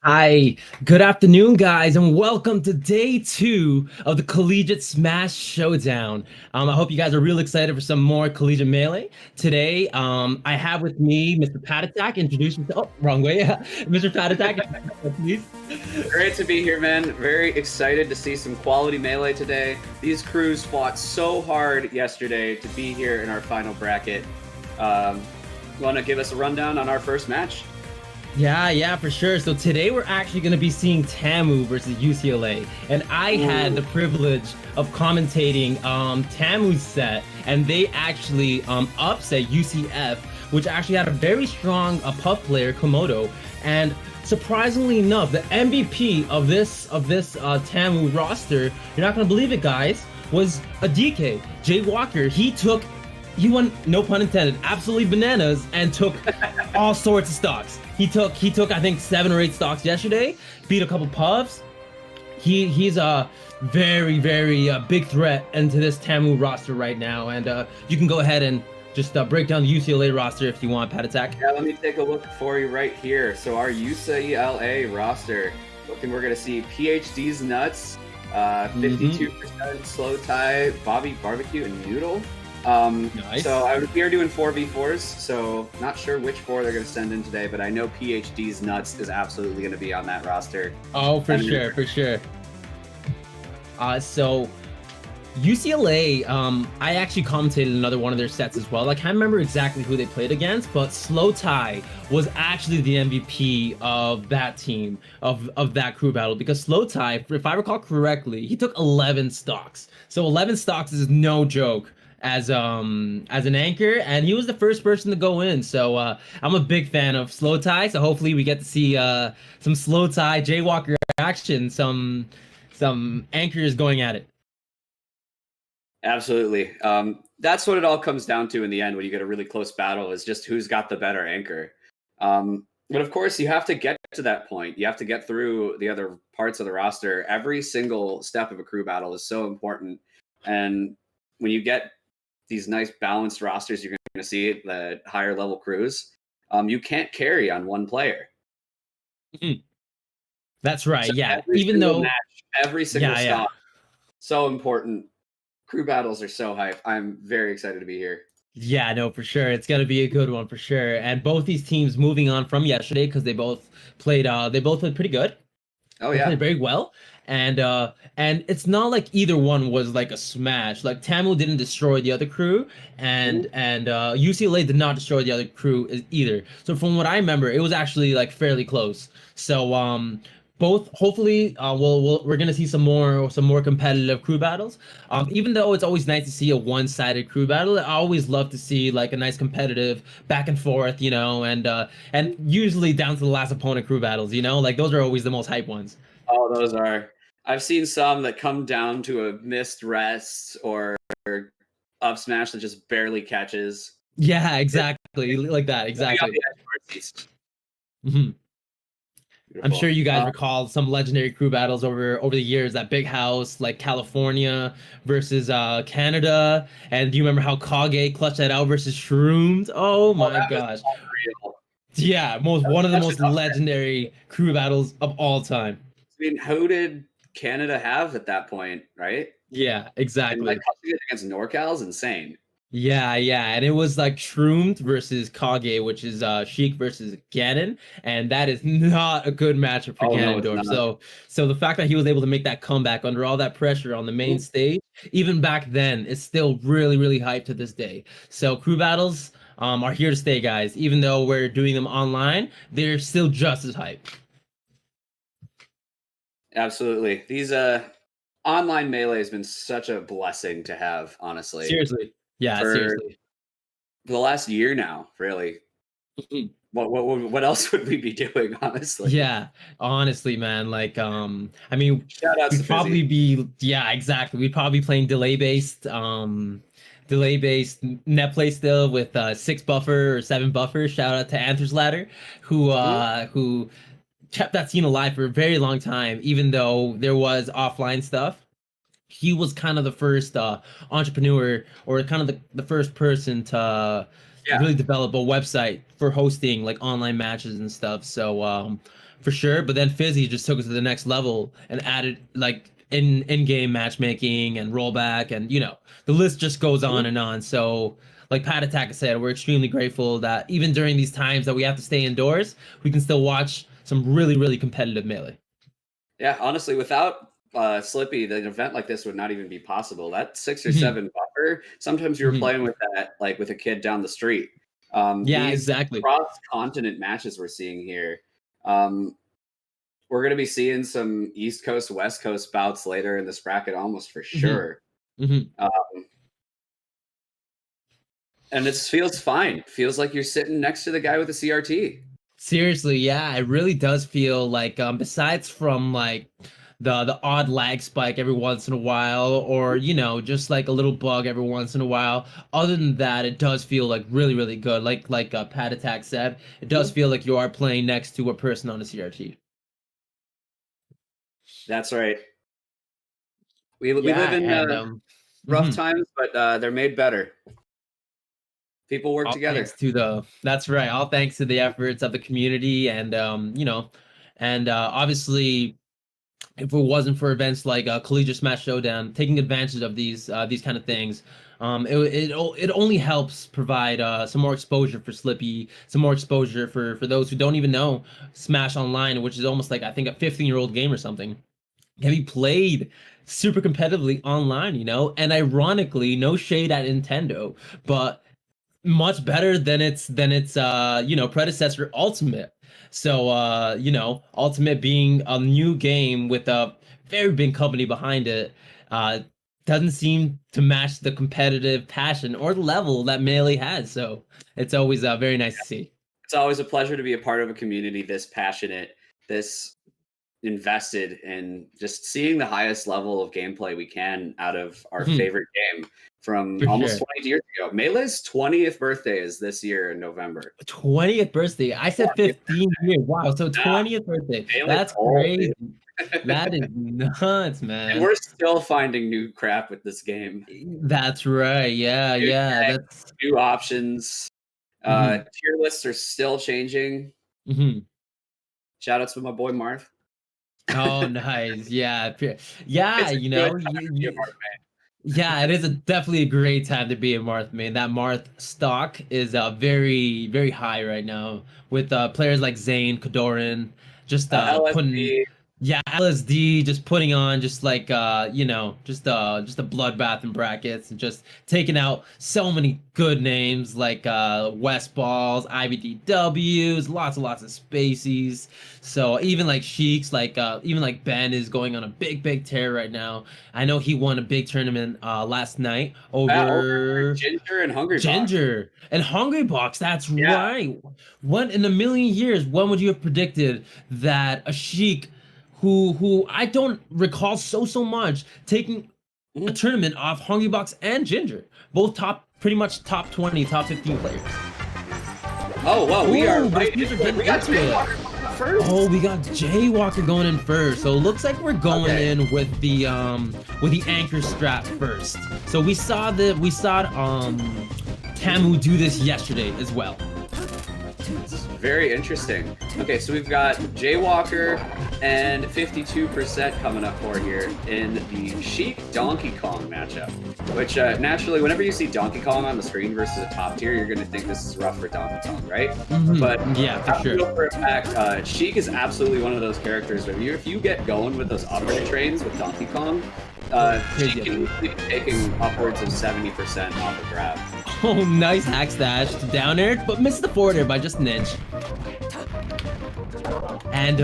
Hi, good afternoon, guys, and welcome to day two of the Collegiate Smash Showdown. I hope you guys are real excited for some more Collegiate Melee. Today, I have with me Mr. Pat Attack. Introduce yourself. Oh, wrong way. Mr. Pat Attack, please. Great to be here, man. Very excited to see some quality Melee today. These crews fought so hard yesterday to be here in our final bracket. Want to give us a rundown on our first match? Yeah, for sure. So today we're actually going to be seeing Tamu versus UCLA, and I had the privilege of commentating Tamu's set, and they actually upset UCF, which actually had a very strong Puff player, Komodo, and surprisingly enough, the MVP of this Tamu roster, you're not going to believe it, guys, was a DK, Jay Walker. He went, no pun intended, absolutely bananas and took all sorts of stocks. He took I think 7 or 8 stocks yesterday, beat a couple Puffs. He's a very big threat into this Tamu roster right now, and you can go ahead and just break down the UCLA roster if you want, Pat Attack. Yeah, let me take a look for you right here. So our UCLA roster, we're gonna see PhD's Nuts, 52% Slow Tie, Bobby Barbecue, and Noodle. Nice. So we are doing 4v4s, so not sure which 4 they're going to send in today, but I know PhD's Nuts is absolutely going to be on that roster. Oh, for sure. So UCLA, I actually commentated another one of their sets as well. I can't remember exactly who they played against, but Slow Tie was actually the MVP of that team, of that crew battle, because Slow Tie, if I recall correctly, he took 11 stocks. So 11 stocks is no joke as an anchor, and he was the first person to go in. So I'm a big fan of Slow Tie, so hopefully we get to see some Slow Tie Jaywalker action, some anchors going at it. Absolutely. That's what it all comes down to in the end when you get a really close battle, is just who's got the better anchor. But of course, you have to get to that point. You have to get through the other parts of the roster. Every single step of a crew battle is so important. And when you get these nice balanced rosters, you're going to see the higher level crews, you can't carry on one player. That's right. So yeah. Even though every single stop, so important. Crew battles are so hype. I'm very excited to be here. Yeah, no, for sure. It's gonna be a good one for sure. And both these teams moving on from yesterday, because they both played pretty good. Oh They yeah, played very well. And it's not like either one was like a smash. Like Tamu didn't destroy the other crew, and UCLA did not destroy the other crew either. So from what I remember, it was actually like fairly close. So both hopefully we're gonna see some more competitive crew battles. Even though it's always nice to see a one-sided crew battle, I always love to see like a nice competitive back and forth, and usually down to the last opponent crew battles. Like those are always the most hype ones. oh, those are. I've seen some that come down to a missed rest or up smash that just barely catches. Yeah, exactly. Like that, exactly. I'm sure you guys recall some legendary crew battles over the years at Big House, like California versus Canada. And do you remember how Collegiate clutched that out versus Shrooms? Oh my gosh. Yeah, one of the most legendary crew battles of all time. I mean, who did Canada have at that point, right? Yeah, exactly. And like against NorCal is insane. Yeah, and it was like Shroomed versus Kage, which is Sheik versus Ganon, and that is not a good matchup for Ganondorf. So the fact that he was able to make that comeback under all that pressure on the main stage, even back then, is still really hyped to this day. So crew battles are here to stay, guys. Even though we're doing them online, they're still just as hyped. Absolutely. These online melee has been such a blessing to have, honestly. Seriously. Yeah, seriously. For the last year now, really. What else would we be doing, honestly? Yeah, honestly, man. Like, I mean, we'd probably be, exactly. We'd probably be playing delay based net play still with 6 buffer or 7 buffer. Shout out to Anthers Ladder, who kept that scene alive for a very long time, even though there was offline stuff. He was kind of the first entrepreneur, or kind of the first person to Yeah. really develop a website for hosting like online matches and stuff. So for sure. But then Fizzy just took it to the next level and added like in-game matchmaking and rollback, and the list just goes on and on. So like Pat Attack said, we're extremely grateful that even during these times that we have to stay indoors, we can still watch some really, really competitive Melee. Yeah, honestly, without Slippy, the event like this would not even be possible. That 6 or Mhm. 7 buffer, sometimes you were Mhm. playing with that like with a kid down the street. Yeah, These exactly. cross-continent matches we're seeing here, um, we're going to be seeing some East Coast, West Coast bouts later in this bracket, almost for Mhm. sure. Mhm. And it feels fine. Feels like you're sitting next to the guy with the CRT. Seriously, yeah, it really does feel like besides from like the odd lag spike every once in a while, or just like a little bug every once in a while, other than that, it does feel like really, really good. Like Pat Attack said, it does feel like you are playing next to a person on a CRT. That's right. We live Yeah, in and rough mhm. times, but they're made better. People work All together. thanks to the That's right, all thanks to the efforts of the community, and and obviously if it wasn't for events like Collegiate Smash Showdown, taking advantage of these kind of things, it only helps provide some more exposure for Slippy, some more exposure for those who don't even know Smash Online, which is almost like I think a 15-year-old game or something, can be played super competitively online, and ironically, no shade at Nintendo, but much better than its predecessor Ultimate. So Ultimate being a new game with a very big company behind it, uh doesn't seem to match the competitive passion or the level that Melee has. So it's always very nice to see. It's always a pleasure to be a part of a community this passionate, this invested in just seeing the highest level of gameplay we can out of our Mhm. favorite game from For almost sure. 20 years ago. Melee's 20th birthday is this year in November. 20th birthday. I said 20th 15 years. Wow. So Nah, 20th birthday. Melee's That's old, crazy. dude. That is nuts, And man. we're still finding new crap with this game. That's right. Yeah, New yeah. tech, That's new options. mhm. Tier lists are still changing. Mhm. Shout outs to my boy Marth. Oh, nice. Yeah. Yeah, It's a good time to be a Marth. yeah, it is definitely a great time to be a Marth, man. That Marth stock is very, very high right now with players like Zane, Kadoran, just putting, LSD. yeah, LSD just putting on just like just a bloodbath in brackets, and just taking out so many good names like West Balls, IBDWs, lots and lots of Spaceys. So even like Sheiks, like even like Ben is going on a big tear right now. I know he won a big tournament last night Yeah, over over Ginger and Hungry Box. Ginger and Hungry Box. That's Yeah. right. When in a million years, when would you have predicted that a Sheik, who I don't recall so much, taking a Mhm. tournament off Hungry Box and Ginger, both pretty much top 20, top 15 players. Oh, well, we are Ooh, but right these are into it. getting We got into it. Jaywalker coming up first. Oh, we got Jaywalker going in first. So it looks like we're going Okay. in with the anchor strap first. So we saw Tamu do this yesterday as well. Very interesting. Okay, so we've got Jaywalker and 52% coming up for here in the Sheik Donkey Kong matchup. Which naturally, whenever you see Donkey Kong on the screen versus a top tier, you're going to think this is rough for Donkey Kong, right? Mhm. But Yeah, for I sure. know for a fact, Sheik is absolutely one of those characters where if you get going with those upper trains with Donkey Kong, Crazy. Sheik can easily be taking upwards of 70% off the grab. Oh, nice hack stash to down air, but missed the forward air by just an inch. And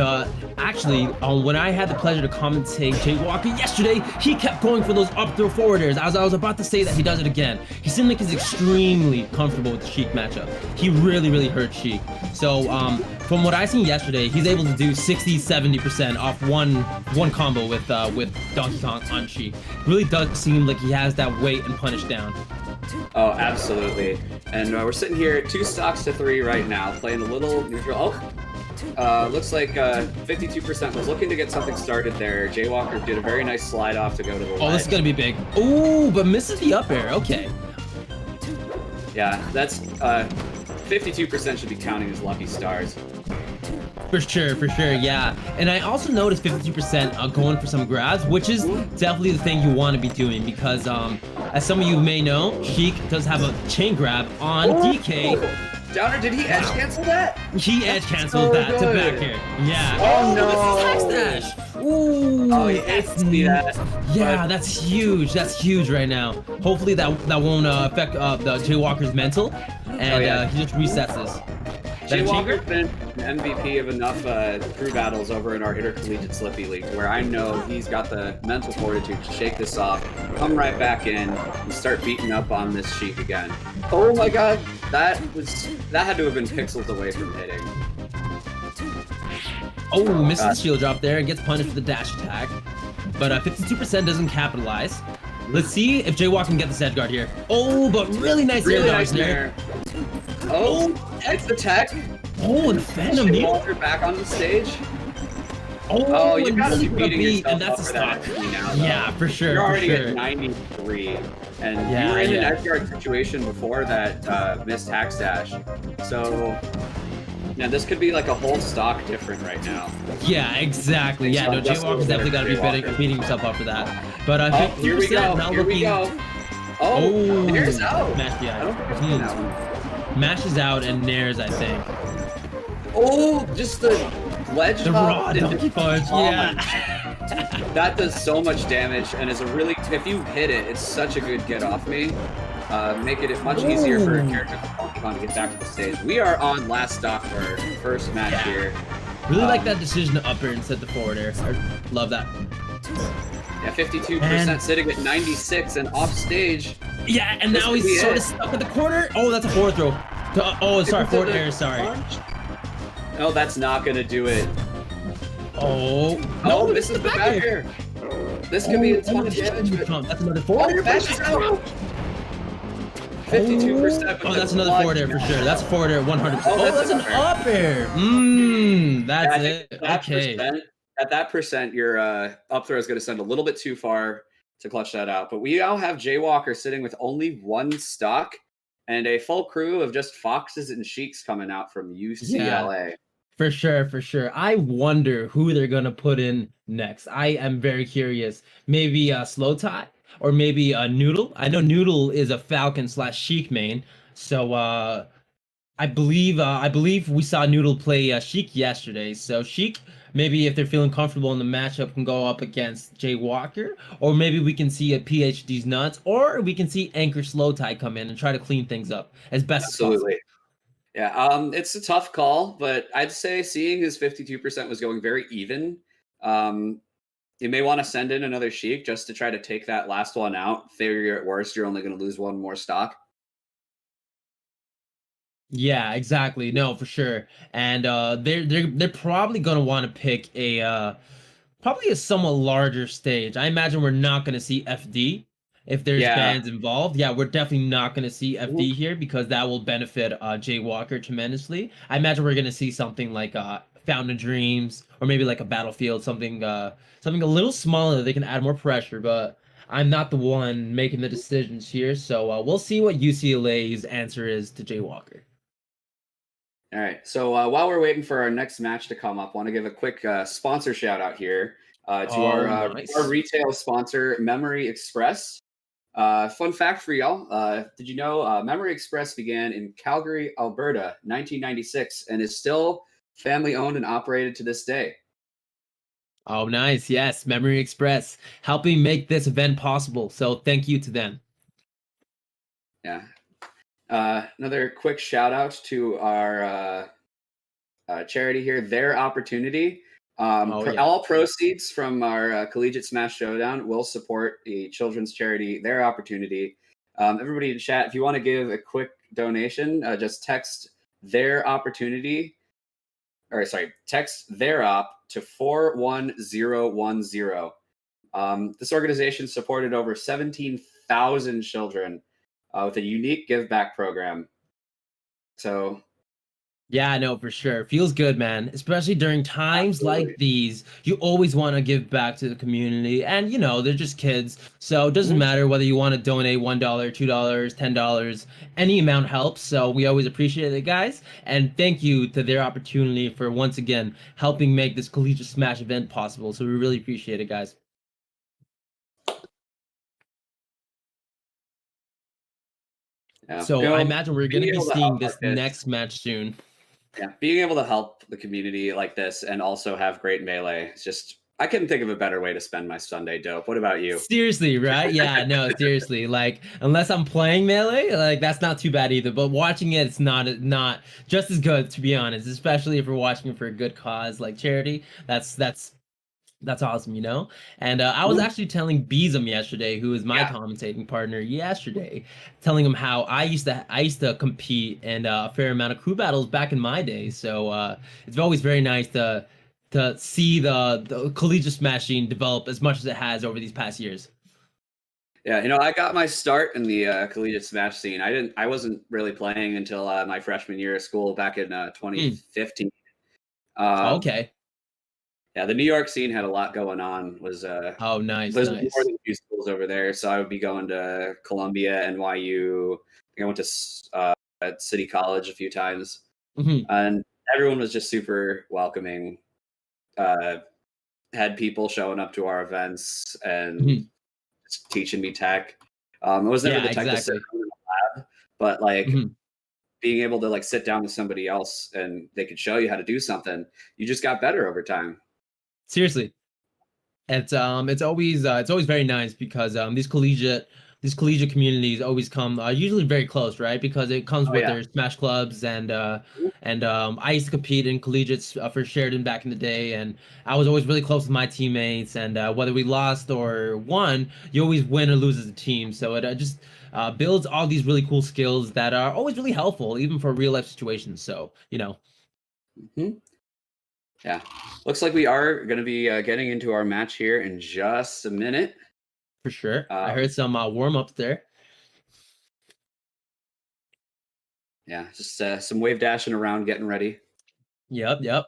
actually, when I had the pleasure to commentate Jaywalker yesterday, he kept going for those up throw forward airs. I was about to say that he does it again. He seemed like he's extremely comfortable with the Sheik matchup. He really hurt Sheik. So from what I seen yesterday, he's able to do 60-70% off one combo with Donkey Kong on Sheik. Really does seem like he has that weight and punish down. Oh, absolutely. And we're sitting here at 2 stocks to 3 right now, playing a little neutral. Oh, looks like 52% was looking to get something started there. Jaywalker did a very nice slide off to go to the Oh, this is ledge. gonna be big. Ooh, but misses the up air. Okay. Yeah, that's 52% should be counting as lucky stars. For sure, yeah. And I also noticed 52% going for some grabs, which is definitely the thing you want to be doing because, as some of you may know, Sheik does have a chain grab on DK. Downer, did he edge cancel that? He edge canceled so that to good. back air. Yeah. Oh, no! no. This is Hack Stash. Ooh. Oh, you hate to see that. Yeah, but- that's huge. That's huge right now. Hopefully that won't affect the Jaywalker's mental, and he just resets this. Jaywalker's been an MVP of enough crew battles over in our Intercollegiate Slippy League where I know he's got the mental fortitude to shake this off, come right back in, and start beating up on this Sheik again. Oh my god, that had to have been pixels away from hitting. Oh, misses the shield drop there and gets punished with the dash attack. But 52% doesn't capitalize. Let's see if Jaywalker can get the edge guard here. Oh, but really nice air dodge there. Oh, it's the tech. Oh, and Phantom Needle. Walker back on the stage. Oh, you gotta really be beating yourself and that's up a for that stock. now. Yeah, for sure. You're already at 93, and you were in an edge guard situation before that missed hack stash. So, yeah, this could be like a whole stock different right now. Yeah, exactly. Yeah, no, Jaywalker's definitely got to be beating himself up for that. But here we go. Now here we go. Oh, Nair's out. Mashes out and Nair's, I think. Oh, just the ledge the hop. Raw donkey punch. Yeah. That does so much damage, and is a really, if you hit it, it's such a good get off me. Make it much easier for a character to get back to the stage. We are on last stock for our first match here. Really like that decision to up air instead of forward air. I love that. Yeah, 52% sitting at 96 and off stage. Yeah, and now he's sort of stuck in the corner. Oh, that's a forward throw. Oh, sorry, forward air, sorry. No, that's not gonna do it. Oh, no, this is the back air. This could be a ton of damage. That's another forward air. 52%. Oh, that's another forward air for sure. That's forward air 100%. Oh, that's an up air. That's it. Okay. At that percent, your up throw is going to send a little bit too far to clutch that out. But we now have Jaywalker sitting with only one stock and a full crew of just Foxes and Sheiks coming out from UCLA. Yeah, for sure. I wonder who they're going to put in next. I am very curious. Maybe Slow Tie or maybe Noodle. I know Noodle is a Falcon / Sheik main. So I believe we saw Noodle play Sheik yesterday. So Sheik, maybe if they're feeling comfortable in the matchup, can go up against Jaywalker, or maybe we can see a PhD's nuts, or we can see Anchor Slow Tie come in and try to clean things up as best as possible. Yeah, it's a tough call, but I'd say seeing his 52% was going very even. You may want to send in another Sheik just to try to take that last one out. Figure at worst, you're only going to lose one more stock. Yeah, exactly. No, for sure. And they're probably gonna want to pick probably a somewhat larger stage. I imagine we're not gonna see FD if there's bands involved. Yeah, we're definitely not gonna see FD here because that will benefit Jaywalker tremendously. I imagine we're gonna see something like Fountain of Dreams or maybe like a Battlefield, something a little smaller. They can add more pressure, but I'm not the one making the decisions here. So we'll see what UCLA's answer is to Jaywalker. All right. So while we're waiting for our next match to come up, I want to give a quick sponsor shout out here to our retail sponsor, Memory Express. Fun fact for y'all. Did you know Memory Express began in Calgary, Alberta, 1996, and is still family owned and operated to this day? Oh, nice. Yes. Memory Express helping make this event possible. So thank you to them. Yeah. Another quick shout out to our charity here, Their Opportunity. All proceeds from our Collegiate Smash Showdown will support the children's charity, Their Opportunity. Everybody in chat, if you want to give a quick donation, just text Their Opportunity, text Their Op to 41010. This organization supported over 17,000 children with a unique give back program. So Yeah, no, for sure. Feels good, man. Especially during times like Absolutely. these. You always want to give back to the community. And, they're just kids. So it doesn't Mhm. matter whether you want to donate $1, $2, $10, any amount helps. So we always appreciate it, guys. And thank you to their opportunity for once again helping make this Collegiate Smash event possible. So we really appreciate it, guys. Yeah, So I imagine we're going being to be able to seeing help like this this. next match soon. Yeah, being able to help the community like this and also have great melee. It's just I couldn't think of a better way to spend my Sunday. Dope. What about you? Seriously, right? Yeah, no, seriously. Like, unless I'm playing Melee, like that's not too bad either. But watching it, it's not just as good, to be honest. Especially if we're watching it for a good cause like charity. That's awesome, And I was Mhm. actually telling Beezum yesterday, who is my Yeah. commentating partner yesterday, telling him how I used to compete in a fair amount of crew battles back in my day. So it's always very nice to see the collegiate smashing develop as much as it has over these past years. Yeah, I got my start in the collegiate smash scene. I wasn't really playing until my freshman year of school back in Hmm. 2015. Uh, Okay. yeah, the New York scene had a lot going on. Was Oh, nice, there's more nice. than a few schools over there, so I would be going to Columbia, NYU. I went to at City College a few times, Hmm. and everyone was just super welcoming. Uh, had people showing up to our events and Hmm. just teaching me tech. I was never Yeah, the type to sit exactly. around in a lab, but like Hmm. being able to like sit down with somebody else and they could show you how to do something, you just got better over time. Seriously. It's always very nice because these collegiate communities always come usually very close, right? Because it comes Oh with yeah. their smash clubs and I used to compete in collegiates for Sheridan back in the day, and I was always really close with my teammates. And whether we lost or won, you always win or lose as a team. So it just builds all these really cool skills that are always really helpful, even for real life situations. So Mhm. Yeah. Looks like we are going to be getting into our match here in just a minute. for sure, I Um, heard some warm ups there. yeah, just some wave dashing around, getting ready. Yep, yep.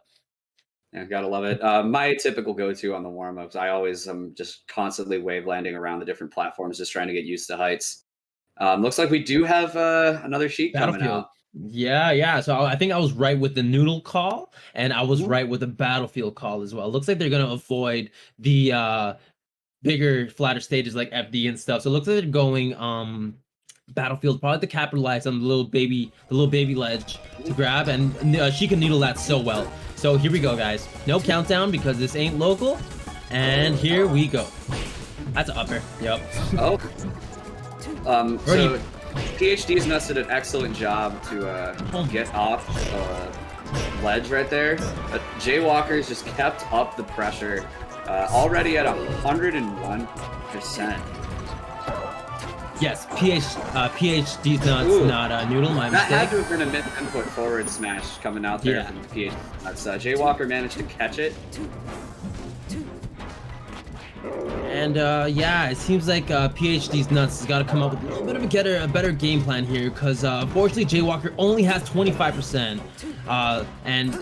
Yeah, gotta love it. My typical go-to on the warm-ups, I always am just constantly wave landing around the different platforms, just trying to get used to heights. Looks like we do have another sheet coming out. Battlefield. Yeah, yeah. So I think I was right with the noodle call, and I was Mhm. right with the battlefield call as well. Looks like they're gonna avoid the bigger, flatter stages like FD and stuff. So it looks like they're going battlefield probably to capitalize on the little baby ledge to grab, and she can noodle that so well. So here we go, guys. No countdown because this ain't local, and here we go. That's an upper. Yep. Oh, Already. so PhD's nuts did an excellent job to Oh, get off ledge right there. But Jaywalker's just kept up the pressure, already at 101%. yes. PhD's Ooh, not noodle. My that had mistake. to have been a mid-input forward smash coming out there Yeah. from PhD nuts. Jaywalker managed to catch it. And yeah, it seems like PhD's nuts has got to come up with a little bit of a better game plan here, because unfortunately Jaywalker only has 25%, and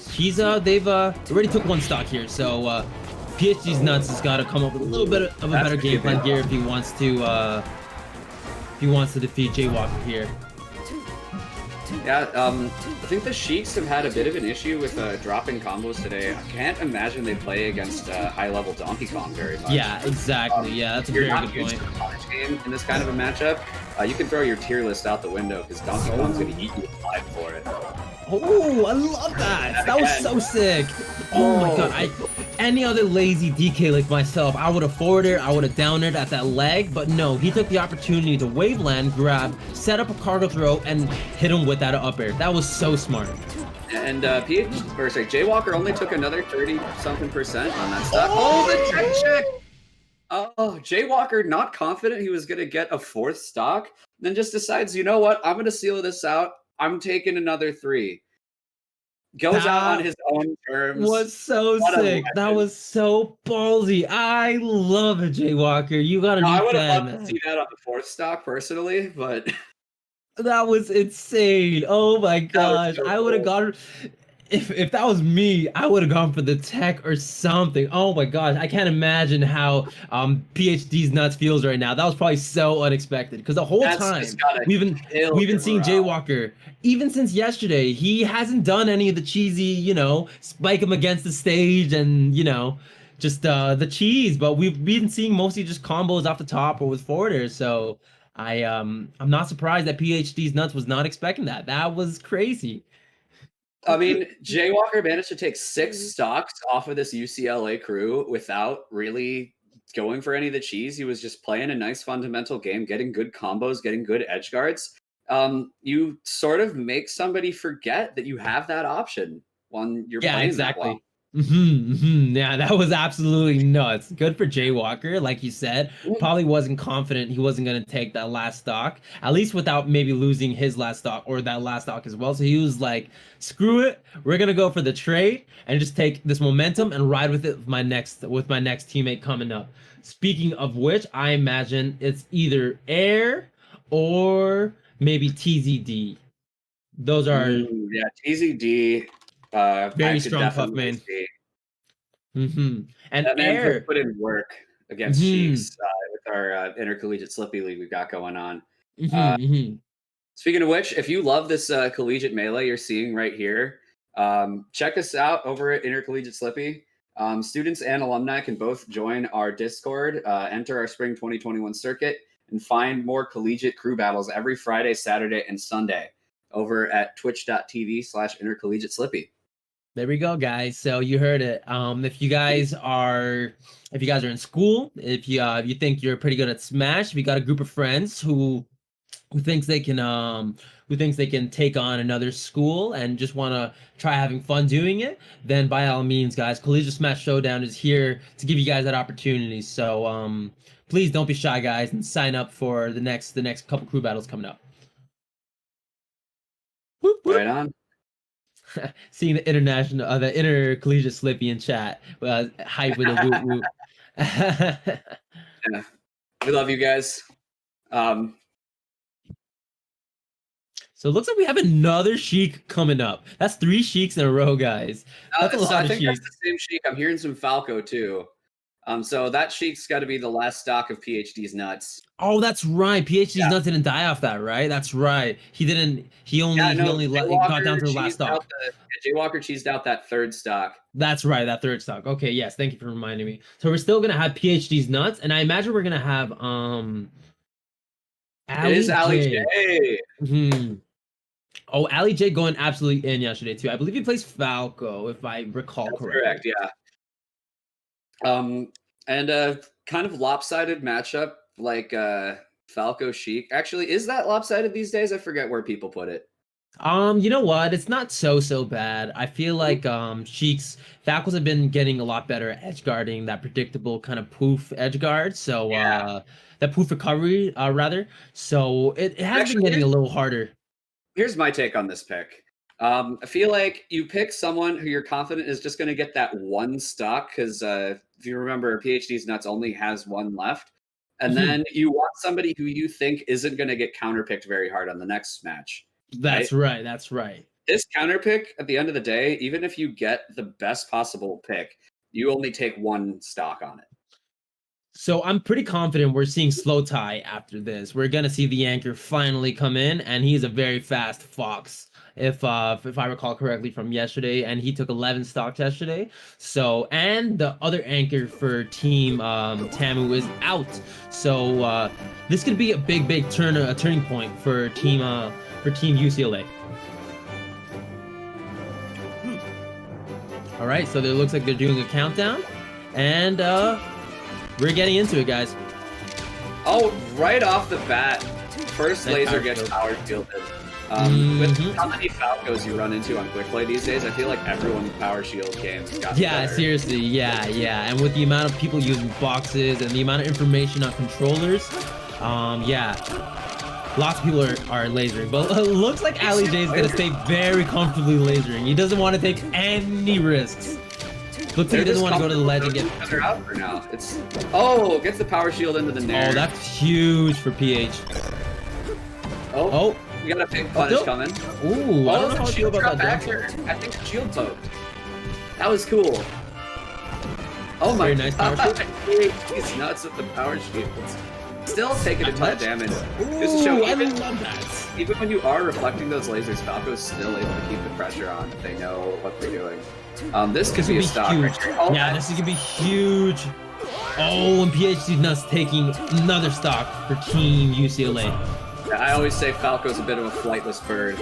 they've already took one stock here, so PhD's nuts has got to come up with a little bit of a That's better a game given. plan here if he wants to defeat Jaywalker here. Yeah, I think the Sheiks have had a bit of an issue with dropping combos today. I can't imagine they play against high-level Donkey Kong very much. Yeah, exactly. Yeah, that's a You're very not good used point. to the punish game in this kind of a matchup. You can throw your tier list out the window because Donkey Kong's going to eat you alive for it. Oh, I love that. That was Again. so sick. Oh my god, any other lazy DK like myself, I would have forwarded, I would have downed it at that leg, but no, he took the opportunity to wave land, grab, set up a cargo throw, and hit him with that up air. That was so smart. And Jaywalker only took another 30-something% on that stock. Oh, the check! Oh, Jaywalker not confident he was going to get a fourth stock, then just decides, you know what, I'm going to seal this out. I'm taking another 3. Goes out on That his own terms. was so What a sick. That legend. was so ballsy. I love it, Jay Walker. You got a Now, new I would have fan, loved to man. see that on the fourth stock personally, but That was insane. Oh my That was gosh. so I would have cool. gone if that was me, I would have gone for the tech or something. Oh my gosh. I can't imagine how PhD's nuts feels right now. That was probably so unexpected because the whole That's just time gotta kill we've been your seeing morale. Jaywalker even since yesterday. He hasn't done any of the cheesy, spike him against the stage and, just the cheese, but we've been seeing mostly just combos off the top or with forwarders. So I'm not surprised that PhD's nuts was not expecting that. That was crazy. I mean, Jaywalker managed to take 6 stocks off of this UCLA crew without really going for any of the cheese. He was just playing a nice fundamental game, getting good combos, getting good edge guards. You sort of make somebody forget that you have that option when you're Yeah, playing that well. exactly. Yeah, that was absolutely nuts. Good for Jay Walker, like you said. Mm. Probably wasn't confident he wasn't going to take that last stock, at least without maybe losing his last stock or that last stock as well. So he was like, "Screw it, we're gonna go for the trade and just take this momentum and ride with it with my next teammate coming up." Speaking of which, I imagine it's either Air or maybe TZD. Those are Yeah, TZD, I very could strong tough definitely man. see. And That man Air. put in work against hmm Sheiks with our intercollegiate Slippy League we've got going on. Uh, hmm Speaking of which, if you love this collegiate melee you're seeing right here, check us out over at Intercollegiate Slippy. Students and alumni can both join our Discord, enter our Spring 2021 circuit, and find more collegiate crew battles every Friday, Saturday, and Sunday over at twitch.tv/intercollegiate Slippy. There we go, guys. So you heard it. If you guys are in school, if you think you're pretty good at Smash, if you got a group of friends who thinks they can take on another school and just want to try having fun doing it, then by all means, guys, Collegiate Smash Showdown is here to give you guys that opportunity. So please don't be shy, guys, and sign up for the next couple crew battles coming up. Whoop, whoop. Right on. Seeing the intercollegiate Slippy in chat, hype with a whoop whoop. Yeah. We love you guys. So it looks like we have another Sheik coming up. That's 3 Sheiks in a row, guys. That's a So lot I of think that's Sheiks. the same Sheik. I'm hearing some Falco too. So that Sheik's got to be the last stock of PhD's nuts. Oh, that's right. PhD's nuts didn't die off that, right? That's right. He didn't. He only got down to the last stock. Jaywalker cheesed out that 3rd stock. That's right, that 3rd stock. Okay, yes, thank you for reminding me. So we're still gonna have PhD's nuts, and I imagine we're gonna have It is Ali J. Oh, Ali J going absolutely in yesterday too. I believe he plays Falco, if I recall correctly. Correct, yeah. And a kind of lopsided matchup like Falco Sheik. Actually, is that lopsided these days? I forget where people put it. You know what? It's not so bad. I feel like Sheik's Falcons have been getting a lot better at edge guarding that predictable kind of poof edge guard. So that poof recovery, rather. So it has been getting a little harder. Here's my take on this pick. I feel like you pick someone who you're confident is just going to get that 1 stock because if you remember, PhD's nuts only has 1 left. And then you want somebody who you think isn't going to get counterpicked very hard on the next match. That's right. That's right. This counterpick, at the end of the day, even if you get the best possible pick, you only take 1 stock on it. So I'm pretty confident we're seeing Slow Tie after this. We're gonna see the anchor finally come in, and he's a very fast fox, if I recall correctly from yesterday, and he took 11 stocks yesterday. So, and the other anchor for Team Tamu is out. So this could be a big turning point for Team UCLA. All right, so it looks like they're doing a countdown, and we're getting into it, guys. Oh, right off the bat, first laser gets power shielded. With how many Falcos you run into on quick play these days, I feel like everyone's power shield games got better. Seriously, yeah. And with the amount of people using boxes and the amount of information on controllers, lots of people are lasering. But it looks like Ali J is going to stay very comfortably lasering. He doesn't want to take any risks. Looks like he doesn't want to go to the ledge and get... They're out for now. Gets the power shield into the nair. Oh, that's huge for PH. Oh, You got a big punish coming. Ooh, I don't know how I feel about that backer. I think the shield poked. That was cool. Oh my Very nice power shield. He's nuts with the power shields. Still taking a ton of damage. Ooh, Just to show, I love that. Even when you are reflecting those lasers, Falco's still able to keep the pressure on if they know what they're doing. This could be a stock. Huge. Yeah, this is gonna be huge. Oh, and PhD Nuts taking another stock for Team UCLA. Yeah, I always say Falco's a bit of a flightless bird.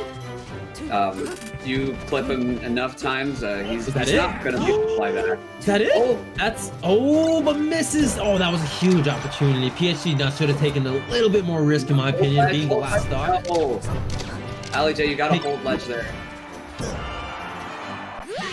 You clip him enough times, he's not gonna be able to fly back. Is that it? But misses. Oh, that was a huge opportunity. PhD Nuts should have taken a little bit more risk, in my opinion, being the last stock. Ali J, you gotta hold ledge there.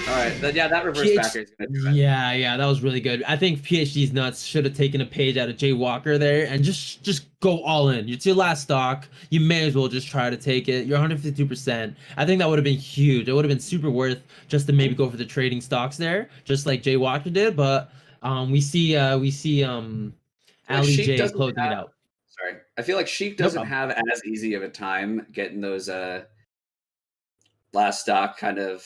Alright, yeah, that reverse backer is gonna do it. Yeah, that was really good. I think PhD's Nuts should have taken a page out of Jay Walker there and just go all in. It's your last stock. You may as well just try to take it. You're 152%. I think that would have been huge. It would have been super worth just to maybe go for the trading stocks there, just like Jay Walker did. But we see Ali J closing it out. Sorry, I feel like Sheik doesn't have as easy of a time getting those last stock kind of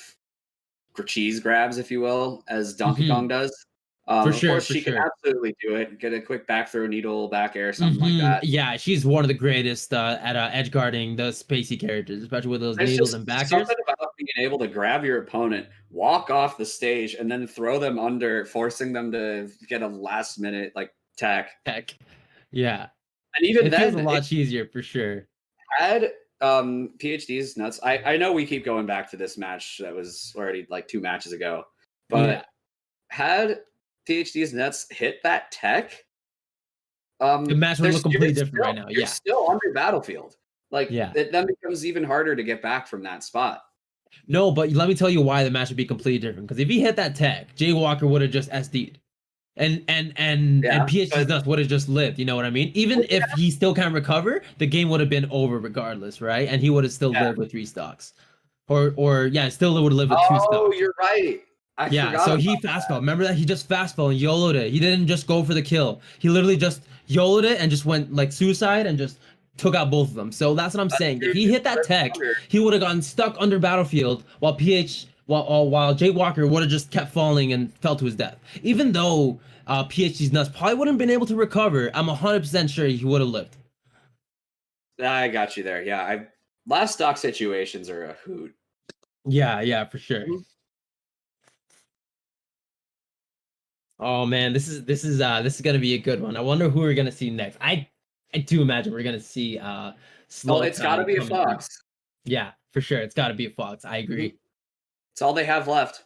cheese grabs, if you will, as Donkey Kong does. For of course, she can absolutely do it. Get a quick back throw, needle, back air, something like that. Yeah, she's one of the greatest at edge guarding the spacey characters, especially with those needles and back airs. Something about being able to grab your opponent, walk off the stage, and then throw them under, forcing them to get a last minute tech. Yeah, and even it feels a lot easier for sure. Had PhD's Nuts. I know we keep going back to this match that was already 2 matches ago, but had PhD's Nuts hit that tech, the match would look completely different right now. You're still under battlefield. It then becomes even harder to get back from that spot. No, but let me tell you why the match would be completely different. Because if he hit that tech, Jay Walker would have just SD'd. And PhD's Nuts would have just lived, you know what I mean? Even if he still can't recover, the game would have been over regardless, right? And he would have still lived with 3 stocks. Or still would have lived with 2 stocks. Oh, you're right. I forgot so he fast fell. Remember that? He just fast fell and YOLO'd it. He didn't just go for the kill. He literally just YOLO'd it and just went suicide and just took out both of them. So that's what I'm saying. If he hit that tech, he would have gotten stuck under battlefield while Jay Walker would have just kept falling and fell to his death. Even though PhD's Nuts probably wouldn't have been able to recover, I'm 100% sure he would have lived. I got you there. Yeah, last stock situations are a hoot. Yeah, for sure. Oh man, this is gonna be a good one. I wonder who we're gonna see next. I do imagine we're gonna see it's gotta be a Fox. Yeah, for sure. It's gotta be a Fox. I agree. It's all they have left.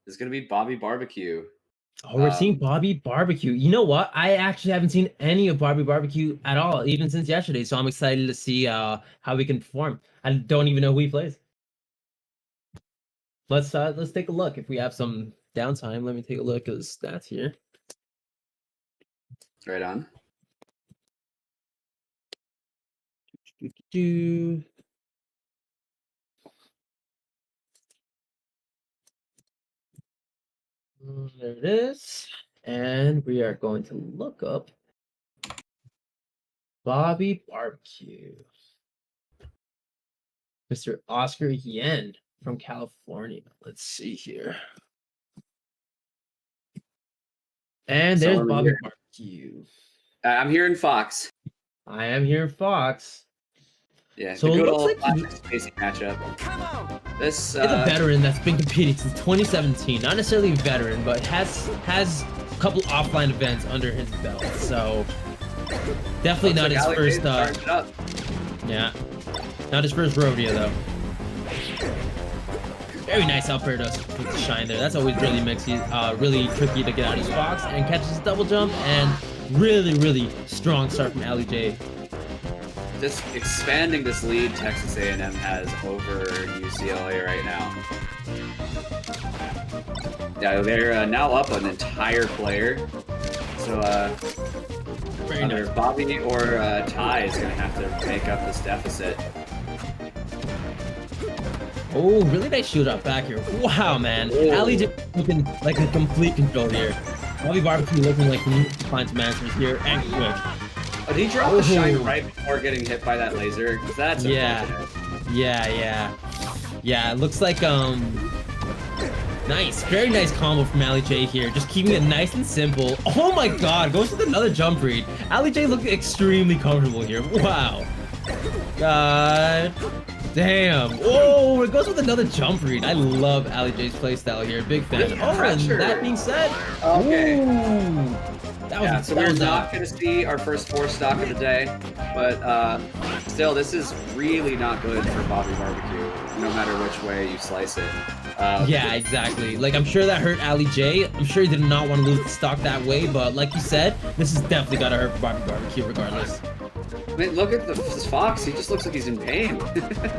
It's gonna be Bobby Barbecue. Oh, we're seeing Bobby Barbecue. You know what? I actually haven't seen any of Bobby Barbecue at all, even since yesterday. So I'm excited to see how we can perform. I don't even know who he plays. Let's take a look. If we have some downtime, let me take a look at the stats here. Right on. There it is. And we are going to look up Bobby Barbecue. Mr. Oscar Yen from California. Let's see here. And there's Bobby Barbecue. I'm hearing Fox. I am here, Fox. Yeah, so the good old basic matchup. This it's a veteran that's been competing since 2017. Not necessarily a veteran, but has a couple offline events under his belt. So definitely not his first. Yeah, not his first rodeo though. Very nice up air with the shine there. That's always really really tricky to get out of his box and catches his double jump, and really strong start from Ali J. Just expanding this lead Texas A&M has over UCLA right now. Yeah, they're now up an entire player. So either Bobby or Ty is going to have to make up this deficit. Oh, really nice shoot up back here. Wow, man. Ali J looking like a complete control here. Bobby Barbecue looking like he needs to find some answers here and quick. Oh, did he drop the shine right before getting hit by that laser? That's unfortunate. Yeah, it looks like nice, very nice combo from Ali J here, just keeping it nice and simple. Oh my god, goes with another jump read. Ali J looked extremely comfortable here. Wow. God damn. Whoa, it goes with another jump read. I love Ali J's playstyle here. Big fan. Oh, and that being said, okay. Ooh, So we're not going to see our first 4 stock of the day, but still, this is really not good for Bobby Barbecue, no matter which way you slice it. Yeah, exactly. Like, I'm sure that hurt Ali J. I'm sure he did not want to lose the stock that way, but like you said, this has definitely got to hurt Bobby Barbecue regardless. I mean, look at this Fox. He just looks like he's in pain.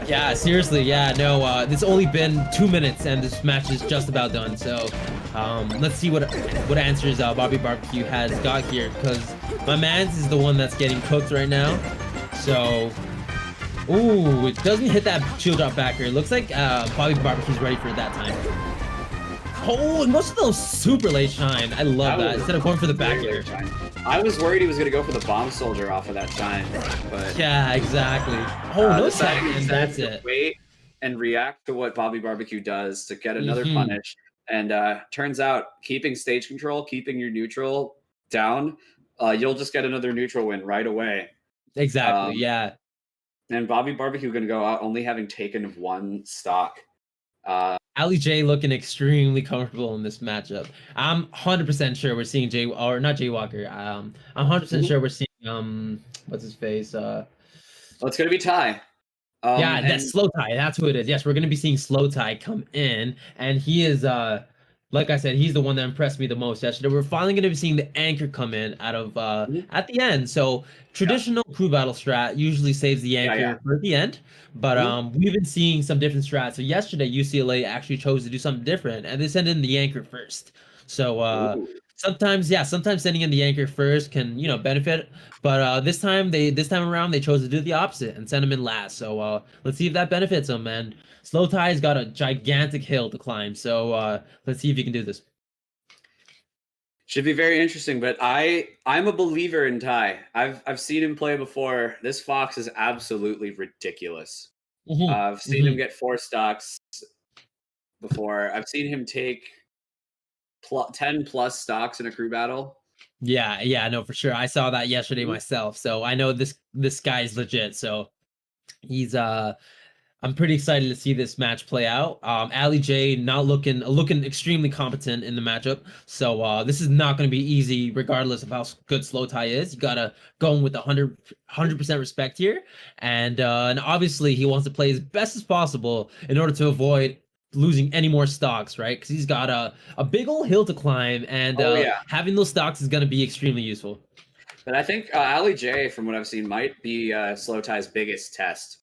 Yeah, seriously. Yeah, no, it's only been 2 minutes and this match is just about done. So, let's see what answers Bobby Barbecue has got here, because my man's is the one that's getting cooked right now. So, ooh, it doesn't hit that shield drop back here. It looks like Bobby Barbecue's ready for it that time. Oh, and most of those super late shine. I love that. Instead of going for the back air. I was worried he was going to go for the bomb soldier off of that shine, but yeah, exactly. Oh, no tag, and that's it. Wait and react to what Bobby Barbecue does to get another punish. And turns out, keeping stage control, keeping your neutral down, you'll just get another neutral win right away. Exactly, yeah. And Bobby Barbecue going to go out only having taken 1 stock. Ali J looking extremely comfortable in this matchup. I'm 100% sure we're seeing not Jaywalker. I'm 100% sure we're seeing what's his face? Well, it's gonna be Ty. Yeah, that's Slow Ty. That's who it is. Yes, we're gonna be seeing Slow Ty come in, and he is like I said, he's the one that impressed me the most yesterday. We're finally going to be seeing the anchor come in out of at the end. So traditional crew battle strat usually saves the anchor for the end, but we've been seeing some different strats. So yesterday UCLA actually chose to do something different, and they sent in the anchor first. So sometimes sending in the anchor first can benefit, but this time around they chose to do the opposite and send him in last. So let's see if that benefits him. And Slow Ty's got a gigantic hill to climb, so let's see if he can do this. Should be very interesting, but I'm a believer in Ty. I've seen him play before. This Fox is absolutely ridiculous. I've seen him get 4 stocks before. I've seen him take 10 plus stocks in a crew battle. Yeah, no, for sure. I saw that yesterday myself, so I know this guy's legit. So he's I'm pretty excited to see this match play out. Ali J not looking extremely competent in the matchup, so this is not going to be easy, regardless of how good Slow Ty is. You gotta go in with 100% respect here, and obviously he wants to play as best as possible in order to avoid losing any more stocks, right? Because he's got a big old hill to climb, and having those stocks is going to be extremely useful. But I think Ali J, from what I've seen, might be Slow Ty's biggest test.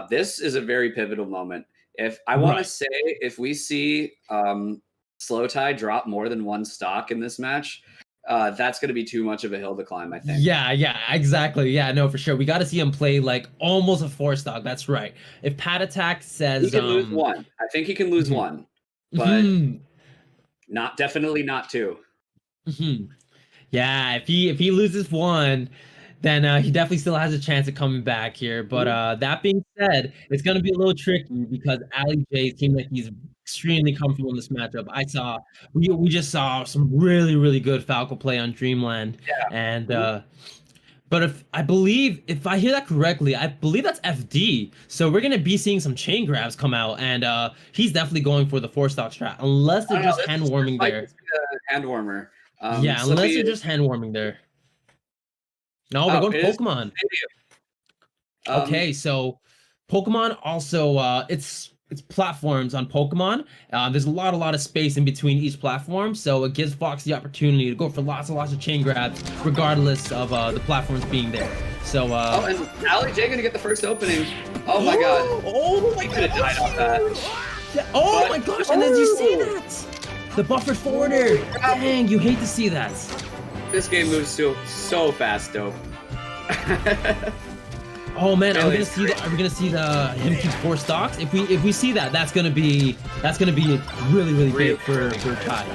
This is a very pivotal moment. If I want to say, if we see Slow Ty drop more than 1 stock in this match, that's going to be too much of a hill to climb, I think. Yeah, exactly. Yeah, no, for sure. We got to see him play like almost a 4 stock. That's right. If Pat Attack says he can lose 1, I think he can lose 1, but definitely not 2. Yeah, if he loses 1. Then he definitely still has a chance of coming back here. But that being said, it's going to be a little tricky because Ali J seems like he's extremely comfortable in this matchup. We just saw some really, really good Falco play on Dreamland. Yeah. And but if I hear that correctly, I believe that's FD. So we're going to be seeing some chain grabs come out, and he's definitely going for the 4-stock strat, unless they're just hand warming there. Hand warmer. Yeah, unless they're just hand warming there. No, we're going Pokemon. Okay, so Pokemon also it's platforms on Pokemon. There's a lot of space in between each platform, so it gives Fox the opportunity to go for lots of chain grabs, regardless of the platforms being there. So and Ali J gonna get the first opening. Oh my god. Oh my god. He could have died off that. Yeah, oh my gosh, and did you see that? The buffered forwarder. Dang, you hate to see that. This game moves so fast, dope. Oh man, are we gonna see him keep 4 stocks? If we see that, that's gonna be really big for Ty.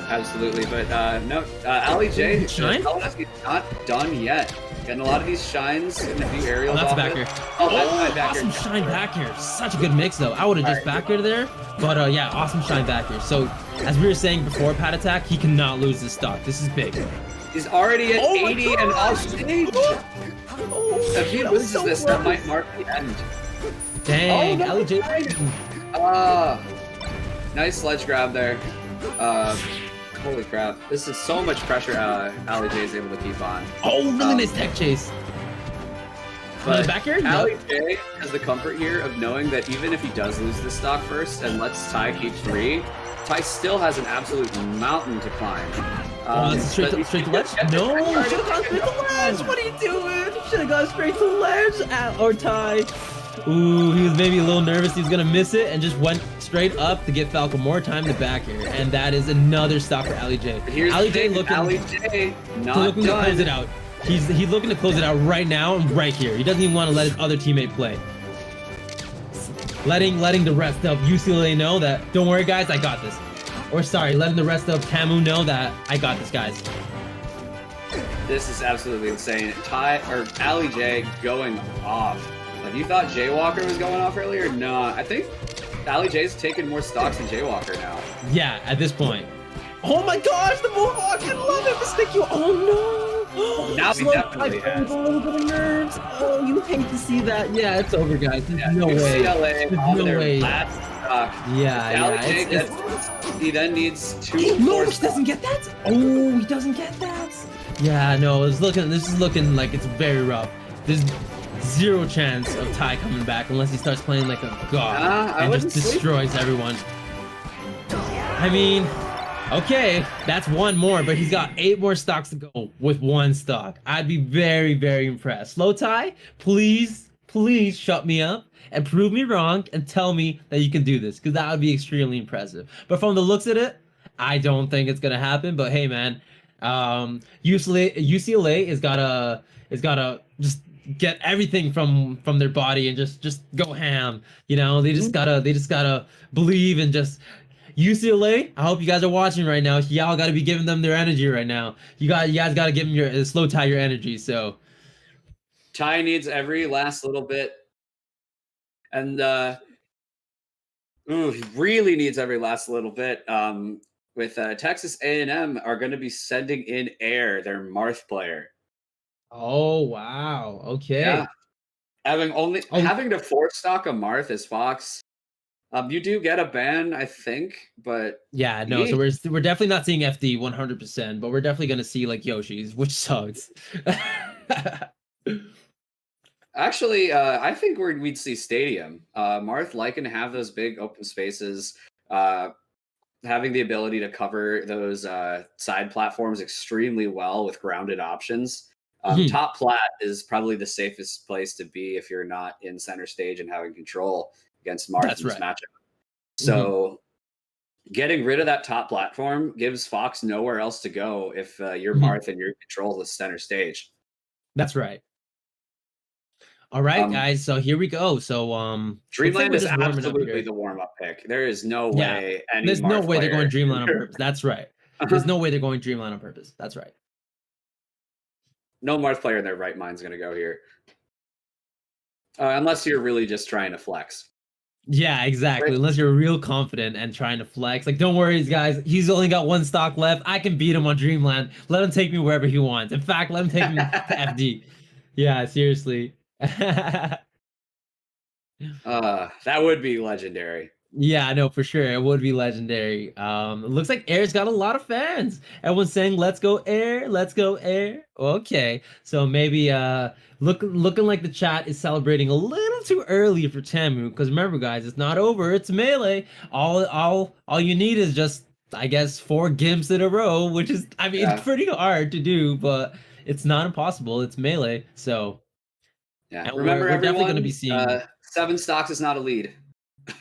Absolutely, but no, Ali J, Shine? he's not done yet. Getting a lot of these shines in a few aerials. Oh, that's a off backer. it. Oh, that's my backer. Awesome shine back here. Such a good mix, though. I would have just backer there, but yeah, awesome shine back here. So, as we were saying before, Pat Attack, he cannot lose this stock. This is big. He's already at 80 and off stage. If he loses this, that might mark the end. Dang, LJ. Nice sledge grab there. Holy crap. This is so much pressure Ali J is able to keep on. Oh, really nice tech chase. But back here? Ali J has the comfort here of knowing that even if he does lose this stock first and lets Ty keep 3, Ty still has an absolute mountain to climb. That's straight to ledge? No, should have gone straight to ledge. What are you doing? Should have gone straight to ledge. Or Ty. Ooh, he was maybe a little nervous he was going to miss it and just went straight up to give Falco more time to back here. And that is another stop for Ali J. Ali J looking not to close it out. He's looking to close it out right now and right here. He doesn't even want to let his other teammate play. Letting the rest of UCLA know that, don't worry guys, I got this. Or sorry, letting the rest of Tamu know that I got this, guys. This is absolutely insane. Ty or Ali J going off. Like, you thought Jaywalker was going off earlier? No, I think Ali J's taking more stocks than Jaywalker now. Yeah, at this point. Oh my gosh, the Mohawk! I love it! Mistake you. Oh no! Now he definitely has. A little bit of nerves. Oh, you hate to see that. Yeah, it's over, guys. There's no way. UCLA on their last stock. Yeah. He then needs 2 No, more he stocks. doesn't get that. Oh, he doesn't get that. Yeah, no, this is looking like it's very rough. There's zero chance of Ty coming back unless he starts playing like a god and just destroys everyone. I mean, okay, that's one more, but he's got 8 more stocks to go with 1 stock. I'd be very, very impressed. Slow Ty, please shut me up and prove me wrong and tell me that you can do this, because that would be extremely impressive. But from the looks of it, I don't think it's gonna happen. But hey, man, UCLA is gotta just get everything from their body and just go ham. You know, they just gotta believe and just. UCLA, I hope you guys are watching right now. Y'all got to be giving them their energy right now. You guys got to give them your Slow Ty your energy. So Ty needs every last little bit, and he really needs every last little bit. With Texas A&M are going to be sending in Air, their Marth player. Oh wow, okay. Yeah. Having to 4-stock a Marth as Fox. You do get a ban, I think, but yeah, no. So we're definitely not seeing FD 100%, but we're definitely gonna see like Yoshi's, which sucks. Actually, I think we'd see Stadium. Marth liking to have those big open spaces, having the ability to cover those side platforms extremely well with grounded options. Top plat is probably the safest place to be if you're not in center stage and having control against Marth in this matchup. So getting rid of that top platform gives Fox nowhere else to go if you're Marth and you're in control of the center stage. That's right. All right, guys. So here we go. So Dreamland is absolutely the warm-up pick. There is no way there's no way they're going Dreamland on purpose. That's right. There's no way they're going Dreamland on purpose. That's right. No Marth player in their right mind is going to go here. Unless you're really just trying to flex. Yeah, exactly. Right. Unless you're real confident and trying to flex. Like, don't worry, guys. He's only got 1 stock left. I can beat him on Dreamland. Let him take me wherever he wants. In fact, let him take me to FD. Yeah, seriously. That would be legendary. Yeah, no, for sure. It would be legendary. It looks like Air's got a lot of fans. Everyone's saying, let's go Air, let's go Air. Okay. So maybe looking like the chat is celebrating a little too early for Tamu, because remember, guys, it's not over. It's Melee. All you need is just, I guess, 4 gimps in a row, which is, I mean, it's pretty hard to do, but it's not impossible. It's Melee. So yeah, remember, we're definitely going to be seeing 7 stocks is not a lead.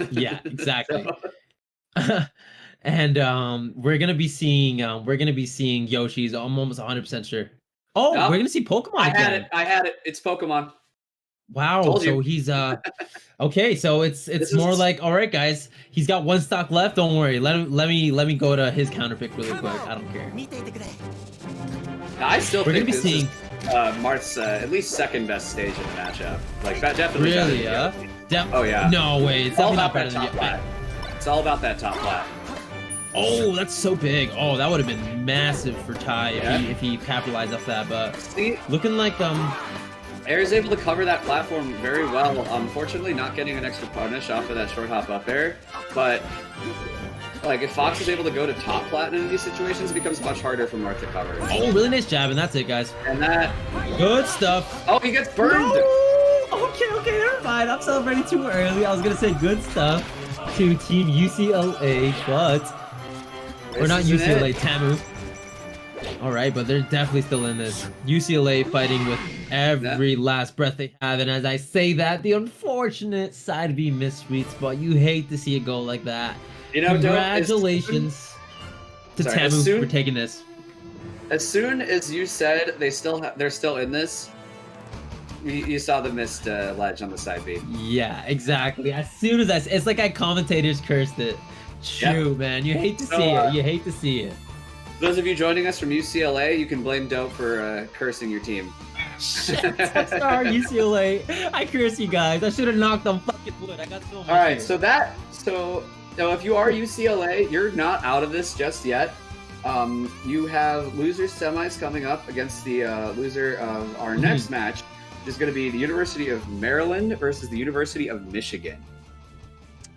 Yeah, exactly. And we're gonna be seeing Yoshi's. I'm almost 100% sure. Oh, we're gonna see Pokemon again. I had it. It's Pokemon. Wow. Told So you. he's okay. So it's This more is like, all right, guys. He's got one stock left. Don't worry. Let me go to his counter pick really quick. I don't care. I still We're gonna think be this is seeing. Marth's at least second best stage in the matchup. Like definitely better Really? than the Oh yeah. No way. It's It's all definitely not about better that than top the. flat. It's all about that top flat. Oh, that's so big. Oh, that would have been massive for Ty Yeah. if he capitalized off that. But See, looking like Air is able to cover that platform very well. Unfortunately, not getting an extra punish off of that short hop up air. But like, if Fox is able to go to top platinum in these situations, it becomes much harder for Marth to cover. oh, really nice jab, and that's it, guys. And that Good stuff. oh, he gets burned. No! Okay, never mind. I'm celebrating too early. I was gonna say good stuff to Team UCLA, but or not This isn't UCLA, it. Tamu. All right, but they're definitely still in this. UCLA fighting with every last breath they have, and as I say that, the unfortunate side B missed sweet spot. You hate to see it go like that. You know, Congratulations to Tamu for taking this. As soon as you said they're still in this, you saw the missed ledge on the side B. Yeah, exactly. As soon as it's like commentators cursed it. True, Yep. man. You hate to see it. You hate to see it. Those of you joining us from UCLA, you can blame Dope for cursing your team. Shit, sorry, UCLA. I curse you guys. I should have knocked on fucking wood. I got so much. All right, here. so now if you are UCLA, you're not out of this just yet. You have loser semis coming up against the loser of our next match, which is going to be the University of Maryland versus the University of Michigan.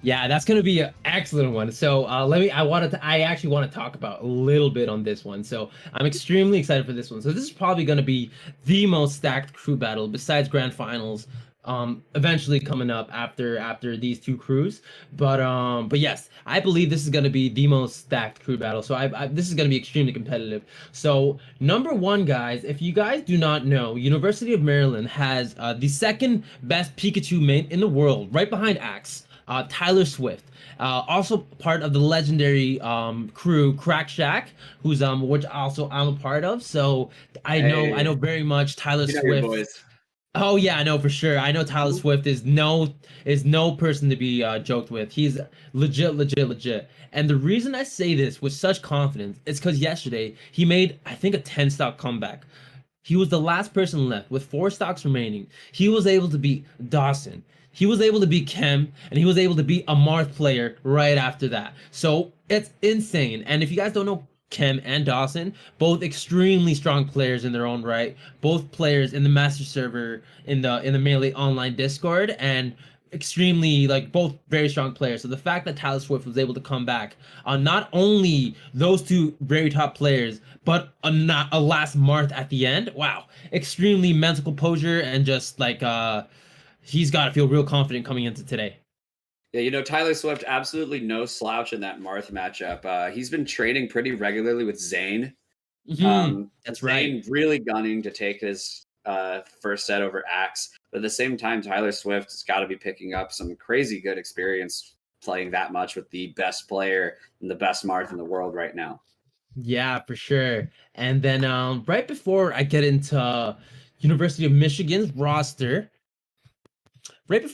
Yeah, that's gonna be an excellent one. So I actually want to talk about a little bit on this one. So I'm extremely excited for this one. So this is probably gonna be the most stacked crew battle besides grand finals. Eventually coming up after these two crews, but yes, I believe this is gonna be the most stacked crew battle. So this is gonna be extremely competitive. So number one, guys, if you guys do not know, University of Maryland has the second best Pikachu main in the world, right behind Axe. Tyler Swift, also part of the legendary crew Crack Shack, who's which also I'm a part of. So I know very much Tyler Swift. Oh yeah, I know for sure. I know Tyler Swift is no person to be joked with. He's legit. And the reason I say this with such confidence is because yesterday he made, I think, a 10 stock comeback. He was the last person left with 4 stocks remaining. He was able to beat Dawson. He was able to beat Kem, and he was able to beat a Marth player right after that. So it's insane. And if you guys don't know Kem and Dawson, both extremely strong players in their own right, both players in the master server in the Melee online Discord, and extremely both very strong players. So the fact that Tyler Swift was able to come back on not only those two very top players, but a last Marth at the end, wow, extremely mental composure and just he's got to feel real confident coming into today. Yeah, Tyler Swift, absolutely no slouch in that Marth matchup. He's been training pretty regularly with Zane. That's Zane right. really gunning to take his first set over Axe. But at the same time, Tyler Swift has got to be picking up some crazy good experience playing that much with the best player and the best Marth in the world right now. Yeah, for sure. And then right before I get into University of Michigan's roster, I'd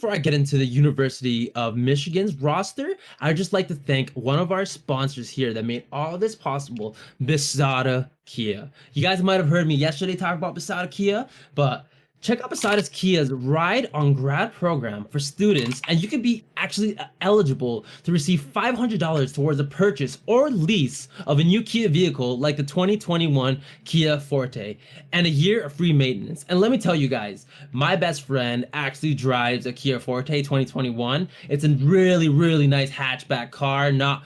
just like to thank one of our sponsors here that made all this possible, Bisada Kia. You guys might have heard me yesterday talk about Bisada Kia, but check out Bisada Kia's Ride on Grad program for students, and you can be actually eligible to receive $500 towards the purchase or lease of a new Kia vehicle like the 2021 Kia Forte, and a year of free maintenance. And let me tell you guys, my best friend actually drives a Kia Forte 2021. It's a really nice hatchback car, not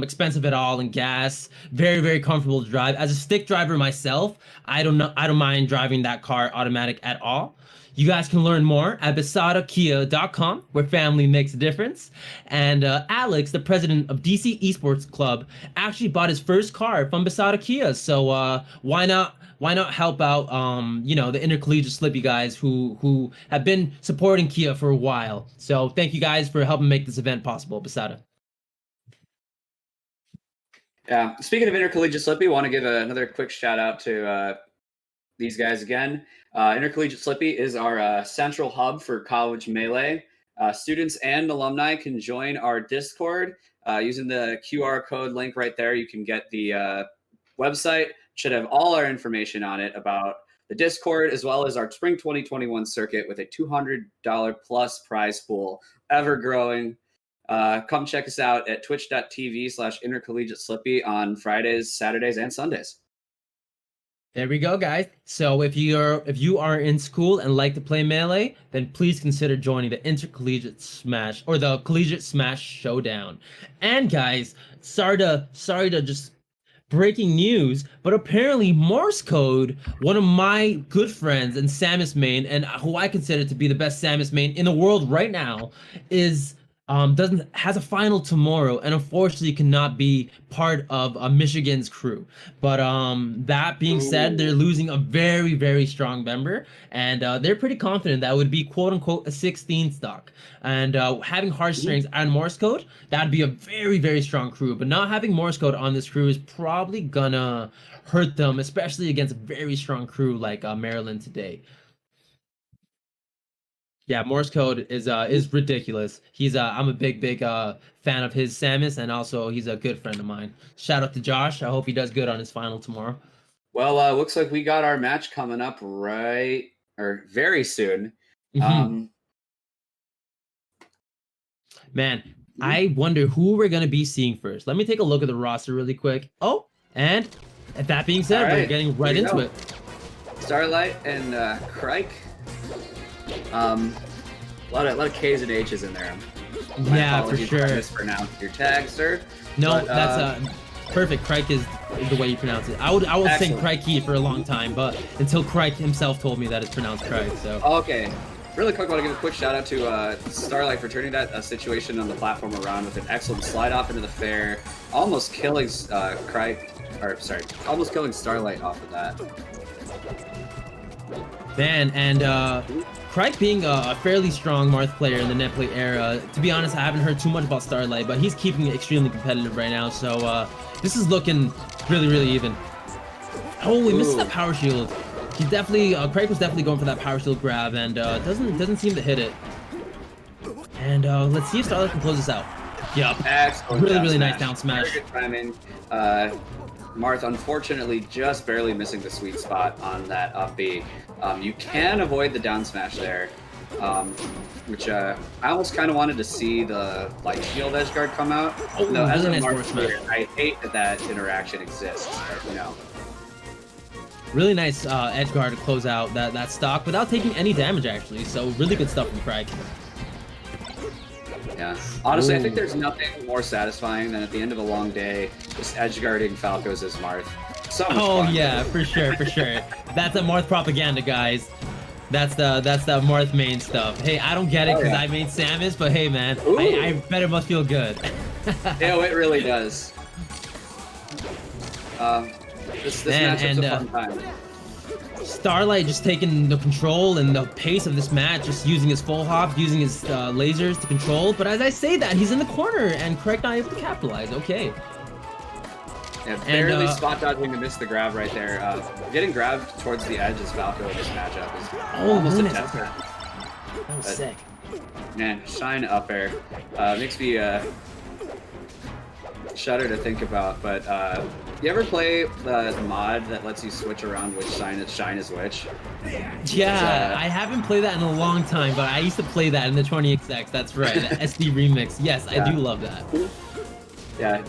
expensive at all in gas, very comfortable to drive. As a stick driver myself, I don't mind driving that car automatic at all. You guys can learn more at BisadaKia.com, where family makes a difference. And Alex, the president of DC Esports Club, actually bought his first car from Bisada Kia. So why not help out the intercollegiate Slippy guys who have been supporting Kia for a while. So thank you guys for helping make this event possible, Bisada. Yeah. Speaking of intercollegiate Slippy, want to give another quick shout out to these guys again. Intercollegiate Slippy is our central hub for college melee. Students and alumni can join our Discord using the QR code link right there. You can get the website. Should have all our information on it about the Discord, as well as our Spring 2021 circuit with a $200 plus prize pool, ever growing. Come check us out at twitch.tv/intercollegiate slippy on Fridays, Saturdays, and Sundays. There we go, guys. So if you are in school and like to play Melee, then please consider joining the Intercollegiate Smash or the Collegiate Smash Showdown. And guys, sorry to just breaking news, but apparently Morse Code, one of my good friends and Samus main, and who I consider to be the best Samus main in the world right now, is has a final tomorrow, and unfortunately cannot be part of Michigan's crew. But that being said, they're losing a very, very strong member, and they're pretty confident that would be quote unquote a 16 stock. And having Heartstrings and Morse Code, that'd be a very, very strong crew. But not having Morse Code on this crew is probably gonna hurt them, especially against a very strong crew like Maryland today. Yeah, Morse Code is ridiculous. I'm a big fan of his, Samus, and also he's a good friend of mine. Shout out to Josh. I hope he does good on his final tomorrow. Well, looks like we got our match coming up very soon. Man, I wonder who we're gonna be seeing first. Let me take a look at the roster really quick. Oh, and that being said, we're getting right into it. Starlight and Crike. A lot of K's and H's in there. Yeah, for sure. I mispronounced your tag, sir. No, but, that's perfect. Crike is the way you pronounce it. I was saying Crikey for a long time, but until Crike himself told me that it's pronounced Crike. So okay. Really quick, I want to give a quick shout out to Starlight for turning that situation on the platform around with an excellent slide off into the fair, almost killing almost killing Starlight off of that. Man, and Crike being a fairly strong Marth player in the netplay era, to be honest, I haven't heard too much about Starlight, but he's keeping it extremely competitive right now, so this is looking really, really even. Oh, we missed that power shield. He's definitely, Crike was definitely going for that power shield grab, and doesn't seem to hit it. And let's see if Starlight can close this out. Yup. Excellent. Really nice down smash. Very good timing. Marth, unfortunately, just barely missing the sweet spot on that up B. You can avoid the down smash there, which I almost kind of wanted to see the light shield edge guard come out. Oh, no, as a nice Marth player, I hate that interaction exists. Really nice edge guard to close out that stock without taking any damage, actually. So really good stuff from Crike. Yeah, honestly, I think there's nothing more satisfying than at the end of a long day, just edge guarding Falcos as Marth. So much fun. Yeah, for sure. That's the Marth propaganda, guys. That's the Marth main stuff. Hey, I don't get it because I made Samus, but hey, man, I bet it must feel good. Yeah, it really does. This matchup's a fun time. Starlight just taking the control and the pace of this match, just using his full hop, using his lasers to control. But as I say that, he's in the corner, and Craig not able to capitalize. Okay. Yeah, barely spot dodging to miss the grab right there. Getting grabbed towards the edge as Falco in this matchup is almost a test. That was sick. Man, shine up air. Makes me shudder to think about, but you ever play the mod that lets you switch around which shine is which? Yeah, I haven't played that in a long time, but I used to play that in the 20XX. That's right, the SD remix. Yes, I do love that. Yeah.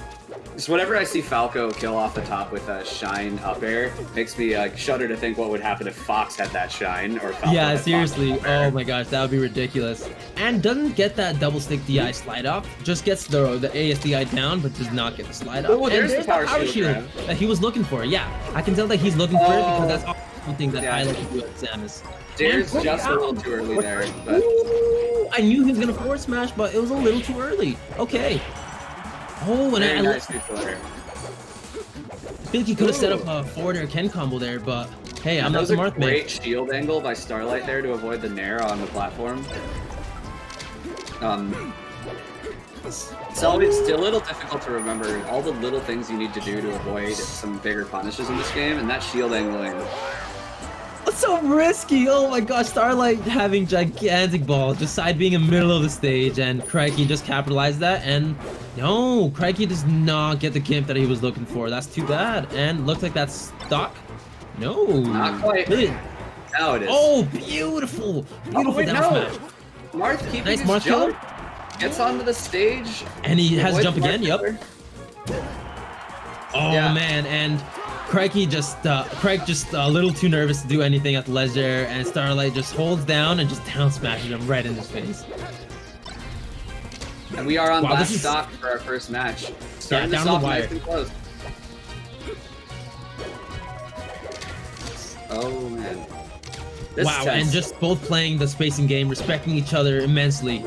Just whenever I see Falco kill off the top with a shine up air, makes me shudder to think what would happen if Fox had that shine or Falco. Yeah, seriously. Oh my gosh, that would be ridiculous. And doesn't get that double stick DI slide off. Just gets the ASDI down, but does not get the slide off. Oh, there's the power shield that he was looking for. Yeah, I can tell that he's looking for it because that's all something that I like to do with Samus. Dare's just a little too early there. But... Ooh, I knew he was gonna forward smash, but it was a little too early. Okay. Oh, and I think he could have set up a forward air Ken combo there, but hey, I'm not the Marth man. Great shield angle by Starlight there to avoid the Nair on the platform. So it's still a little difficult to remember all the little things you need to do to avoid some bigger punishes in this game, and that shield angling That's so risky. Oh my gosh, Starlight having gigantic balls, just side being in the middle of the stage, and Crikey just capitalized that. And no, Crikey does not get the gimp that he was looking for. That's too bad. And looks like that's stock. No, Not quite. Really? Now it is. Oh, beautiful, beautiful wait, down no. smash. Marth keeping Nice his Marth jump. killer. Gets onto the stage. And he has avoids jump again. Marth Yep. killer. Oh Yeah. man, and Crikey just a little too nervous to do anything at the ledge there, and Starlight just holds down and just down smashes him right in his face. And we are on Wow, last this is- stock for our first match. Starting down this the off wire. nice and close. Oh man. This Wow, is tense. and just both playing the spacing game, respecting each other immensely.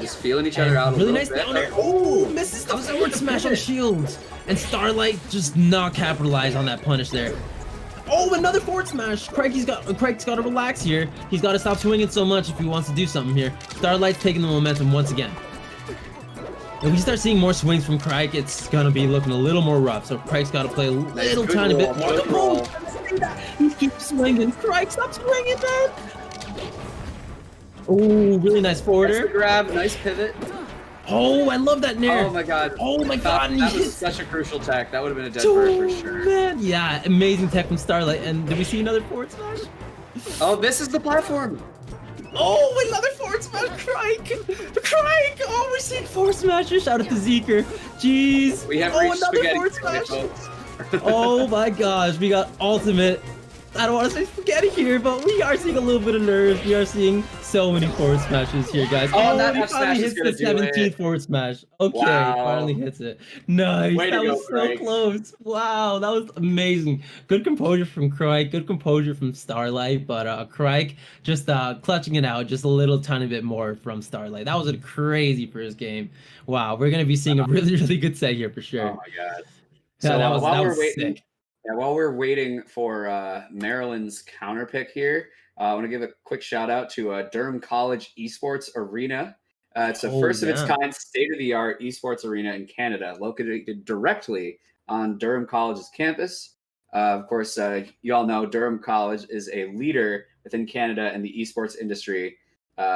Just feeling each And other out a really little nice bit. down air. Oh, misses the forward smash on shields. And Starlight just not capitalize on that punish there. Oh, another forward smash. Crike's got to relax here. He's got to stop swinging so much if he wants to do something here. Starlight's taking the momentum once again. If we start seeing more swings from Crike, it's gonna be looking a little more rough. So Crike's got to play a little good tiny roll, bit more. good roll. He keeps swinging. Crike, stop swinging, man. Oh, really nice That's the forwarder. grab, nice pivot. Oh, I love that nair. Oh my god. Oh my god, and That he was hits. such a crucial tech. That would have been a dead bird for sure. Man, yeah, amazing tech from Starlight. And did we see another forward smash? Oh, this is the platform. Oh, another forward smash, Crike! Crike! Oh, we're seeing forward smashes. Shout out to Zeker. Jeez. We have oh, reached another spaghetti forward today, smash. folks. Oh my gosh, we got ultimate. I don't want to say spaghetti here, but we are seeing a little bit of nerves. We are seeing so many forward smashes here, guys. Oh, that he F finally smash is hits gonna the do 17th it. forward smash. Okay, Wow. finally hits it. Nice. Way to that go, was so Crike. close. Wow, that was amazing. Good composure from Crike. Good composure from Starlight. But Crike just clutching it out just a little tiny bit more from Starlight. That was a crazy first game. Wow, we're gonna be seeing a really, really good set here for sure. Oh my god. Yeah, So that was while we're waiting, sick. yeah, while we're waiting for Maryland's counter pick here, I want to give a quick shout out to Durham College Esports Arena. It's the Oh, first of its yeah. kind state-of-the-art esports arena in Canada, located directly on Durham College's campus. Of course, you all know Durham College is a leader within Canada in the esports industry,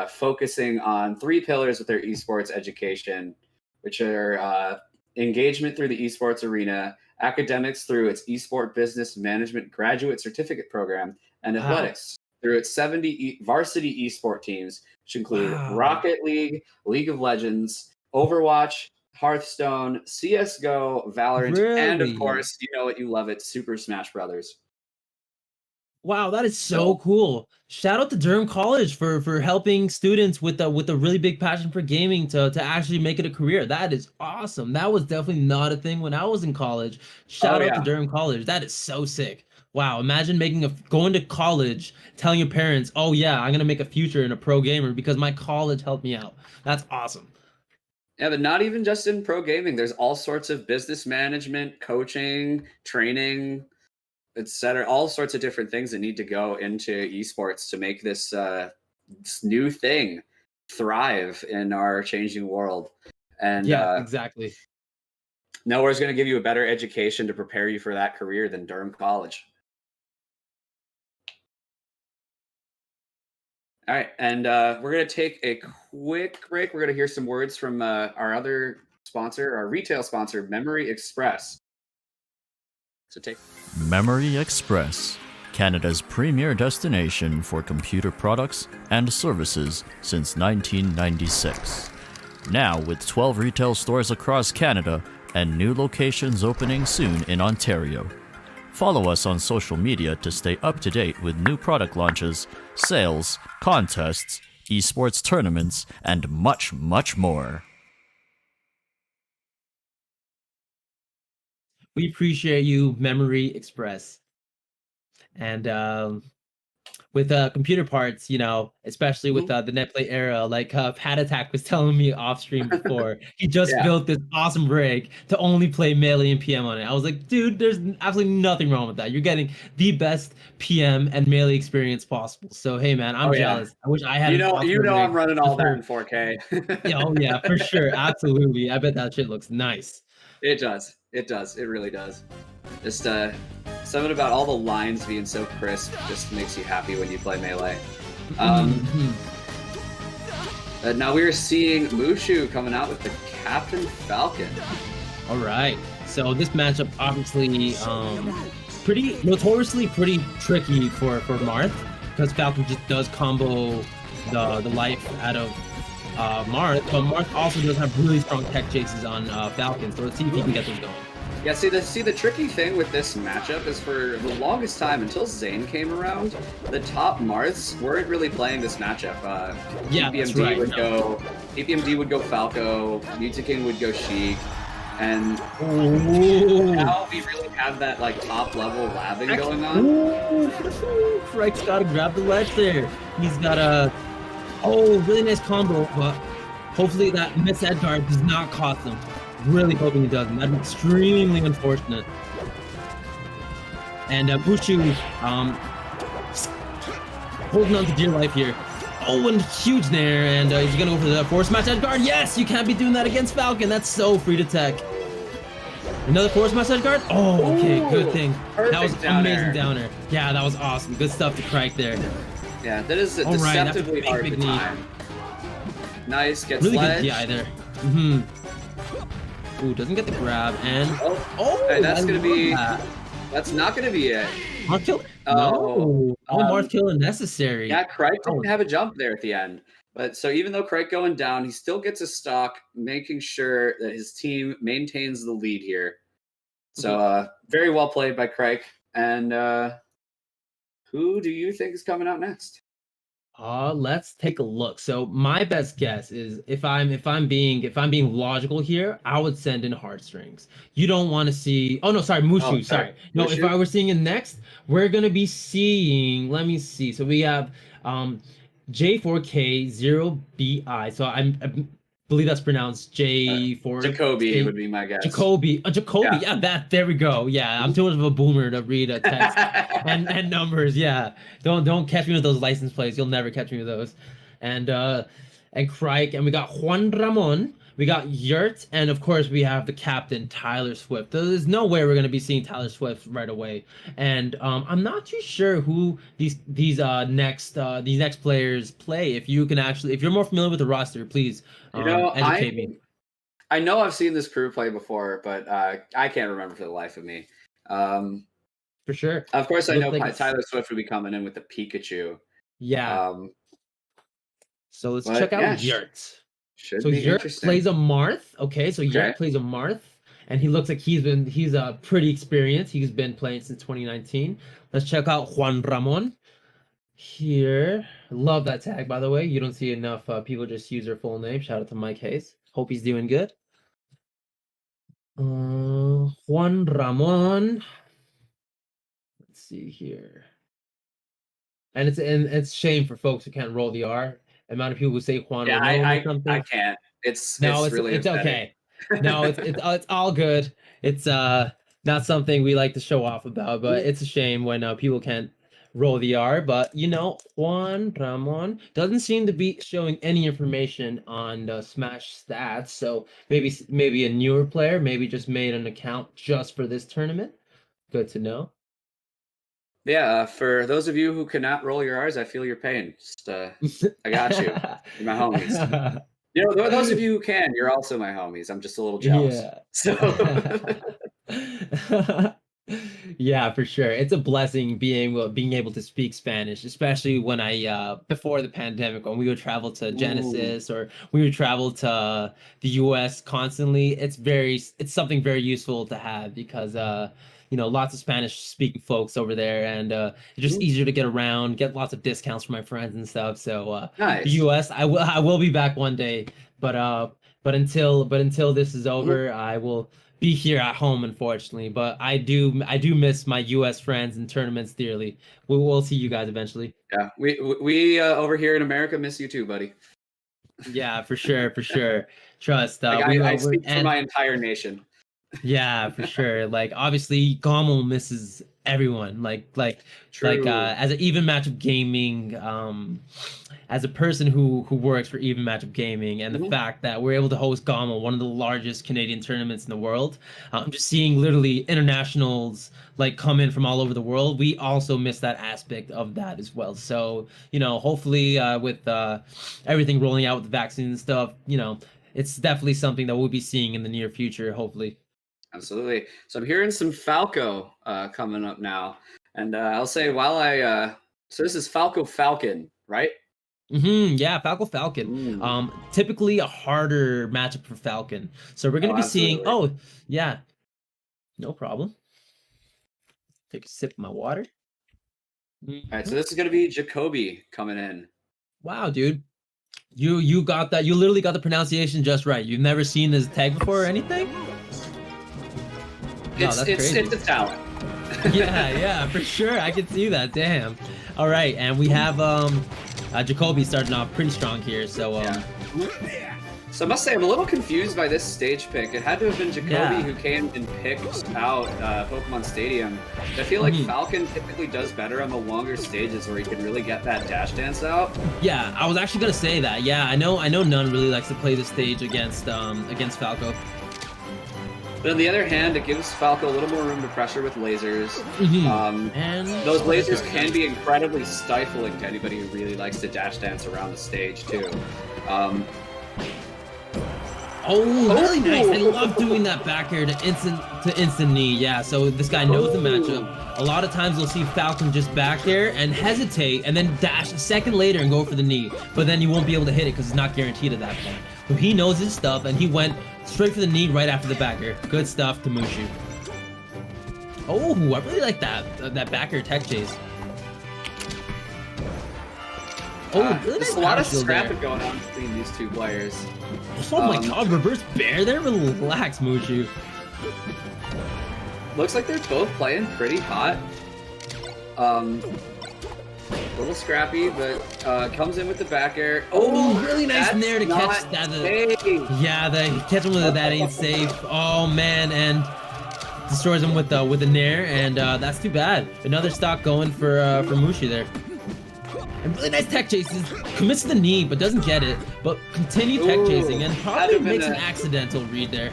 focusing on three pillars with their esports education, which are engagement through the esports arena, academics through its esport business management graduate certificate program, and Wow. athletics through its 70 varsity esport teams, which include Wow. Rocket League, League of Legends, Overwatch, Hearthstone, CSGO, Valorant, and of Really? course, you know what, you love it, Super Smash Brothers. Wow, that is so cool. Shout out to Durham College for helping students with a really big passion for gaming to actually make it a career. That is awesome. That was definitely not a thing when I was in college. Shout out to yeah. Durham College. That is so sick. Wow, imagine going to college, telling your parents, "Oh yeah, I'm gonna make a future in a pro gamer because my college helped me out." That's awesome. Yeah, but not even just in pro gaming. There's all sorts of business management, coaching, training, etc. All sorts of different things that need to go into esports to make this new thing thrive in our changing world. And Yeah, exactly. nowhere's going to give you a better education to prepare you for that career than Durham College. All right, and we're going to take a quick break. We're going to hear some words from our other sponsor, our retail sponsor, Memory Express. So take Memory Express, Canada's premier destination for computer products and services since 1996. Now with 12 retail stores across Canada and new locations opening soon in Ontario. Follow us on social media to stay up to date with new product launches, sales, contests, esports tournaments, and much, much more. We appreciate you, Memory Express. And with computer parts, you know, especially with the NetPlay era, like Pat Attack was telling me off stream before, he just Yeah. built this awesome rig to only play Melee and PM on it. I was like, dude, there's absolutely nothing wrong with that. You're getting the best PM and Melee experience possible. So hey, man, I'm Oh, yeah. jealous. I wish I had. You an know, awesome I'm rig running all that just in 4K. Yeah, oh yeah, for sure, absolutely. I bet that shit looks nice. It does. It does. It really does. Just Something about all the lines being so crisp just makes you happy when you play Melee. Now we are seeing Mushu coming out with the Captain Falcon. All right. So this matchup obviously notoriously pretty tricky for Marth, because Falcon just does combo the life out of Marth, but Marth also does have really strong tech chases on Falcon. So let's see if he can get those going. Yeah, see the tricky thing with this matchup is for the longest time, until Zane came around, the top Marths weren't really playing this matchup. Yeah, that's right. PPMD would go Falco, Mutaking would go Sheik, and now we really have that like top level labbing going on. Crike's gotta grab the ledge there. He's got a really nice combo, but hopefully that miss Edgar does not cost him. Really hoping it doesn't. That'd be extremely unfortunate. And Bushu holding on to dear life here. Oh, and huge nair, and he's gonna go for the force match Edgar. Yes, you can't be doing that against Falcon. That's so free to tech. Another force match Edgar. Oh, okay, good thing. That was amazing downer. Yeah, that was awesome. Good stuff to Crike there. Yeah, that is a deceptively hard to time. Nice, gets really ledge. Good DI there. Ooh, doesn't get the grab, and and that's gonna be that's not gonna be it. Marth kill? No. Marth kill necessary. Yeah, Crike didn't have a jump there at the end. But so even though Crike going down, he still gets a stock, making sure that his team maintains the lead here. So very well played by Crike. And who do you think is coming out next? Let's take a look. So my best guess is if I'm being logical here, I would send in Heartstrings. You don't want to see. Oh no, sorry, Mushu. Oh, sorry. No, Mushu? if I were seeing it next, we're gonna be seeing. Let me see. So we have J4K0BI. So I believe that's pronounced J4. Jacoby would be my guess. Jacoby. Yeah. That. There we go. Yeah, I'm too much of a boomer to read a text and numbers. Yeah, don't catch me with those license plates. You'll never catch me with those. And Crike, and we got Juan Ramon. We got Yurt, and of course we have the captain Tyler Swift. There's no way we're gonna be seeing Tyler Swift right away. And I'm not too sure who these next players play. If you're more familiar with the roster, please educate me. I know I've seen this crew play before, but I can't remember for the life of me. For sure. Of course, I know Tyler Swift would be coming in with the Pikachu. Yeah. So let's check out Yurt. So Yurt plays a Marth. Okay, so Yurt plays a Marth, and he looks like he's pretty experienced. He's been playing since 2019. Let's check out Juan Ramon here. Love that tag, by the way. You don't see enough people just use their full name. Shout out to Mike Hayes. Hope he's doing good. Juan Ramon. Let's see here. And it's a shame for folks who can't roll the R. Amount of people who say Juan Ramon or something. I can't. It's really it's okay. No, it's all good. It's not something we like to show off about, but it's a shame when people can't roll the R. But Juan Ramon doesn't seem to be showing any information on the Smash stats. So maybe a newer player, maybe just made an account just for this tournament. Good to know. Yeah, for those of you who cannot roll your R's, I feel your pain. Just, I got you. You're my homies. Those of you who can, you're also my homies. I'm just a little jealous. Yeah. So, yeah, for sure. It's a blessing being able to speak Spanish, especially when before the pandemic, when we would travel to Genesis or we would travel to the US constantly. It's something very useful to have because lots of Spanish speaking folks over there, and it's just easier to get around, get lots of discounts for my friends and stuff. So nice. The US, I will be back one day, but until this is over, I will be here at home, unfortunately. But I do miss my US friends and tournaments dearly. We'll see you guys eventually. Yeah, we over here in America miss you too, buddy. Yeah, for sure. Trust. I speak for my entire nation. Yeah, for sure. Like obviously Gommel misses everyone. True. As an even matchup gaming, as a person who works for even matchup gaming, and the Mhm. fact that we're able to host Gommel, one of the largest Canadian tournaments in the world, just seeing literally internationals like come in from all over the world, we also miss that aspect of that as well. So, hopefully with everything rolling out with the vaccine and stuff, it's definitely something that we'll be seeing in the near future, hopefully. Absolutely. So I'm hearing some Falco coming up now, and I'll say while so this is Falco Falcon, right? Yeah, Falco Falcon. Mm. Typically a harder matchup for Falcon. So we're gonna Oh, be seeing. absolutely. Oh, yeah, no problem. Take a sip of my water. All right, so Mhm. this is going to be Jacoby coming in. Wow, dude, you got that. You literally got the pronunciation just right. You've never seen this tag before or anything? No, It's that's it's crazy. it's a talent. Yeah, yeah, for sure. I can see that. Damn. All right, and we have Jacoby starting off pretty strong here. So Yeah. So I must say I'm a little confused by this stage pick. It had to have been Jacoby yeah. who came and picked out Pokemon Stadium. I feel like Mhm. Falcon typically does better on the longer stages where he can really get that dash dance out. Yeah, I was actually gonna say that. Yeah, I know none really likes to play the stage against Falco. But on the other hand, it gives Falco a little more room to pressure with lasers. And Those what a lasers turn, can man. be incredibly stifling to anybody who really likes to dash dance around the stage too. Um, Oh, really nice. I oh, love doing that back air to instant knee. Yeah, so this guy knows the matchup. A lot of times you'll see Falcon just back air and hesitate and then dash a second later and go for the knee. But then you won't be able to hit it because it's not guaranteed at that point. So he knows his stuff and he went straight for the knee right after the back air. Good stuff to Mushu. Oh, I really like that back air tech chase. Oh, really there's nice a lot power of shield there. scrapping going on between these two players. Oh my Um, god, reverse bear there? Relax, Mushu. Looks like they're both playing pretty hot. A little scrappy, but comes in with the back air. Oh, really nice that's nair to catch not that. safe. Yeah, the catch him with that ain't safe. Oh man, and destroys him with a nair, and that's too bad. Another stock going for Mushi there. And really nice tech chases. Commits to the knee, but doesn't get it. But continue tech Ooh, chasing, and that'd probably have been makes an a- accidental read there.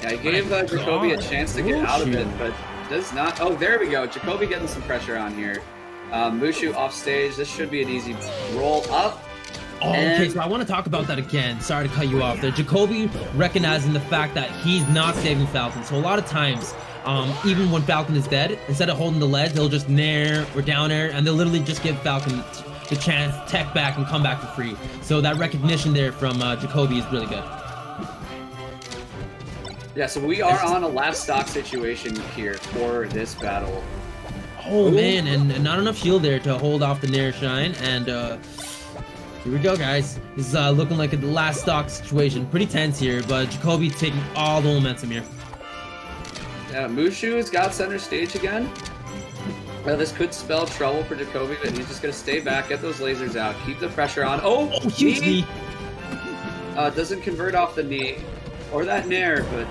Yeah, he gave My Jacoby a God, chance to get out of it, Mushu. but does not. Oh, there we go. Jacoby getting some pressure on here. Mushu off stage. This should be an easy roll up. Oh, okay, And- so I want to talk about that again. Sorry to cut you off there. Jacoby recognizing the fact that he's not saving Falcon. So a lot of times, even when Falcon is dead, instead of holding the ledge, they'll just nair or down air, and they'll literally just give Falcon the chance, tech back, and come back for free. So that recognition there from Jacoby is really good. Yeah, so we are on a last stock situation here for this battle. Oh Ooh. man, and not enough shield there to hold off the nair shine, and here we go, guys. This is looking like a last stock situation. Pretty tense here, but Jacoby taking all the momentum here. Yeah, Mushu's got center stage again. This could spell trouble for Jacoby, but he's just going to stay back, get those lasers out, keep the pressure on. Oh, Oh, huge knee. Doesn't convert off the knee or that nair, but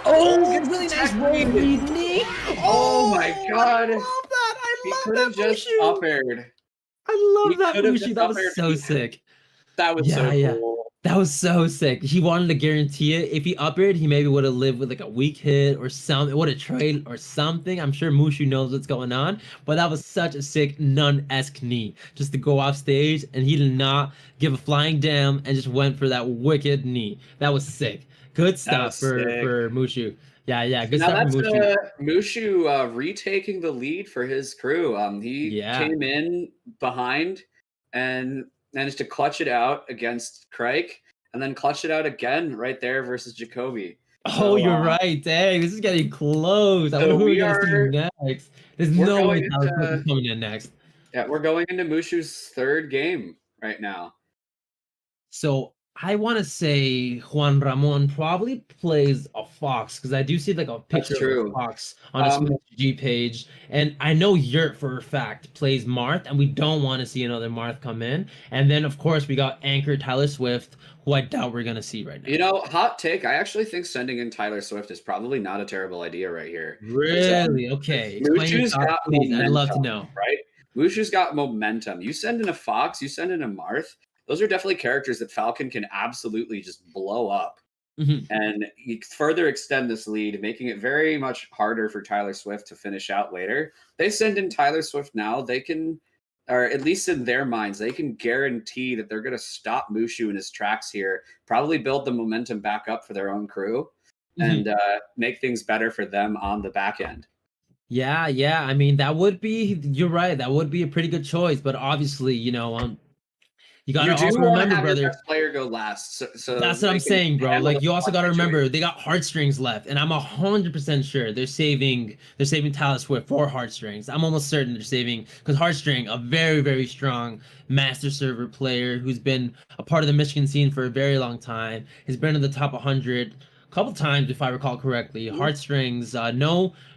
Oh, really nice tech roll read. read knee. Oh my God. I love that. He I could love have that just Mushu. up aired. I He love that could have Mushu. just That up aired. was so sick. That was Yeah, so yeah. cool. That was so sick. He wanted to guarantee it. If he up aired, he maybe would have lived with like a weak hit or something, would have trade or something. I'm sure Mushu knows what's going on, but that was such a sick nun-esque knee just to go off stage, and he did not give a flying damn and just went for that wicked knee. That was sick. Good That stuff was for sick. Mushu. Yeah, yeah, good Now stuff for that's Mushu. Mushu retaking the lead for his crew. He Yeah. came in behind and managed to clutch it out against Crike, and then clutch it out again right there versus Jacoby. Oh, So, you're right. Dang, this is getting close. I wonder so who we're we gonna see are next. There's we're no way going Tyler Cook is into coming in next. we're going into Mushu's third game right now. So I want to say Juan Ramon probably plays a fox because I do see like a That's picture of a true. fox on his G page, and I know Yurt for a fact plays Marth, and we don't want to see another Marth come in. And then of course we got anchor Tyler Swift, who I doubt we're gonna see right now. You know, hot take. I actually think sending in Tyler Swift is probably not a terrible idea right here. Really? Okay. Explain your Mushu's thoughts, got please. I'd love to momentum, know. right? Mushu's got momentum. You send in a Fox, you send in a Marth. Those are definitely characters that Falcon can absolutely just blow up. Mhm. And you further extend this lead, making it very much harder for Tyler Swift to finish out later. They send in Tyler Swift now, they can, or at least in their minds, they can guarantee that they're going to stop Mushu in his tracks here, probably build the momentum back up for their own crew, and make things better for them on the back end. Yeah, yeah. I mean, that would be, you're right. That would be a pretty good choice, but obviously, you got You to do also want to remember, have your brother. best player go last, so That's what they I'm can saying, bro. handle the Like you also got to situation. remember they got heartstrings left, and I'm 100% sure they're saving Tyler Swift for heartstrings. I'm almost certain they're saving because heartstring, a very very strong master server player who's been a part of the Michigan scene for a very long time, has been in the top 100 a couple times if I recall correctly. Mhm. Heartstrings,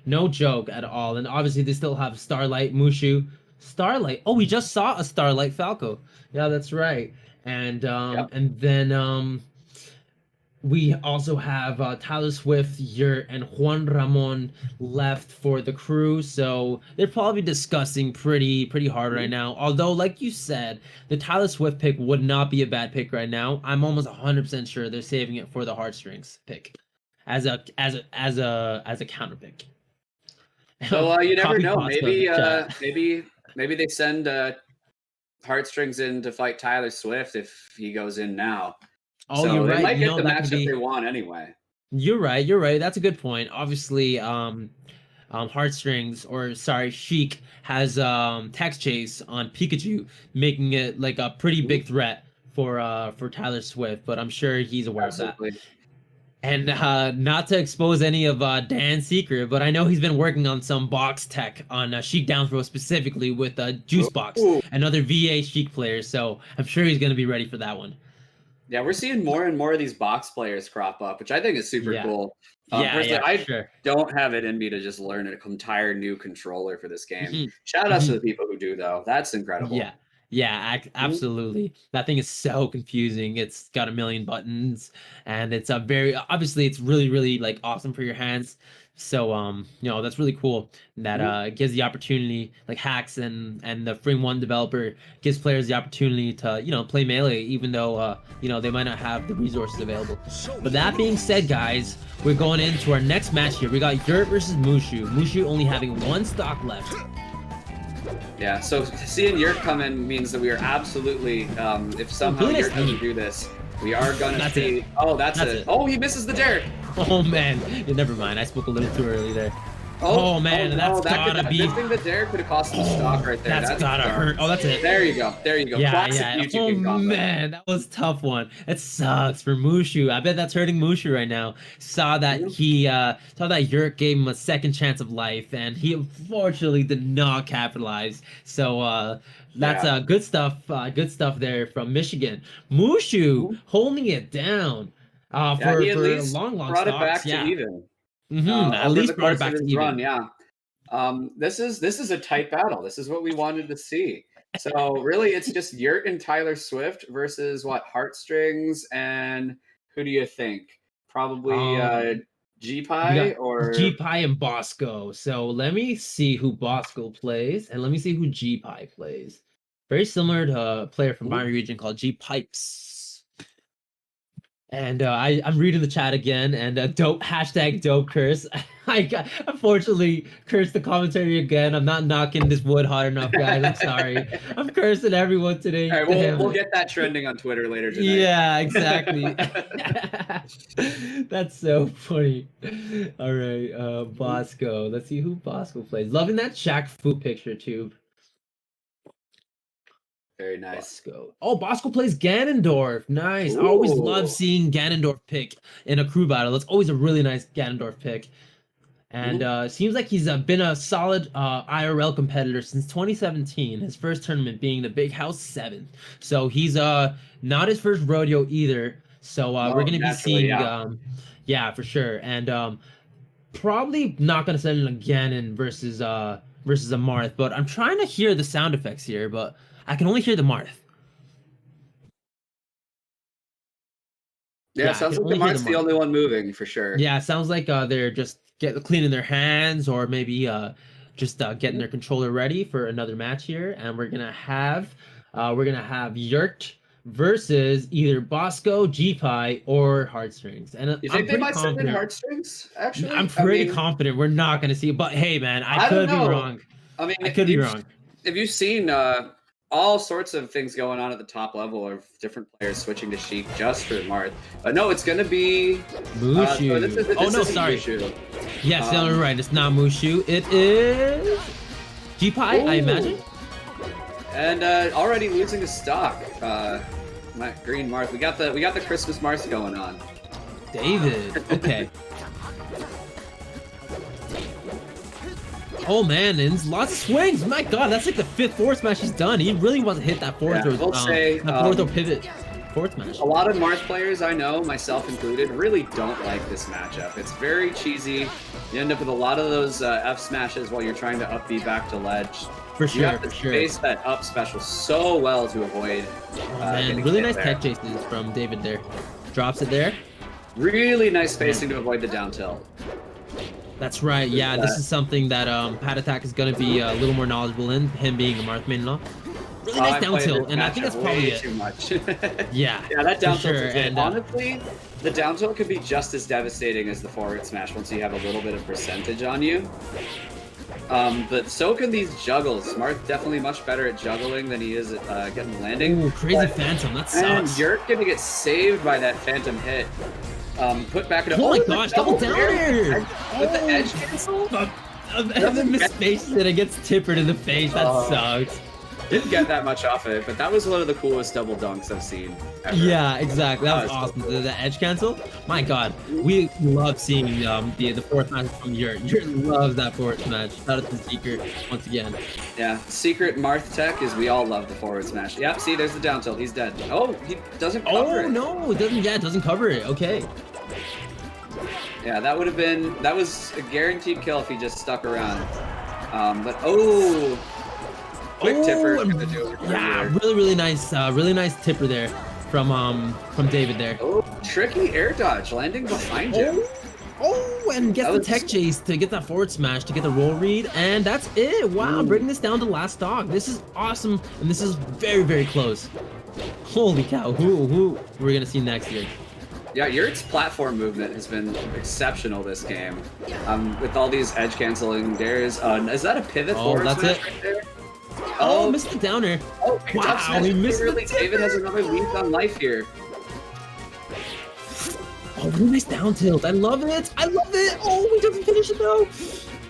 no joke at all, and obviously they still have Starlight, Mushu, Starlight. Oh, we just saw a Starlight Falco. Yeah, that's right. And Yep. we also have Tyler Swift, Yurt, and Juan Ramon left for the crew, so they're probably discussing pretty hard right Mhm. now. Although, like you said, the Tyler Swift pick would not be a bad pick right now. I'm almost 100% sure they're saving it for the heartstrings pick, as a counter pick. So you never Copy know. pasta in the chat. Maybe they send Heartstrings in to fight Tyler Swift if he goes in now. Oh, you're So they right. might You get know the that could matchup they be. want anyway. You're right. You're right. That's a good point. Obviously, Heartstrings, or sorry, Sheik has text chase on Pikachu, making it like a pretty Mhm. big threat for Tyler Swift. But I'm sure he's aware of that. Absolutely. And not to expose any of Dan's secret, but I know he's been working on some box tech on Sheik Down Throw specifically with Juice Box, Ooh. another VA Sheik player. So I'm sure he's gonna be ready for that one. Yeah, we're seeing more and more of these box players crop up, which I think is super Yeah, cool. yeah, Personally, yeah, for I sure. don't have it in me to just learn an entire new controller for this game. Mhm, Shout outs to mhm. the people who do, though. That's incredible. Yeah. Yeah, Mhm. absolutely. That thing is so confusing. It's got a million buttons, and it's a very obviously it's really really like awesome for your hands. So that's really cool. That Mhm. gives the opportunity, like hacks and the Frame One developer gives players the opportunity to play melee even though they might not have the resources available. But that being said, guys, we're going into our next match here. We got Yurt versus Mushu. Mushu only having one stock left. Yeah, so seeing Yurt come in means that we are absolutely, if somehow Really nice Yurt doesn't lead. do this, we are going to That's see. it. Oh, that's That's it. it. Oh, he misses the dare. Oh man, yeah, never mind. I spoke a little too early there. Oh man, that's gotta be. Missing the dare could have cost him stock right there. That's gotta bizarre. hurt. Oh, that's it. There you go. There you go. Yeah, Classic yeah. YouTube Oh combo. man, that was a tough one. It sucks for Mushu. I bet that's hurting Mushu right now. Saw that Mhm. saw that Yurt gave him a second chance of life, and he unfortunately did not capitalize. So that's Yeah. good stuff. Good stuff there from Michigan. Mushu Mhm. holding it down. Yeah, For he at least long brought it stocks. back to Yeah. even At over least the brought it course of back to his run. even. Yeah. This is a tight battle. This is what we wanted to see. So really, it's just Yurt and Tyler Swift versus what Heartstrings and who do you think? Probably Um, G we Pie got G or Pie and Bosco. So let me see who Bosco plays, and let me see who G Pie plays. Very similar to a player from my region called G Pipes. And I'm reading the chat again, and dope hashtag dope curse. Unfortunately cursed the commentary again. I'm not knocking this wood hard enough, guys. I'm sorry. I'm cursing everyone today. all right, Damn we'll it. get that trending on Twitter later tonight. Yeah, exactly. That's so funny. All right, Bosco. Let's see who Bosco plays. Loving that Shaq Fu picture too. Very nice. Bosco. Oh, Bosco plays Ganondorf. Nice. I always love Ooh. seeing Ganondorf pick in a crew battle. That's always a really nice Ganondorf pick. And seems like he's been a solid IRL competitor since 2017. His first tournament being the Big House 7. So he's not his first rodeo either. So we're gonna be seeing, yeah, for sure. And probably not gonna send him again in versus versus a Marth. But I'm trying to hear the sound effects here, but I can only hear the Marth. Yeah, sounds like the Marth's the only one moving for sure. Yeah, it sounds like they're just cleaning their hands, or maybe just getting their controller ready for another match here. And we're gonna have Yurt versus either Bosco, G-Pie, or Heartstrings. And you think they might send in Heartstrings? Actually, I'm pretty confident we're not gonna see it. But hey, man, I could be wrong. I mean, I could be wrong. Have you seen all sorts of things going on at the top level of different players switching to Sheik just for Marth? But no, it's going to be Mushu. Mushu. Yes, you're right. It's not Mushu. It is G-Pie, I imagine. And already losing his stock. Green Marth. We got the Christmas Marth going on. David. Okay. Oh man, and lots of swings. My God, that's like the 5th forward smash he's done. He really wants to hit that fourth or pivot forward smash. A lot of Marth players I know, myself included, really don't like this matchup. It's very cheesy. You end up with a lot of those F smashes while you're trying to up B back to ledge. You have to space that up special so well to avoid. Man, really nice tech chases from David there. Drops it there. Really nice spacing to avoid the down tilt. That's right. Yeah, this is something that Pat Attack is going to be a little more knowledgeable in, him being a Marth main and all. Really nice down tilt, and I think that's probably it. Too much. Yeah, that down tilt is and honestly, the down tilt could be just as devastating as the forward smash once you have a little bit of percentage on you. But so can these juggles. Marth definitely much better at juggling than he is at getting the landing. Ooh, crazy Phantom, that sucks. And you're going to get saved by that Phantom hit. Put back in. Oh my gosh, double downer! With the edge cancel? And then misspaces it and gets tippered in the face. That sucks. Didn't get that much off it, but that was one of the coolest double dunks I've seen ever. Yeah, exactly. That was awesome. Cool. The edge cancel? My God. We love seeing the fourth match from Yurt. Yurt loves that fourth match. Shout out to Secret once again. Yeah, Secret Marth tech is we all love the forward smash. Yeah, see, there's the down tilt. He's dead. Oh, he doesn't cover it. Oh, no, it doesn't. Yeah, it doesn't cover it. Okay. Yeah, that was a guaranteed kill if he just stuck around. But quick tipper. Yeah, really nice tipper there from David there. Oh, tricky air dodge landing behind him. Oh, and gets the tech chase to get that forward smash to get the roll read, and that's it. Wow, bringing this down to last stock. This is awesome, and this is very, very close. Holy cow, who we're gonna see next year? Yeah, Yurt's platform movement has been exceptional this game. With all these edge canceling dares. Is that a pivot forward smash right there? Oh, missed the downer. Oh, wow, we missed it. David has another lead on life here. Oh, really nice down tilt. I love it. Oh, he doesn't finish it though.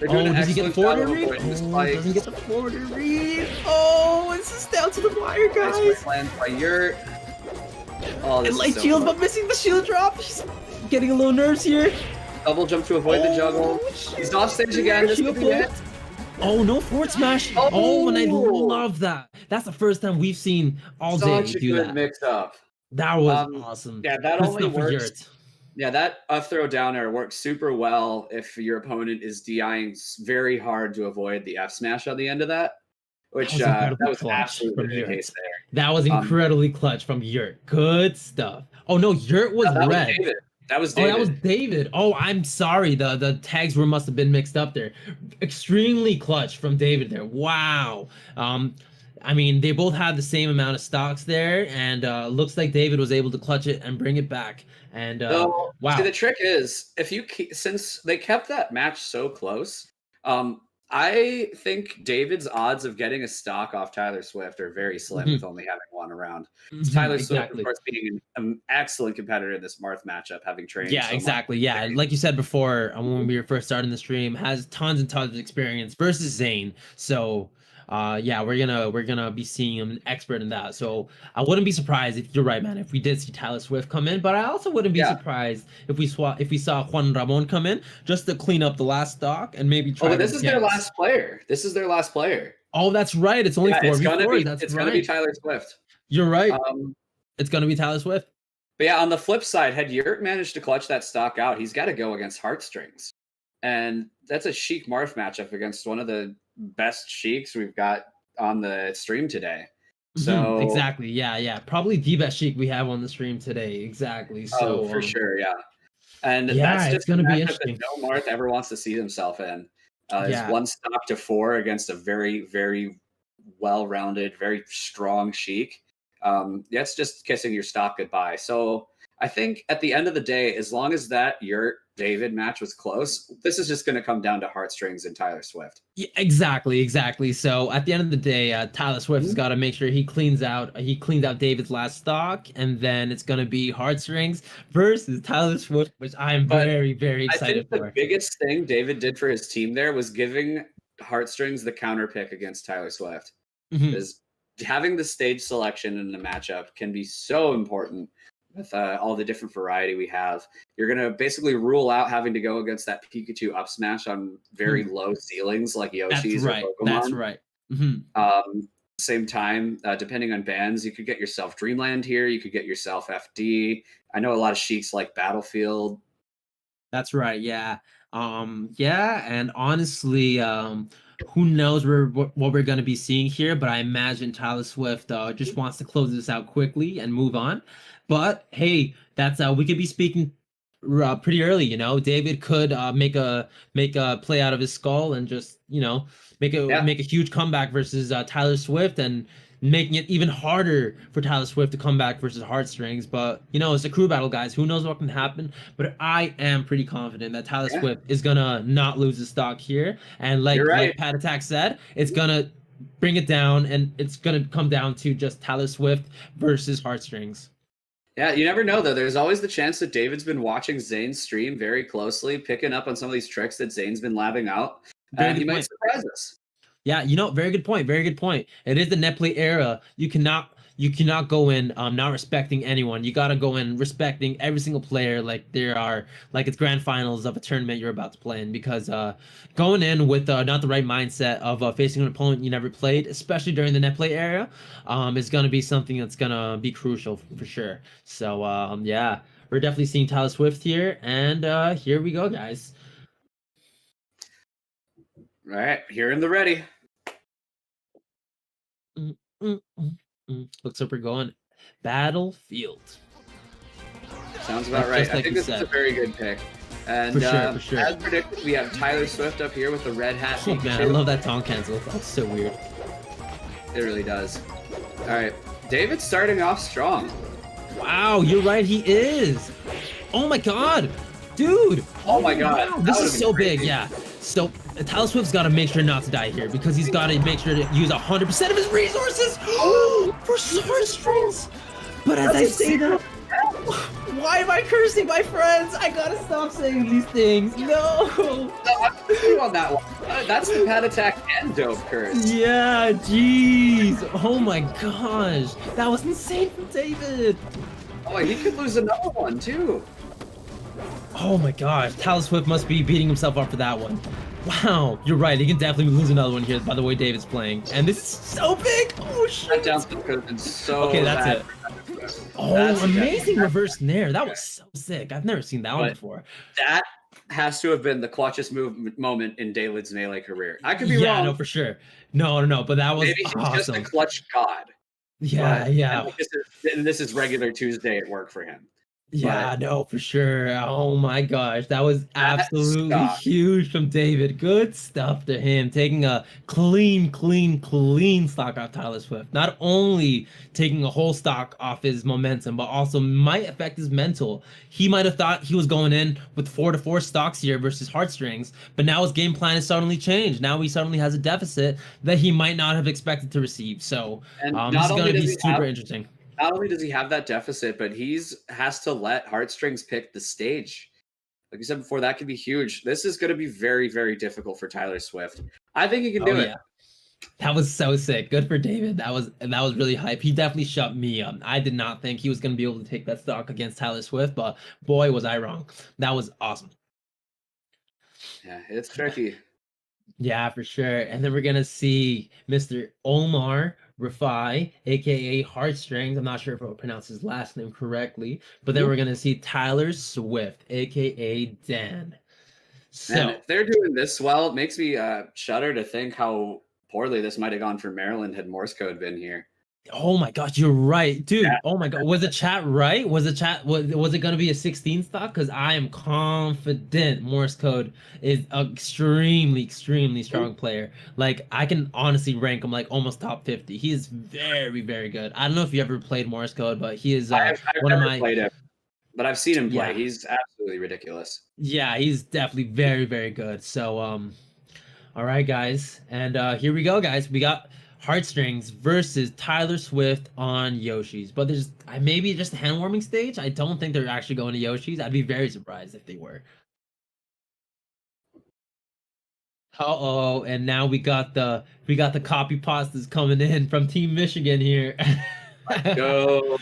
Does he get the forward read? Doesn't get the forward read. Oh, it's just down to the wire, guys. Nice land by Yurt. Oh, and light shield, but missing the shield drop. She's getting a little nerves here. Double jump to avoid the juggle. He's off stage again. This could be it. Oh, no forward smash. Oh, and I love that. That's the first time we've seen all day do that. Mix up. That was awesome. Yeah, that only works. Yeah, that up throw down air works super well if your opponent is DIing very hard to avoid the F smash on the end of that. Which that was absolutely the case there. That was incredibly clutch from Yurt. Good stuff. Oh no, Yurt was red. That was David. Oh, that was David. Oh, I'm sorry. The tags must have been mixed up there. Extremely clutch from David there. Wow. I mean, they both had the same amount of stocks there, and looks like David was able to clutch it and bring it back. And wow. See, the trick is since they kept that match so close, I think David's odds of getting a stock off Tyler Swift are very slim with only having one around. Tyler Swift, of course, being an excellent competitor in this Marth matchup, having trained. Yeah, exactly. Yeah, like you said before, when we were first starting the stream, has tons and tons of experience versus Zane. So yeah, we're gonna be seeing him an expert in that. So I wouldn't be surprised if you're right, man, if we did see Tyler Swift come in, but I also wouldn't be Yeah. surprised if we saw Juan Ramon come in just to clean up the last stock and maybe Oh, try but to this is their last player. This is their last player. Oh, that's right. It's only Yeah, four it's v gonna four. be That's it's gonna be right. Tyler Swift. You're right. Um, It's gonna be Tyler Swift. but yeah, on the flip side, had Yurt managed to clutch that stock out, he's got to go against Heartstrings, and that's a Sheik Marth matchup against one of the best Sheiks we've got on the stream today. So Exactly. Yeah. Probably the best Sheik we have on the stream today. Exactly. So for sure, yeah. And yeah, that's it's just a gonna be matchup that interesting. no Marth ever wants to see himself in. Is Yeah. one stock to 4 against a very, very well-rounded, very strong Sheik. That's just kissing your stock goodbye. So I think at the end of the day, as long as that Yurt David match was close, this is just going to come down to Heartstrings and Tyler Swift. Yeah, exactly. So at the end of the day, Tyler Swift has got to make sure he cleans out David's last stock, and then it's gonna be Heartstrings versus Tyler Swift, which I'm very, very I excited think the for. biggest thing David did for his team there was giving Heartstrings the counter pick against Tyler Swift. Because having the stage selection in the matchup can be so important with all the different variety we have. You're going to basically rule out having to go against that Pikachu up smash on very low ceilings like Yoshi's or Pokemon. That's right. Same time, depending on bans, you could get yourself Dreamland here. You could get yourself FD. I know a lot of Sheiks like Battlefield. That's right. Yeah. And honestly, who knows what we're going to be seeing here, but I imagine Tyler Swift just wants to close this out quickly and move on. But hey, that's we could be speaking pretty early, you know. David could make a play out of his skull and just, you know, make a huge comeback versus Tyler Swift, and making it even harder for Tyler Swift to come back versus Heartstrings. But, you know, it's a crew battle, guys. Who knows what can happen? But I am pretty confident that Tyler Swift is going to not lose his stock here. And like Pat Attack said, it's going to bring it down, and it's going to come down to just Tyler Swift versus Heartstrings. Yeah, you never know, though. There's always the chance that David's been watching Zane's stream very closely, picking up on some of these tricks that Zane's been labbing out. And he might surprise us. Yeah, you know, very good point. Very good point. It is the net play era. You cannot go in not respecting anyone. You gotta go in respecting every single player like it's grand finals of a tournament you're about to play in, because going in with not the right mindset of facing an opponent you never played, especially during the net play era, is gonna be something that's gonna be crucial for sure. So yeah, we're definitely seeing Tyler Swift here, and here we go, guys. All right, here in the ready. Looks like we're going Battlefield. Sounds about right. I think this is a very good pick. And for sure. As predicted, we have Tyler Swift up here with the red hat. Oh man, I love that taunt cancel. That's so weird. It really does. All right, David's starting off strong. Wow, you're right. He is. Oh my god, dude. Oh my god. Wow. This is so big. Yeah. So Tyler Swift's got to make sure not to die here, because he's got to make sure to use 100% of his resources for Heartstrings. But as I say that, why am I cursing my friends? I gotta stop saying these things. No. I'm with you on that one. That's the Pat Attack and Dope curse. Yeah, jeez. Oh my gosh, that was insane from David. Oh, he could lose another one too. Oh my gosh, Tyler Swift must be beating himself up for that one. Wow, you're right. He can definitely lose another one here by the way David's playing. And this is so big. Oh shit. That down could have been so okay, that's bad. it. Oh, that's amazing reverse nair. That was so sick. I've never seen that one before. That has to have been the clutchest moment in David's Melee career. I could be wrong. Yeah, no, for sure. No, but that was maybe he's awesome. just a clutch god. Yeah. This is regular Tuesday at work for him. Yeah, no, for sure. Oh my gosh, that was absolutely huge from David. Good stuff to him. Taking a clean stock off Tyler Swift. Not only taking a whole stock off his momentum, but also might affect his mental. He might have thought he was going in with 4-4 stocks here versus Heartstrings, but now his game plan has suddenly changed. Now he suddenly has a deficit that he might not have expected to receive. So this is going to be super interesting. Not only does he have that deficit, but has to let Heartstrings pick the stage. Like you said before, that could be huge. This is going to be very, very difficult for Tyler Swift. I think he can do it. That was so sick. Good for David. That was really hype. He definitely shut me up. I did not think he was going to be able to take that stock against Tyler Swift, but boy, was I wrong. That was awesome. Yeah, it's tricky. Yeah, for sure. And then we're going to see Mr. Omar Rafai, aka Heartstrings. I'm not sure if I pronounced his last name correctly, but then we're going to see Tyler Swift, aka Dan. So, Man, if they're doing this well, it makes me shudder to think how poorly this might have gone for Maryland had Morse code been here. oh my gosh, you're right, dude. Yeah. Oh my god, was the chat right? Was it going to be a 16 stock? Because I am confident Morse code is an extremely strong player. Like I can honestly rank him like almost top 50. He is very very good. I don't know if you ever played Morse code, but he is I've one of never my. played him, but I've seen him play. Yeah. He's absolutely ridiculous. Yeah, he's definitely very very good. So all right, guys, and here we go, guys. We got Heartstrings versus Tyler Swift on Yoshi's, but there's maybe just a hand warming stage. I don't think they're actually going to Yoshi's. I'd be very surprised if they were. Uh-oh, and now we got the copy pastas coming in from Team Michigan here. Go.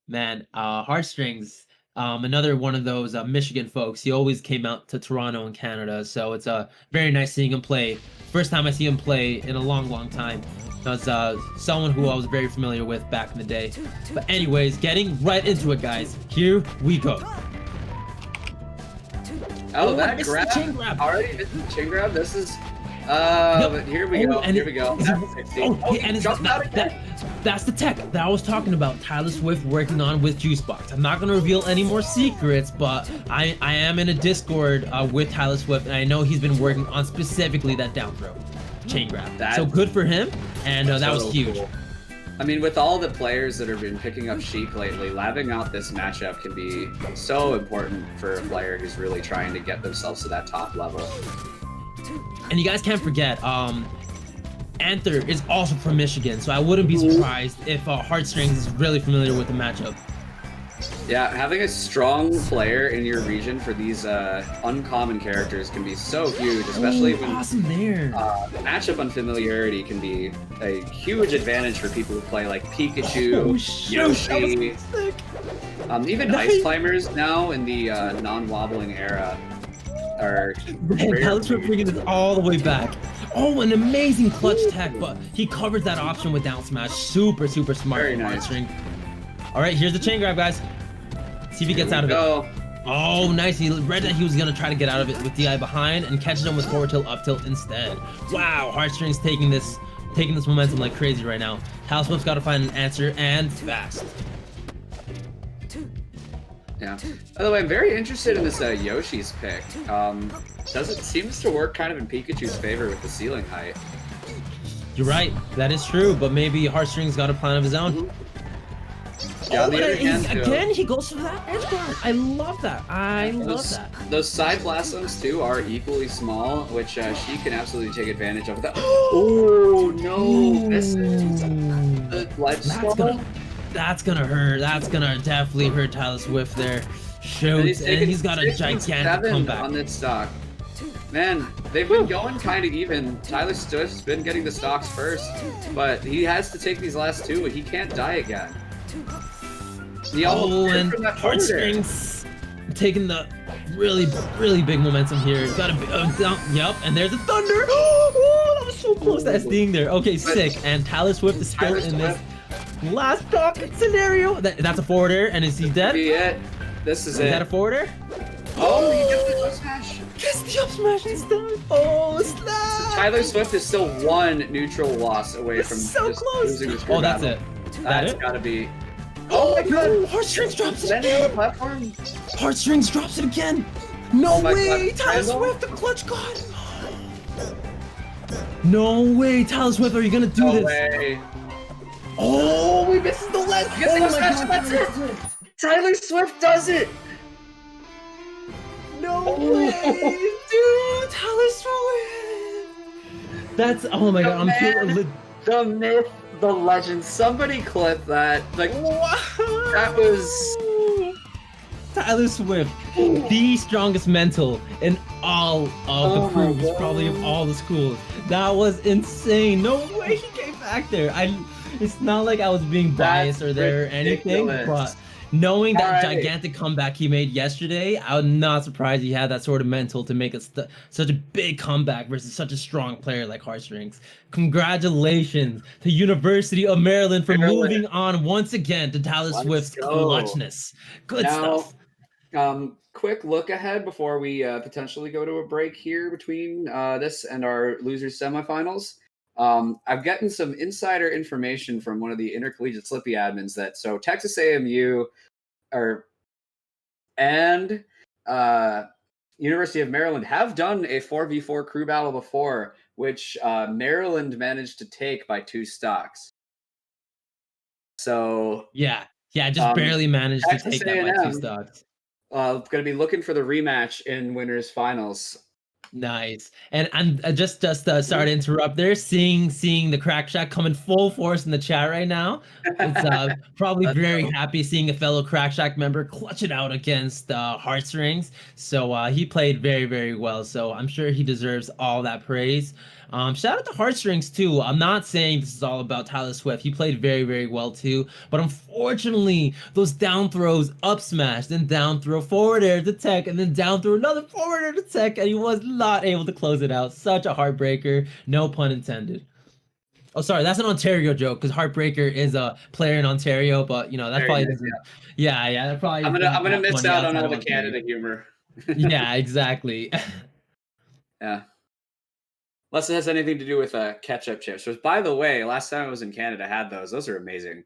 Man, Heartstrings. Another one of those Michigan folks. He always came out to Toronto in Canada, so it's very nice seeing him play. First time I see him play in a long time. As someone who I was very familiar with back in the day. But anyways, getting right into it, guys. Here we go. Oh, that missed the grab. chain grab. Already missed the chain grab. This is. Yep. But here we go. and Here we go. That's the tech that I was talking about. Tyler Swift working on with Juicebox. I'm not gonna reveal any more secrets, but I am in a Discord with Tyler Swift, and I know he's been working on specifically that down throw chain grab. So good for him, and that was huge. Cool. I mean, with all the players that have been picking up Sheik lately, labbing out this matchup can be so important for a player who's really trying to get themselves to that top level. And you guys can't forget, Anther is also from Michigan, so I wouldn't be surprised if Heartstrings is really familiar with the matchup. Yeah, having a strong player in your region for these uncommon characters can be so huge, especially when awesome there. Matchup unfamiliarity can be a huge advantage for people who play like Pikachu, Yoshi, even Ice Climbers now in the non-wobbling era. Tyler Swift bringing this all the way back. Oh, an amazing clutch tech, but he covers that option with down smash. Super smart. Very nice. All right, here's the chain grab, guys. See if he gets out of it. Oh, nice. He read that he was gonna try to get out of it with DI behind and catches him with forward tilt, up tilt instead. Wow, Heartstrings taking this momentum like crazy right now. Tyler Swift's got to find an answer and fast. Yeah. By the way, I'm very interested in this Yoshi's pick. Seems to work kind of in Pikachu's favor with the ceiling height. You're right. That is true, but maybe Heartstrings got a plan of his own. Yeah, on the other hand, again, he goes for that edge guard. I love that. I love that. Those side blastoms too are equally small, which she can absolutely take advantage of. Oh no! This is the ledge stall. That's gonna hurt. That's gonna definitely hurt Tyler Swift there. Shoots, and he's got a gigantic comeback on this stock. Man, they've been going kind of even. Tyler Swift's been getting the stocks first, but he has to take these last two. He can't die again. And Heartstrings taking the really big momentum here. Got a yep, and there's a thunder. Oh, that was so close to SDing there. Okay, sick. And Tyler Swift is still in this last stock scenario. That's a forward air, and is he dead? This is it. Is that a forward air? Oh, he gets the up smash. Gets the up smash instead. Oh, snap! So Tyler Swift is still one neutral loss away from so close. losing this Oh, that's battle. it. That's gotta be. Oh my god! Heartstrings drops it Landing on the again. platform. Heartstrings drops it again. No way! God. Tyler Swift, the clutch god. No way, Tyler Swift, are you gonna do this? No way. Oh, we missed the last. Oh my god, that's it. Tyler Swift does it. No way, dude! Tyler Swift! That's, oh my god, I'm feeling the myth, the legend. Somebody clip that. Like, wow. That was Tyler Swift, the strongest mental in all of the crews, probably of all the schools. That was insane. No way he came back there. It's not like I was being biased or there or anything, but knowing that gigantic comeback he made yesterday, I'm not surprised he had that sort of mental to make such a big comeback versus such a strong player like Heartstrings. Congratulations to University of Maryland for moving on once again to Tyler Swift's clutchness. Good stuff. Quick look ahead before we potentially go to a break here between this and our losers semifinals. I've gotten some insider information from one of the intercollegiate Slippy admins that Texas AMU and University of Maryland have done a 4v4 crew battle before, which Maryland managed to take by 2 stocks. So just barely managed to take that by 2 stocks. Going to be looking for the rematch in winners finals. Nice. And just sorry to interrupt there, seeing the Crack Shack coming full force in the chat right now. It's probably very happy seeing a fellow Crack Shack member clutch it out against Heartstrings. So he played very, very well. So I'm sure he deserves all that praise. Shout out to Heartstrings too. I'm not saying this is all about Tyler Swift. He played very, very well too. But unfortunately, those down throws, up smash, then down throw, forward air to tech, and then down throw, another forward air to tech, and he was not able to close it out. Such a heartbreaker. No pun intended. Oh, sorry, that's an Ontario joke because Heartbreaker is a player in Ontario, but that probably doesn't. Yeah, that probably. I'm gonna miss out on all the Canada humor. Yeah, exactly. Yeah. Unless it has anything to do with ketchup chips, which, by the way, last time I was in Canada, I had those. Those are amazing.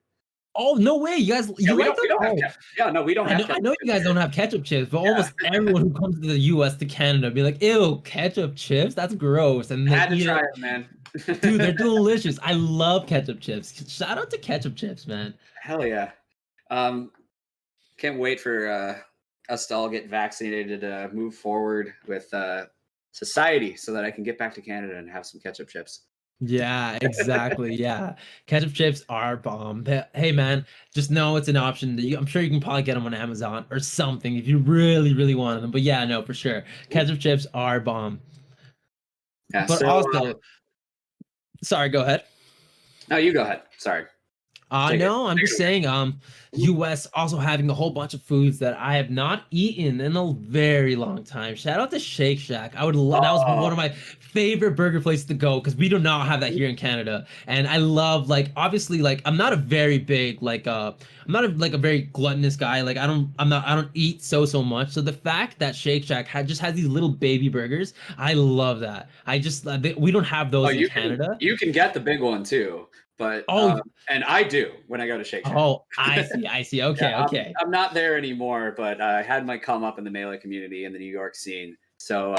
Oh, no way. You guys, we don't have ketchup. Yeah, no, we don't have ketchup. I know you guys don't have ketchup chips, but almost everyone who comes to the U.S. to Canada be like, ew, ketchup chips? That's gross. And I had to try it, man. Dude, they're delicious. I love ketchup chips. Shout out to ketchup chips, man. Hell yeah. Can't wait for us to all get vaccinated to move forward with society so that I can get back to Canada and have some ketchup chips. Yeah, exactly. Yeah. Ketchup chips are bomb. Hey, man, just know it's an option. I'm sure you can probably get them on Amazon or something if you really, really want them. But yeah, no, for sure. Ketchup chips are bomb. Yeah, but also, sorry, go ahead. No, you go ahead. Sorry. No, I'm just saying, US also having a whole bunch of foods that I have not eaten in a very long time. Shout out to Shake Shack. I would love that was one of my favorite burger places to go because we do not have that here in Canada. And I love obviously I'm not a very big I'm not a very gluttonous guy. I don't eat so much. So the fact that Shake Shack just has these little baby burgers, I love that. I just we don't have those in Canada. You can get the big one too. But and I do when I go to Shake Shack. Oh, I see. Okay, okay. I'm not there anymore, but I had my come up in the Melee community in the New York scene. So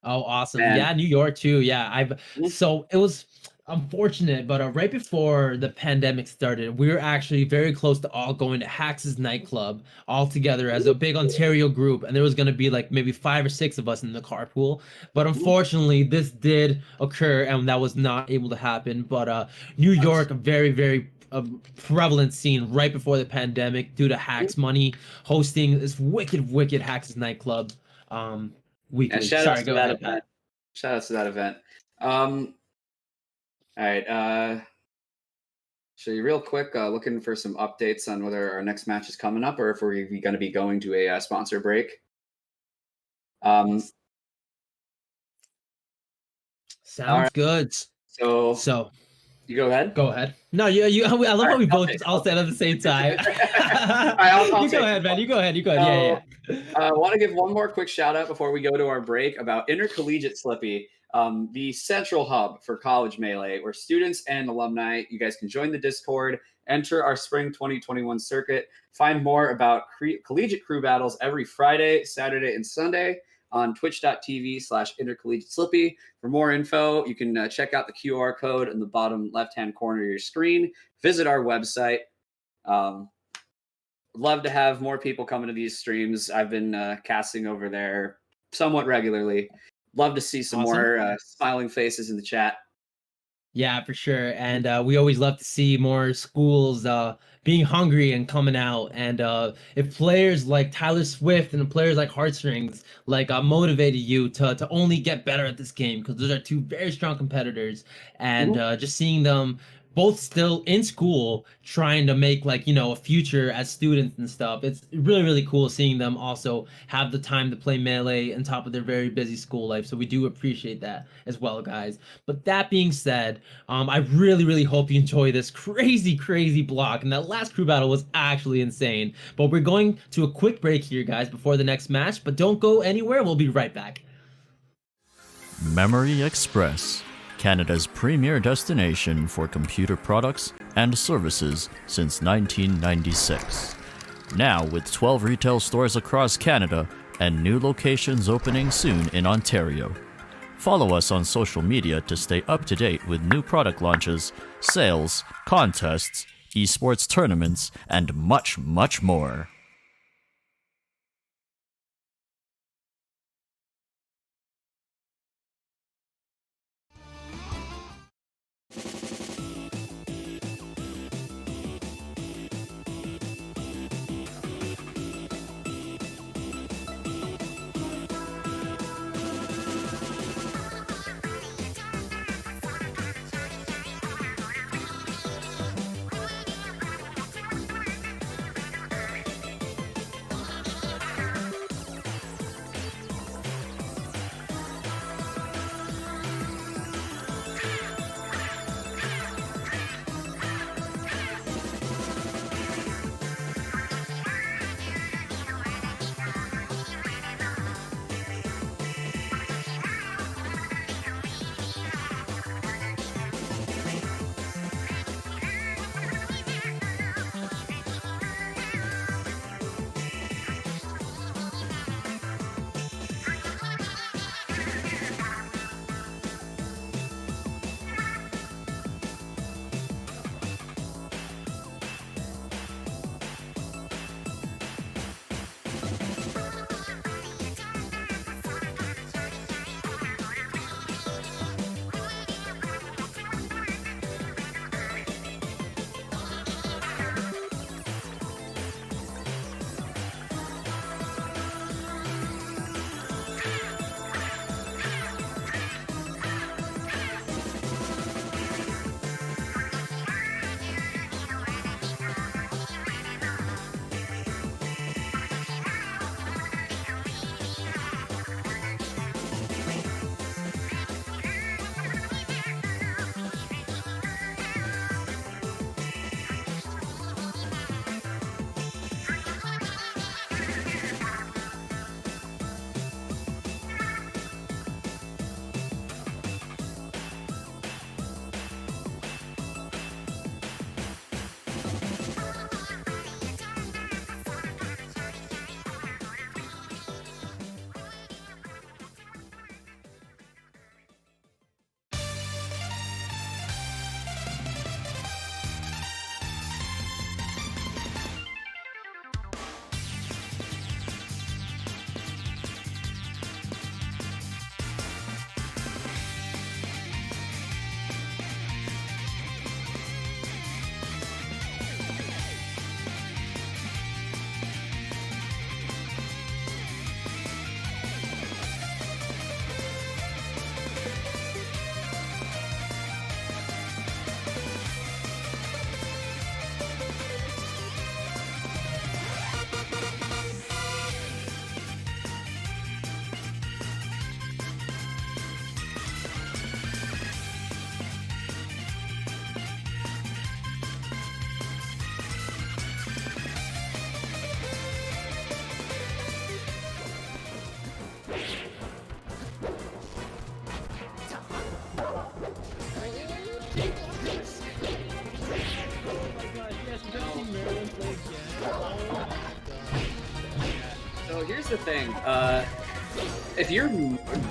oh, awesome. Man. Yeah, New York too. Yeah, so it was unfortunate, but right before the pandemic started, we were actually very close to all going to Hax's nightclub all together as a big Ontario group, and there was going to be maybe 5 or 6 of us in the carpool. But unfortunately, this did occur, and that was not able to happen. But New York, a very, very prevalent scene right before the pandemic due to Hax Money hosting this wicked Hax's nightclub weekly. And shout out to that event. Shout out to that event. All right. So real quick, looking for some updates on whether our next match is coming up or if we're going to be going to a sponsor break. Sounds good. So you go ahead. Go ahead. No, you. I love how we both all said at the same time. I'll you go ahead, man. You go ahead. Yeah. I want to give one more quick shout out before we go to our break about Intercollegiate Slippy. The central hub for college Melee, where students and alumni, you guys can join the Discord, enter our spring 2021 circuit, find more about collegiate crew battles every Friday, Saturday, and Sunday on twitch.tv/intercollegiateslippy. For more info, you can check out the QR code in the bottom left-hand corner of your screen. Visit our website. Love to have more people coming to these streams. I've been casting over there somewhat regularly. Love to see some more smiling faces in the chat. Yeah, for sure. And we always love to see more schools being hungry and coming out. And if players like Tyler Swift and players like Heartstrings like motivated you to only get better at this game, because those are two very strong competitors, and just seeing them both still in school trying to make like a future as students and stuff, it's really really cool seeing them also have the time to play Melee on top of their very busy school life. So we do appreciate that as well, guys. But that being said, I really, really hope you enjoy this crazy, crazy block. And that last crew battle was actually insane. But we're going to a quick break here, guys, before the next match. But don't go anywhere. We'll be right back. Memory Express, Canada's premier destination for computer products and services since 1996. Now with 12 retail stores across Canada and new locations opening soon in Ontario. Follow us on social media to stay up to date with new product launches, sales, contests, esports tournaments, and much, much more. So here's the thing. If you're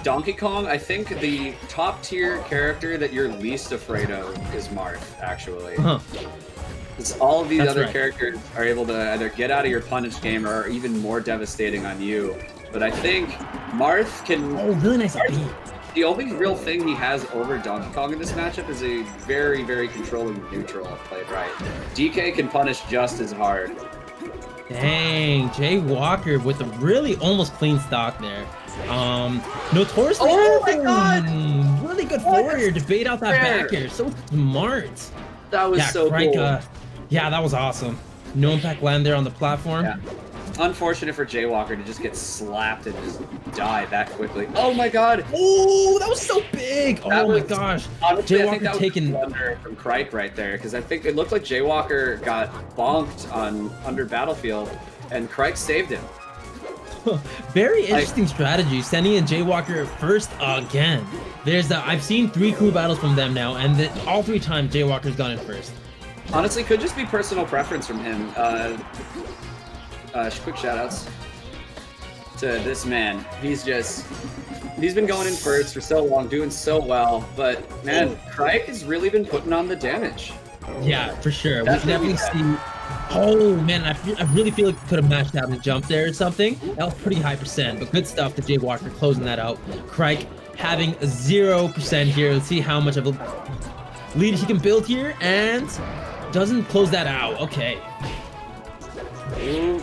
Donkey Kong, I think the top tier character that you're least afraid of is Marth, actually. Because all of these other characters are able to either get out of your punish game or are even more devastating on you. But I think Marth can... Oh, really nice beat. The only real thing he has over Donkey Kong in this matchup is a very, very controlling neutral if played right. DK can punish just as hard. Dang, Jay Walker with a really almost clean stock there. Notoriously, Oh my God! really good forward to bait out that back air. So smart. That was so Crike, cool. yeah, that was awesome. No impact land there on the platform. Yeah. Unfortunate for Jay Walker to just get slapped and just die that quickly. Oh my God! Oh, that was so big! Oh my gosh. Honestly, Jay I Walker think that taking was a blunder from Crike right there, because I think it looked like Jay Walker got bonked on under Battlefield, and Crike saved him. very interesting strategy, sending in Jay Walker first again. I've seen 3 crew battles from them now, and all 3 times Jay Walker's gone in first. Honestly, could just be personal preference from him. Quick shoutouts to this man. He's been going in first for so long, doing so well, but man, Crike has really been putting on the damage. Yeah, for sure. That's We can really definitely see. Oh man, I really feel like he could have mashed out and jumped there or something. That was pretty high percent, but good stuff to Jay Walker closing that out. Crike having 0% here. Let's see how much of a lead he can build here, and doesn't close that out. Okay. Ooh,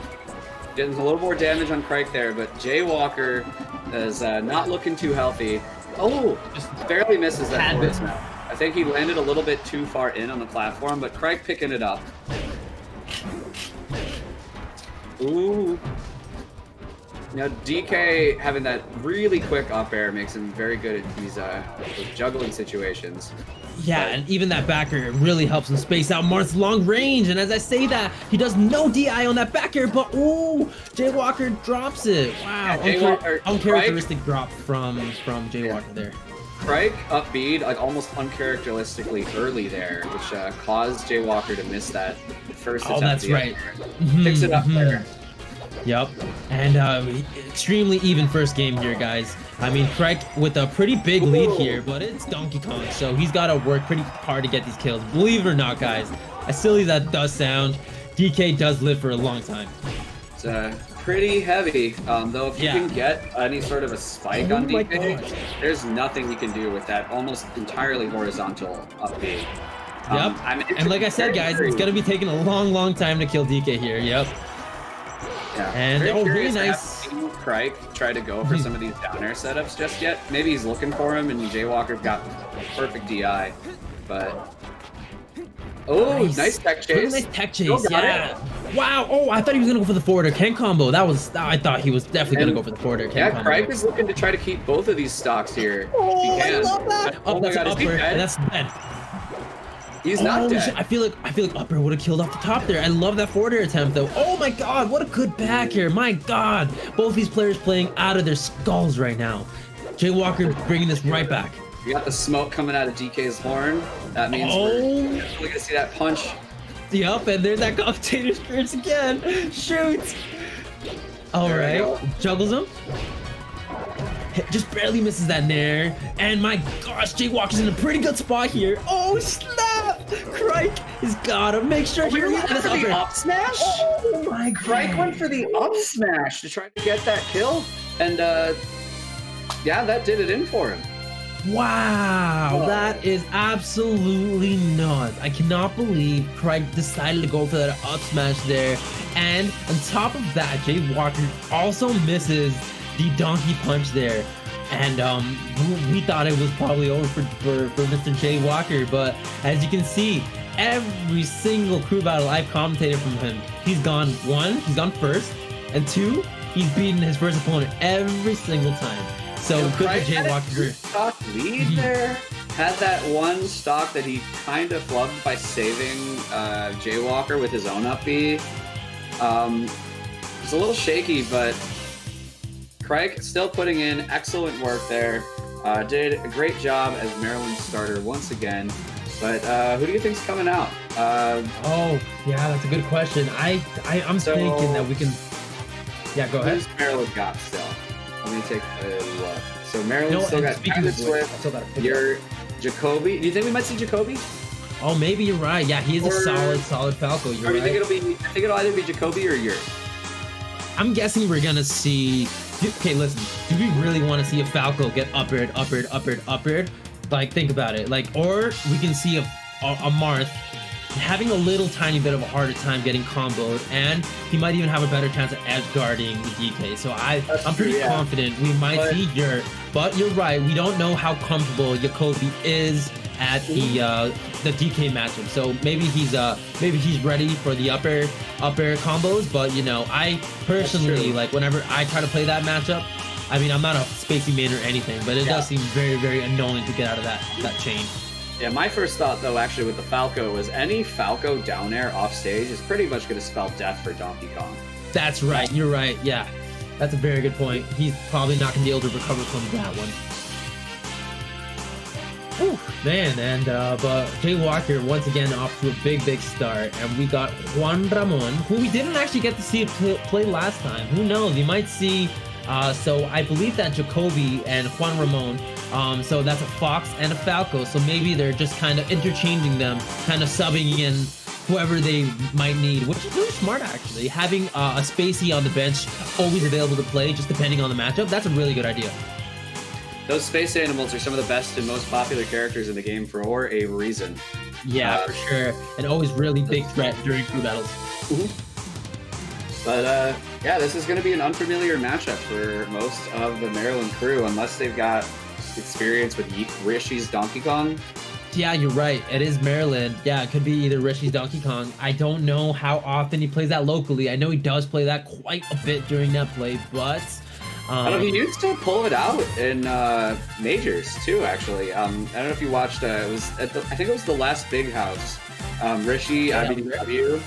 getting a little more damage on Crike there, but Jay Walker is not looking too healthy. Oh, just barely misses that force now. I think he landed a little bit too far in on the platform, but Crike picking it up. Ooh. Now DK having that really quick up air makes him very good at these juggling situations. Yeah, and even that backer really helps him space out Marth's long range. And as I say that, he does no DI on that backer, but ooh, Jay Walker drops it. Wow, Yeah, uncharacteristic drop from Jay Walker there. Crike up B, like almost uncharacteristically early there, which caused Jay Walker to miss that first attempt. Oh, that's right. Picks it up there. Yep, and extremely even first game here, guys. I mean, Crike with a pretty big lead here, but it's Donkey Kong, so he's got to work pretty hard to get these kills. Believe it or not, guys, as silly as that does sound, DK does live for a long time. It's pretty heavy, though if you can get any sort of a spike on DK, there's nothing you can do with that almost entirely horizontal up B. Yep, and like I said, guys, it's going to be taking a long time to kill DK here, yep. Yeah. And really nice. Crike try to go for some of these down air setups just yet. Maybe he's looking for him, and Jay Walker's got perfect DI. But nice tech chase. Really nice tech chase. Yeah. Wow. Oh, I thought he was gonna go for the forward air Ken combo. I thought he was definitely gonna go for the forward air Ken combo. Yeah, Crike is looking to try to keep both of these stocks here. Oh, if he can. I love that. Oh my God, upper, and that's dead. He's not dead. Shit. I feel like upper would have killed off the top there. I love that forward air attempt though. Oh my God, what a good back here. My God, both these players playing out of their skulls right now. Jay Walker bringing this right back. You got the smoke coming out of DK's horn. That means we're gonna see that punch. Yup, and there's that commentator experience again. Shoot. All right, juggles him. Just barely misses that nair. And my gosh, Jay Walker's in a pretty good spot here. Oh, snap! Crike has gotta make sure he went for the up smash? Oh my God. Crike went for the up smash to try to get that kill. And yeah, that did it in for him. Wow, that is absolutely nuts. I cannot believe Crike decided to go for that up smash there. And on top of that, Jay Walker also misses the donkey punch there, and we thought it was probably over for Mr. Jay Walker, but as you can see, every single crew battle I've commentated from him, he's gone first, and 2, he's beaten his first opponent every single time. So good for Jay Walker. Stock lead there. Had that one stock that he kind of flubbed by saving Jay Walker with his own up B. It's a little shaky, but Crike still putting in excellent work there. Did a great job as Maryland's starter once again. But who do you think's coming out? Oh, yeah, that's a good question. I'm thinking that we can. Yeah, go ahead. Who's Maryland got still? Let me take a look. So Maryland still got Swift. Your Jacoby. Do you think we might see Jacoby? Oh, maybe you're right. Yeah, he is a solid Falco. You're right. I think it'll either be Jacoby or Yurt. I'm guessing we're gonna see Okay, listen. Do we really want to see a Falco get uppered? Like, think about it. Like, or we can see a Marth having a little tiny bit of a harder time getting comboed, and he might even have a better chance of edge guarding the DK. So I'm pretty confident we might see Yurt, but you're right, we don't know how comfortable Jacoby is at the DK matchup. So maybe he's ready for the upper combos, but you know, I personally, like, whenever I try to play that matchup, I mean, I'm not a spacey main or anything, but it does seem very, very annoying to get out of that chain. Yeah, my first thought, though, actually, with the Falco was any Falco down air off stage is pretty much going to spell death for Donkey Kong. That's right. You're right. Yeah, that's a very good point. He's probably not going to be able to recover from that one. Whew, man, and but Jay Walker once again off to a big start, and we got Juan Ramon, who we didn't actually get to see play last time. Who knows? You might see. So I believe that Jacoby and Juan Ramon, so that's a Fox and a Falco, so maybe they're just kind of interchanging them, kind of subbing in whoever they might need, which is really smart, actually. Having a Spacey on the bench, always available to play, just depending on the matchup, that's a really good idea. Those space animals are some of the best and most popular characters in the game for a reason. Yeah, for sure. And always really big threat during crew battles. But yeah, this is going to be an unfamiliar matchup for most of the Maryland crew, unless they've got experience with Rishi's Donkey Kong. Yeah, you're right. It is Maryland. Yeah, it could be either Rishi's Donkey Kong. I don't know how often he plays that locally. I know he does play that quite a bit during net play, but... I don't know, he used to pull it out in majors too, actually. I don't know if you watched, it was I think it was the last Big House, Rishi IBDW,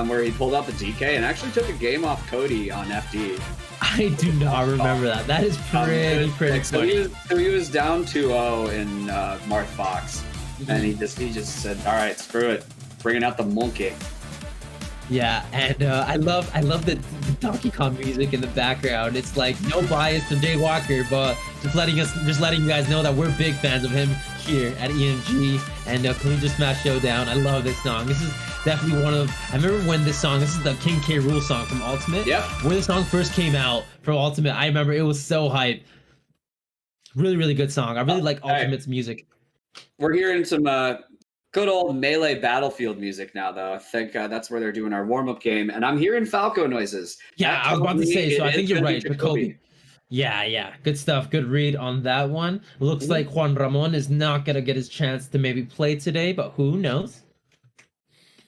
where he pulled out the DK and actually took a game off Cody on FD. I do not remember that. That is pretty funny. So he was down 2-0 in Marth Fox, and he just said, all right, screw it, bringing out the monkey. Yeah, and I love the Donkey Kong music in the background. It's like no bias to Jay Walker, but just letting you guys know that we're big fans of him here at EMG and Collegiate Smash Showdown. I love this song. This is definitely one of. I remember when this is the King K. Rool song from Ultimate. Yeah. When the song first came out from Ultimate, I remember it was so hype. Really good song. I really like Ultimate's music. We're hearing some good old Melee Battlefield music now, though. I think that's where they're doing our warm-up game, and I'm hearing Falco noises. Yeah, I was about to say, so I think you're right, Jacoby. Yeah, good stuff. Good read on that one. Looks like Juan Ramon is not going to get his chance to maybe play today, but who knows?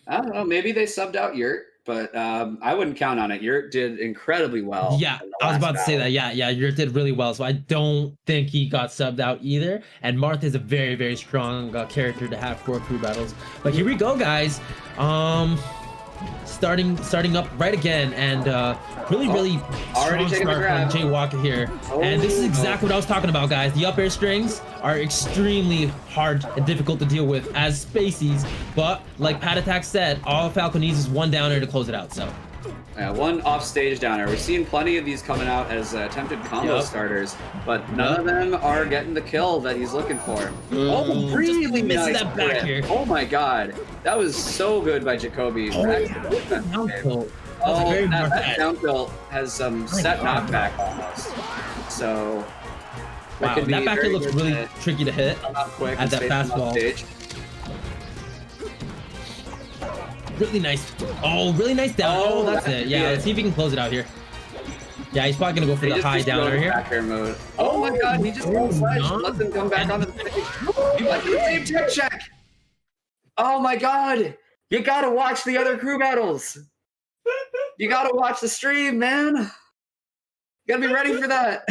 I don't know. Maybe they subbed out Yurt, but I wouldn't count on it. Yurt did incredibly well. Yeah, I was about to say that. Yeah, Yurt did really well, so I don't think he got subbed out either. And Marth is a very strong character to have for crew battles. But here we go, guys. Starting up right again, and really strong start from Jay Walker here. And this is exactly what I was talking about, guys. The up air strings are extremely hard and difficult to deal with as Spaceys, but like Pat Attack said, all Falco needs is one down air to close it out. So yeah, one off stage down air. We're seeing plenty of these coming out as attempted combo starters, but none of them are getting the kill that he's looking for. Oh, really nice that back here. Oh my god, that was so good by Jacoby. That down tilt has some set knockback almost. So wow, that back here looks really tricky to hit at that fastball. Really nice. Oh, really nice down. Oh, that's it. Yeah, let's see if he can close it out here. Yeah, he's probably gonna go for the high downer here. Back air mode. Oh my god, he just rolled sledge. Let them come back onto the stage. He went to the same tech check. Oh my god. You gotta watch the other crew battles. You gotta watch the stream, man. You gotta be ready for that.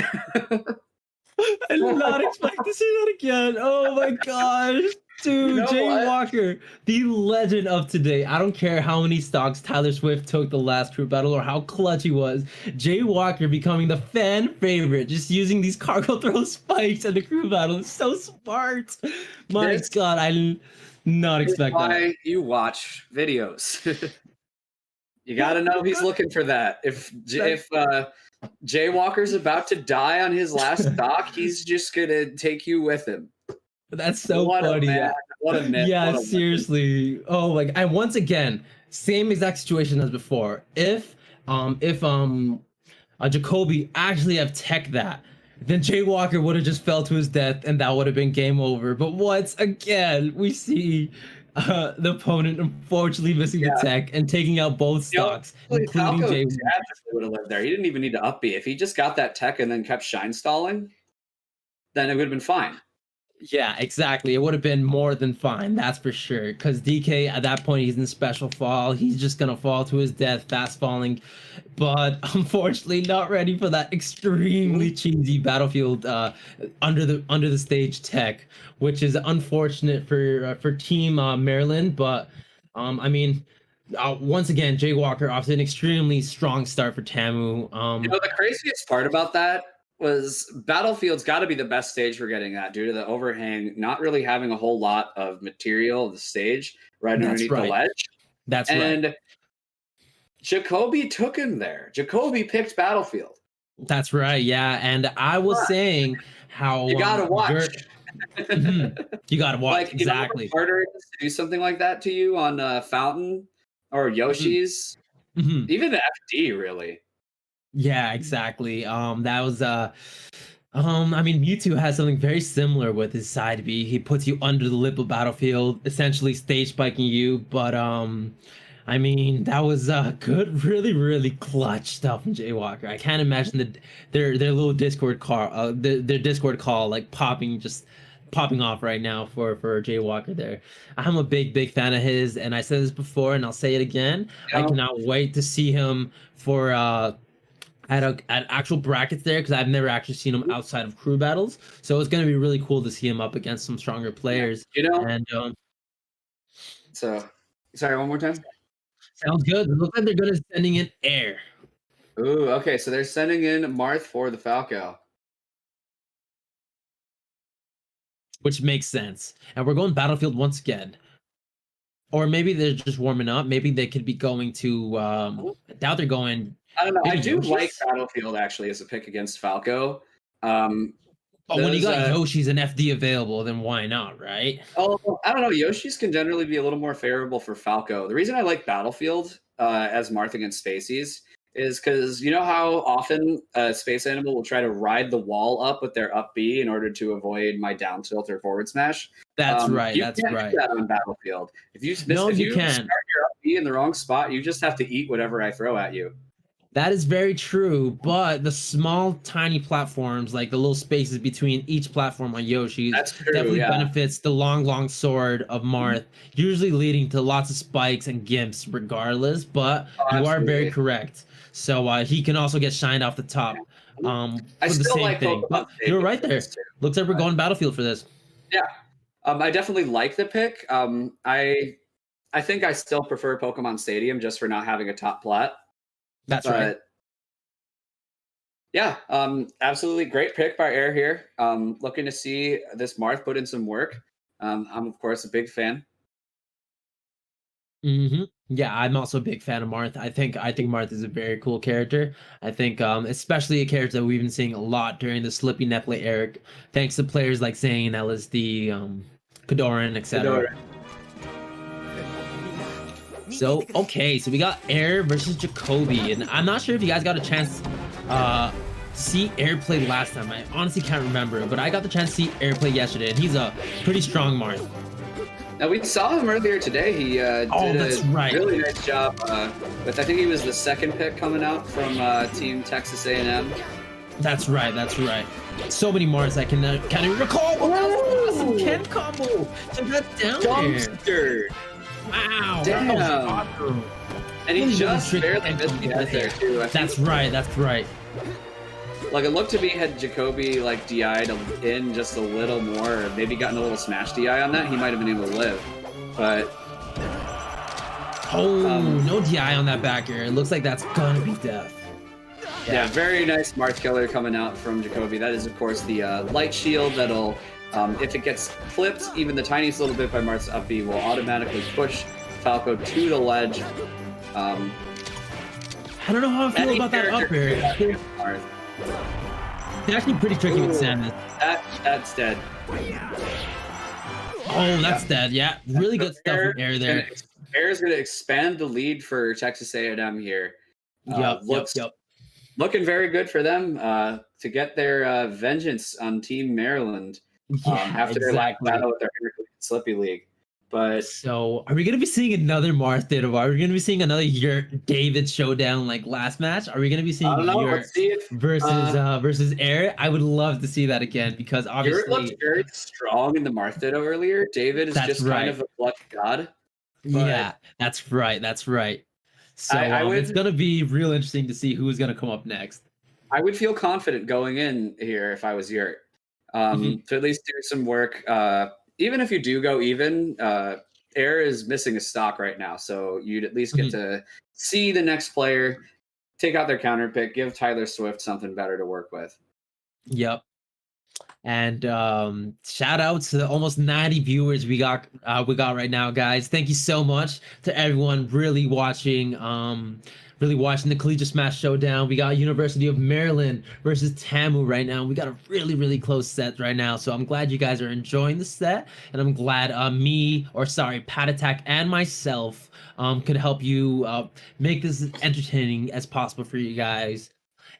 I did not expect to see that again. Oh my gosh. Dude, you know Jay Walker, the legend of today. I don't care how many stocks Tyler Swift took the last crew battle or how clutch he was. Jay Walker becoming the fan favorite, just using these cargo throw spikes in the crew battle. It's so smart. My God, I did not expect that. Why you watch videos. You got to know he's looking for that. If Jay Walker's about to die on his last stock, he's just going to take you with him. That's so funny. What a myth. Yeah, seriously. Oh, like, and once again, same exact situation as before. If Jacoby actually have tech that, then Jay Walker would have just fell to his death and that would have been game over. But once again, we see the opponent unfortunately missing the tech and taking out both stocks, including Falco Jay. would have lived there. He didn't even need to up B. If he just got that tech and then kept shine stalling, then it would have been fine. Yeah, exactly. It would have been more than fine, that's for sure. Because DK, at that point, he's in special fall. He's just going to fall to his death, fast falling. But unfortunately, not ready for that extremely cheesy Battlefield under the stage tech, which is unfortunate for Team Maryland. But, I mean, once again, Jay Walker off to an extremely strong start for Tamu. The craziest part about that was Battlefield's got to be the best stage we're getting at due to the overhang, not really having a whole lot of material of the stage right underneath the ledge. That's right. And Jacoby took him there. Jacoby picked Battlefield. That's right. Yeah. And I was saying how you gotta watch. You gotta watch. Like, exactly. You know how harder it is to do something like that to you on Fountain or Yoshi's, even FD, really. Yeah, exactly. That was I mean, Mewtwo has something very similar with his side B. He puts you under the lip of Battlefield, essentially stage spiking you. But I mean, that was good, really, really clutch stuff from Jay Walker. I can't imagine their little Discord call, their Discord call, like popping off right now for Jay Walker there. I'm a big fan of his, and I said this before, and I'll say it again. I cannot wait to see him for at actual brackets there, because I've never actually seen him outside of crew battles. So it's going to be really cool to see him up against some stronger players. And so sorry, one more time. Sounds good. It looks like they're going to sending in Air. Ooh, okay. So they're sending in Marth for the Falco, which makes sense. And we're going Battlefield once again. Or maybe they're just warming up. Maybe they could be going to I doubt they're going. I don't know. I do like Battlefield actually as a pick against Falco. But when you got Yoshi's and FD available, then why not, right? Oh, I don't know. Yoshi's can generally be a little more favorable for Falco. The reason I like Battlefield as Marth against Spacies is because you know how often a Space Animal will try to ride the wall up with their up B in order to avoid my down tilt or forward smash. That's right. You can't do that on Battlefield. If you start your up B in the wrong spot, you just have to eat whatever I throw at you. That is very true, but the small, tiny platforms, like the little spaces between each platform on Yoshi's, definitely benefits the long sword of Marth, usually leading to lots of spikes and gimps regardless, but you are very correct. So he can also get shined off the top for the same thing. But you're right there. Looks like we're going Battlefield for this. Yeah. I definitely like the pick. I think I still prefer Pokemon Stadium just for not having a top plat. That's right. Yeah, absolutely great pick by Air here. Looking to see this Marth put in some work. I'm of course a big fan. Yeah, I'm also a big fan of Marth. I think Marth is a very cool character. I think especially a character that we've been seeing a lot during the Slippy Neplay era, thanks to players like Zane, LSD, Kadoran, etc. So, okay, so we got Air versus Jacoby, and I'm not sure if you guys got a chance to see Air play last time. I honestly can't remember, but I got the chance to see Air play yesterday, and he's a pretty strong Marth. Now, we saw him earlier today. He did a really nice job with, I think he was the second pick coming out from Team Texas A&M. That's right. So many Marths I can't even recall. Oh, that was an awesome Ken combo. So that's down there. Wow. Damn. Awesome. And he just barely missed the head there, too. That's right. Like, it looked to me had Jacoby, like, DI'd in just a little more, or maybe gotten a little smash DI on that, he might have been able to live. But... no DI on that back air. It looks like that's gonna be death. Yeah, very nice Marth killer coming out from Jacoby. That is, of course, the light shield that'll... if it gets clipped, even the tiniest little bit by Marth's up B will automatically push Falco to the ledge. I don't know how I feel about that up air. It's actually pretty tricky with Samus. That's dead. Oh, that's dead. Yeah, really good stuff from Air there. Air is going to expand the lead for Texas A&M here. Yep. looking very good for them to get their vengeance on Team Maryland Yeah, after their last exactly. battle with their Slippy League. But So, are we gonna be seeing another Martha? Are we gonna be seeing another Yurt David showdown like last match? Are we gonna be I seeing don't know. Yurt Let's see if versus Air? I would love to see that again because Yurt looked obviously very strong in the Martha earlier. David is that's just kind right. of a clutch god. But Yeah, that's right. That's right. So, I it's would gonna be real interesting to see who's gonna come up next. I would feel confident going in here if I was Yurt. Mhm, To at least do some work. Even if you do go even, Air is missing a stock right now, so you'd at least get mhm. to see the next player, take out their counter pick, give Tyler Swift something better to work with. Yep. And shout out to the almost 90 viewers we got right now, guys. Thank you so much to everyone really watching the Collegiate Smash Showdown. We got University of Maryland versus Tamu right now. We got a really close set right now. So I'm glad you guys are enjoying the set, and I'm glad Pat Attack and myself could help you make this as entertaining as possible for you guys.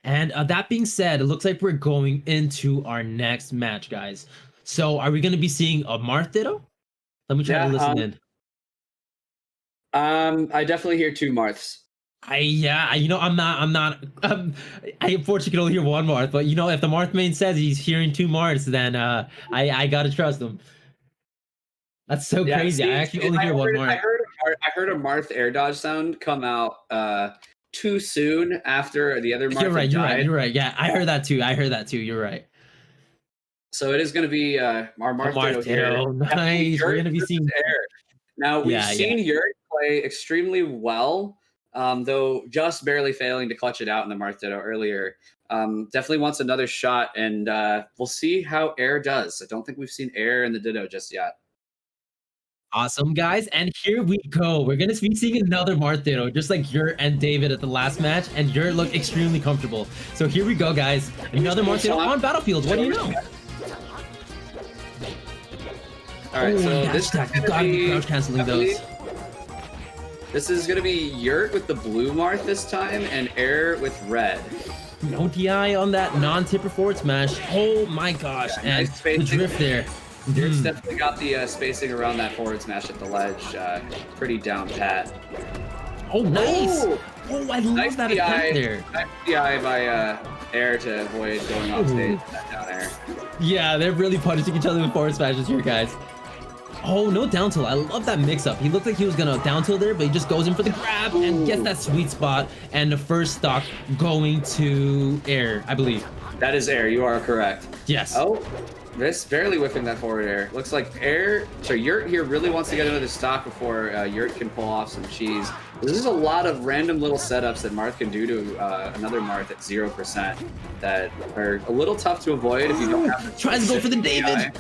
And that being said, it looks like we're going into our next match, guys. So, are we going to be seeing a Marthido? Let me try to Yeah, listen in. I definitely hear two Marths. I'm not. I unfortunately can only hear one Marth, but if the Marth main says he's hearing two Marths, then I gotta trust him. That's so Yeah, crazy. I see, actually only hear one Marth. I heard a Marth air dodge sound come out too soon after the other Marth You're right. died. You're right. Yeah, I heard that too. You're right. So it is going to be our Marth here. Nice. We're gonna be seeing Air. Now we've seen Yurt play extremely well, though just barely failing to clutch it out in the Marth Ditto earlier. Definitely wants another shot, and we'll see how Air does. I don't think we've seen Air in the Ditto just yet. Awesome, guys. And here we go. We're going to be seeing another Martino, just like Yurt and David at the last match. And Yurt looked extremely comfortable. So here we go, guys. Another Martino on Battlefield. What do you know? All right, so this is you gotta be crouch canceling those. This is going to be Yurt with the blue Marth this time, and Air with red. No DI on that non-tipper forward smash. Oh my gosh. Yeah, and nice the drift there. Yurt's definitely got the spacing around that forward smash at the ledge pretty down pat. Oh, nice. Oh, I love nice that DI, attempt there. Nice DI by Air to avoid going off stage down there. Yeah, they're really punishing each other with forward smashes here, guys. Oh, no down tilt. I love that mix-up. He looked like he was going to down tilt there, but he just goes in for the grab and gets that sweet spot. And the first stock going to Air, I believe. That is Air. You are correct. Yes. Oh, this barely whipping that forward air. Looks like Yurt here really wants to get another stock before Yurt can pull off some cheese. This is a lot of random little setups that Marth can do to another Marth at 0% that are a little tough to avoid if you don't have the Tries to go for the David.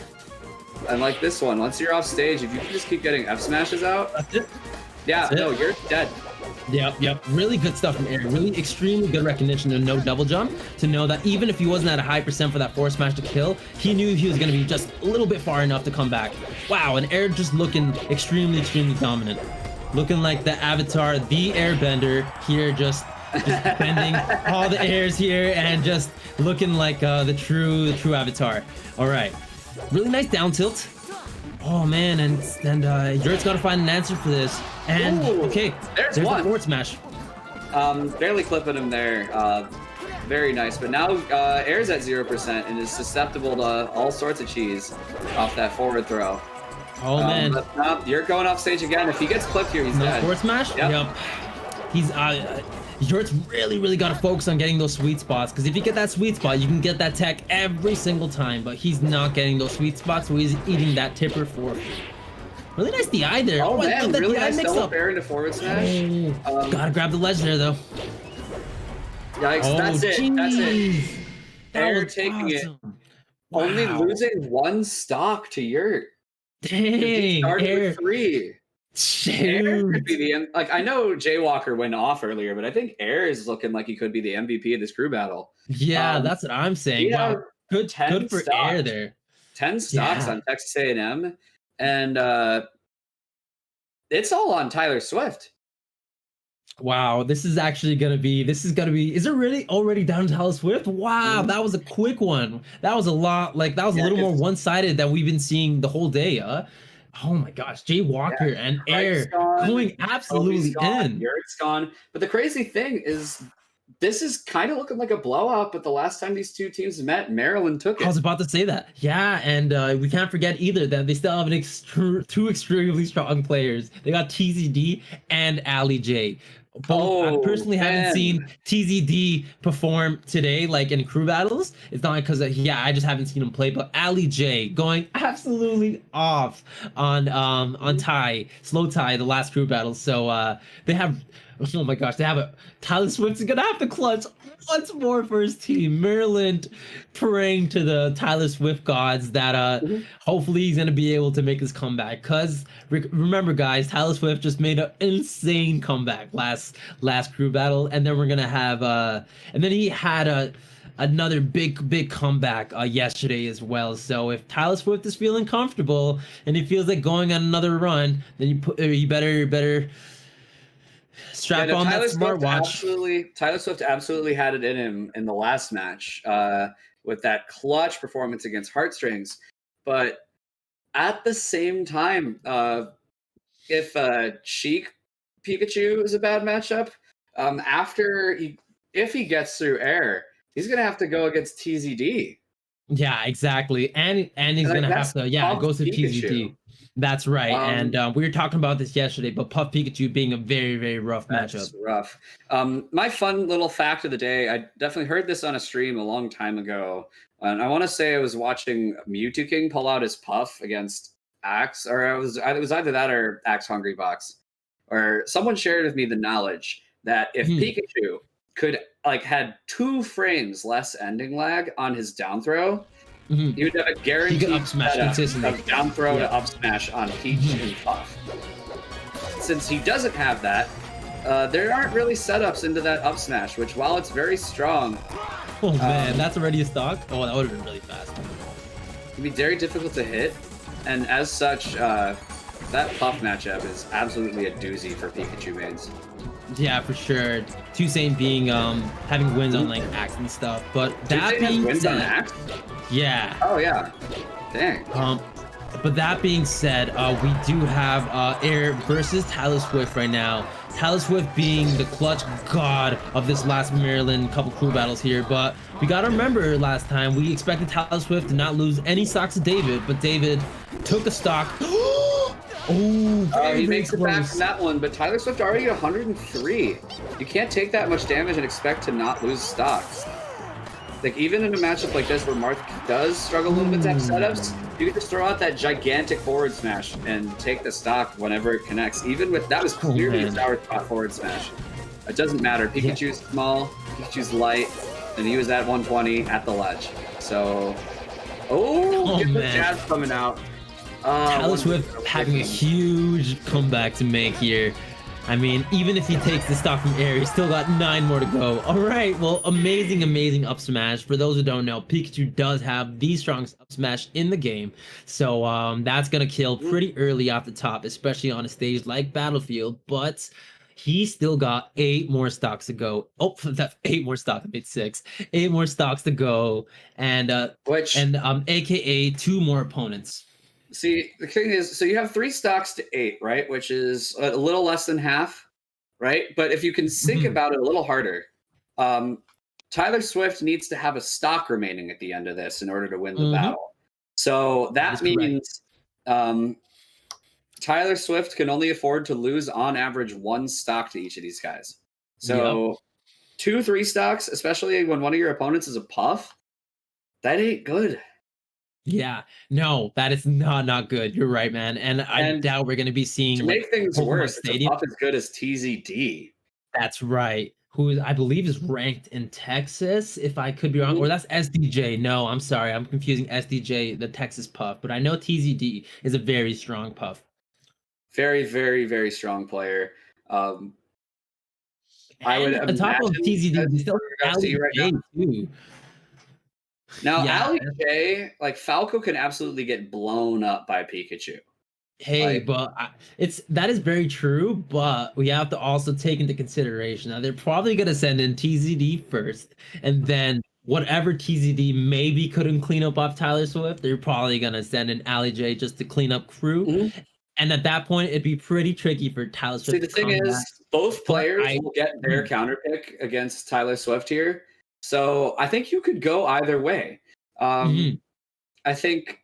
And like this one, once you're off stage, if you can just keep getting F smashes out. That's it. Yeah, no, you're dead. Yep. Really good stuff from Air. Really extremely good recognition and no double jump to know that even if he wasn't at a high percent for that forward smash to kill, he knew he was going to be just a little bit far enough to come back. Wow, and Air just looking extremely dominant. Looking like the Avatar, the Airbender here, just bending all the airs here and just looking like the true Avatar. All right. Really nice down tilt. Oh man, and Yurt's got to find an answer for this. And okay, there's the forward smash. Barely clipping him there. Very nice, but now Air's at 0% and is susceptible to all sorts of cheese off that forward throw. Oh man, Yurt going off stage again. If he gets clipped here, he's dead. Forward smash. Yep. He's Yurt's really got to focus on getting those sweet spots, because if you get that sweet spot, you can get that tech every single time, but he's not getting those sweet spots, so he's eating that tipper for really nice DI there. Oh man, I love that really DI nice mix double up. fair into forward smash. Gotta grab the ledge there though. Yikes, that's it. Geez. That's it. Air taking awesome. it. Only losing one stock to Yurt. Dang, started with 3. Air could be the I know Jaywalker went off earlier, but I think Air is looking like he could be the MVP of this crew battle. Yeah, that's what I'm saying. Wow, good for stocks. Air there. 10 stocks on Texas A&M, and it's all on Tyler Swift. Wow, this is actually gonna be. This is gonna be. Is it really already down to Taylor Swift? Wow, Mhm. that was a quick one. That was a lot. Like that was a Yeah, little more because one-sided than we've been seeing the whole day. Oh my gosh, Jay yeah, Walker and Craig's Air gone, going Kobe's absolutely gone, in. Yurik's gone. But the crazy thing is, this is kind of looking like a blowout. But the last time these two teams met, Maryland took I was it. about to say that. Yeah, and we can't forget either that they still have two extremely strong players. They got TZD and Ali J. Both I Oh personally haven't man, seen TZD perform today, like in crew battles. It's not because yeah, I just haven't seen him play. But Ali J going absolutely off on Mhm. Ty, slow Ty, the last crew battle. So they have oh my gosh, they have a Tyler Swift is gonna have to clutch once more for his team. Maryland praying to the Tyler Swift gods that Mhm. hopefully he's gonna be able to make his comeback. Cause remember, guys, Tyler Swift just made an insane comeback last crew battle, and then we're gonna have and then he had another big comeback yesterday as well. So if Tyler Swift is feeling comfortable and he feels like going on another run, then you better Yeah, strap no, on that smartwatch. Tyler Swift absolutely had it in him in the last match with that clutch performance against Heartstrings. But at the same time, if Cheek Pikachu is a bad matchup, after if he gets through air, he's gonna have to go against TZD. Yeah, exactly. And he's And like gonna have that's to, yeah, it Puff goes to Pikachu. TZD. That's right. And Um, we were talking about this yesterday, but Puff Pikachu being a very rough matchup. That's rough. My fun little fact of the day, I definitely heard this on a stream a long time ago. And I want to say I was watching Mewtwo King pull out his Puff against Axe, or it was either that or Axe Hungry Box. Or someone shared with me the knowledge that if Mhm, Pikachu could like had 2 frames less ending lag on his down throw, mhm. he would have a He could guaranteed up smash setup consistently. of down throw Yeah. to up smash on Peach Mhm. and Puff. Since he doesn't have that, there aren't really setups into that up smash, which while it's very strong, Oh man, um, that's already a stock. Oh, that would have been really fast. can be very difficult to hit. And as such, that Puff matchup is absolutely a doozy for Pikachu mains. Yeah, for sure. Toussaint being having wins on Mhm. like Axe and stuff. But that Tuesday has being wins on said, Axe? yeah. Oh, yeah. Dang. But that being said, we do have Air versus Tyler Swift right now. Tyler Swift being the clutch god of this last Maryland couple crew battles here. But we got to remember last time we expected Tyler Swift to not lose any stocks to David, but David took a stock. Oh, He very makes it back from close. that one, but Tyler Swift already at 103. You can't take that much damage and expect to not lose stocks. Like even in a matchup like this where Marth does struggle a little bit to have setups, you can just throw out that gigantic forward smash and take the stock whenever it connects. Even with that was Oh, clearly a man. sour spot forward smash. It doesn't matter. Yeah. Pikachu's small, Pikachu's light, and he was at 120 at the ledge. So, Oh, get the man. jab coming out. Tyler One Swift having a huge comeback to make here. I mean, even if he takes the stock from Air, he's still got 9 more to go. All right, well, amazing up smash. For those who don't know, Pikachu does have the strongest up smash in the game. So that's going to kill pretty early off the top, especially on a stage like Battlefield. But he's still got 8 more stocks to go. Oh, that's 8 more stocks. I made 6. 8 more stocks to go. And which AKA 2 more opponents. see, the thing is, so you have 3 stocks to 8, right? Which is a little less than half, right? But if you can think Mhm. about it a little harder, um, Tyler Swift needs to have a stock remaining at the end of this in order to win the Mhm. battle. So That is that correct. means um, Tyler Swift can only afford to lose on average 1 stock to each of these guys. Yep. So 2, 3 stocks, especially when one of your opponents is a puff, that ain't good. Yeah. No, that is not good. You're right, man. And I And doubt we're gonna be to seeing like make things Pokemon worse, it's a Stadium. puff as good as TZD. That's right. Who is I believe is ranked in Texas, if I could be wrong. Or Mhm. that's SDJ. No, I'm sorry. I'm confusing SDJ, the Texas Puff. But I know TZD is a very strong puff. Very strong player. Um, I would And on top of imagine TZD, that's we still what we're have gonna see Ali right now. J too. Now, Yeah. Ali J, like Falco can absolutely get blown up by Pikachu. Hey, Like, but it's that is very true, but we have to also take into consideration that they're probably gonna send in TZD first, and then whatever TZD maybe couldn't clean up off Tyler Swift, they're probably gonna send in Ali J just to clean up crew. mhm. And at that point, it'd be pretty tricky for Tyler See, Swift the to thing come back. is, both But players I, will get their Mhm. counter pick against Tyler Swift here. So I think you could go either way. Um, Mhm. I think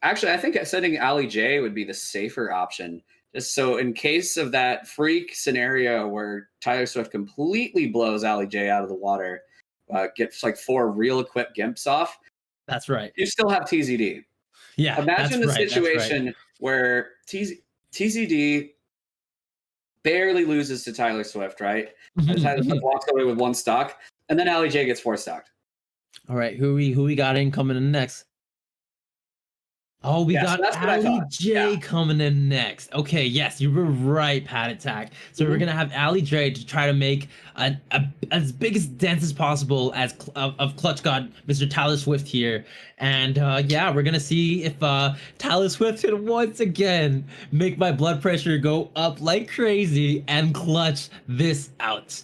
sending Ali J would be the safer option. Just so in case of that freak scenario where Tyler Swift completely blows Ali J out of the water, gets like 4 real equipped gimps off, That's right. you still have TZD. Yeah, Imagine that's the right. That's right. situation where TZD barely loses to Tyler Swift, right? And Mhm, Tyler Swift mhm. walks away with 1 stock, and then Ali J gets 4 stocked. All right, who we got in coming in next? Oh, we Yeah, so got that's what I Ali thought. Yeah. J coming in next. Okay, yes, you were right, Pat Attack. So we're Mhm. gonna have Ali J to try to make a as big as dance as possible as of Clutch God, Mr. Tyler Swift here, and yeah, we're gonna see if Tyler Swift can once again make my blood pressure go up like crazy and clutch this out.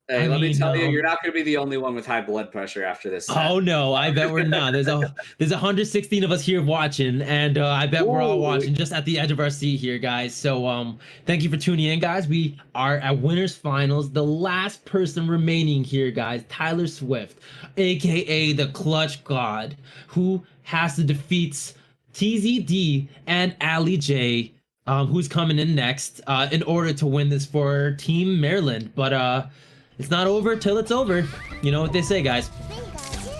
Hey, I let me mean, tell you, you're not going to be the only one with high blood pressure after this set. oh no, I bet we're not. There's 116 of us here watching, and I bet we're all Ooh. watching just at the edge of our seat here, guys. So thank you for tuning in, guys. We are at winners finals. The last person remaining here, guys, Tyler Swift, aka the Clutch God, who has to defeat TZD and Ali J, who's coming in next, in order to win this for Team Maryland. But it's not over till it's over. You know what they say, guys.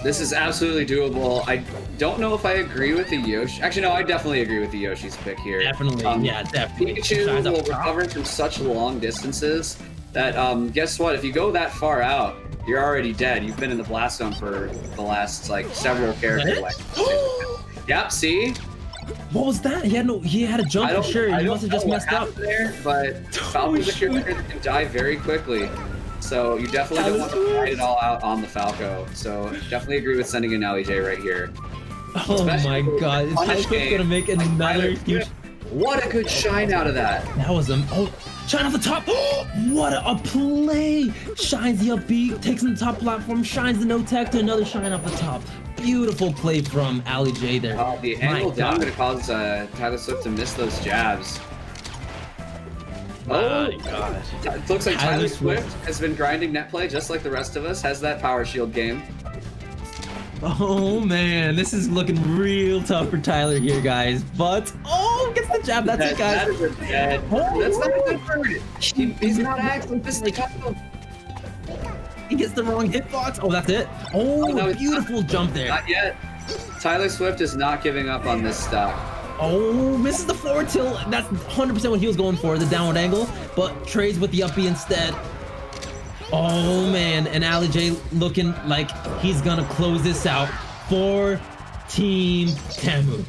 This is absolutely doable. I don't know if I agree with the Yoshi. Actually, no, I definitely agree with the Yoshi's pick here. Definitely, yeah, definitely. Pikachu Shines up will top. recover from such long distances that, guess what? If you go that far out, you're already dead. You've been in the blast zone for the last, like, several character it? lengths. Yep, see? What was that? He had a jump for sure. He must have just messed up. There, but Falco's a character that can die very quickly. So you definitely don't want to fight it all out on the Falco. So definitely agree with sending in Ali J right here. Oh Especially my god, is Tyler punish Swift game gonna make like another Tyler huge... Swift. What a good shine out of that. That was shine off the top. What a play! Shines the up B, takes him to the top platform, shines the no tech to another shine off the top. Beautiful play from Ali J there. The My angle down God. going to cause Tyler Swift to miss those jabs. My God. It looks like Tyler Tyler Swift. Swift has been grinding net play just like the rest of us, has that power shield game. Oh man, this is looking real tough for Tyler here, guys. But gets the jab. That's it, guys. That is a dead. That's not a good bird. He's not actually missing the title. He gets the wrong hitbox. Oh, that's it. Oh, no, it's beautiful jump there. Not yet. Tyler Swift is not giving up on this stock. Oh, misses the forward tilt. That's 100% what he was going for, the downward angle, but trades with the up B instead. Oh man, and Ali J looking like he's gonna close this out for Team Tamu.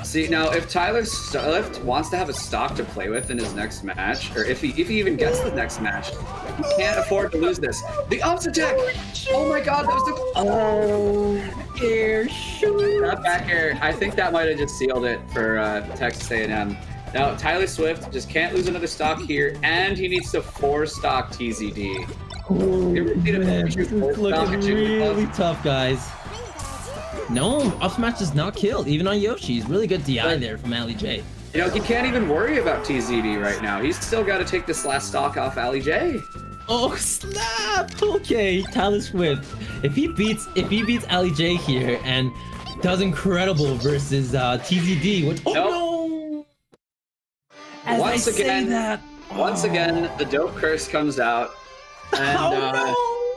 See, now if Tyler Swift wants to have a stock to play with in his next match, or if he even gets the next match, he can't afford to lose this. The ups attack! Oh my god, that was the Air shoot. that back air. I think that might have just sealed it for Texas A&M. Now Tyler Swift just can't lose another stock here, and he needs to 4-stock TZD. Oh, You ever seen a man, Pikachu this is four-stock looking at Jigglypuff? really tough, guys. No, up smash is not killed, even on Yoshi. Really good DI there from Ali J. You know, he can't even worry about TZD right now. He's still got to take this last stock off Ali J. Oh snap! Okay, Tyler Swift. If he beats Ali J here and does incredible versus TZD, which no! As Once I say again- that, Once again, the dope curse comes out, and oh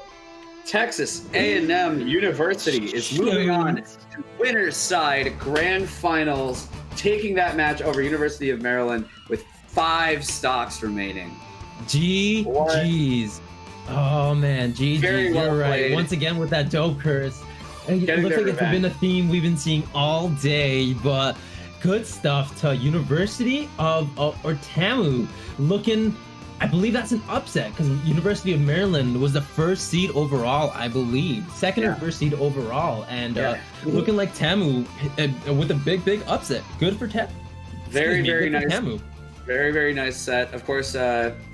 Texas A&M University is moving on to winner's side grand finals, taking that match over University of Maryland with 5 stocks remaining. no! GG's. Oh man, GG's. Very well You're right. played. Once again with that dope curse. It Getting looks their like it's revenge. been a theme we've been seeing all day, but good stuff to University of or TAMU looking. I believe that's an upset because University of Maryland was the first seed overall, I believe, second or Yeah. first seed overall, and Yeah. looking like TAMU with a big upset. Good for Very, very Good for nice. Tamu. Very, very nice set. Of course,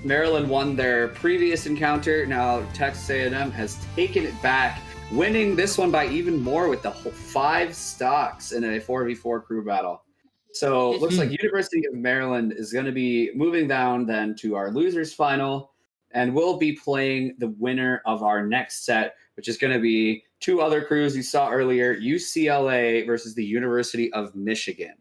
Maryland won their previous encounter. Now Texas A&M has taken it back, winning this one by even more with the whole 5 stocks in a 4v4 crew battle. So it looks like University of Maryland is going to be moving down then to our losers final, and we'll be playing the winner of our next set, which is going to be 2 other crews you saw earlier, UCLA versus the University of Michigan.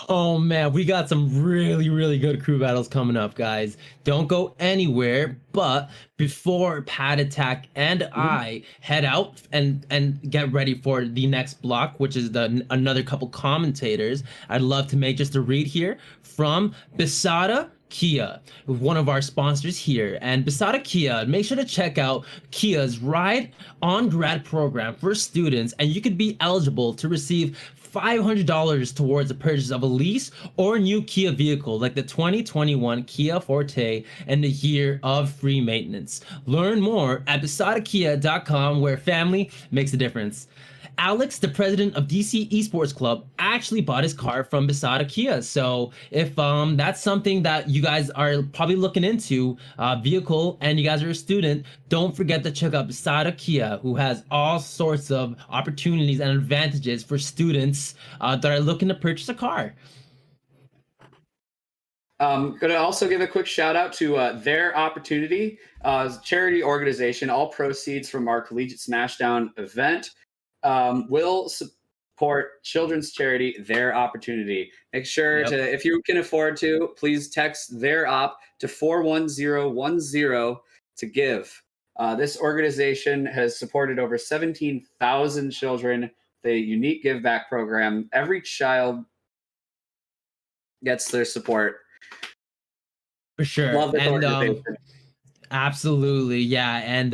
Oh man, we got some really, really good crew battles coming up, guys. Don't go anywhere. But before Pat Attack and I head out and get ready for the next block, which is another couple commentators, I'd love to make just a read here from Bisada Kia, one of our sponsors here. And Bisada Kia, make sure to check out Kia's Ride on Grad program for students, and you could be eligible to receive $500 towards the purchase of a lease or a new Kia vehicle like the 2021 Kia Forte and a year of free maintenance. Learn more at BisadaKia.com, where family makes a difference. Alex, the president of DC Esports Club, actually bought his car from Bisada Kia. So if that's something that you guys are probably looking into, vehicle, and you guys are a student, don't forget to check out Bisada Kia, who has all sorts of opportunities and advantages for students that are looking to purchase a car. Going to also give a quick shout out to Their Opportunity, charity organization. All proceeds from our Collegiate Smashdown event will support children's charity Their Opportunity. Make sure to, if you can afford to, please text Their Op to 41010 to give. This organization has supported over 17,000 children with a unique give back program. Every child gets their support. For sure. Love this organization. Absolutely, yeah, and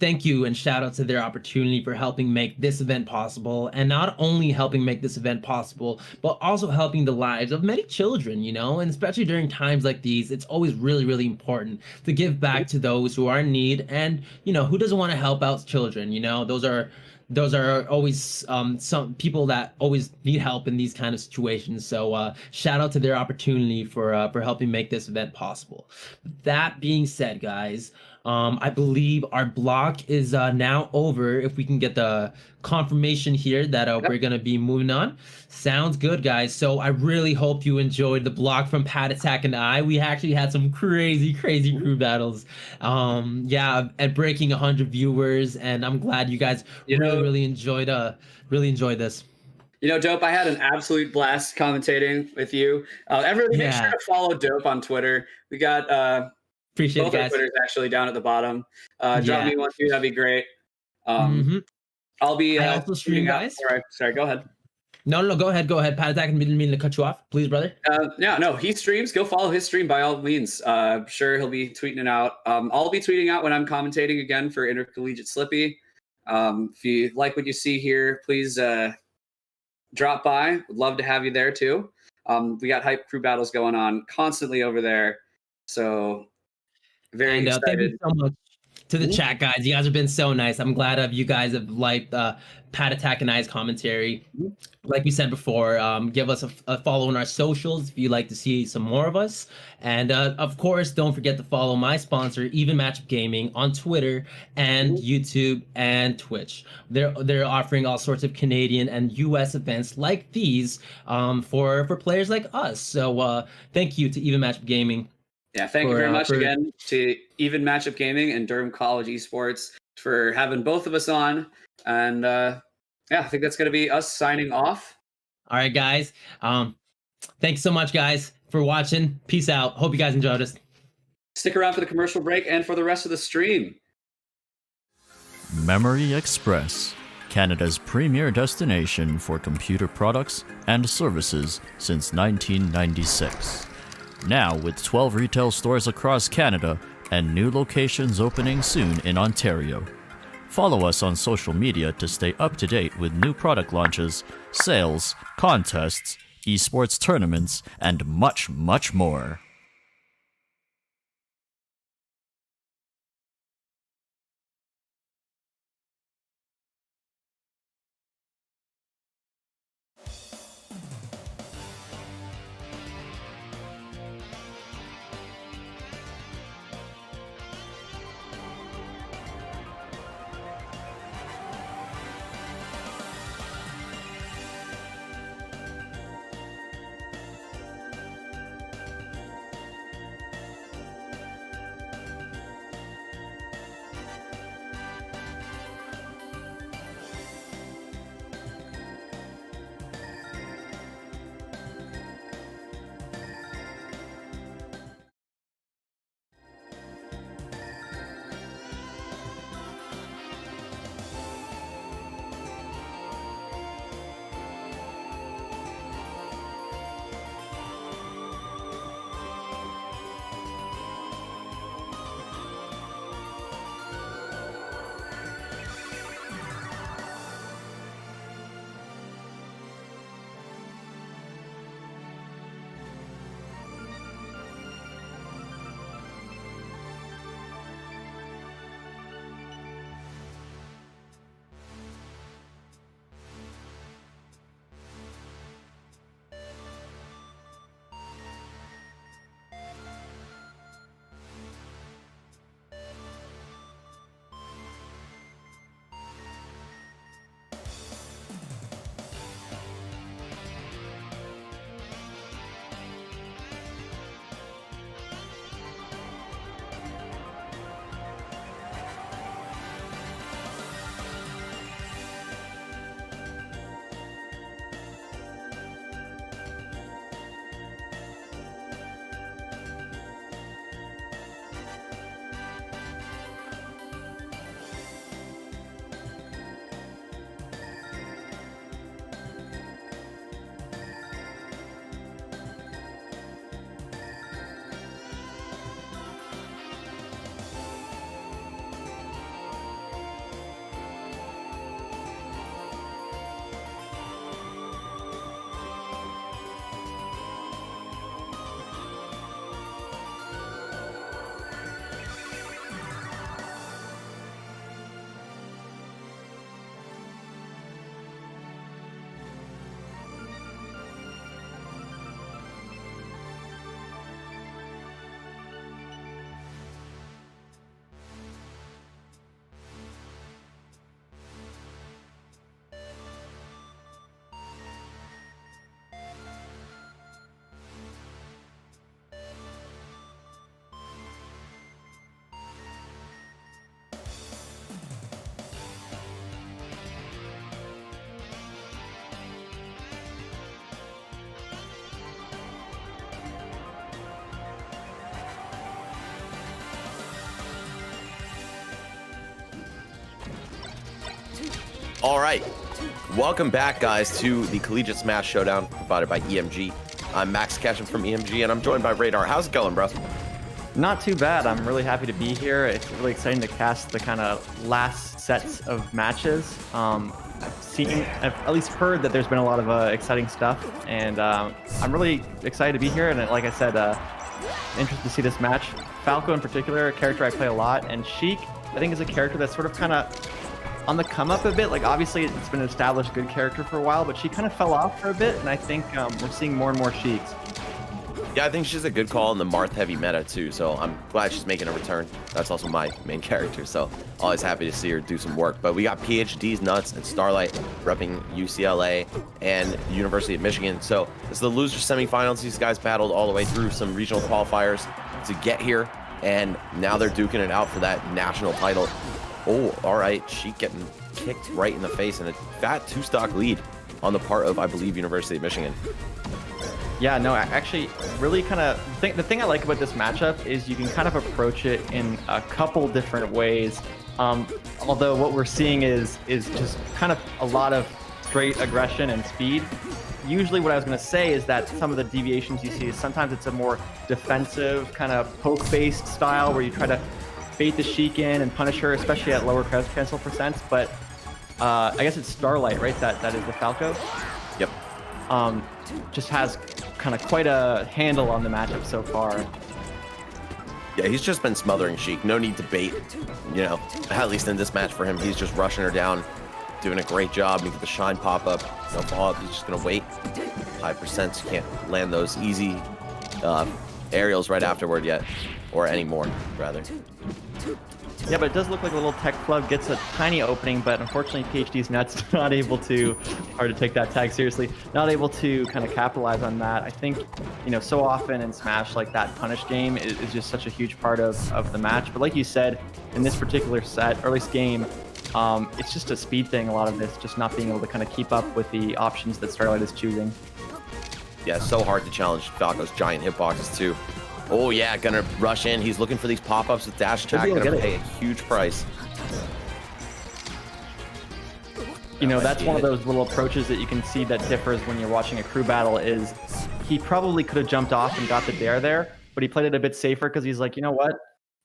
thank you and shout out to Their Opportunity for helping make this event possible, and not only helping make this event possible, but also helping the lives of many children, you know, and especially during times like these, it's always really, really important to give back to those who are in need, and, you know, who doesn't want to help out children, you know, those are always some people that always need help in these kind of situations. So shout out to Their Opportunity for helping make this event possible. That being said, guys, I believe our block is now over. If we can get the confirmation here that we're going to be moving on. Sounds good, guys. So I really hope you enjoyed the block from Pat Attack and I. We actually had some crazy crew battles. At breaking 100 viewers, and I'm glad you guys really enjoyed this. You know, Dope, I had an absolute blast commentating with you. Everybody make sure to follow Dope on Twitter. We got appreciate both it, our guys. Twitters actually down at the bottom. Drop me one too, that'd be great. I'll be I also stream, guys. Sorry, go ahead. No, go ahead. Pat Attack, didn't mean to cut you off. Please, brother. No, he streams. Go follow his stream by all means. I'm sure he'll be tweeting it out. I'll be tweeting out when I'm commentating again for Intercollegiate Slippy. If you like what you see here, please drop by. Would love to have you there too. We got hype crew battles going on constantly over there. So very excited. Thank you so much to the chat, guys. You guys have been so nice. I'm glad you guys have liked Pat Attack and I's commentary. Like we said before, give us a follow on our socials if you'd like to see some more of us. And of course, don't forget to follow my sponsor, Even Matchup Gaming, on Twitter and YouTube and Twitch. They're offering all sorts of Canadian and US events like these for players like us. So thank you to Even Matchup Gaming. Yeah, thank you very much again to Even Matchup Gaming and Durham College Esports for having both of us on. And I think that's going to be us signing off. All right, guys. Thanks so much, guys, for watching. Peace out. Hope you guys enjoyed us. Stick around for the commercial break and for the rest of the stream. Memory Express, Canada's premier destination for computer products and services since 1996. Now with 12 retail stores across Canada and new locations opening soon in Ontario. Follow us on social media to stay up to date with new product launches, sales, contests, esports tournaments, and much, much more. All right. Welcome back, guys, to the Collegiate Smash Showdown provided by EMG. I'm Max Ketchum from EMG, and I'm joined by Radar. How's it going, bro? Not too bad. I'm really happy to be here. It's really exciting to cast the kind of last sets of matches. I've at least heard that there's been a lot of exciting stuff, and I'm really excited to be here. And like I said, interested to see this match. Falco in particular, a character I play a lot, and Sheik, I think, is a character that's sort of kind of on the come up a bit. Like, obviously it's been an established good character for a while, but she kind of fell off for a bit, and I think we're seeing more and more Sheiks. Yeah, I think she's a good call in the Marth heavy meta too, so I'm glad she's making a return. That's also my main character, so always happy to see her do some work. But we got PhD's Nuts and Starlight repping UCLA and University of Michigan. So this is the loser semifinals. These guys battled all the way through some regional qualifiers to get here, and now they're duking it out for that national title. Oh, all right, Sheik getting kicked right in the face, and a fat 2-stock lead on the part of, I believe, University of Michigan. Yeah, no, actually, really kind of the thing I like about this matchup is you can kind of approach it in a couple different ways. Although what we're seeing is just kind of a lot of straight aggression and speed. Usually what I was going to say is that some of the deviations you see is sometimes it's a more defensive kind of poke-based style where you try to bait the Sheik in and punish her, especially at lower cancel percents. But I guess it's Starlight, right? That is the Falco. Yep. Just has kind of quite a handle on the matchup so far. Yeah, he's just been smothering Sheik. No need to bait, you know, at least in this match for him. He's just rushing her down, doing a great job. You get the shine pop up, no follow up. He's just going to wait. High percents, you can't land those easy aerials right afterward yet, or anymore, rather. Yeah, but it does look like a little tech club gets a tiny opening, but unfortunately PhD's Nuts not able to, hard to take that tag seriously, not able to kind of capitalize on that. I think, you know, so often in Smash, like that punish game is just such a huge part of the match. But like you said, in this particular set, or at least game, it's just a speed thing, a lot of this, just not being able to kind of keep up with the options that Starlight is choosing. Yeah, so hard to challenge Falco's giant hitboxes too. Oh yeah, gonna rush in. He's looking for these pop-ups with dash attack. Gonna pay a huge price. You know, that's one of those little approaches that you can see that differs when you're watching a crew battle is he probably could have jumped off and got the dare there, but he played it a bit safer because he's like, you know what?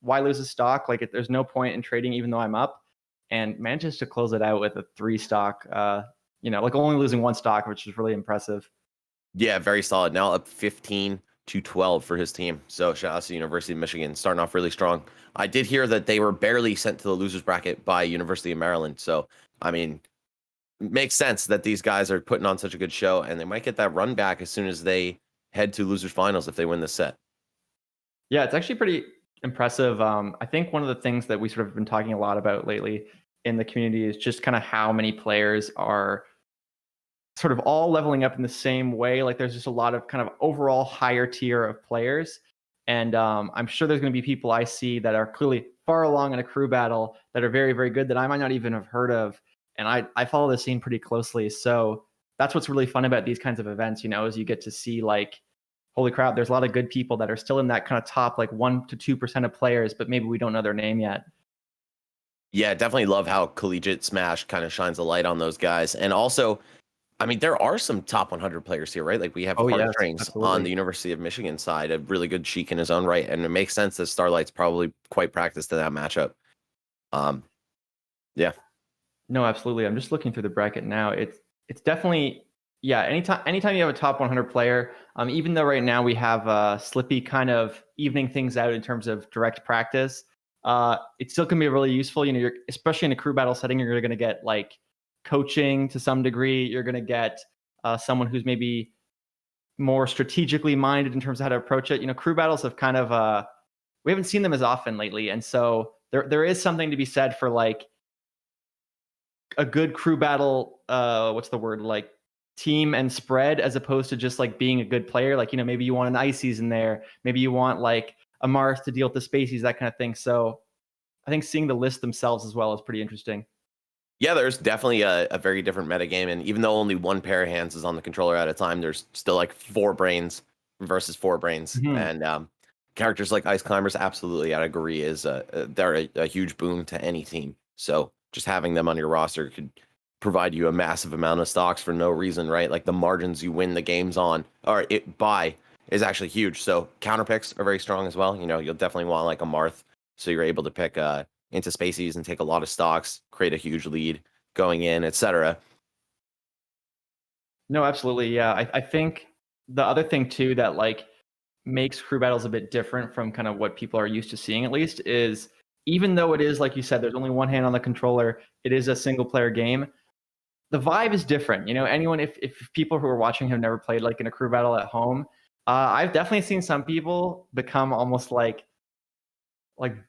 Why lose a stock? Like, there's no point in trading even though I'm up, and manages to close it out with a 3-stock, you know, like only losing 1 stock, which is really impressive. Yeah, very solid. Now up 15-12 for his team. So shout out to University of Michigan, starting off really strong. I did hear that they were barely sent to the losers bracket by University of Maryland. So, I mean, it makes sense that these guys are putting on such a good show, and they might get that run back as soon as they head to losers finals if they win this set. Yeah, it's actually pretty impressive. I think one of the things that we sort of been talking a lot about lately in the community is just kind of how many players are sort of all leveling up in the same way. Like, there's just a lot of kind of overall higher tier of players. And I'm sure there's going to be people I see that are clearly far along in a crew battle that are very, very good that I might not even have heard of. And I follow the scene pretty closely. So that's what's really fun about these kinds of events, you know, is you get to see, like, holy crap, there's a lot of good people that are still in that kind of top, like 1% to 2% of players, but maybe we don't know their name yet. Yeah, definitely love how Collegiate Smash kind of shines a light on those guys. And also, I mean, there are some top 100 players here, right? Like, we have Strings on the University of Michigan side, a really good Sheik in his own right, and it makes sense that Starlight's probably quite practiced in that matchup. Yeah. No, absolutely. I'm just looking through the bracket now. It's definitely, yeah. Anytime you have a top 100 player, even though right now we have Slippy kind of evening things out in terms of direct practice, it still can be really useful. You know, especially in a crew battle setting, you're going to get like coaching to some degree. You're going to get someone who's maybe more strategically minded in terms of how to approach it. You know, crew battles have kind of we haven't seen them as often lately, and so there is something to be said for like a good crew battle. What's the word, like team and spread, as opposed to just like being a good player. Like, you know, maybe you want an Ices in there, maybe you want like a Mars to deal with the Spaceys, that kind of thing. So I think seeing the list themselves as well is pretty interesting. Yeah, there's definitely a very different metagame, and even though only one pair of hands is on the controller at a time, there's still like 4 brains versus 4 brains. Mm-hmm. And characters like Ice Climbers, absolutely, I'd agree, is they're a huge boon to any team. So just having them on your roster could provide you a massive amount of stocks for no reason, right? Like the margins you win the games on or it by is actually huge. So counter picks are very strong as well. You know, you'll definitely want like a Marth, so you're able to pick into spacies and take a lot of stocks, create a huge lead going in, etc. No, absolutely. Yeah. I think the other thing too that like makes crew battles a bit different from kind of what people are used to seeing, at least, is even though it is, like you said, there's only one hand on the controller, it is a single player game. The vibe is different. You know, anyone, if people who are watching have never played like in a crew battle at home, I've definitely seen some people become almost like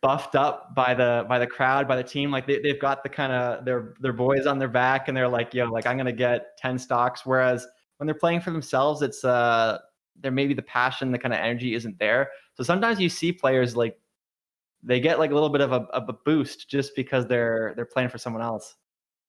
buffed up by the crowd, by the team. Like they've got the kind of their boys on their back and they're like, yo, like I'm gonna get 10 stocks. Whereas when they're playing for themselves, it's there maybe the passion, the kind of energy isn't there. So sometimes you see players like they get like a little bit of a boost just because they're playing for someone else.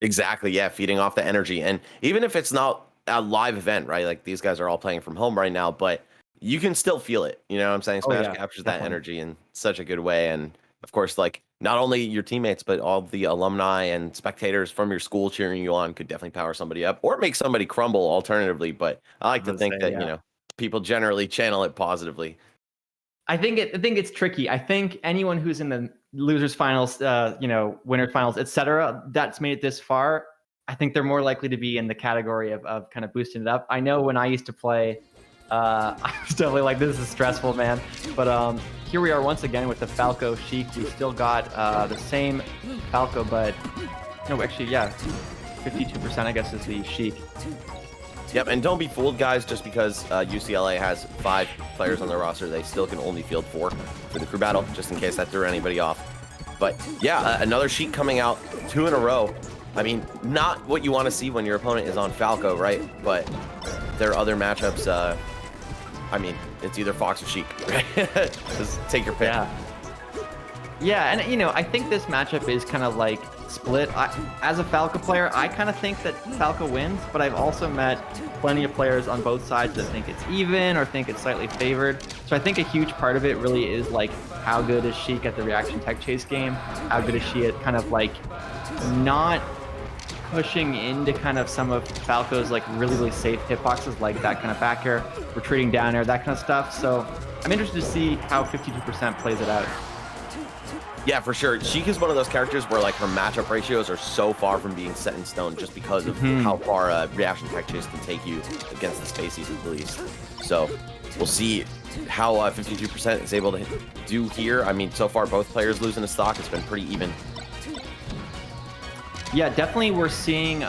Exactly. Yeah. Feeding off the energy. And even if it's not a live event, right? Like these guys are all playing from home right now, but you can still feel it. You know what I'm saying? Oh, Smash yeah, captures definitely. that energy in such a good way. And of course, like not only your teammates, but all the alumni and spectators from your school cheering you on could definitely power somebody up or make somebody crumble alternatively. But I like to think that, you know, people generally channel it positively. I think it's tricky. I think anyone who's in the losers finals, you know, winners finals, etc., that's made it this far, I think they're more likely to be in the category of kind of boosting it up. I know when I used to play, I was definitely like, this is stressful, man. But here we are once again with the Falco Sheik. We still got the same Falco, but no, actually, yeah, 52% I guess is the Sheik. Yep, and don't be fooled, guys, just because UCLA has 5 players on their roster, they still can only field 4 for the crew battle, just in case that threw anybody off. But yeah, another Sheik coming out 2 in a row. I mean, not what you want to see when your opponent is on Falco, right? But there are other matchups. I mean, it's either Fox or Sheik, right? Just take your pick. Yeah, and you know, I think this matchup is kind of like split. As a Falco player, I kind of think that Falco wins, but I've also met plenty of players on both sides that think it's even or think it's slightly favored. So I think a huge part of it really is like how good is Sheik at the reaction tech chase game? How good is she at kind of like not pushing into kind of some of Falco's like really safe hitboxes, like that kind of back air, retreating down air, that kind of stuff. So I'm interested to see how 52% plays it out. Yeah, for sure. Sheik is one of those characters where like her matchup ratios are so far from being set in stone just because of how far reaction tech chase can take you against the spacies at least. So we'll see how 52% is able to do here. I mean, so far both players losing a stock. It's been pretty even. Yeah, definitely we're seeing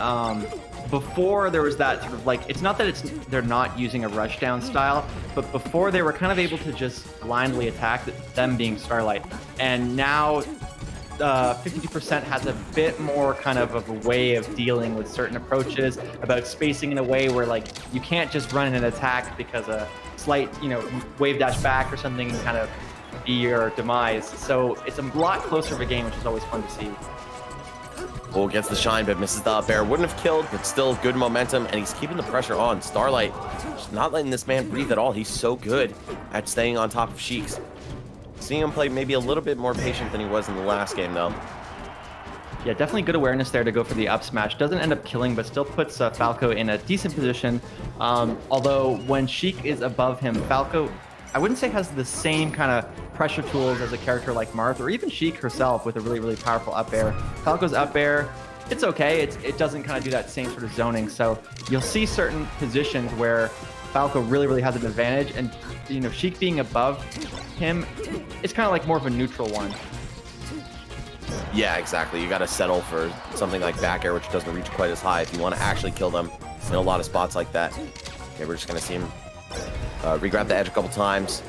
before there was that sort of like, it's not that they're not using a rushdown style, but before they were kind of able to just blindly attack, them being Starlight. And now 52% has a bit more kind of a way of dealing with certain approaches, about spacing in a way where like you can't just run in an attack because a slight, you know, wave dash back or something can kind of be your demise. So it's a lot closer of a game, which is always fun to see. Bull gets the shine, but misses the up air. Wouldn't have killed, but still good momentum, and he's keeping the pressure on. Starlight just not letting this man breathe at all. He's so good at staying on top of Sheiks. Seeing him play maybe a little bit more patient than he was in the last game, though. Yeah, definitely good awareness there to go for the up smash. Doesn't end up killing, but still puts Falco in a decent position. Although when Sheik is above him, Falco, I wouldn't say has the same kind of pressure tools as a character like Marth or even Sheik herself with a really powerful up air. Falco's up air, it's okay. It doesn't kind of do that same sort of zoning. So you'll see certain positions where Falco really has an advantage, and you know, Sheik being above him, it's kind of like more of a neutral one. Yeah, exactly. You got to settle for something like back air, which doesn't reach quite as high if you want to actually kill them in a lot of spots like that. Okay, we're just going to see him re-grab the edge a couple times.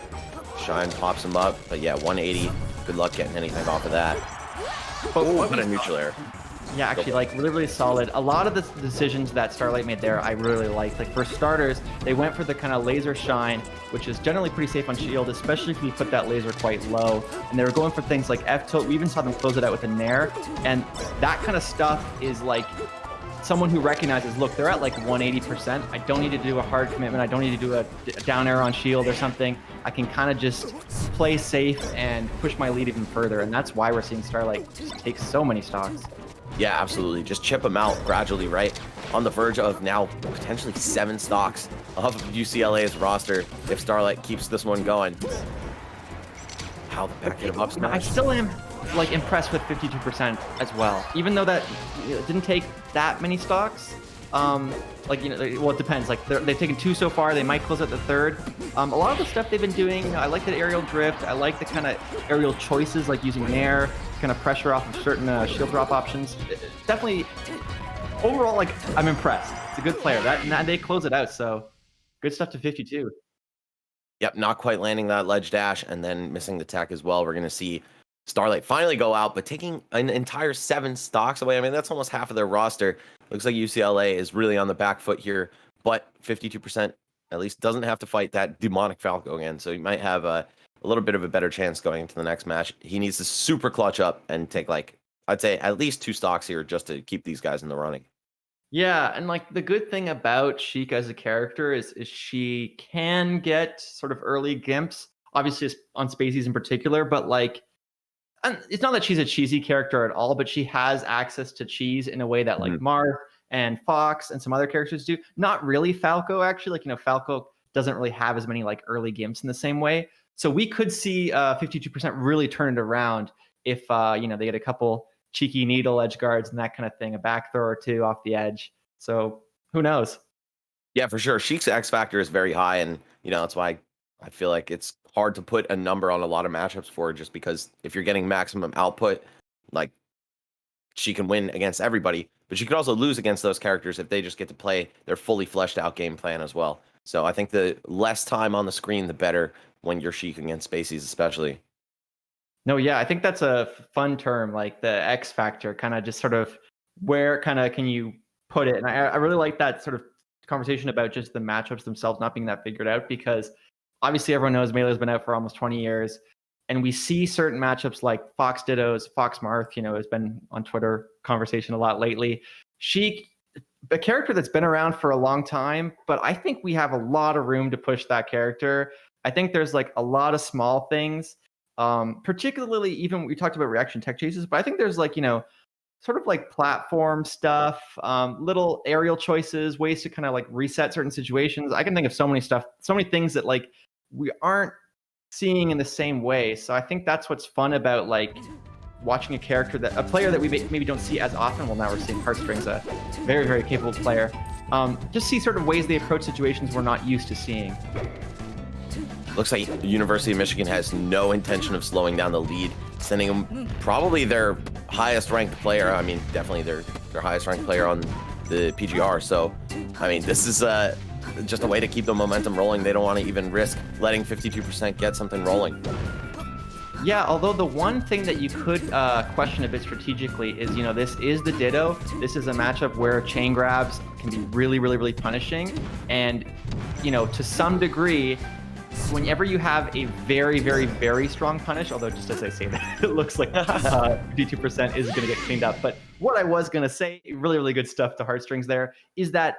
Shine pops him up, but yeah, 180. Good luck getting anything off of that. But what a neutral air. Yeah, actually, like really solid. A lot of the decisions that Starlight made there, I really liked. Like for starters, they went for the kind of laser shine, which is generally pretty safe on shield, especially if you put that laser quite low. And they were going for things like F tilt. We even saw them close it out with a nair, and that kind of stuff is like someone who recognizes, look, they're at like 180%. I don't need to do a hard commitment. I don't need to do a down air on shield or something. I can kind of just play safe and push my lead even further. And that's why we're seeing Starlight just take so many stocks. Yeah, absolutely. Just chip them out gradually, right? On the verge of now potentially 7 stocks of UCLA's roster if Starlight keeps this one going. How the back hit of up I smash. still am like impressed with 52% as well, even though that it didn't take that many stocks. Like, you know, well, it depends. Like they've taken 2 so far. They might close out the 3rd. A lot of the stuff they've been doing, you know, I like the aerial drift. I like the kind of aerial choices, like using Nair, kind of pressure off of certain shield drop options. Definitely, overall, like I'm impressed. It's a good player. That they close it out. So good stuff to 52. Yep, not quite landing that ledge dash and then missing the tech as well. We're going to see Starlight finally go out, but taking an entire 7 stocks away. I mean, that's almost half of their roster. Looks like UCLA is really on the back foot here, but 52% at least doesn't have to fight that demonic Falco again. So he might have a little bit of a better chance going into the next match. He needs to super clutch up and take, like, I'd say at least 2 stocks here just to keep these guys in the running. Yeah, and like the good thing about Sheik as a character is she can get sort of early gimps, obviously on Spaceys in particular, but like, and it's not that she's a cheesy character at all, but she has access to cheese in a way that like Marth and Fox and some other characters do. Not really Falco, actually. Like, you know, Falco doesn't really have as many like early gimps in the same way. So we could see 52% really turn it around if you know, they get a couple cheeky needle edge guards and that kind of thing, a back throw or 2 off the edge. So who knows? Yeah, for sure. Sheik's X factor is very high, and you know that's why I feel like it's hard to put a number on a lot of matchups for her, just because if you're getting maximum output, like she can win against everybody, but she could also lose against those characters if they just get to play their fully fleshed out game plan as well. So I think the less time on the screen, the better when you're Sheik against Spaceys, especially. No, yeah, I think that's a fun term, like the X factor, kind of just sort of where kind of can you put it? And I really like that sort of conversation about just the matchups themselves not being that figured out, because obviously everyone knows Melee's been out for almost 20 years. And we see certain matchups like Fox Dittos, Fox Marth, you know, has been on Twitter conversation a lot lately. Sheik, a character that's been around for a long time, but I think we have a lot of room to push that character. I think there's like a lot of small things. Particularly, even we talked about reaction tech chases, but I think there's like, you know, sort of like platform stuff, little aerial choices, ways to kind of like reset certain situations. I can think of so many things that like we aren't seeing in the same way. So I think that's what's fun about like watching a player that we maybe don't see as often. Well, now we're seeing Heartstrings, a very, very capable player. Just see sort of ways they approach situations we're not used to seeing. Looks like the University of Michigan has no intention of slowing down the lead, sending them probably their highest ranked player. I mean, definitely their highest ranked player on the PGR. So, I mean, this is just a way to keep the momentum rolling. They don't want to even risk letting 52% get something rolling. Yeah, although the one thing that you could question a bit strategically is, you know, this is the Ditto. This is a matchup where chain grabs can be really, really, really punishing. And, you know, to some degree, whenever you have a very, very, very strong punish, although just as I say that, it looks like 52% is going to get cleaned up. But what I was going to say, really, really good stuff to Heartstrings there, is that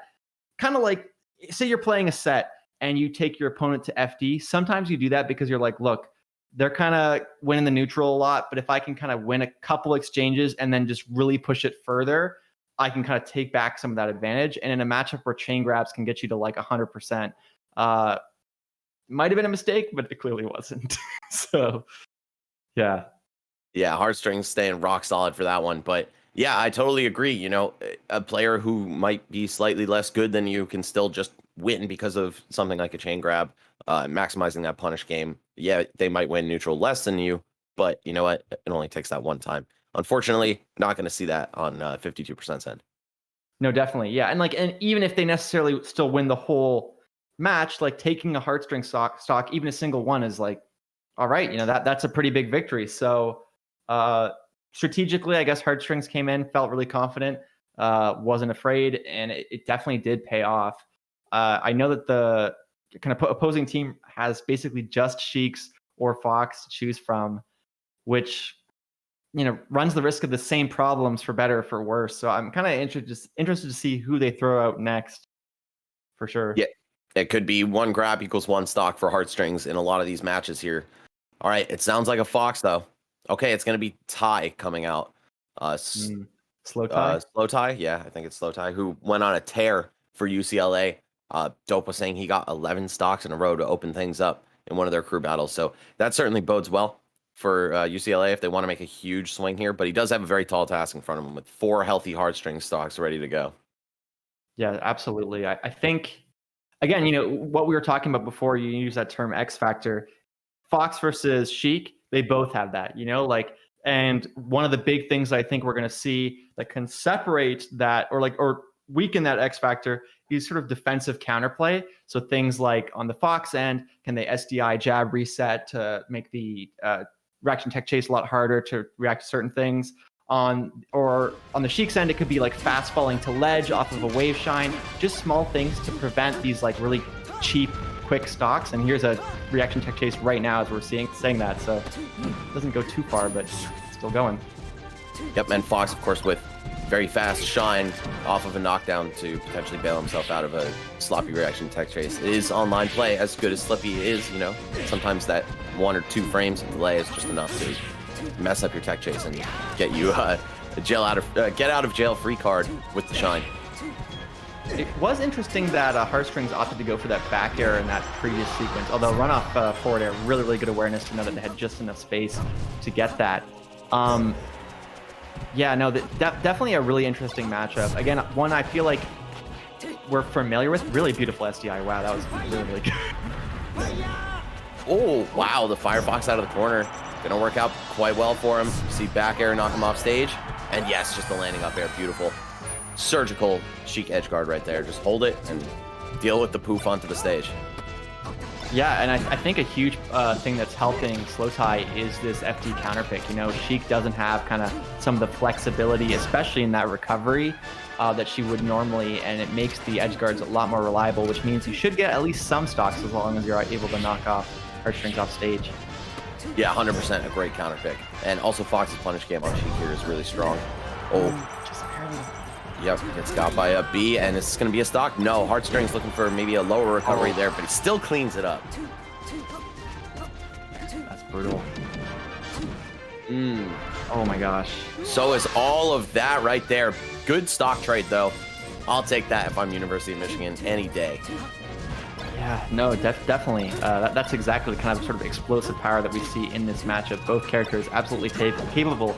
kind of like, say you're playing a set and you take your opponent to FD. Sometimes you do that because you're like, look, they're kind of winning the neutral a lot, but if I can kind of win a couple exchanges and then just really push it further, I can kind of take back some of that advantage. And in a matchup where chain grabs can get you to like 100%, might have been a mistake, but it clearly wasn't. So, yeah. Yeah, Heartstrings staying rock solid for that one. But yeah, I totally agree. You know, a player who might be slightly less good than you can still just win because of something like a chain grab, maximizing that punish game. Yeah, they might win neutral less than you, but you know what? It only takes that one time. Unfortunately, not going to see that on 52%'s end. No, definitely. Yeah. And even if they necessarily still win the whole match, like taking a Heartstring stock, even a single one is like, all right, you know, that's a pretty big victory. So strategically, I guess Heartstrings came in, felt really confident, wasn't afraid, and it definitely did pay off. I know that the kind of opposing team has basically just Sheiks or Fox to choose from, which, you know, runs the risk of the same problems for better or for worse. So I'm kind of interested to see who they throw out next, for sure. Yeah, it could be one grab equals one stock for Heartstrings in a lot of these matches here. All right, it sounds like a Fox though. Okay, it's going to be Ty coming out. Slow tie. Slow tie, yeah, I think it's Slow tie, who went on a tear for UCLA. Dope was saying he got 11 stocks in a row to open things up in one of their crew battles. So that certainly bodes well for UCLA if they want to make a huge swing here. But he does have a very tall task in front of him with 4 healthy heartstring stocks ready to go. Yeah, absolutely. I think, again, what we were talking about before, you use that term X factor. Fox versus Sheik, they both have that, and one of the big things I think we're going to see that can separate that or weaken that X factor is sort of defensive counterplay. So things like on the Fox end, can they SDI jab reset to make the reaction tech chase a lot harder to react to certain things? On the Sheik's end, it could be like fast falling to ledge off of a wave shine, just small things to prevent these like really cheap, quick stocks. And here's a reaction tech chase right now as we're saying that. So it doesn't go too far, but still going. Yep, and Fox, of course, with very fast shine off of a knockdown to potentially bail himself out of a sloppy reaction tech chase. It is online play, as good as Slippy is, sometimes that 1 or 2 frames of delay is just enough to mess up your tech chase and get you a get out of jail free card with the shine. It was interesting that Heartstrings opted to go for that back air in that previous sequence, although runoff forward air, really, really good awareness to know that they had just enough space to get that. Yeah, no, definitely a really interesting matchup. Again, one I feel like we're familiar with. Really beautiful SDI. Wow, that was really, really good. Oh, wow, the Firefox out of the corner. Gonna work out quite well for him. See back air knock him off stage. And yes, just the landing up air, beautiful. Surgical Sheik edge guard right there. Just hold it and deal with the poof onto the stage. Yeah, and I think a huge thing that's helping Slow Tie is this FD counterpick. Sheik doesn't have kind of some of the flexibility, especially in that recovery, that she would normally, and it makes the edge guards a lot more reliable, which means you should get at least some stocks as long as you're able to knock off Heartstrings off stage. Yeah, 100% a great counterpick. And also Fox's punish game on Sheik here is really strong. Oh, just barely. Yep, gets got by a B, and is this going to be a stock? No, Heartstrings looking for maybe a lower recovery there, but he still cleans it up. That's brutal. Oh my gosh. So is all of that right there. Good stock trade, though. I'll take that if I'm University of Michigan any day. Yeah, no, definitely. That's exactly the kind of sort of explosive power that we see in this matchup. Both characters absolutely capable of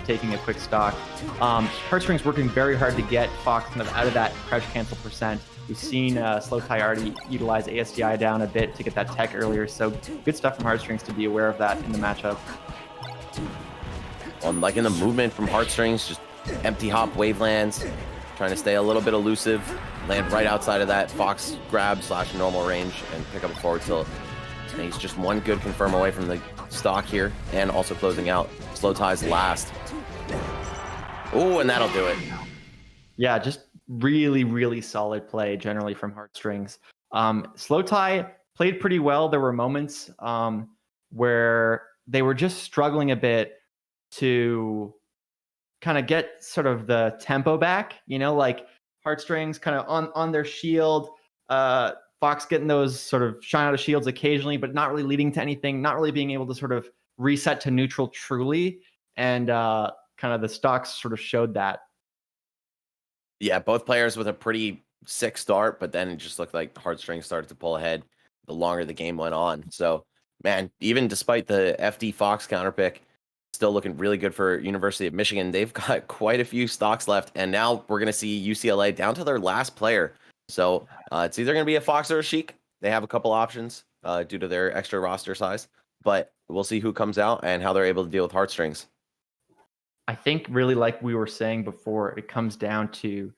taking a quick stock. Heartstrings working very hard to get Fox kind of out of that crouch cancel percent. We've seen Slow Tie already utilize ASDI down a bit to get that tech earlier, so good stuff from Heartstrings to be aware of that in the matchup. Like in the movement from Heartstrings, just empty hop wavelands, trying to stay a little bit elusive, land right outside of that Fox grab / normal range and pick up a forward tilt. And he's just one good confirm away from the stock here, and also closing out Slow Tie's last. Oh, and that'll do it. Yeah, just really, really solid play generally from Heartstrings. Slow Tie played pretty well. There were moments where they were just struggling a bit to kind of get sort of the tempo back, like Heartstrings kind of on their shield, Fox getting those sort of shine out of shields occasionally, but not really leading to anything, not really being able to sort of reset to neutral truly. And kind of the stocks sort of showed that. Yeah, both players with a pretty sick start, but then it just looked like Heartstrings started to pull ahead the longer the game went on. So, man, even despite the FD Fox counterpick, still looking really good for University of Michigan. They've got quite a few stocks left, and now we're going to see UCLA down to their last player. So it's either going to be a Fox or a Sheik. They have a couple options due to their extra roster size, but we'll see who comes out and how they're able to deal with Heartstrings. I think really like we were saying before, it comes down to,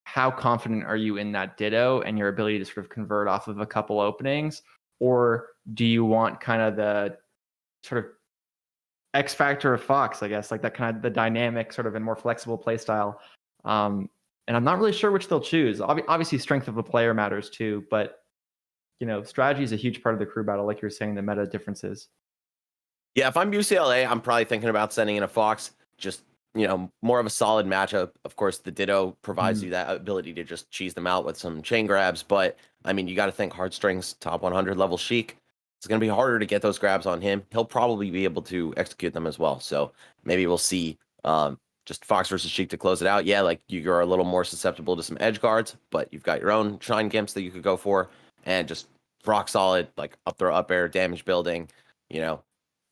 how confident are you in that Ditto and your ability to sort of convert off of a couple openings, or do you want kind of the sort of X factor of Fox, I guess, like that kind of the dynamic sort of and more flexible play style. And I'm not really sure which they'll choose. Obviously, strength of the player matters too, but strategy is a huge part of the crew battle, like you were saying, the meta differences. Yeah, if I'm UCLA, I'm probably thinking about sending in a Fox, just, more of a solid matchup. Of course, the Ditto provides you that ability to just cheese them out with some chain grabs, but I mean, you got to think Heartstrings, top 100 level Sheik. It's going to be harder to get those grabs on him. He'll probably be able to execute them as well. So maybe we'll see just Fox versus Sheik to close it out. Yeah, like you're a little more susceptible to some edge guards, but you've got your own Shine Gimps that you could go for, and just rock solid, like up throw, up air, damage building,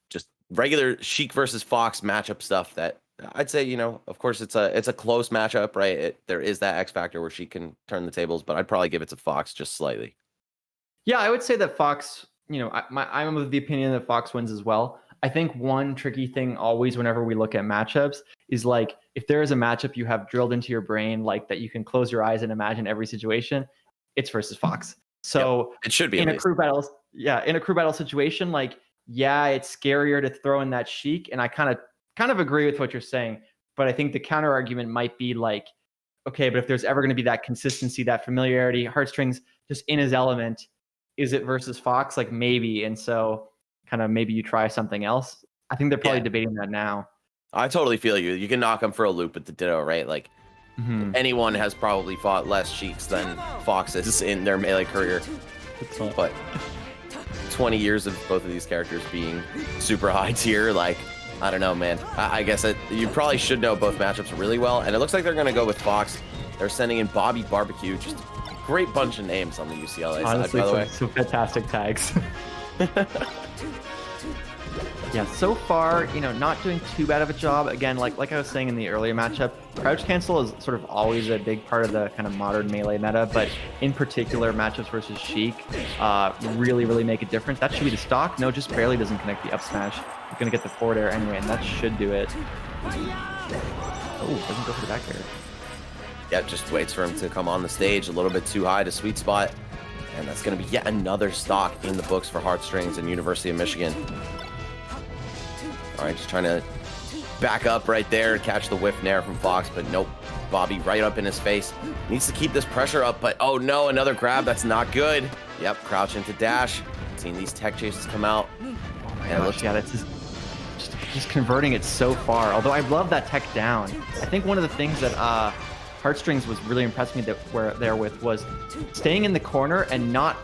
just regular Sheik versus Fox matchup stuff that I'd say, of course it's a close matchup, right? There is that X factor where she can turn the tables, but I'd probably give it to Fox just slightly. Yeah, I would say that Fox, I'm of the opinion that Fox wins as well. I think one tricky thing always whenever we look at matchups is like if there is a matchup you have drilled into your brain like that you can close your eyes and imagine every situation, it's versus Fox. So yep, it should be in a crew battle situation, like it's scarier to throw in that Sheik, and I kind of agree with what you're saying, but I think the counter argument might be like, okay, but if there's ever going to be that consistency, that familiarity, Heartstrings just in his element, is it versus Fox? Like maybe, and so kind of maybe you try something else. I think they're probably debating that now. I totally feel you. You can knock them for a loop with the Ditto, right? Like anyone has probably fought less Sheiks than Foxes in their melee career. But 20 years of both of these characters being super high tier, like, I don't know, man. I guess you probably should know both matchups really well. And it looks like they're going to go with Fox. They're sending in Bobby Barbecue. Just great bunch of names on the UCLA Honestly, side, by the way. Some fantastic tags. Yeah, so far, not doing too bad of a job. Again, like I was saying in the earlier matchup, crouch cancel is sort of always a big part of the kind of modern melee meta, but in particular, matchups versus Sheik really, really make a difference. That should be the stock. No, just barely doesn't connect the up smash. You're going to get the forward air anyway, and that should do it. Oh, doesn't go for the back air. Yeah, just waits for him to come on the stage a little bit too high to sweet spot. And that's going to be yet another stock in the books for Heartstrings and University of Michigan. All right, just trying to back up right there, catch the whiff nair from Fox, but nope. Bobby right up in his face. Needs to keep this pressure up, but oh no, another grab. That's not good. Yep, crouch into dash. Seeing these tech chases come out. Oh my gosh, that's just converting it so far. Although I love that tech down. I think one of the things that Heartstrings was really impressed me was staying in the corner and not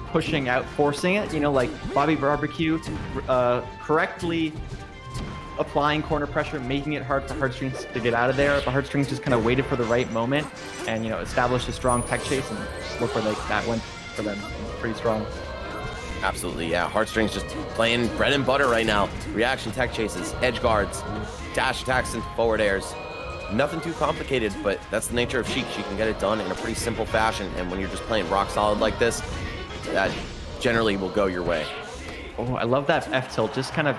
pushing out, forcing it. Like Bobby Barbecue correctly applying corner pressure, making it hard for Heartstrings to get out of there. But Heartstrings just kind of waited for the right moment and established a strong tech chase, and look where that went for them. Pretty strong. Absolutely, yeah. Heartstrings just playing bread and butter right now. Reaction tech chases, edge guards, dash attacks, and forward airs. Nothing too complicated, but that's the nature of Sheik. She can get it done in a pretty simple fashion, and when you're just playing rock solid like this, that generally will go your way. Oh, I love that F tilt. Just kind of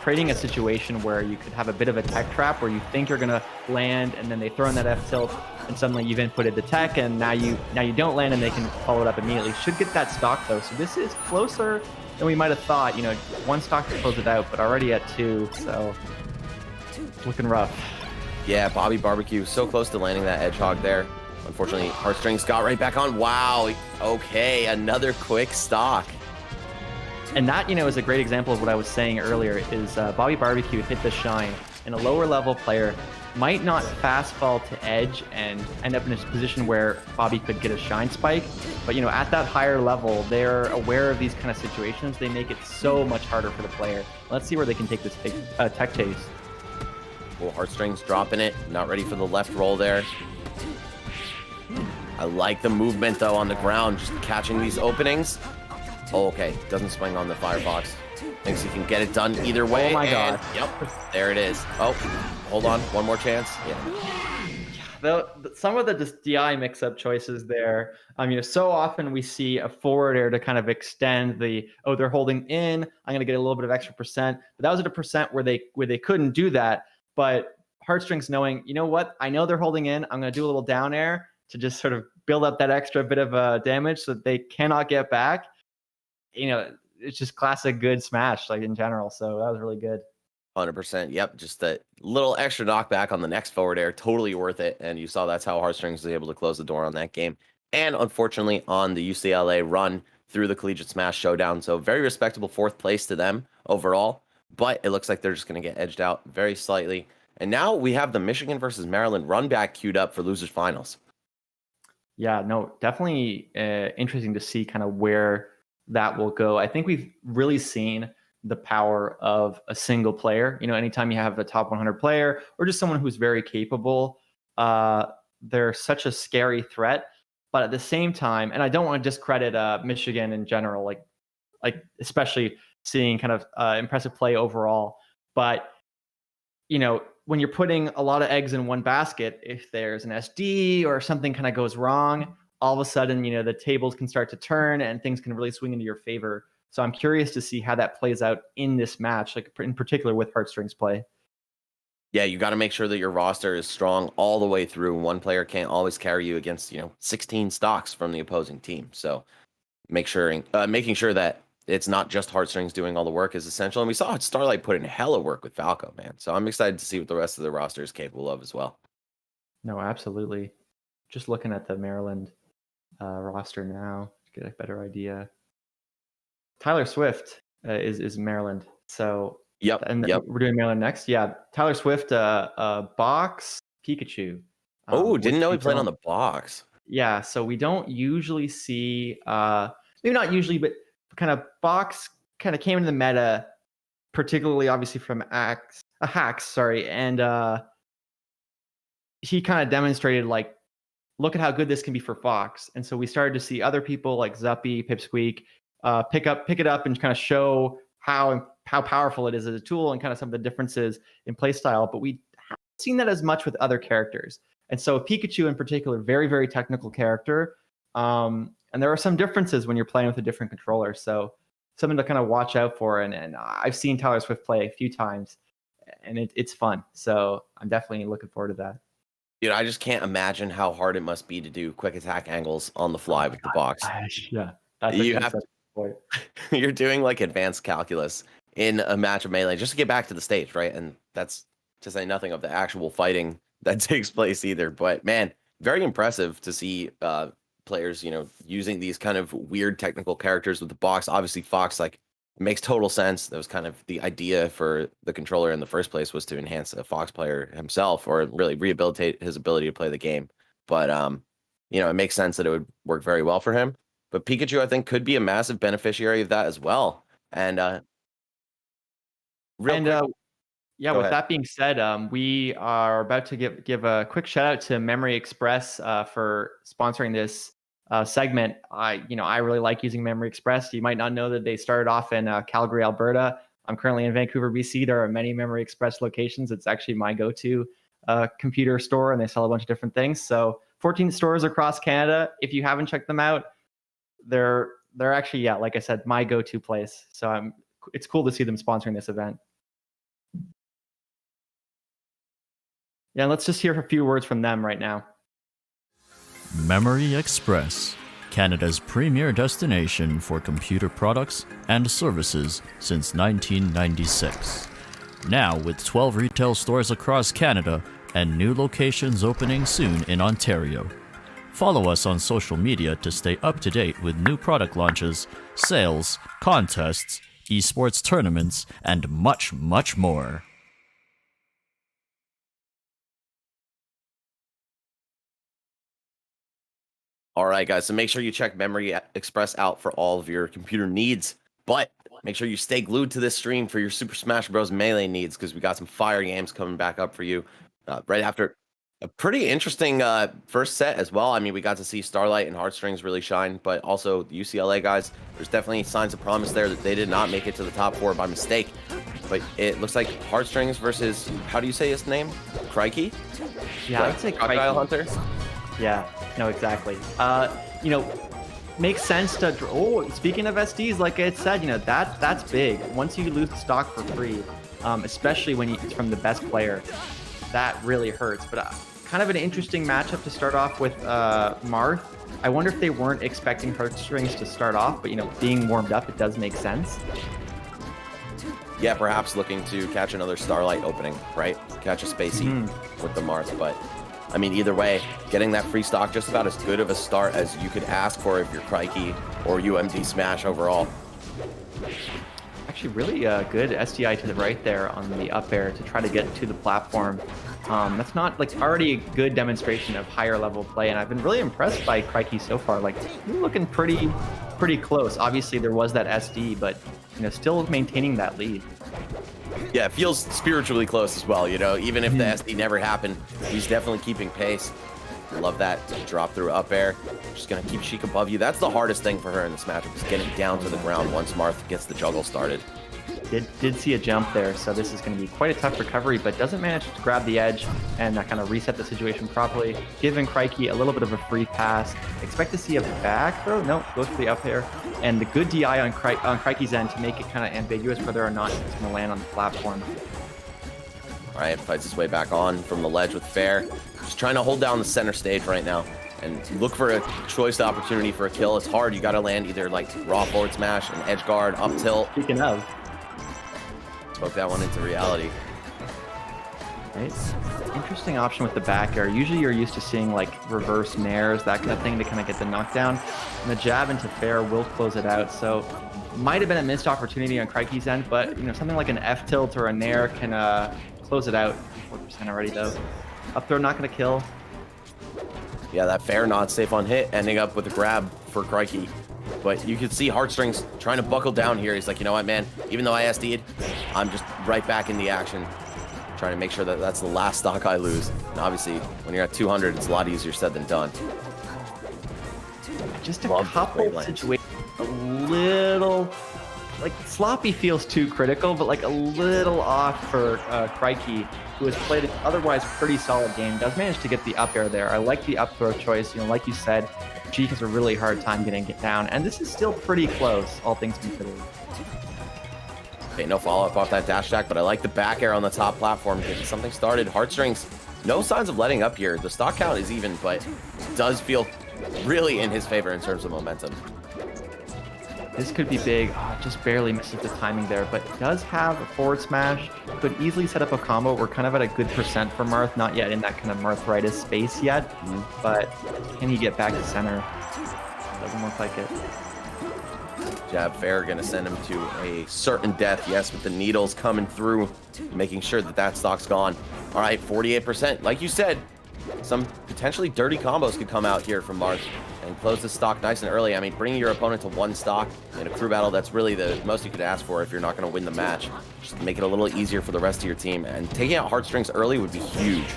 creating a situation where you could have a bit of a tech trap where you think you're gonna land, and then they throw in that F tilt, and suddenly you've inputted the tech, and now you don't land, and they can follow it up immediately. Should get that stock though, so this is closer than we might have thought. One stock to close it out, but already at 2, so looking rough. Yeah, Bobby Barbecue so close to landing that Edgehog there. Unfortunately, Heartstrings got right back on. Wow. Okay, another quick stock. And that, is a great example of what I was saying earlier, is Bobby Barbecue hit the shine, and a lower level player might not fast fall to edge and end up in a position where Bobby could get a shine spike. But, at that higher level, they're aware of these kind of situations. They make it so much harder for the player. Let's see where they can take this big tech chase. Heartstrings dropping it, not ready for the left roll there. I like the movement though on the ground, just catching these openings. Oh, okay, doesn't swing on the Firefox. Thinks he can get it done either way. Oh my god. Yep, there it is. Oh, hold on, one more chance. Yeah. Some of the just DI mix-up choices there. So often we see a forward air to kind of extend they're holding in, I'm gonna get a little bit of extra percent. But that was at a percent where they couldn't do that. But Heartstrings knowing, what? I know they're holding in. I'm going to do a little down air to just sort of build up that extra bit of damage so that they cannot get back. It's just classic good smash, like in general. So that was really good. 100%. Yep. Just that little extra knockback on the next forward air. Totally worth it. And you saw that's how Heartstrings was able to close the door on that game. And unfortunately on the UCLA run through the Collegiate Smash Showdown. So very respectable 4th place to them overall. But it looks like they're just going to get edged out very slightly. And now we have the Michigan versus Maryland run back queued up for losers finals. Yeah, no, definitely interesting to see kind of where that will go. I think we've really seen the power of a single player. You know, anytime you have a top 100 player or just someone who's very capable, they're such a scary threat. But at the same time, and I don't want to discredit Michigan in general, like especially seeing kind of impressive play overall. But you know, when you're putting a lot of eggs in one basket, if there's an SD or something kind of goes wrong, all of a sudden, you know, the tables can start to turn and things can really swing into your favor. So I'm curious to see how that plays out in this match, like in particular with Heartstrings play. Yeah, you got to make sure that your roster is strong all the way through. One player can't always carry you against, 16 stocks from the opposing team. So making sure that it's not just Heartstrings doing all the work is essential. And we saw Starlight put in hella work with Falco, man. So I'm excited to see what the rest of the roster is capable of as well. No, absolutely. Just looking at the Maryland roster now to get a better idea. Tyler Swift is Maryland. So Yep. We're doing Maryland next. Yeah, Tyler Swift, Box, Pikachu. Didn't know he played on the box. Yeah, so we don't usually see, maybe not usually, but kind of Box kind of came into the meta, particularly obviously from Hacks, sorry, and he kind of demonstrated like, look at how good this can be for Fox. And so we started to see other people like Zuppy, Pipsqueak, pick it up and kind of show how powerful it is as a tool and kind of some of the differences in play style. But we haven't seen that as much with other characters. And so Pikachu in particular, very, very technical character. And there are some differences when you're playing with a different controller. So something to kind of watch out for. And I've seen Tyler Swift play a few times and it's fun. So I'm definitely looking forward to that. I just can't imagine how hard it must be to do quick attack angles on the fly with the box. Yeah. You're doing like advanced calculus in a match of Melee just to get back to the stage, right? And that's to say nothing of the actual fighting that takes place either. But man, very impressive to see players, using these kind of weird technical characters with the box. Obviously, Fox, like, it makes total sense. That was kind of the idea for the controller in the first place, was to enhance a Fox player himself, or really rehabilitate his ability to play the game. But it makes sense that it would work very well for him. But Pikachu, I think, could be a massive beneficiary of that as well. And with that being said, we are about to give a quick shout out to Memory Express for sponsoring this segment. I really like using Memory Express. You might not know that they started off in Calgary, Alberta. I'm currently in Vancouver, BC. There are many Memory Express locations. It's actually my go-to computer store, and they sell a bunch of different things. So 14 stores across Canada. If you haven't checked them out, they're actually, like I said, my go-to place. So it's cool to see them sponsoring this event. Yeah, let's just hear a few words from them right now. Memory Express, Canada's premier destination for computer products and services since 1996. Now with 12 retail stores across Canada and new locations opening soon in Ontario. Follow us on social media to stay up to date with new product launches, sales, contests, esports tournaments, and much, much more. All right, guys, so make sure you check Memory Express out for all of your computer needs. But make sure you stay glued to this stream for your Super Smash Bros. Melee needs, because we got some fire games coming back up for you right after a pretty interesting first set as well. I mean, we got to see Starlight and Heartstrings really shine, but also the UCLA guys, there's definitely signs of promise there that they did not make it to the top 4 by mistake. But it looks like Heartstrings versus, how do you say his name? Crikey? Yeah, I'd say Crocodile Hunter? Yeah, no, exactly. Makes sense to. Speaking of SDs, like I said, that's big. Once you lose stock for free, especially when it's from the best player, that really hurts. But kind of an interesting matchup to start off with Marth. I wonder if they weren't expecting Heartstrings to start off, but being warmed up, it does make sense. Yeah, perhaps looking to catch another Starlight opening, right? Catch a Spacey with the Marth, but I mean, either way, getting that free stock, just about as good of a start as you could ask for if you're Crikey or UMD Smash overall. Actually, really good SDI to the right there on the up air to try to get to the platform. That's not already a good demonstration of higher level play, and I've been really impressed by Crikey so far. Looking pretty close. Obviously, there was that SD, but still maintaining that lead. Yeah, it feels spiritually close as well, even if the SD never happened, he's definitely keeping pace. Love that drop through up air. Just gonna keep Sheik above you. That's the hardest thing for her in this matchup, is getting down to the ground once Marth gets the juggle started. Did see a jump there, so this is going to be quite a tough recovery, but doesn't manage to grab the edge and kind of reset the situation properly, giving Crikey a little bit of a free pass. Expect to see a back throw. No, goes for the up air. And the good DI on Crikey's end to make it kind of ambiguous whether or not it's going to land on the platform. All right, fights his way back on from the ledge with Fair. Just trying to hold down the center stage right now and look for a choice opportunity for a kill. It's hard. You got to land either like raw forward smash, an edge guard, up tilt. Speaking of, spoke that one into reality. Right. Interesting option with the back air. Usually you're used to seeing like reverse nairs, that kind of thing to kind of get the knockdown. And the jab into Fair will close it out. So might have been a missed opportunity on Crikey's end, but something like an F tilt or a nair can close it out. 4% already though. Up throw not going to kill. Yeah, that Fair not safe on hit, ending up with a grab for Crikey. But you can see Heartstrings trying to buckle down here. He's like, you know what, man? Even though I SD'd, I'm just right back in the action. Trying to make sure that that's the last stock I lose. And obviously, when you're at 200, it's a lot easier said than done. Just a couple situations, a little, like sloppy feels too critical, but like a little off for Crikey, who has played an otherwise pretty solid game. Does manage to get the up air there. I like the up throw choice. Like you said, Sheik has a really hard time getting it down, and this is still pretty close, all things considered. Okay, no follow-up off that dash attack, but I like the back air on the top platform, getting something started. Heartstrings, no signs of letting up here. The stock count is even, but does feel really in his favor in terms of momentum. This could be big. Oh, just barely misses the timing there, but does have a forward smash. Could easily set up a combo. We're kind of at a good percent for Marth, not yet in that kind of Marthritis space yet, but can he get back to center? Doesn't look like it. Jab Fair gonna send him to a certain death. Yes, with the needles coming through, making sure that that stock's gone. All right, 48%. Like you said, some potentially dirty combos could come out here from Marth and close the stock nice and early. I mean, bringing your opponent to one stock in a crew battle, that's really the most you could ask for if you're not going to win the match. Just make it a little easier for the rest of your team. And taking out Heartstrings early would be huge.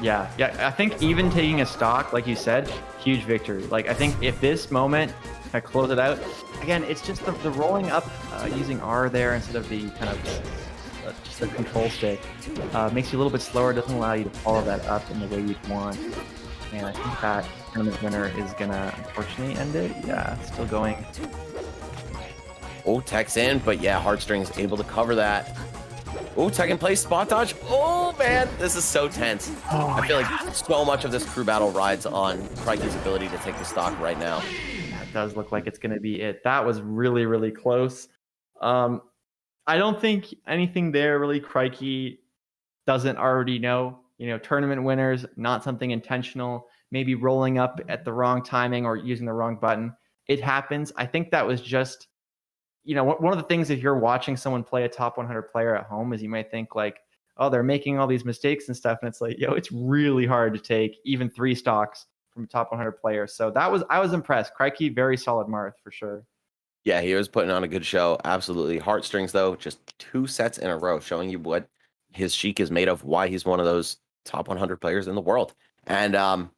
Yeah, I think even taking a stock, like you said, huge victory. Like, I think if this moment kind of close it out, again, it's just the rolling up using R there instead of the kind of just the control stick makes you a little bit slower, doesn't allow you to follow that up in the way you'd want. And I think that tournament winner is gonna unfortunately end it. Yeah, still going. Oh, tech's in, but yeah, Heartstrings able to cover that. Oh, tech in place, spot dodge. Oh man, this is so tense. I feel like so much of this crew battle rides on Crikey's ability to take the stock right now. That does look like it's gonna be it. That was really, really close. I don't think anything there really Crikey doesn't already know. Tournament winners, not something intentional, maybe rolling up at the wrong timing or using the wrong button. It happens. I think that was just, one of the things if you're watching someone play a top 100 player at home is you might think like, oh, they're making all these mistakes and stuff. And it's like, it's really hard to take even 3 stocks from a top 100 player. So I was impressed. Crikey, very solid Marth for sure. Yeah, he was putting on a good show. Absolutely. Heartstrings, though, just 2 sets in a row, showing you what his Sheik is made of, why he's one of those top 100 players in the world. And,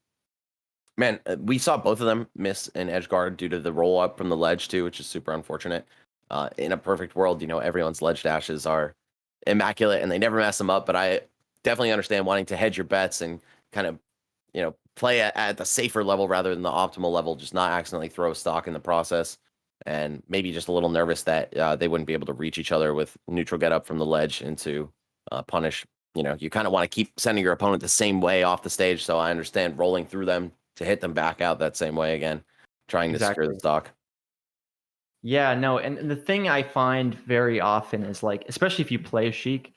man, we saw both of them miss an edge guard due to the roll up from the ledge, too, which is super unfortunate. In a perfect world, everyone's ledge dashes are immaculate and they never mess them up. But I definitely understand wanting to hedge your bets and kind of, play at the safer level rather than the optimal level, just not accidentally throw stock in the process. And maybe just a little nervous that they wouldn't be able to reach each other with neutral get up from the ledge into punish. You kind of want to keep sending your opponent the same way off the stage. So I understand rolling through them to hit them back out that same way again, trying to secure the stock. Yeah, no. And the thing I find very often is like, especially if you play Sheik,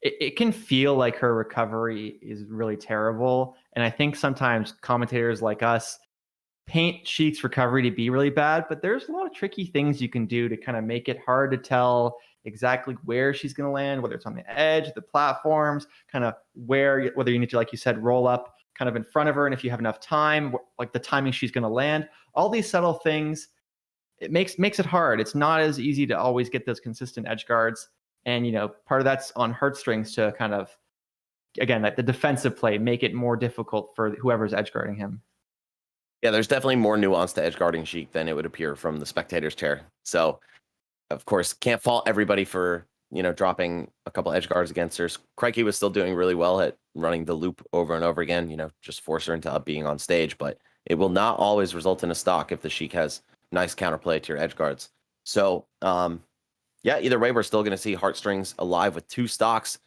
it can feel like her recovery is really terrible. And I think sometimes commentators like us paint Sheik's recovery to be really bad, but there's a lot of tricky things you can do to kind of make it hard to tell exactly where she's going to land, whether it's on the edge, the platforms, kind of whether you need to, like you said, roll up kind of in front of her. And if you have enough time, like the timing she's going to land, all these subtle things. it makes it hard. It's not as easy to always get those consistent edge guards. And, part of that's on heartstrings to kind of, again, like the defensive play, make it more difficult for whoever's edge guarding him. Yeah, there's definitely more nuance to edge guarding Sheik than it would appear from the spectator's chair. So, of course, can't fault everybody for, dropping a couple edge guards against her. Crikey was still doing really well at running the loop over and over again, just force her into being on stage. But it will not always result in a stock if the Sheik has nice counterplay to your edge guards. So, yeah, either way, we're still going to see heartstrings alive with 2 stocks.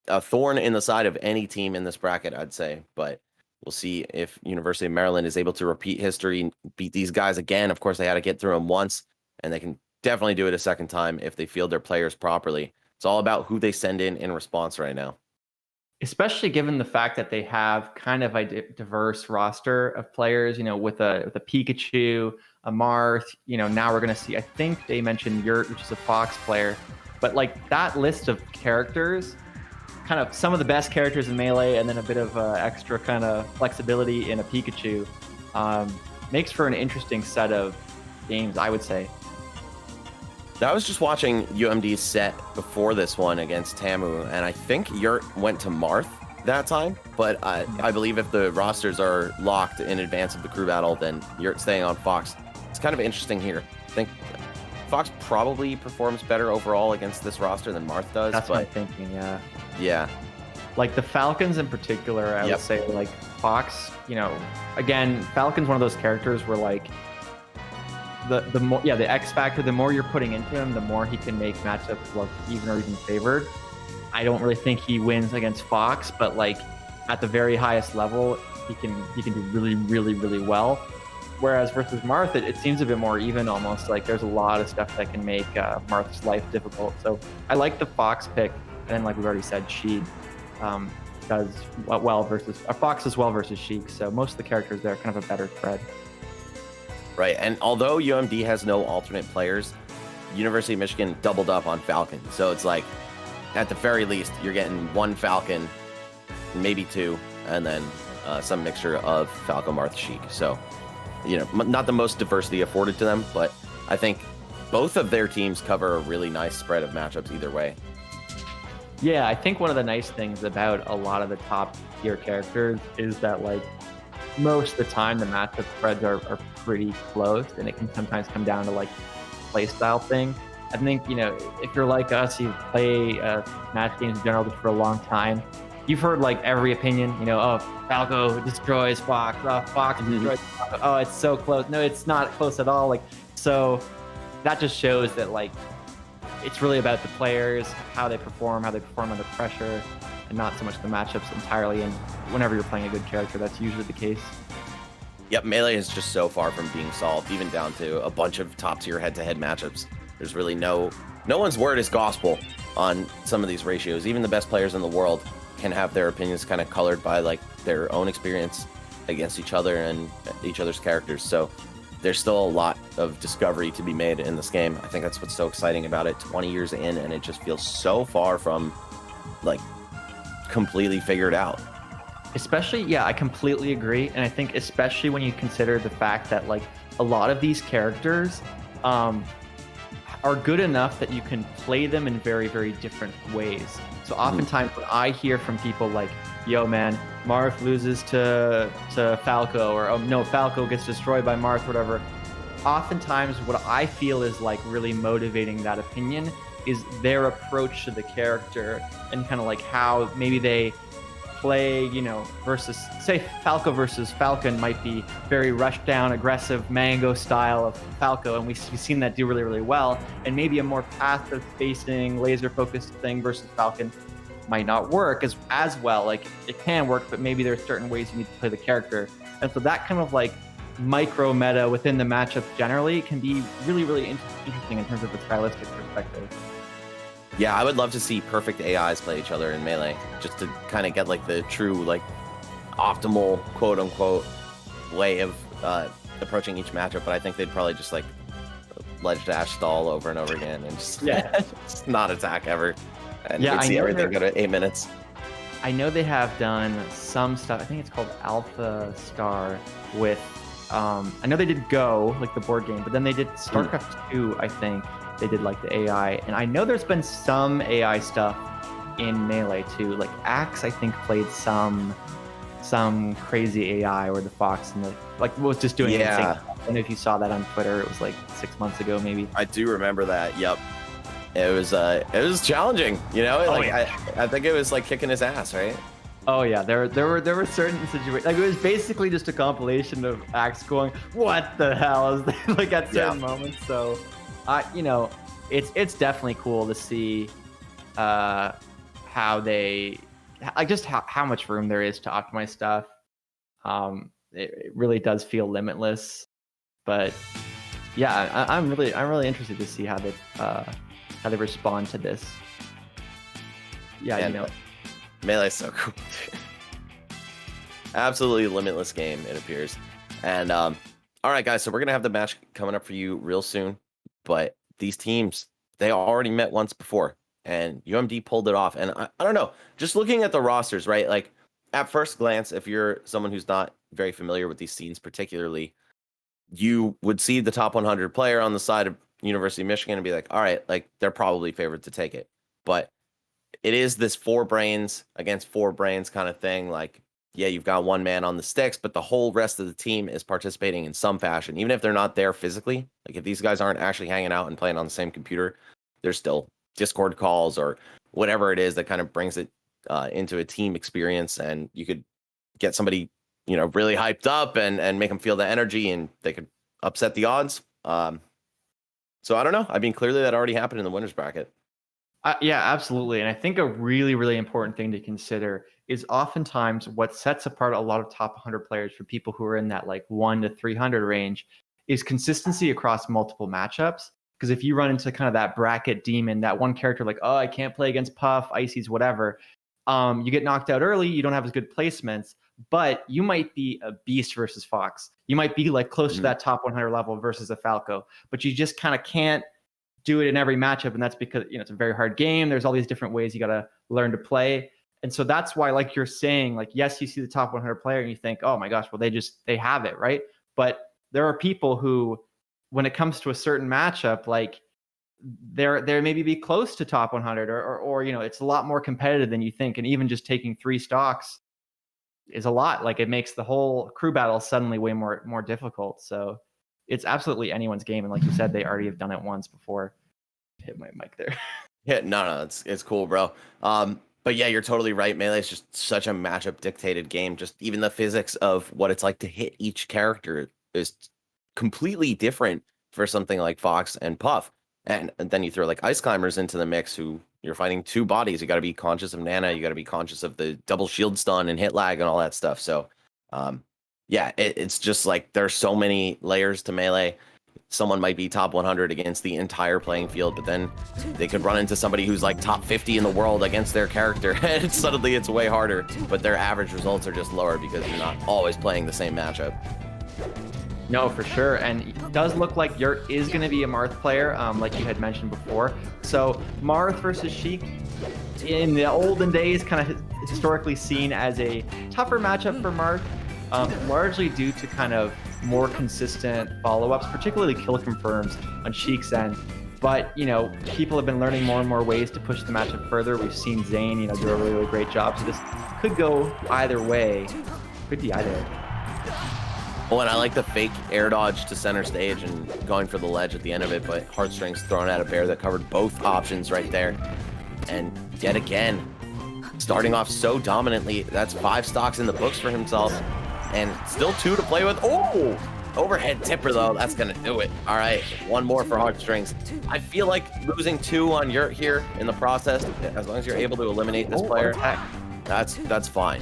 A thorn in the side of any team in this bracket, I'd say. But we'll see if University of Maryland is able to repeat history, beat these guys again. Of course, they had to get through them once, and they can definitely do it a second time if they field their players properly. It's all about who they send in response right now. Especially given the fact that they have kind of a diverse roster of players, with a Pikachu, a Marth, now we're going to see, I think they mentioned Yurt, which is a Fox player, but like that list of characters, kind of some of the best characters in Melee, and then a bit of extra kind of flexibility in a Pikachu, makes for an interesting set of games, I would say. Now, I was just watching UMD's set before this one against Tamu, and I think Yurt went to Marth that time, but I believe if the rosters are locked in advance of the crew battle, then Yurt staying on Fox. It's kind of interesting here. I think Fox probably performs better overall against this roster than Marth does. That's what I'm thinking, yeah. Yeah. Like the Falcons in particular, I would say, like Fox, again, Falcon's one of those characters where like the more, the X factor, the more you're putting into him, the more he can make matchups look even or even favored. I don't really think he wins against Fox, but like at the very highest level, he can do really, really, really well. Whereas versus Marth, it seems a bit more even, almost like there's a lot of stuff that can make Marth's life difficult. So I like the Fox pick, and then like we've already said, Sheik does well versus Fox as well versus Sheik. So most of the characters there are kind of a better spread. Right, and although UMD has no alternate players, University of Michigan doubled up on Falcon. So it's like, at the very least, you're getting 1 Falcon, maybe 2, and then some mixture of Falco, Marth, Sheik. So, not the most diversity afforded to them, but I think both of their teams cover a really nice spread of matchups either way. Yeah, I think one of the nice things about a lot of the top tier characters is that like most of the time the matchup spreads are pretty close, and it can sometimes come down to like play style thing. I think, if you're like us, you play match games in general just for a long time, you've heard like every opinion, Falco destroys Fox, Fox destroys Falco, oh, it's so close. No, it's not close at all. Like, so that just shows that like it's really about the players, how they perform under pressure, and not so much the matchups entirely. And whenever you're playing a good character, that's usually the case. Yep, Melee is just so far from being solved, even down to a bunch of top-tier head-to-head matchups. There's really no one's word is gospel on some of these ratios. Even the best players in the world can have their opinions kind of colored by like their own experience against each other and each other's characters. So there's still a lot of discovery to be made in this game. I think that's what's so exciting about it. 20 years in, and it just feels so far from like completely figured out. Especially, yeah, I completely agree. And I think especially when you consider the fact that like a lot of these characters are good enough that you can play them in very, very different ways. So oftentimes when I hear from people like, yo man, Marth loses to Falco, or oh no, Falco gets destroyed by Marth, whatever. Oftentimes what I feel is like really motivating that opinion is their approach to the character, and kind of like how maybe they play, versus, say, Falco versus Falcon might be very rushed down, aggressive mango style of Falco, and we've seen that do really, really well. And maybe a more passive spacing, laser focused thing versus Falcon might not work as well. Like it can work, but maybe there's certain ways you need to play the character. And so that kind of like micro meta within the matchup generally can be really, really interesting in terms of a stylistic perspective. Yeah, I would love to see perfect AIs play each other in Melee, just to kind of get like the true, like optimal quote unquote way of approaching each matchup. But I think they'd probably just like ledge dash stall over and over again and just, just not attack ever. And we'd see everything go to 8 minutes. I know they have done some stuff. I think it's called Alpha Star with I know they did Go, like the board game, but then they did StarCraft 2, I think. They did like the AI, and I know there's been some AI stuff in Melee too. Like Axe, I think played some crazy AI, or the Fox, and was just doing insane stuff. I don't know if you saw that on Twitter. It was like 6 months ago, maybe. I do remember that. Yep. It was challenging, you know. I think it was like kicking his ass, right? Oh yeah, there were certain situations. Like it was basically just a compilation of Axe going, "What the hell is that?" Like at certain moments. So, you know, it's definitely cool to see how they just how much room there is to optimize stuff. It really does feel limitless, but yeah, I'm really interested to see how they respond to this. Yeah, and, you know, Melee's so cool. Absolutely limitless game, it appears. And all right, guys, so we're gonna have the match coming up for you real soon. But these teams, they already met once before, and UMD pulled it off. And I don't know, just looking at the rosters, right? Like at first glance, if you're someone who's not very familiar with these scenes particularly, you would see the top 100 player on the side of University of Michigan and be like, all right, like they're probably favored to take it. But it is this 4 brains against 4 brains kind of thing. Like, yeah, you've got one man on the sticks, but the whole rest of the team is participating in some fashion, even if they're not there physically. Like if these guys aren't actually hanging out and playing on the same computer, there's still Discord calls or whatever it is that kind of brings it into a team experience. And you could get somebody, you know, really hyped up and make them feel the energy, and they could upset the odds. So I don't know. I mean, clearly that already happened in the winners bracket. Yeah, absolutely. And I think a really, really important thing to consider is oftentimes what sets apart a lot of top 100 players for people who are in that like 1 to 300 range is consistency across multiple matchups. Because if you run into kind of that bracket demon, that one character like, oh, I can't play against Puff, Ices, whatever, you get knocked out early, you don't have as good placements, but you might be a beast versus Fox. You might be like close to that top 100 level versus a Falco, but you just kind of can't do it in every matchup. And that's because, you know, it's a very hard game. There's all these different ways you got to learn to play. And so that's why, like you're saying, like, yes, you see the top 100 player and you think, oh my gosh, well, they have it, right? But there are people who, when it comes to a certain matchup, like they're maybe be close to top 100 or, you know, it's a lot more competitive than you think. And even just taking 3 stocks is a lot. Like it makes the whole crew battle suddenly way more difficult. So it's absolutely anyone's game. And like you said, they already have done it once before. Hit my mic there. Yeah, no, it's cool, bro. But yeah, you're totally right. Melee is just such a matchup dictated game. Just even the physics of what it's like to hit each character is completely different for something like Fox and Puff. And then you throw like Ice Climbers into the mix, who you're fighting 2 bodies. You got to be conscious of Nana. You got to be conscious of the double shield stun and hit lag and all that stuff. So, yeah, it's just like there's so many layers to Melee. Someone might be top 100 against the entire playing field, but then they could run into somebody who's like top 50 in the world against their character, and suddenly it's way harder, but their average results are just lower because you're not always playing the same matchup. No, for sure. And it does look like Yurt is going to be a Marth player, like you had mentioned before. So Marth versus Sheik, in the olden days, kind of historically seen as a tougher matchup for Marth, largely due to kind of more consistent follow-ups, particularly kill confirms on Sheik's end. But, you know, people have been learning more and more ways to push the matchup further. We've seen Zane, you know, do a really, really great job. So this could go either way. Could be either. Oh, and I like the fake air dodge to center stage and going for the ledge at the end of it, but Heartstrings throwing at a bear that covered both options right there. And yet again, starting off so dominantly, that's 5 stocks in the books for himself, and still 2 to play with. Oh, overhead tipper though, that's gonna do it. All right, 1 more for Heartstrings. I feel like losing 2 on Yurt here in the process, as long as you're able to eliminate this player, that's fine.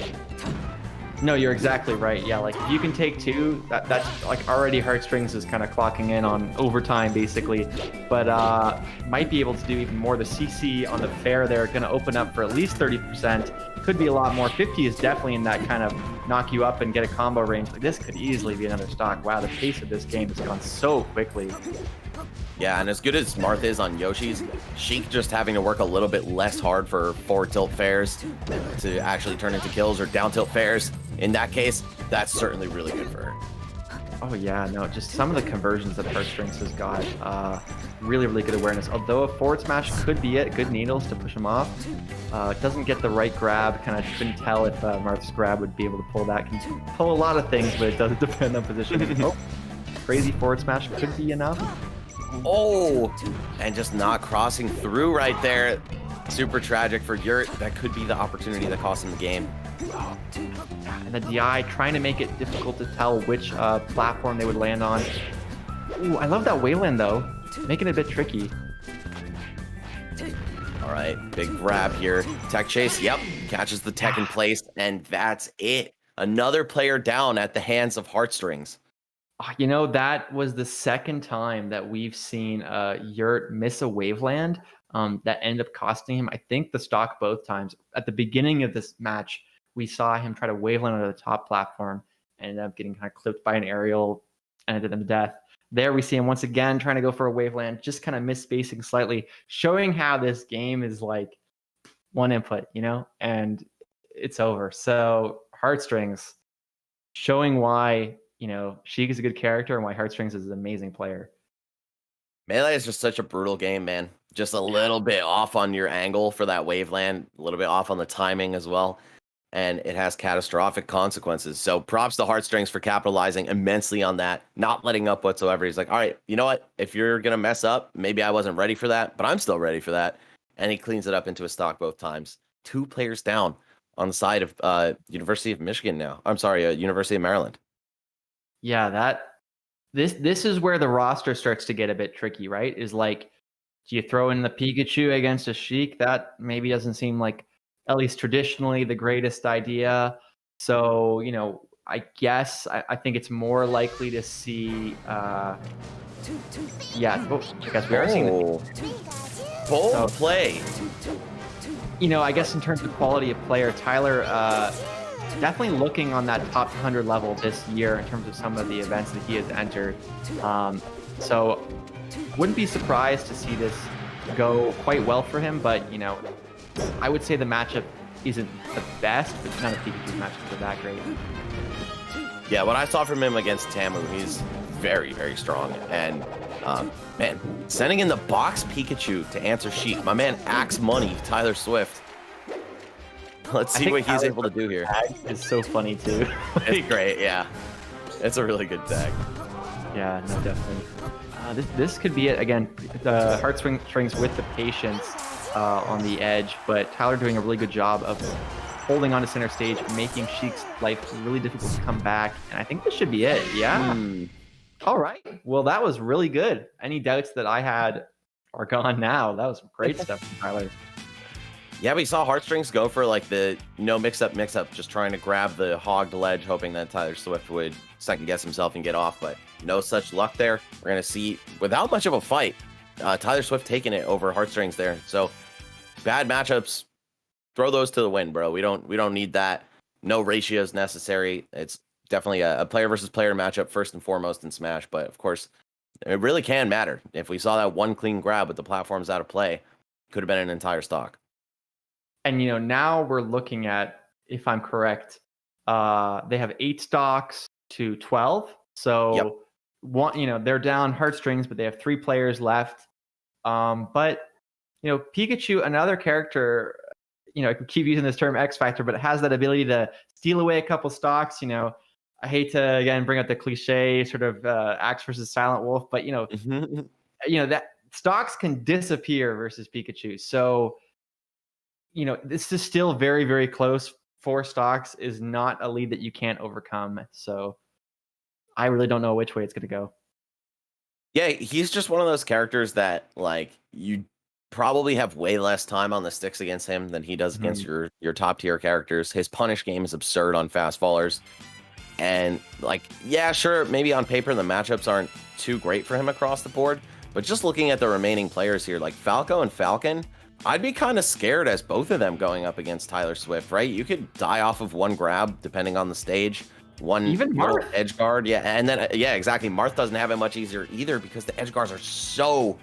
No, you're exactly right. Yeah, like if you can take 2, that's like already Heartstrings is kind of clocking in on overtime basically, but might be able to do even more. The CC on the fair there going to open up for at least 30%. Could be a lot more. 50 is definitely in that kind of knock you up and get a combo range. Like this could easily be another stock. Wow, the pace of this game has gone so quickly. Yeah, and as good as Marth is on Yoshi's, Sheik just having to work a little bit less hard for forward tilt fairs to actually turn into kills, or down tilt fairs. In that case, that's certainly really good for her. Oh yeah, no, just some of the conversions that Heartstrings has got. Really, really good awareness. Although a forward smash could be it, good needles to push him off. It doesn't get the right grab. Kind of couldn't tell if Marth's grab would be able to pull that. Can pull a lot of things, but it doesn't depend on positioning. Oh, crazy forward smash could be enough. Oh, and just not crossing through right there. Super tragic for Yurt. That could be the opportunity that cost him the game. And the DI trying to make it difficult to tell which platform they would land on. Ooh, I love that Wayland though, making it a bit tricky. All right, big grab here. Tech chase, yep, catches the tech in place, and that's it. Another player down at the hands of Heartstrings. You know, that was the second time that we've seen Yurt miss a Waveland that ended up costing him, I think, the stock both times. At the beginning of this match, we saw him try to Waveland on the top platform and ended up getting kind of clipped by an aerial, ended in death. There we see him once again trying to go for a Waveland, just kind of misspacing slightly, showing how this game is like one input, you know, and it's over. So Heartstrings showing why, you know, Sheik is a good character and why Heartstrings is an amazing player. Melee is just such a brutal game, man. Just a little bit off on your angle for that Waveland, a little bit off on the timing as well. And it has catastrophic consequences. So props to Heartstrings for capitalizing immensely on that, not letting up whatsoever. He's like, all right, you know what? If you're going to mess up, maybe I wasn't ready for that, but I'm still ready for that. And he cleans it up into a stock both times. 2 players down on the side of University of Michigan now. I'm sorry, University of Maryland. Yeah, this is where the roster starts to get a bit tricky, right? Is like, do you throw in the Pikachu against a Sheik? That maybe doesn't seem like, at least traditionally, the greatest idea. So, you know, I guess I think it's more likely to see. I guess we are seeing Bold play. You know, I guess in terms of quality of player, Tyler definitely looking on that top 100 level this year in terms of some of the events that he has entered. So wouldn't be surprised to see this go quite well for him, but, you know, I would say the matchup isn't the best, but none of Pikachu's matchups are that great. Yeah, what I saw from him against Tamu, he's very, very strong. And, man, sending in the box Pikachu to answer Sheik. My man, Axe Money, Tyler Swift. Let's see what he's able to do here. It's so funny, too. It's great, yeah. It's a really good tag. Yeah, no, definitely. This could be it. Again, Heartstrings with the patience on the edge, but Tyler doing a really good job of holding on to center stage, making Sheik's life really difficult to come back. And I think this should be it. Yeah. All right. Well, that was really good. Any doubts that I had are gone now. That was great stuff from Tyler. Yeah, we saw Heartstrings go for like the no mix-up, just trying to grab the hogged ledge, hoping that Tyler Swift would second-guess himself and get off, but no such luck there. We're going to see, without much of a fight, Tyler Swift taking it over Heartstrings there. So, bad matchups, throw those to the wind, bro. We don't need that. No ratios necessary. It's definitely a player versus player matchup first and foremost in Smash, but of course, it really can matter. If we saw that one clean grab with the platforms out of play, could have been an entire stock. And, you know, now we're looking at, if I'm correct, they have 8 stocks to 12. So, one, you know, they're down Heartstrings, but they have 3 players left. But, you know, Pikachu, another character, you know, I could keep using this term X Factor, but it has that ability to steal away a couple stocks. You know, I hate to, again, bring up the cliche sort of Axe versus Silent Wolf, but, you know, that stocks can disappear versus Pikachu. So, you know, this is still very, very close. 4 stocks is not a lead that you can't overcome. So I really don't know which way it's going to go. Yeah, he's just one of those characters that, like, you probably have way less time on the sticks against him than he does against your top tier characters. His punish game is absurd on fast fallers. And, like, yeah, sure, maybe on paper the matchups aren't too great for him across the board. But just looking at the remaining players here, like Falco and Falcon, I'd be kind of scared as both of them going up against Tyler Swift, right? You could die off of one grab depending on the stage. One even Marth edge guard, yeah, and then exactly. Marth doesn't have it much easier either because the edge guards are so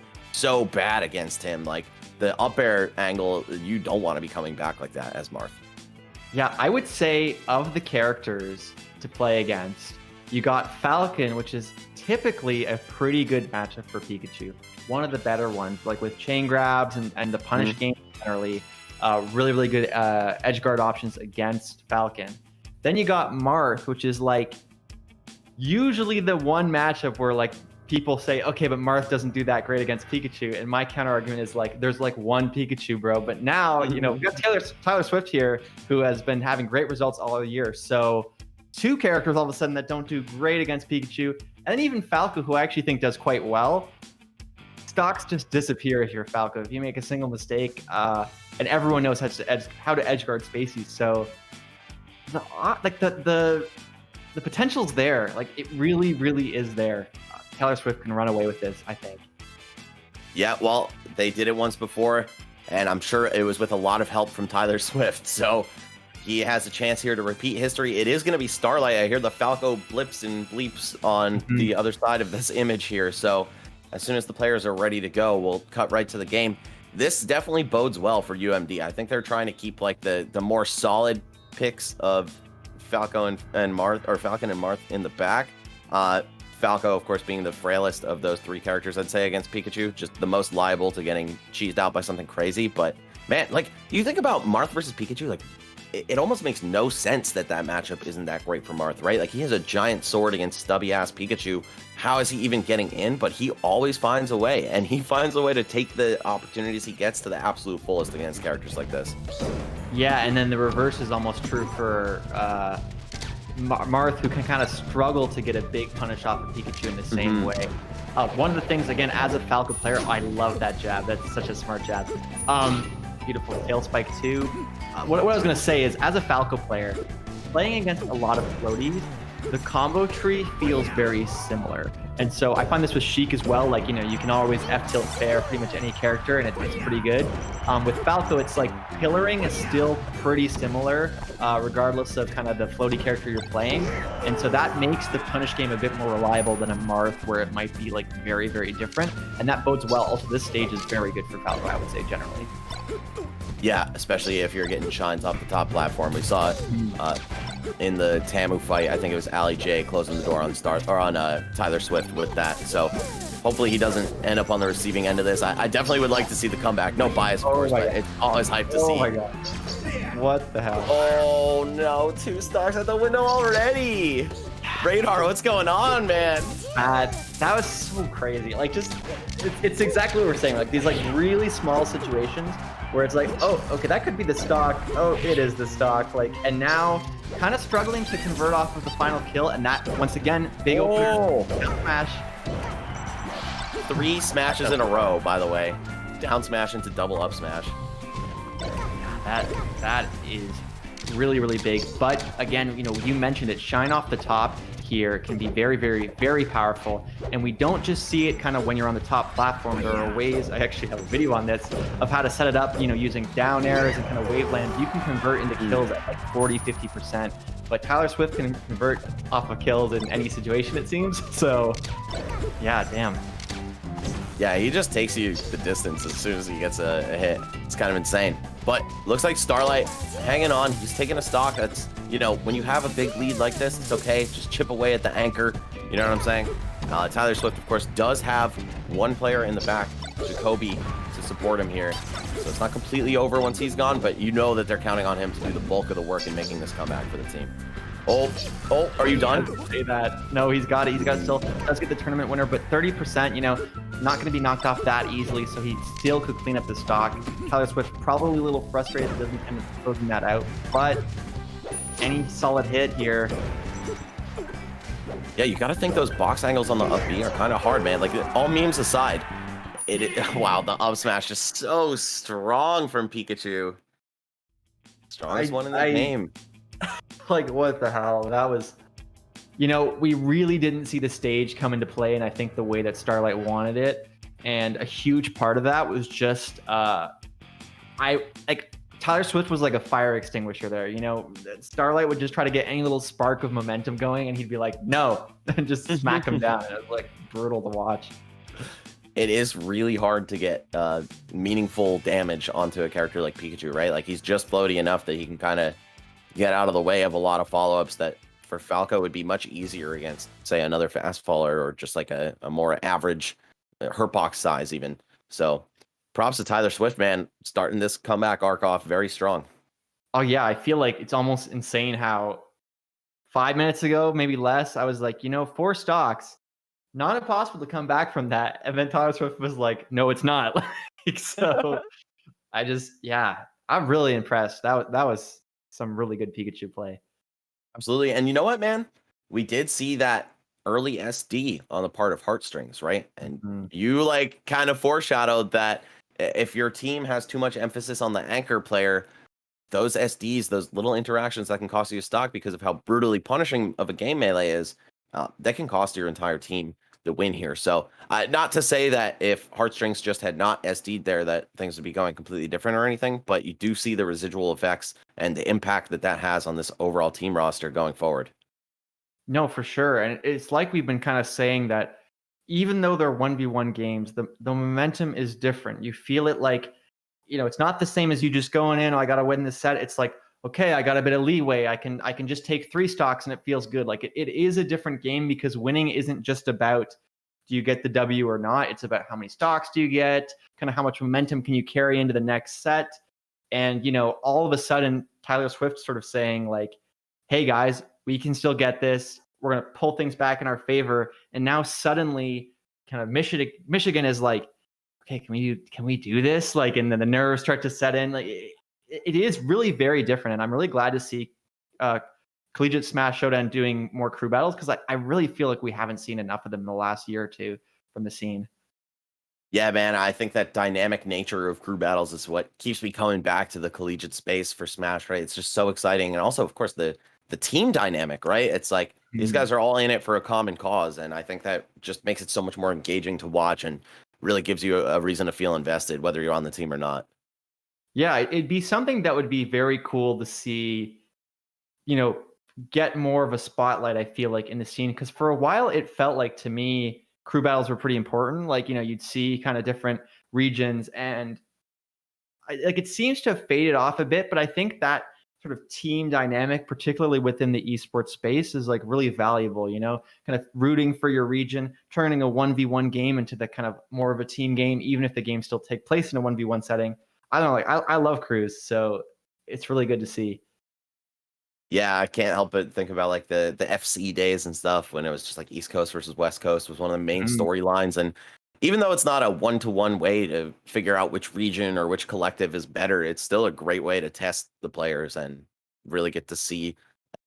bad against him. Like the up air angle, you don't want to be coming back like that as Marth. Yeah, I would say of the characters to play against, You got Falcon, which is typically a pretty good matchup for Pikachu. One of the better ones, like with chain grabs and the punish game generally. Really, really good edge guard options against Falcon. Then you got Marth, which is like usually the one matchup where like people say, okay, but Marth doesn't do that great against Pikachu. And my counter argument is like, there's like one Pikachu, bro. But now, you know, we've got Tyler Swift here, who has been having great results all year. So 2 characters all of a sudden that don't do great against Pikachu. And then even Falco, who I actually think does quite well. Stocks just disappear if you're Falco. If you make a single mistake, and everyone knows how to edge guard Spaceys. So the potential's there. Like it really, really is there. Taylor Swift can run away with this, I think. Yeah, well, they did it once before, and I'm sure it was with a lot of help from Tyler Swift. So he has a chance here to repeat history. It is going to be Starlight. I hear the Falco blips and bleeps on the other side of this image here. So as soon as the players are ready to go, we'll cut right to the game. This definitely bodes well for UMD. I think they're trying to keep like the more solid picks of Falco and Marth, or Falcon and Marth in the back. Falco, of course, being the frailest of those 3 characters, I'd say, against Pikachu, just the most liable to getting cheesed out by something crazy. But man, like you think about Marth versus Pikachu, like it almost makes no sense that matchup isn't that great for Marth, right? Like he has a giant sword against stubby ass Pikachu. How is he even getting in? But he always finds a way, and he finds a way to take the opportunities he gets to the absolute fullest against characters like this. Yeah, and then the reverse is almost true for Marth, who can kind of struggle to get a big punish off of Pikachu in the same way. One of the things, again, as a Falco player, I love that jab. That's such a smart jab. Beautiful tail spike too. What I was going to say is, as a Falco player, playing against a lot of floaties, the combo tree feels very similar. And so I find this with Sheik as well. Like, you know, you can always F-tilt fair pretty much any character, and it's pretty good. With Falco, it's like pillaring is still pretty similar, regardless of kind of the floaty character you're playing. And so that makes the punish game a bit more reliable than a Marth, where it might be like very, very different. And that bodes well. Also, this stage is very good for Falco, I would say, generally. Yeah, especially if you're getting shines off the top platform. We saw it in the Tamu fight. I think it was Ali J closing the door on Tyler Swift with that. So hopefully he doesn't end up on the receiving end of this. I definitely would like to see the comeback. No bias, of course, but it's always hyped to see. Oh my god. What the hell? Oh no, 2 stars at the window already. Radar, what's going on, man? That was so crazy. Like, just it's exactly what we're saying. Like these like really small situations where it's like, oh, okay, that could be the stock. Oh, it is the stock. Like, and now kind of struggling to convert off of the final kill, and that once again big opener smash. 3 smashes in a row, by the way. Down smash into double up smash. That is really, really big. But again, you know, you mentioned it. Shine off the top here can be very, very, very powerful. And we don't just see it kind of when you're on the top platform. There are ways, I actually have a video on this, of how to set it up, you know, using down airs and kind of wavelands. You can convert into kills at like 40, 50%. But Tyler Swift can convert off of kills in any situation, it seems. So, yeah, damn. Yeah, he just takes you the distance as soon as he gets a hit. It's kind of insane. But looks like Starlight hanging on. He's taking a stock. That's, you know, when you have a big lead like this, it's okay. Just chip away at the anchor. You know what I'm saying? Tyler Swift, of course, does have 1 player in the back, Jacoby, to support him here. So it's not completely over once he's gone, but you know that they're counting on him to do the bulk of the work in making this comeback for the team. Oh, are you done? Say that. No, he's got it. He's got still does get the tournament winner, but 30%, you know, not going to be knocked off that easily, so he still could clean up the stock. Tyler Swift probably a little frustrated that doesn't end up closing that out, but any solid hit here. Yeah, you got to think those box angles on the up B are kind of hard, man. Like, all memes aside, wow, the up smash is so strong from Pikachu. Strongest one in the game. Like, what the hell? That was, you know, we really didn't see the stage come into play, and I think the way that Starlight wanted it. And a huge part of that was just, Tyler Swift was like a fire extinguisher there. You know, Starlight would just try to get any little spark of momentum going, and he'd be like, no, and just smack him down. It was like brutal to watch. It is really hard to get meaningful damage onto a character like Pikachu, right? Like, he's just floaty enough that he can kind of get out of the way of a lot of follow-ups that for Falco would be much easier against, say, another fast faller or just like a more average hurt box size even. So props to Tyler Swift, man, starting this comeback arc off very strong. Oh yeah, I feel like it's almost insane how 5 minutes ago, maybe less, I was like, 4 stocks, not impossible to come back from that. And then Tyler Swift was like, no, it's not. So I'm really impressed. That was some really good Pikachu play. Absolutely. And you know what, man? We did see that early SD on the part of Heartstrings, right? And you like kind of foreshadowed that if your team has too much emphasis on the anchor player, those SDs, those little interactions that can cost you a stock because of how brutally punishing of a game Melee is, that can cost your entire team the win here. So not to say that if Heartstrings just had not SD'd there that things would be going completely different or anything, but you do see the residual effects and the impact that has on this overall team roster going forward. No, for sure. And it's like we've been kind of saying that even though they're 1v1 games, the momentum is different. You feel it like, it's not the same as you just going in, oh, I got to win this set. It's like, okay, I got a bit of leeway. I can just take 3 stocks and it feels good. Like it is a different game because winning isn't just about do you get the W or not. It's about how many stocks do you get, kind of how much momentum can you carry into the next set. And, all of a sudden, Tyler Swift sort of saying like, hey guys, we can still get this. We're going to pull things back in our favor. And now suddenly kind of Michigan is like, okay, can we do this? Like, and then the nerves start to set in. Like it is really very different. And I'm really glad to see Collegiate Smash Showdown doing more crew battles because I really feel like we haven't seen enough of them in the last year or two from the scene. Yeah, man, I think that dynamic nature of crew battles is what keeps me coming back to the collegiate space for Smash, right? It's just so exciting. And also, of course, the team dynamic, right? It's like these guys are all in it for a common cause. And I think that just makes it so much more engaging to watch and really gives you a reason to feel invested, whether you're on the team or not. Yeah, it'd be something that would be very cool to see, get more of a spotlight, I feel like, in the scene. Because for a while, it felt like, to me, crew battles were pretty important. Like, you'd see kind of different regions. And it seems to have faded off a bit. But I think that sort of team dynamic, particularly within the esports space, is like really valuable, kind of rooting for your region, turning a 1v1 game into the kind of more of a team game, even if the game still take place in a 1v1 setting. I don't know, like I love crews, so it's really good to see. Yeah, I can't help but think about like the FC days and stuff when it was just like East Coast versus West Coast was one of the main storylines. And even though it's not a one-to-one way to figure out which region or which collective is better, it's still a great way to test the players and really get to see,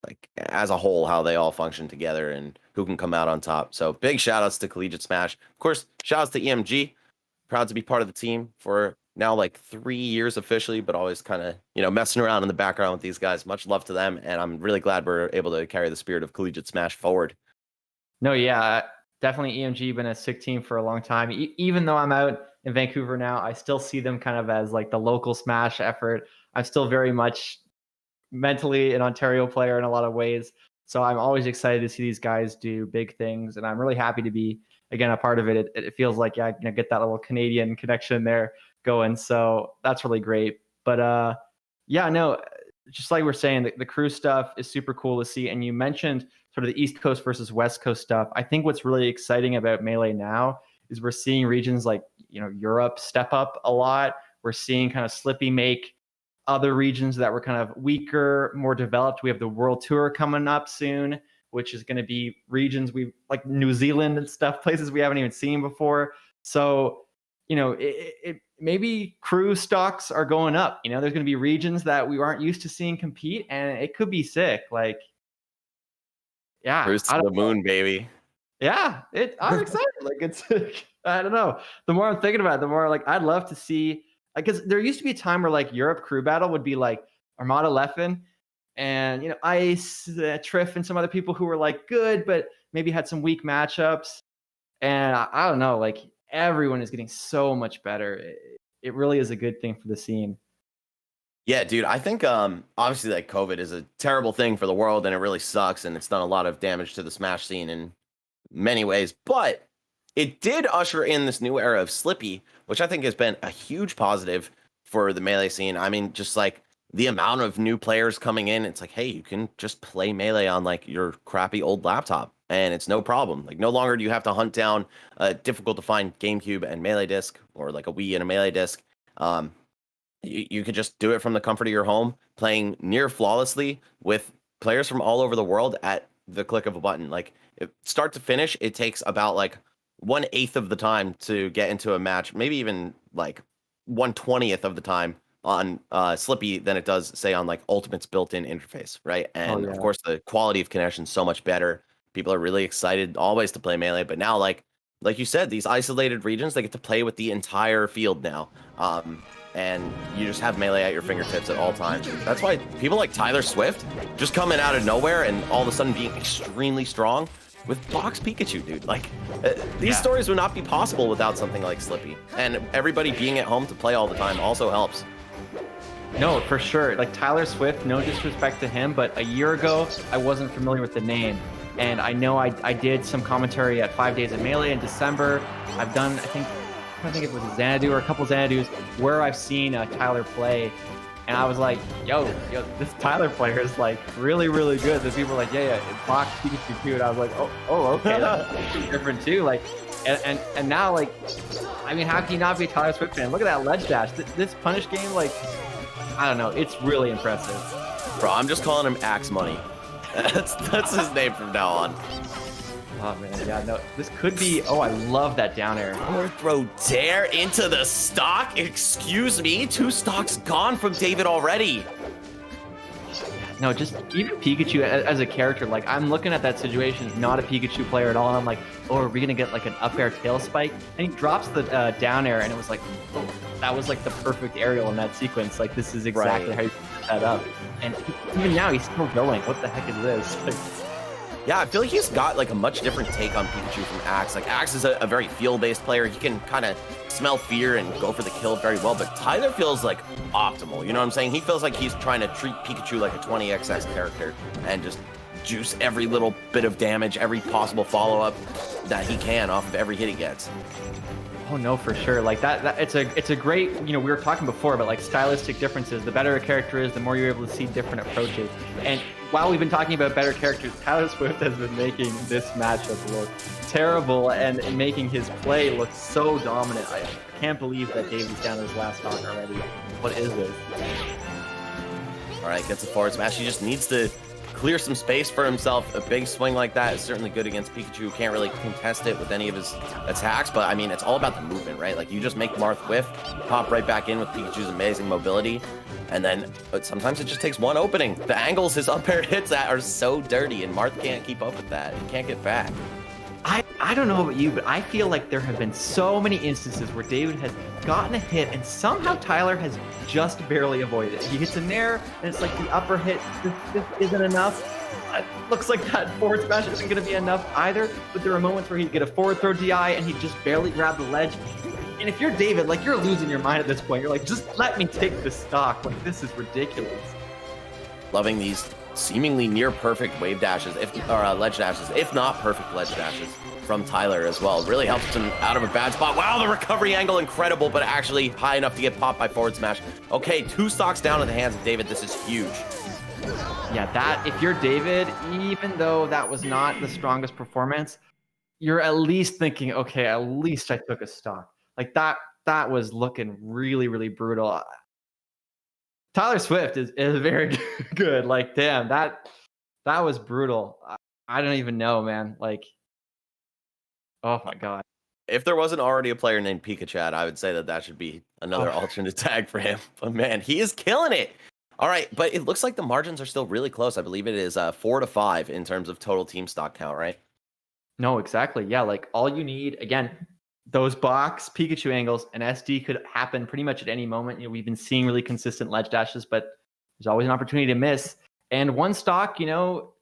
like, as a whole, how they all function together and who can come out on top. So big shout outs to Collegiate Smash. Of course, shout outs to EMG. Proud to be part of the team for now like 3 years officially, but always kind of, messing around in the background with these guys. Much love to them. And I'm really glad we're able to carry the spirit of Collegiate Smash forward. No, yeah, definitely EMG been a sick team for a long time. Even though I'm out in Vancouver now, I still see them kind of as like the local Smash effort. I'm still very much mentally an Ontario player in a lot of ways. So I'm always excited to see these guys do big things. And I'm really happy to be, again, a part of it. It feels like, yeah, get that little Canadian connection there going. So that's really great. But just like we're saying, the crew stuff is super cool to see. And you mentioned sort of the East Coast versus West Coast stuff. I think what's really exciting about Melee now is we're seeing regions like, Europe step up a lot. We're seeing kind of Slippy make other regions that were kind of weaker, more developed. We have the World Tour coming up soon, which is going to be regions we like New Zealand and stuff, places we haven't even seen before. So, maybe crew stocks are going up. There's going to be regions that we aren't used to seeing compete, and it could be sick. Like, yeah, Cruise to the moon, baby. Yeah, I'm excited. Like, it's, I don't know. The more I'm thinking about it, the more like I'd love to see. Because there used to be a time where like Europe crew battle would be like Armada Leffen and Ice, Triff, and some other people who were like good, but maybe had some weak matchups. And I don't know, like everyone is getting so much better. It really is a good thing for the scene. Yeah, dude, I think obviously like COVID is a terrible thing for the world and it really sucks and it's done a lot of damage to the Smash scene in many ways, but it did usher in this new era of Slippy, which I think has been a huge positive for the Melee scene. I mean, just like the amount of new players coming in, it's like, hey, you can just play Melee on like your crappy old laptop and it's no problem. Like no longer do you have to hunt down a difficult to find GameCube and Melee disc or like a Wii and a Melee disc. You could just do it from the comfort of your home, playing near flawlessly with players from all over the world at the click of a button. Like start to finish, it takes about like 1/8 of the time to get into a match, maybe even like 1/20th of the time on Slippy than it does say on like Ultimate's built-in interface, right? And of course the quality of connection is so much better. People are really excited always to play Melee, but now like you said, these isolated regions, they get to play with the entire field now. And you just have Melee at your fingertips at all times. That's why people like Tyler Swift just coming out of nowhere and all of a sudden being extremely strong with Box Pikachu, dude. Like, these stories would not be possible without something like Slippy. And everybody being at home to play all the time also helps. No, for sure. Like Tyler Swift, no disrespect to him, but a year ago, I wasn't familiar with the name. And I know I did some commentary at 5 Days of Melee in December. I've done, I think it was a Xanadu or a couple Xanadus where I've seen Tyler play. And I was like, yo, this Tyler player is like really, really good. The people were like, yeah, it's Box Pikachu too. And I was like, oh, okay, that's different too. Like, and now, like, I mean, how can you not be a Tyler Swift fan? Look at that ledge dash. This punish game, like, I don't know, it's really impressive. Bro, I'm just calling him Axe Money. That's his name from now on. Oh man, yeah, no, this could be. Oh, I love that down air. Forward throw dare into the stock. Excuse me, 2 stocks gone from David already. No, just even Pikachu as a character. Like I'm looking at that situation, not a Pikachu player at all. And I'm like, oh, are we gonna get like an up air tail spike? And he drops the down air, and it was like, oh, that was like the perfect aerial in that sequence. Like this is exactly how you set that up. And even now, he's still going. What the heck is this? Like, yeah, I feel like he's got like a much different take on Pikachu from Axe. Like Axe is a very feel-based player. He can kind of smell fear and go for the kill very well, but Tyler feels like optimal. You know what I'm saying? He feels like he's trying to treat Pikachu like a 20XX character and just juice every little bit of damage, every possible follow-up that he can off of every hit he gets. Oh no, for sure. Like that it's a great, you know, we were talking before about like stylistic differences. The better a character is, the more you're able to see different approaches. And while we've been talking about better characters, Tyler Swift has been making this matchup look terrible and making his play look so dominant. I can't believe that Davy's down his last stock already. What is this? All right, gets a forward smash. He just needs to clear some space for himself. A big swing like that is certainly good against Pikachu, who can't really contest it with any of his attacks, but I mean, it's all about the movement, right? Like you just make Marth whiff, pop right back in with Pikachu's amazing mobility, and then but sometimes it just takes one opening. The angles his up air hits at are so dirty, and Marth can't keep up with that. He can't get back. I don't know about you, but I feel like there have been so many instances where David has gotten a hit and somehow Tyler has just barely avoided it. He hits an air and it's like the upper hit just isn't enough. It looks like that forward smash isn't going to be enough either, but there are moments where he'd get a forward throw DI and he'd just barely grab the ledge. And if you're David, like you're losing your mind at this point. You're like, just let me take the stock. Like this is ridiculous. Loving these seemingly near perfect wave dashes, or ledge dashes, if not perfect ledge dashes from Tyler as well. Really helps him out of a bad spot. Wow, the recovery angle incredible, but actually high enough to get popped by forward smash. Okay, 2 stocks down in the hands of David. This is huge. Yeah, that if you're David, even though that was not the strongest performance, you're at least thinking, okay, at least I took a stock. Like that was looking really, really brutal. Tyler Swift is very good. Like, damn, that was brutal. I don't even know, man. Like, oh my God. If there wasn't already a player named Pikachu, I would say that should be another alternate tag for him. But man, he is killing it. All right, but it looks like the margins are still really close. I believe it is 4-5 in terms of total team stock count, right? No, exactly. Yeah, like all you need, again, those box Pikachu angles and SD could happen pretty much at any moment. You know, we've been seeing really consistent ledge dashes, but there's always an opportunity to miss. And 1 stock, you know,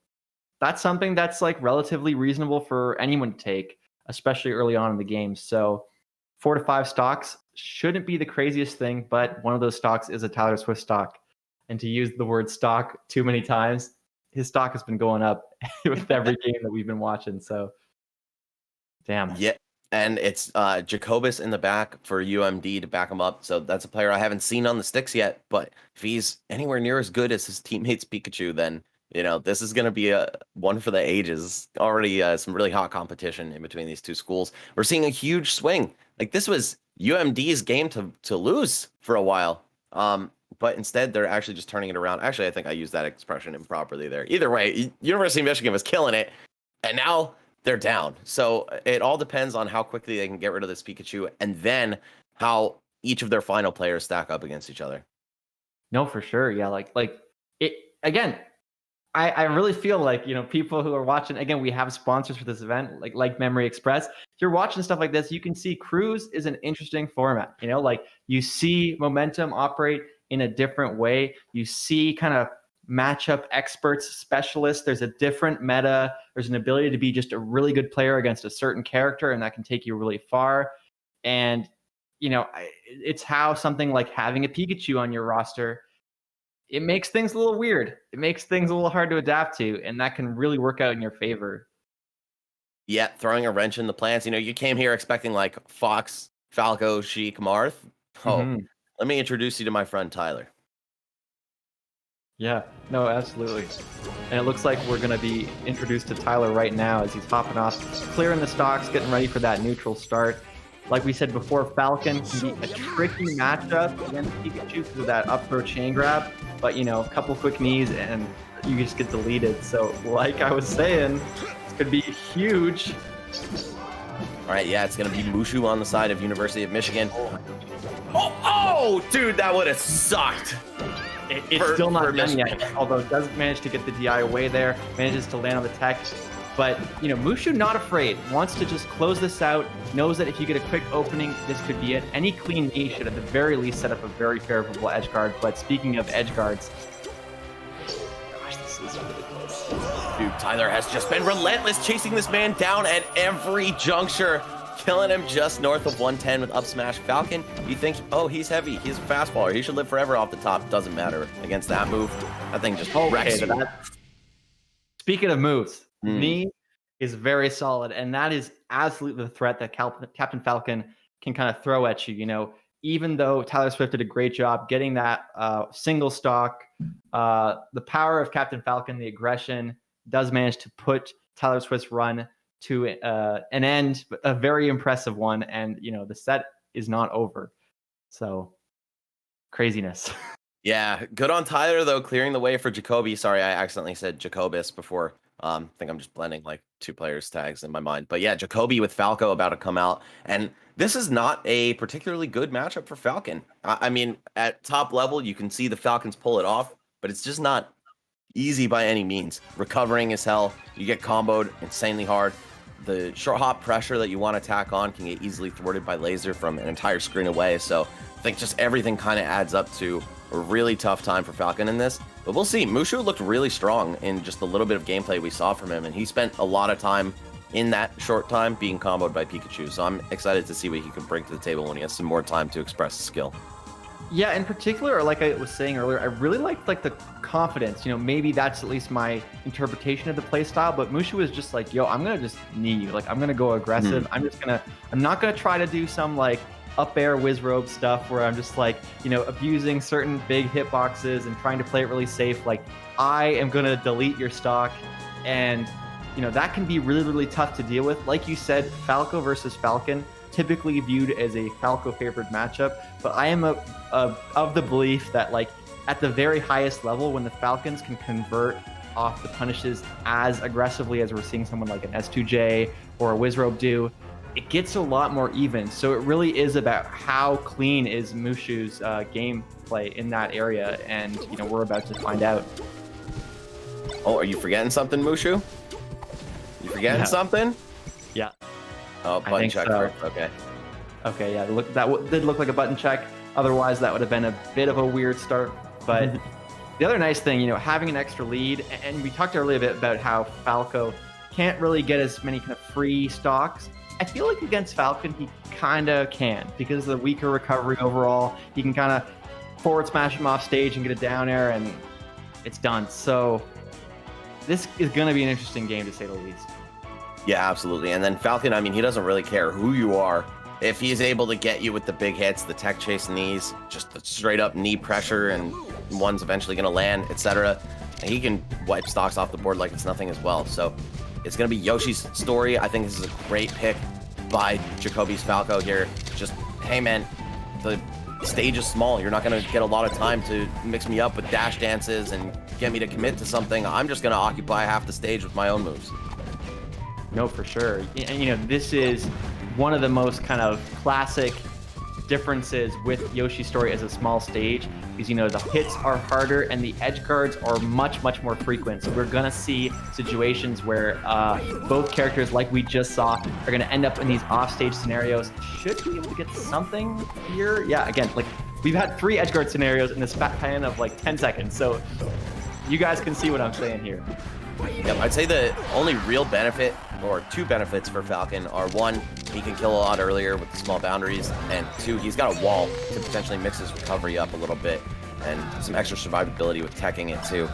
that's something that's like relatively reasonable for anyone to take, especially early on in the game. So 4 to 5 stocks shouldn't be the craziest thing, but one of those stocks is a Tyler Swift stock. And to use the word stock too many times, his stock has been going up with every game that we've been watching. So, damn. Yeah. And it's Jacobus in the back for UMD to back him up. So that's a player I haven't seen on the sticks yet. But if he's anywhere near as good as his teammates Pikachu, then this is going to be a one for the ages. Already some really hot competition in between these two schools. We're seeing a huge swing. Like this was UMD's game to lose for a while. But instead they're actually just turning it around. Actually, I think I used that expression improperly there. Either way, University of Michigan was killing it, and now they're down. So it all depends on how quickly they can get rid of this Pikachu, and then how each of their final players stack up against each other. No, for sure. Yeah, like it again. I really feel like people who are watching, again, we have sponsors for this event, like Memory Express. If you're watching stuff like this, you can see Cruise is an interesting format. Like you see Momentum operate in a different way. You see kind of matchup experts, specialists. There's a different meta. There's an ability to be just a really good player against a certain character, and that can take you really far. And it's how something like having a Pikachu on your roster, it makes things a little weird. It makes things a little hard to adapt to, and that can really work out in your favor. Yeah, throwing a wrench in the plans. You came here expecting like Fox, Falco, Sheik, Marth. Oh, let me introduce you to my friend Tyler. Yeah, no, absolutely. And it looks like we're going to be introduced to Tyler right now as he's hopping off, clearing the stocks, getting ready for that neutral start. Like we said before, Falcon can be a tricky matchup against Pikachu because of that up throw chain grab. But, a couple quick knees and you just get deleted. So, like I was saying, this could be huge. All right, yeah, it's going to be Mushu on the side of University of Michigan. Oh, dude, that would have sucked. It's still not done yet, although it does manage to get the DI away there, manages to land on the tech. But, Mushu not afraid, wants to just close this out, knows that if you get a quick opening, this could be it. Any clean knee should at the very least set up a very favorable edge guard. But speaking of edge guards, gosh, this is really close. Dude, Tyler has just been relentless, chasing this man down at every juncture, killing him just north of 110 with up smash. Falcon, you think, oh, he's heavy, he's a fastballer, he should live forever off the top. Doesn't matter against that move. That thing just wrecks you. Speaking of moves, knee is very solid, and that is absolutely the threat that Captain Falcon can kind of throw at you. Even though Tyler Swift did a great job getting that single stock, the power of Captain Falcon, the aggression, does manage to put Tyler Swift's run to an end, a very impressive one, and the set is not over. So craziness. Yeah, good on Tyler though, clearing the way for Jacoby. Sorry, I accidentally said Jacobus before. I think I'm just blending like two players' tags in my mind. But yeah, Jacoby with Falco about to come out. And this is not a particularly good matchup for Falcon. I mean, at top level, you can see the Falcons pull it off, but it's just not easy by any means. Recovering is hell. You get comboed insanely hard. The short hop pressure that you want to tack on can get easily thwarted by laser from an entire screen away. So I think just everything kind of adds up to a really tough time for Falcon in this. But we'll see. Mushu looked really strong in just a little bit of gameplay we saw from him, and he spent a lot of time in that short time being comboed by Pikachu. So I'm excited to see what he can bring to the table when he has some more time to express his skill. Yeah, in particular, like I was saying earlier, I really liked the confidence. Maybe that's at least my interpretation of the play style, but Mushu was just like, yo, I'm going to just knee you. I'm going to go aggressive. I'm not going to try to do some up air whiz robe stuff where I'm just abusing certain big hitboxes and trying to play it really safe. I am going to delete your stock, and that can be really, really tough to deal with. Like you said, Falco versus Falcon, typically viewed as a Falco favored matchup, but I am of the belief that at the very highest level, when the Falcons can convert off the punishes as aggressively as we're seeing someone like an S2J or a Wizrobe do, it gets a lot more even. So it really is about how clean is Mushu's gameplay in that area, and we're about to find out. Oh, are you forgetting something, Mushu? You forgetting something? Yeah. Oh, button check so. first. Okay. Okay, yeah, that did look like a button check. Otherwise, that would have been a bit of a weird start. But the other nice thing, having an extra lead, and we talked earlier a bit about how Falco can't really get as many kind of free stocks. I feel like against Falcon, he kind of can, because of the weaker recovery overall. He can kind of forward smash him off stage and get a down air, and it's done. So this is going to be an interesting game, to say the least. Yeah, absolutely. And then Falcon, I mean, he doesn't really care who you are. If he's able to get you with the big hits, the tech chase knees, just the straight up knee pressure, and one's eventually going to land, etc., he can wipe stocks off the board like it's nothing as well. So it's going to be Yoshi's story. I think this is a great pick by Jacoby's Falco here. Just, hey, man, the stage is small. You're not going to get a lot of time to mix me up with dash dances and get me to commit to something. I'm just going to occupy half the stage with my own moves. No, for sure. And, you know, this is one of the most kind of classic differences with Yoshi's story as a small stage, because, you know, the hits are harder and the edge guards are much more frequent. So we're gonna see situations where both characters, like we just saw, are gonna end up in these offstage scenarios. Should be able to get something here. Yeah, again, like we've had 3 edge guard scenarios in this span of like 10 seconds. So you guys can see what I'm saying here. Yep, I'd say the only real benefit, or 2 benefits for Falcon, are 1, he can kill a lot earlier with the small boundaries, and 2, he's got a wall to potentially mix his recovery up a little bit, and some extra survivability with teching it too.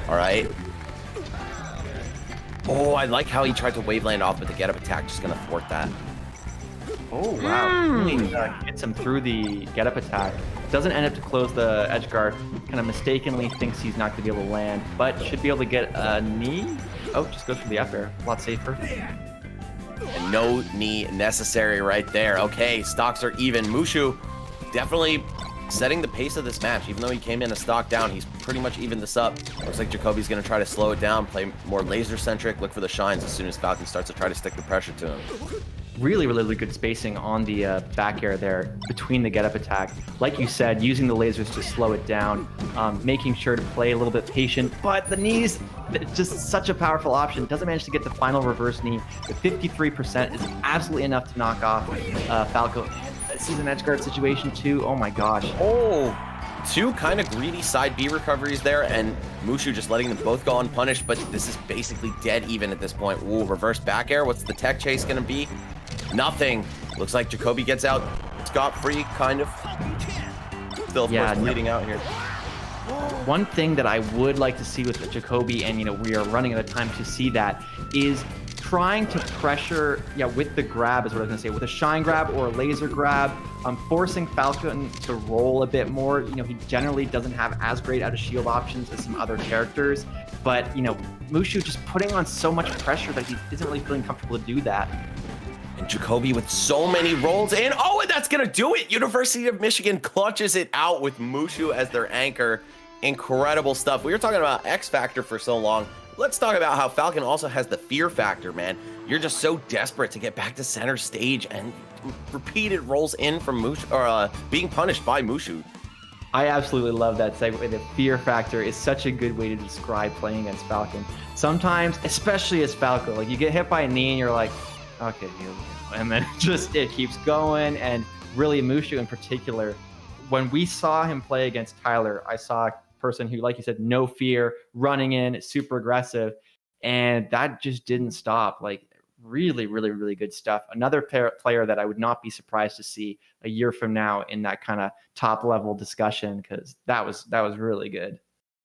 All right. Oh, I like how he tried to wave land off, but the get up attack just gonna thwart that. Oh, wow. Really gets him through the get up attack. Doesn't end up to close the edge guard. Kind of mistakenly thinks he's not going to be able to land, but should be able to get a knee. Oh, just goes for the up air. A lot safer. And no knee necessary right there. Okay, stocks are even. Mushu definitely setting the pace of this match. Even though he came in a stock down, he's pretty much evened this up. Looks like Jacoby's going to try to slow it down, play more laser-centric, look for the shines as soon as Falcon starts to try to stick the pressure to him. Really good spacing on the back air there between the get up attack. Like you said, using the lasers to slow it down, making sure to play a little bit patient, but the knees, just such a powerful option. Doesn't manage to get the final reverse knee. The 53% is absolutely enough to knock off Falco. This is an edge guard situation too. Oh my gosh. Oh, 2 kind of greedy side B recoveries there, and Mushu just letting them both go unpunished, but this is basically dead even at this point. Ooh, reverse back air. What's the tech chase going to be? Nothing. Looks like Jacoby gets out scot-free, kind of. Still, of course, bleeding out here. One thing that I would like to see with Jacoby, and, you know, we are running out of time to see that, is trying to pressure, with the grab is what I was going to say, with a shine grab or a laser grab, forcing Falcon to roll a bit more. You know, he generally doesn't have as great out of shield options as some other characters, but, you know, Mushu just putting on so much pressure that he isn't really feeling comfortable to do that. And Jacoby with so many rolls in. Oh, and that's going to do it. University of Michigan clutches it out with Mushu as their anchor. Incredible stuff. We were talking about X Factor for so long. Let's talk about how Falcon also has the fear factor, man. You're just so desperate to get back to center stage, and repeated rolls in from Mushu, or being punished by Mushu. I absolutely love that segue. The fear factor is such a good way to describe playing against Falcon. Sometimes, especially as Falco, like you get hit by a knee and you're like, okay, here we go. And then it keeps going. And really, Mushu in particular, when we saw him play against Tyler, I saw a person who, like you said, no fear, running in, super aggressive. And that just didn't stop. Like, really good stuff. Another player that I would not be surprised to see a year from now in that kind of top level discussion, because that was really good.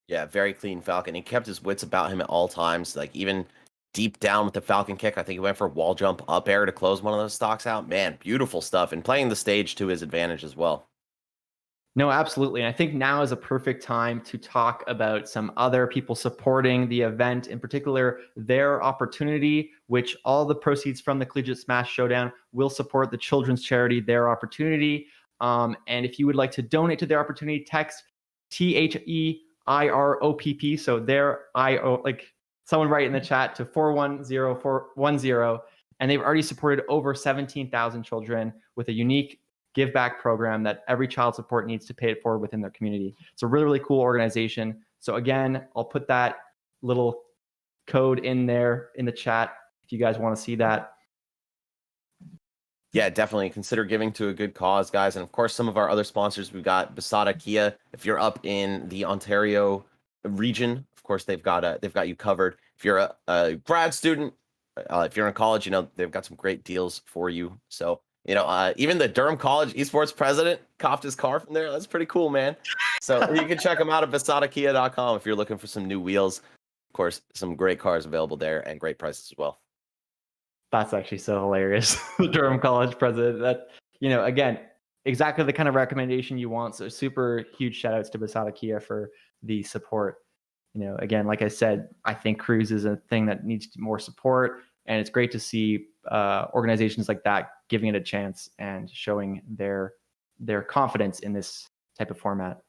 Yeah, very clean Falcon. He kept his wits about him at all times. Like, even deep down with the Falcon kick, I think he went for wall jump up air to close one of those stocks out. Man, beautiful stuff. And playing the stage to his advantage as well. No, absolutely. And I think now is a perfect time to talk about some other people supporting the event, in particular, their opportunity, which all the proceeds from the Collegiate Smash Showdown will support the children's charity, Their Opportunity. And if you would like to donate to Their Opportunity, text THEIROPP. So their IO, like someone write in the chat, to 410410. And they've already supported over 17,000 children with a unique give back program that every child support needs to pay it forward within their community. It's a really cool organization. So again, I'll put that little code in there in the chat if you guys want to see that. Yeah, definitely consider giving to a good cause, guys. And of course, some of our other sponsors, we've got Basada Kia. If you're up in the Ontario region, of course, they've got you covered. If you're a grad student, if you're in college, you know, they've got some great deals for you. So, you know, even the Durham College esports president copped his car from there. That's pretty cool, man. So you can check them out at BasadaKia.com if you're looking for some new wheels. Of course, some great cars available there and great prices as well. That's actually so hilarious. The Durham College president. That, again, exactly the kind of recommendation you want. So super huge shout outs to Basada Kia for the support. Again, like I said, I think Cruise is a thing that needs more support, and it's great to see organizations like that giving it a chance and showing their confidence in this type of format.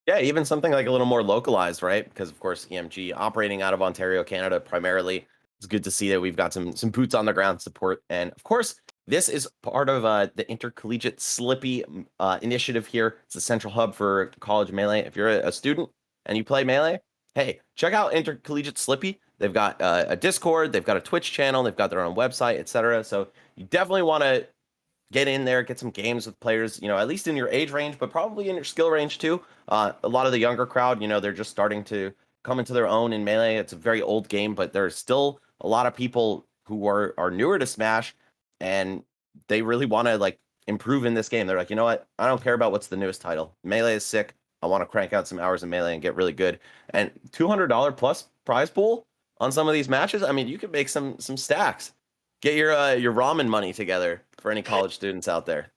Yeah, even something like a little more localized, right? Because of course, EMG operating out of Ontario, Canada, primarily. It's good to see that we've got some boots on the ground support, and of course, this is part of the Intercollegiate Slippy initiative here. It's the central hub for college Melee. If you're a student and you play Melee, hey, check out Intercollegiate Slippy. They've got a Discord, they've got a Twitch channel, they've got their own website, etc. So you definitely want to get in there, get some games with players, at least in your age range, but probably in your skill range too. A lot of the younger crowd, they're just starting to come into their own in Melee. It's a very old game, but there's still a lot of people who are newer to Smash, and they really want to like improve in this game. They're like, you know what? I don't care about what's the newest title. Melee is sick. I want to crank out some hours of Melee and get really good. And $200 plus prize pool on some of these matches. I mean, you could make some stacks. Get your ramen money together for any college students out there.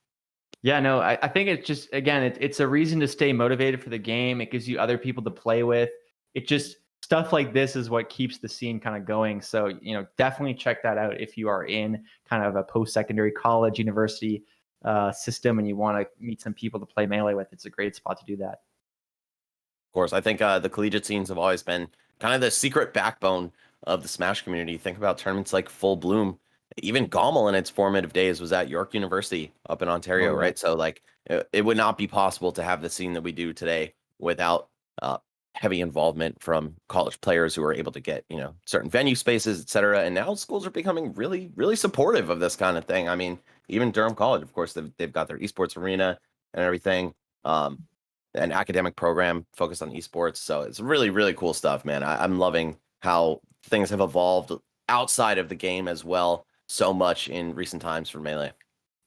Yeah, no, I think it's just, again, it's a reason to stay motivated for the game. It gives you other people to play with. It just, stuff like this is what keeps the scene kind of going. So, definitely check that out if you are in kind of a post-secondary college, university system and you want to meet some people to play Melee with. It's a great spot to do that. Of course, I think the collegiate scenes have always been kind of the secret backbone of the Smash community. Think about tournaments like Full Bloom. Even Gommel in its formative days was at York University up in Ontario, right? So like it would not be possible to have the scene that we do today without heavy involvement from college players who are able to get, certain venue spaces, et cetera. And now schools are becoming really, really supportive of this kind of thing. I mean, even Durham College, of course, they've got their esports arena and everything, an academic program focused on esports. So it's really, really cool stuff, man. I'm loving how things have evolved outside of the game as well so much in recent times for Melee.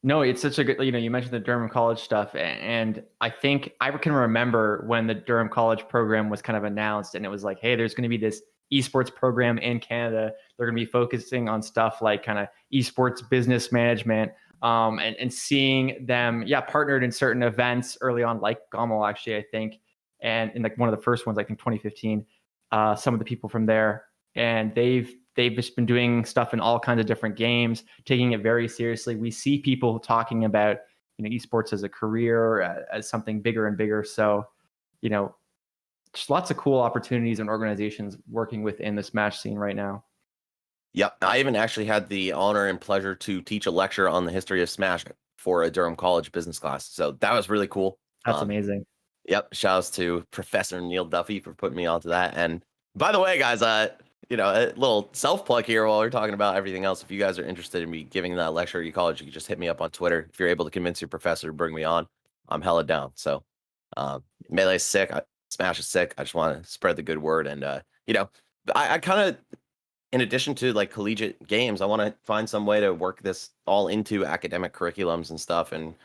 No, it's such a good, you mentioned the Durham College stuff. And I think I can remember when the Durham College program was kind of announced and it was like, hey, there's going to be this esports program in Canada. They're going to be focusing on stuff like kind of esports business management, and seeing them, partnered in certain events early on, like Gommel, actually, I think. And in like one of the first ones, I think 2015, some of the people from there, and they've just been doing stuff in all kinds of different games, taking it very seriously. We see people talking about, esports as a career, as something bigger and bigger. So, just lots of cool opportunities and organizations working within the Smash scene right now. Yep. I even actually had the honor and pleasure to teach a lecture on the history of Smash for a Durham College business class. So that was really cool. That's amazing. Yep. Shouts to Professor Neil Duffy for putting me onto that. And by the way, guys, a little self-plug here while we're talking about everything else. If you guys are interested in me giving that lecture at your college, you can just hit me up on Twitter. If you're able to convince your professor to bring me on, I'm hella down. So Melee's sick. Smash is sick. I just want to spread the good word. And, I kind of, in addition to like collegiate games, I want to find some way to work this all into academic curriculums and stuff and,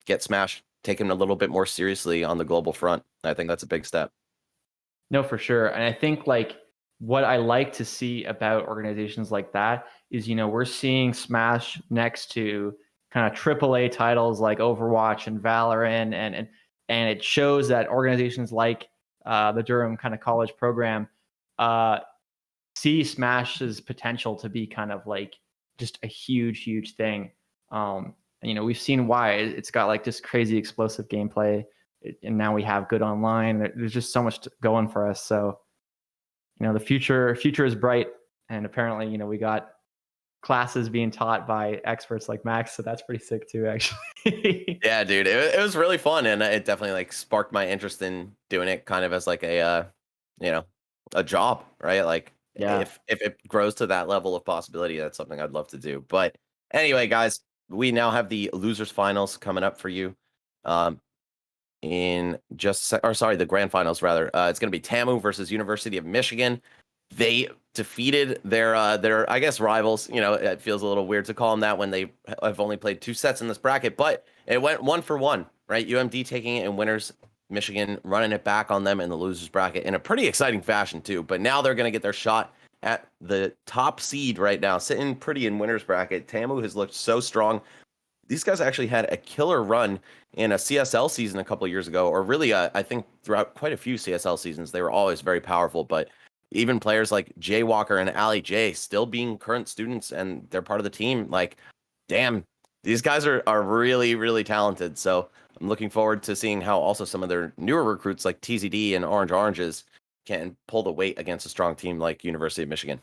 get Smash taken a little bit more seriously on the global front. I think that's a big step. No, for sure. And I think like, what I like to see about organizations like that is, we're seeing Smash next to kind of AAA titles like Overwatch and Valorant, and it shows that organizations like the Durham kind of college program see Smash's potential to be kind of like just a huge, huge thing. And, we've seen why. It's got like just crazy explosive gameplay, and now we have good online. There's just so much going for us. So, the future is bright, and apparently, we got classes being taught by experts like Max, so that's pretty sick too, actually. Yeah, dude, it was really fun, and it definitely like sparked my interest in doing it kind of as like a job, right? Like, if it grows to that level of possibility, that's something I'd love to do. But anyway, guys, we now have the losers finals coming up for you. The grand finals rather. It's going to be TAMU versus University of Michigan. They defeated their I guess rivals. It feels a little weird to call them that when they have only played 2 sets in this bracket, but it went 1-for-1, right? UMD taking it in winners Michigan running it back on them in the losers bracket in a pretty exciting fashion too. But now they're going to get their shot at the top seed right now, sitting pretty in winners bracket. Tamu has looked so strong. These guys actually had a killer run in a CSL season a couple of years ago, or really, I think throughout quite a few CSL seasons, they were always very powerful. But even players like Jay Walker and Ali J still being current students and they're part of the team. Like, damn, these guys are really, really talented. So I'm looking forward to seeing how also some of their newer recruits like TZD and Orange Oranges can pull the weight against a strong team like University of Michigan.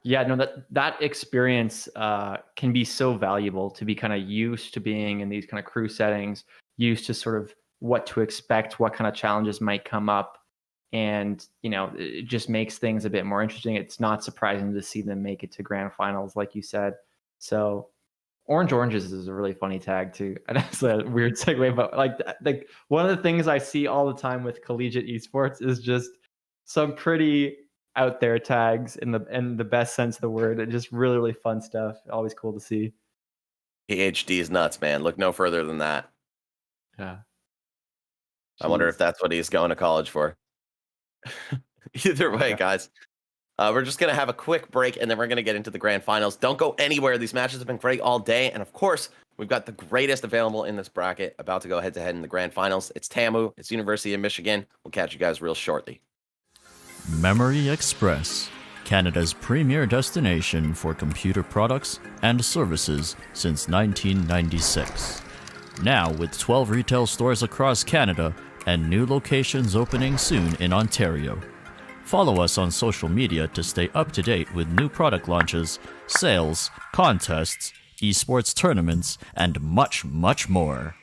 Yeah, no, that experience can be so valuable to be kind of used to being in these kind of crew settings, used to sort of what to expect, what kind of challenges might come up. And, it just makes things a bit more interesting. It's not surprising to see them make it to grand finals, like you said. So Orange Oranges is a really funny tag too. And that's a weird segue, but like one of the things I see all the time with collegiate esports is just some pretty out there tags in the best sense of the word, and just really, really fun stuff. Always cool to see. PhD is nuts, man. Look no further than that. Yeah. I wonder if that's what he's going to college for. Either way, guys, we're just going to have a quick break and then we're going to get into the grand finals. Don't go anywhere. These matches have been great all day. And of course, we've got the greatest available in this bracket about to go head to head in the grand finals. It's TAMU. It's University of Michigan. We'll catch you guys real shortly. Memory Express, Canada's premier destination for computer products and services since 1996. Now with 12 retail stores across Canada and new locations opening soon in Ontario. Follow us on social media to stay up to date with new product launches, sales, contests, esports tournaments, and much, much more.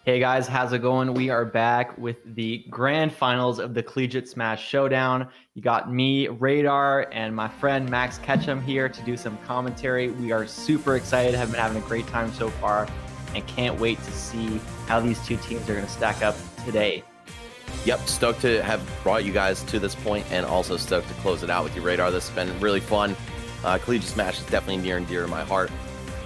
Hey guys, how's it going? We are back with the grand finals of the Collegiate Smash Showdown. You got me, Radar, and my friend Max Ketchum here to do some commentary. We are super excited, have been having a great time so far, and can't wait to see how these two teams are going to stack up today. Yep, stoked to have brought you guys to this point, and also stoked to close it out with you, Radar. This has been really fun. Collegiate Smash is definitely near and dear to my heart.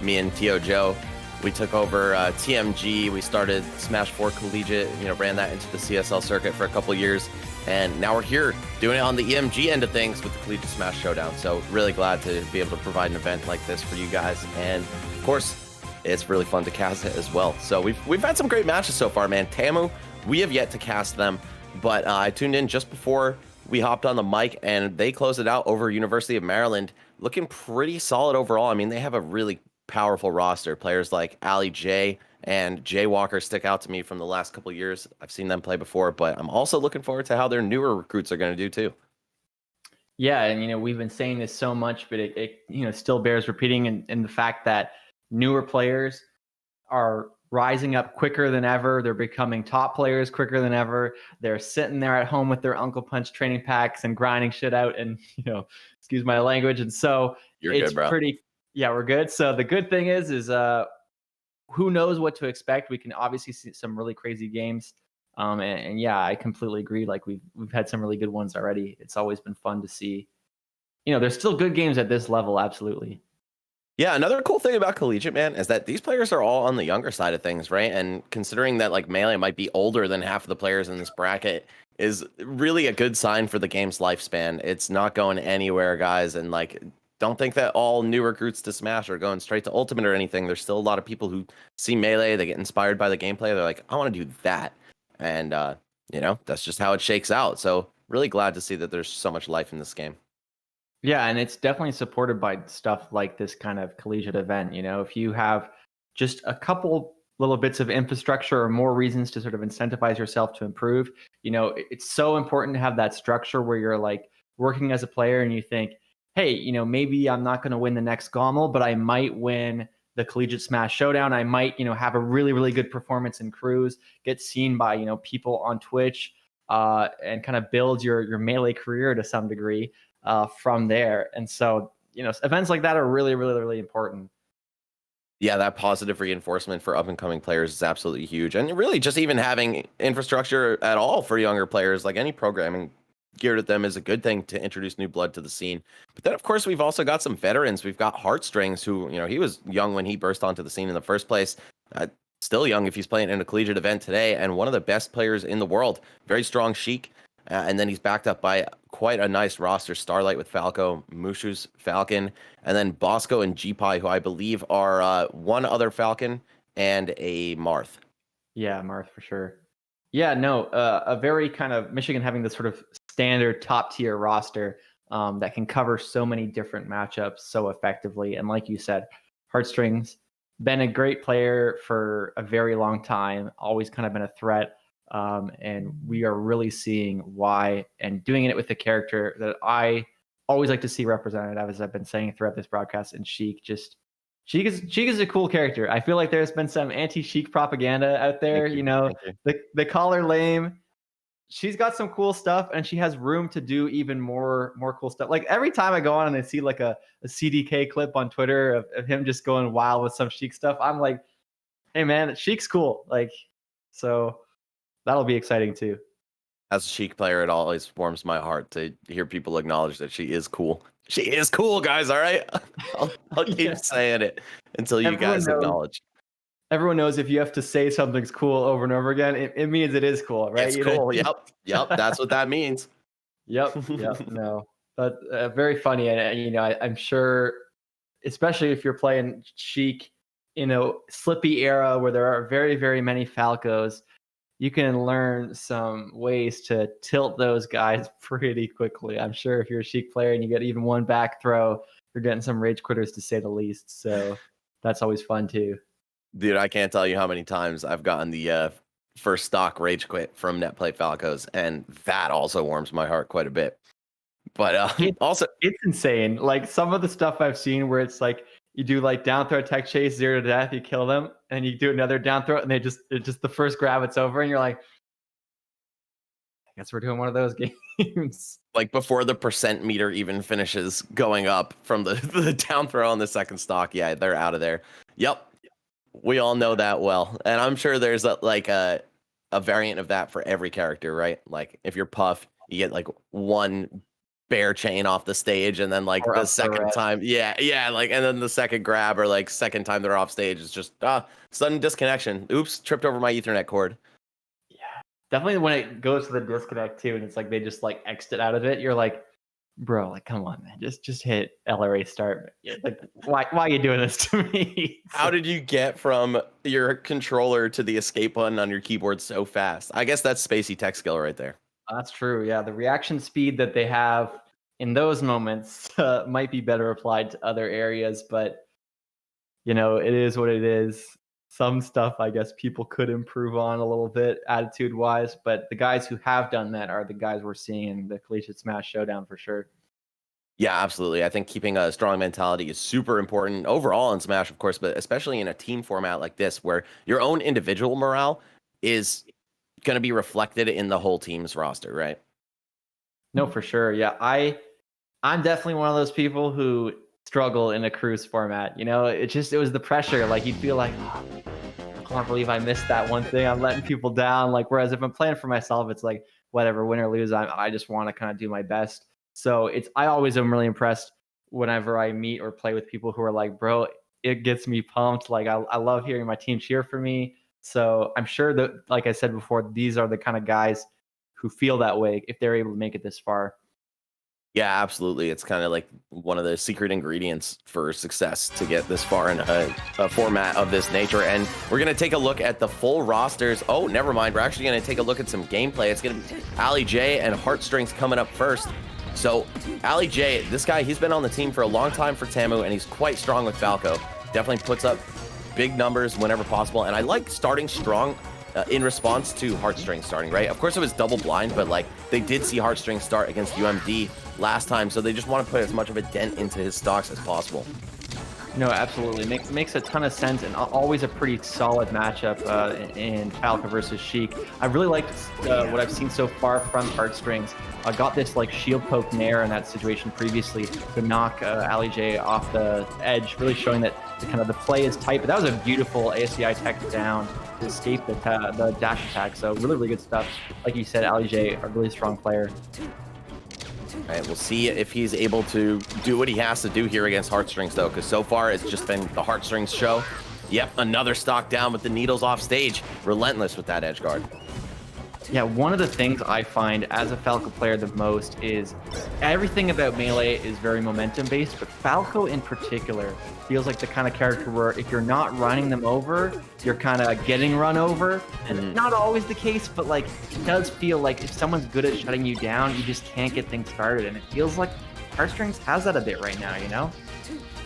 Me and Tio Joe, we took over TMG. We started Smash 4 Collegiate, ran that into the CSL circuit for a couple years. And now we're here doing it on the EMG end of things with the Collegiate Smash Showdown. So really glad to be able to provide an event like this for you guys. And of course, it's really fun to cast it as well. So we've had some great matches so far, man. Tamu, we have yet to cast them, but I tuned in just before we hopped on the mic, and they closed it out over University of Maryland, looking pretty solid overall. I mean, they have a really powerful roster. Players like Ali J and Jay Walker stick out to me from the last couple of years. I've seen them play before, but I'm also looking forward to how their newer recruits are going to do too. Yeah, and we've been saying this so much, but it still bears repeating, in the fact that newer players are rising up quicker than ever. They're becoming top players quicker than ever. They're sitting there at home with their Uncle Punch training packs and grinding shit out, and excuse my language. And so it's good, bro. Yeah, we're good. So the good thing is who knows what to expect. We can obviously see some really crazy games. And yeah, I completely agree. Like we've had some really good ones already. It's always been fun to see. There's still good games at this level. Absolutely. Yeah, another cool thing about Collegiate, man, is that these players are all on the younger side of things, right? And considering that like Melee might be older than half of the players in this bracket is really a good sign for the game's lifespan. It's not going anywhere, guys. And like, don't think that all new recruits to Smash are going straight to Ultimate or anything. There's still a lot of people who see Melee, they get inspired by the gameplay. They're like, I want to do that. And, that's just how it shakes out. So really glad to see that there's so much life in this game. Yeah, and it's definitely supported by stuff like this kind of collegiate event. If you have just a couple little bits of infrastructure or more reasons to sort of incentivize yourself to improve, it's so important to have that structure where you're like working as a player and you think, hey, maybe I'm not going to win the next GOML, but I might win the Collegiate Smash Showdown. I might, have a really, really good performance in crews, get seen by, people on Twitch, and kind of build your Melee career to some degree from there. And so, events like that are really, really, really important. Yeah, that positive reinforcement for up and coming players is absolutely huge. And really just even having infrastructure at all for younger players, like any programming geared at them, is a good thing to introduce new blood to the scene. But then of course we've also got some veterans. We've got Heartstrings, who he was young when he burst onto the scene in the first place, still young if he's playing in a collegiate event today, and one of the best players in the world. Very strong Sheik, and then he's backed up by quite a nice roster: Starlight with Falco, Mushu's Falcon, and then Bosco and G-Pie, who I believe are one other Falcon and a Marth. Yeah, Marth for sure. Yeah, no, a very kind of Michigan having this sort of standard top tier roster that can cover so many different matchups so effectively. And like you said, Heartstrings, been a great player for a very long time, always kind of been a threat. And we are really seeing why, and doing it with the character that I always like to see represented, as I've been saying throughout this broadcast. And Sheik is a cool character. I feel like there's been some anti-Sheik propaganda out there. They call her lame. She's got some cool stuff, and she has room to do even more cool stuff. Like every time I go on and I see like a CDK clip on Twitter of him just going wild with some Sheik stuff, I'm like, hey man, Sheik's cool. Like, so that'll be exciting too. As a Sheik player, it always warms my heart to hear people acknowledge that she is cool. She is cool, guys. All right, I'll keep saying it until you guys acknowledge. Everyone knows if you have to say something's cool over and over again, it means it is cool, right? It's cool. Yep. That's what that means. Yep. No, but very funny, and I'm sure, especially if you're playing Sheik in a Slippy era where there are very, very many Falcos, you can learn some ways to tilt those guys pretty quickly. I'm sure if you're a Sheik player and you get even one back throw, you're getting some rage quitters, to say the least. So that's always fun too. Dude, I can't tell you how many times I've gotten the first stock rage quit from Netplay Falcos, and that also warms my heart quite a bit. But also, it's insane. Like some of the stuff I've seen where it's like you do like down throw tech chase 0 to death, you kill them, and you do another down throw, and it's just the first grab, it's over, and you're like, I guess we're doing one of those games. Like before the percent meter even finishes going up from the down throw on the second stock, yeah, they're out of there. Yep, we all know that well, and I'm sure there's a variant of that for every character, right? Like if you're Puff, you get like one bear chain off the stage, and then like the second time, like, and then the second grab or like second time they're off stage, it's just sudden disconnection. Oops, tripped over my Ethernet cord. Definitely when it goes to the disconnect too, and it's like they just like exit out of it, you're like, bro, like come on, man, just hit LRA start. Like why are you doing this to me? How did you get from your controller to the escape button on your keyboard so fast? I guess that's spacey tech skill right there. That's true. Yeah, the reaction speed that they have in those moments might be better applied to other areas, but it is what it is. Some stuff, I guess, people could improve on a little bit attitude-wise, but the guys who have done that are the guys we're seeing in the Collegiate Smash Showdown for sure. Yeah, absolutely. I think keeping a strong mentality is super important overall in Smash, of course, but especially in a team format like this, where your own individual morale is going to be reflected in the whole team's roster, right? No, for sure. Yeah, I'm definitely one of those people who struggle in a cruise format. It was the pressure. Like you'd feel like, I can't believe I missed that one thing. I'm letting people down. Like, whereas if I'm playing for myself, it's like, whatever, win or lose, I just want to kind of do my best. So I always am really impressed whenever I meet or play with people who are like, bro, it gets me pumped. Like I love hearing my team cheer for me. So I'm sure that, like I said before, these are the kind of guys who feel that way if they're able to make it this far. Yeah, absolutely. It's kind of like one of the secret ingredients for success to get this far in a format of this nature. And we're going to take a look at the full rosters. Oh, never mind. We're actually going to take a look at some gameplay. It's going to be Ali J and Heartstrings coming up first. So Ali J, this guy, he's been on the team for a long time for Tamu, and he's quite strong with Falco. Definitely puts up big numbers whenever possible. And I like starting strong in response to Heartstrings starting, right? Of course, it was double blind, but like they did see Heartstrings start against UMD last time, so they just want to put as much of a dent into his stocks as possible. No, absolutely. Makes a ton of sense, and always a pretty solid matchup in Falco versus Sheik. I really liked what I've seen so far from Heartstrings. I got this like shield poke nair in that situation previously to knock Ali J off the edge, really showing that the play is tight. But that was a beautiful ASCI tech down to escape the dash attack. So really, really good stuff. Like you said, Ali J, a really strong player. All right, we'll see if he's able to do what he has to do here against Heartstrings, though, because so far it's just been the Heartstrings show. Yep, another stock down with the needles off stage. Relentless with that edge guard. Yeah, one of the things I find as a Falco player the most is everything about Melee is very momentum based, but Falco in particular feels like the kind of character where if you're not running them over, you're kind of getting run over. And not always the case, but like it does feel like if someone's good at shutting you down, you just can't get things started. And it feels like Heartstrings has that a bit right now,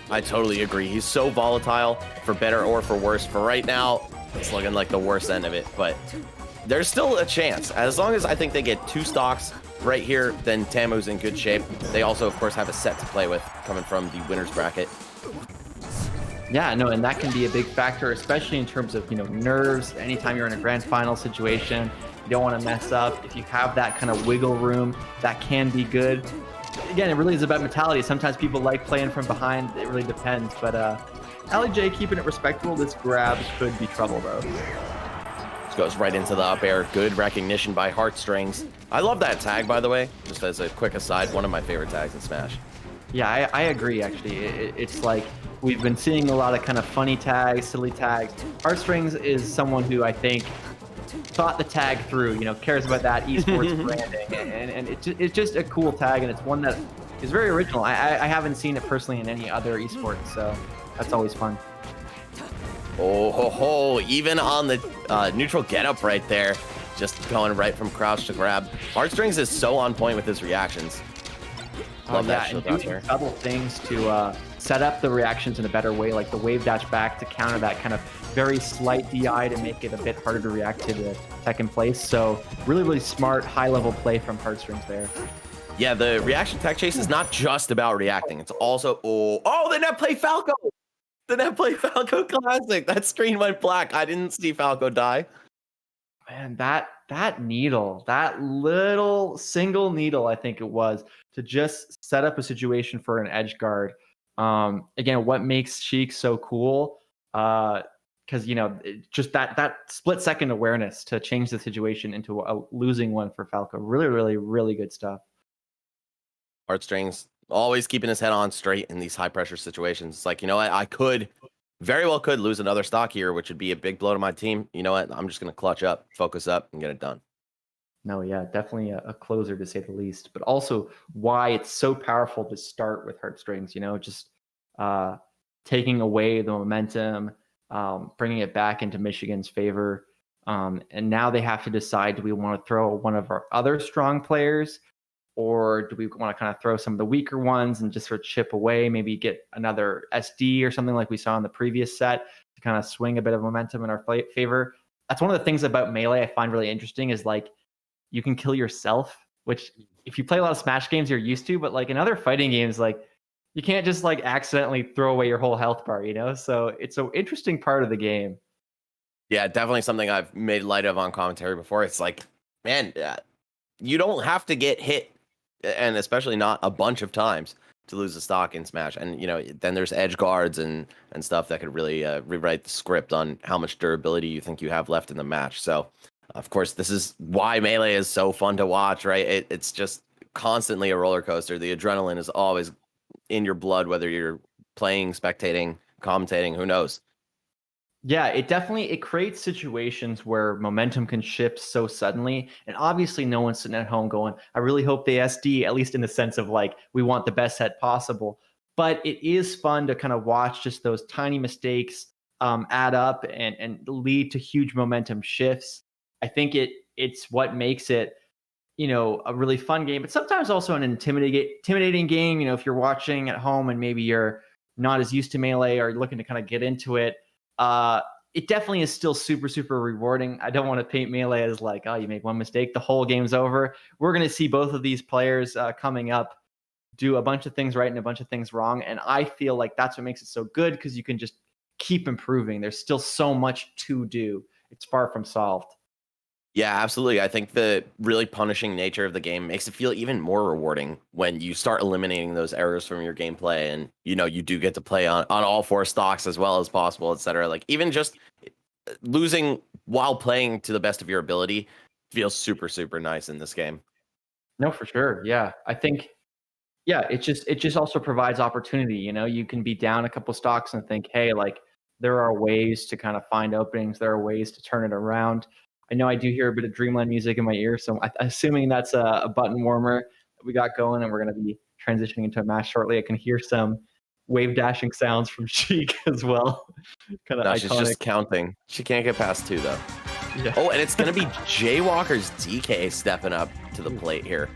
I totally agree. He's so volatile, for better or for worse. For right now, it's looking like the worst end of it, but there's still a chance. As long as I think they get 2 stocks right here, then Tamu's in good shape. They also, of course, have a set to play with coming from the winner's bracket. Yeah, no, and that can be a big factor, especially in terms of, nerves. Anytime you're in a grand final situation, you don't want to mess up. If you have that kind of wiggle room, that can be good. Again, it really is about mentality. Sometimes people like playing from behind. It really depends. But Ali J keeping it respectable. This grab could be trouble, though. Goes right into the up air. Good recognition by Heartstrings. I love that tag, by the way. Just as a quick aside, one of my favorite tags in Smash. Yeah, I agree, actually. It's like we've been seeing a lot of kind of funny tags, silly tags. Heartstrings is someone who I think thought the tag through, cares about that esports branding. And it's just a cool tag, and it's one that is very original. I haven't seen it personally in any other esports, so that's always fun. Oh, ho, ho. Even on the neutral getup right there, just going right from crouch to grab. Heartstrings is so on point with his reactions. Love that shield and doing subtle things to set up the reactions in a better way, like the wave dash back to counter that kind of very slight DI to make it a bit harder to react to the tech in place. So really, really smart, high-level play from Heartstrings there. Yeah, the reaction tech chase is not just about reacting. It's also, oh, the net play Falco. Didn't play Falco Classic. That screen went black. I didn't see Falco die. Man, that needle, that little single needle, I think it was, to just set up a situation for an edge guard. Again, what makes Sheik so cool? Because just that split second awareness to change the situation into a losing one for Falco. Really, really, really good stuff. Heartstrings, always keeping his head on straight in these high pressure situations. It's like, you know what, I very well could lose another stock here, which would be a big blow to my team. You know what? I'm just going to clutch up, focus up, and get it done. No, yeah, definitely a closer to say the least, but also why it's so powerful to start with Heartstrings, just taking away the momentum, bringing it back into Michigan's favor. And now they have to decide, do we want to throw one of our other strong players, or do we want to kind of throw some of the weaker ones and just sort of chip away, maybe get another SD or something like we saw in the previous set to kind of swing a bit of momentum in our favor? That's one of the things about Melee I find really interesting is like you can kill yourself, which if you play a lot of Smash games, you're used to, but like in other fighting games, like you can't just like accidentally throw away your whole health bar, So it's an interesting part of the game. Yeah, definitely something I've made light of on commentary before. It's like, man, you don't have to get hit, and especially not a bunch of times, to lose a stock in Smash. And then there's edge guards and stuff that could really rewrite the script on how much durability you think you have left in the match. So of course, this is why Melee is so fun to watch, right? It's just constantly a roller coaster. The adrenaline is always in your blood, whether you're playing, spectating, commentating, who knows. Yeah, it creates situations where momentum can shift so suddenly. And obviously no one's sitting at home going, I really hope they SD, at least in the sense of like, we want the best set possible. But it is fun to kind of watch just those tiny mistakes add up and lead to huge momentum shifts. I think it's what makes it, a really fun game, but sometimes also an intimidating game. If you're watching at home and maybe you're not as used to Melee or looking to kind of get into it, it definitely is still super, super rewarding. I don't want to paint Melee as like, oh, you make one mistake, the whole game's over. We're going to see both of these players coming up do a bunch of things right and a bunch of things wrong. And I feel like that's what makes it so good, because you can just keep improving. There's still so much to do. It's far from solved. Yeah, absolutely. I think the really punishing nature of the game makes it feel even more rewarding when you start eliminating those errors from your gameplay, and you do get to play on all four stocks as well as possible, etc. Like even just losing while playing to the best of your ability feels super, super nice in this game. No, for sure. Yeah, I think. Yeah, it just also provides opportunity. You can be down a couple stocks and think, hey, like there are ways to kind of find openings. There are ways to turn it around. I know I do hear a bit of Dreamland music in my ear, so I'm assuming that's a button warmer that we got going, and we're going to be transitioning into a match shortly. I can hear some wave dashing sounds from Sheik as well. Kind of iconic. She's just counting. She can't get past 2 though. Yeah. Oh, and it's going to be Jaywalker's DK stepping up to the plate here.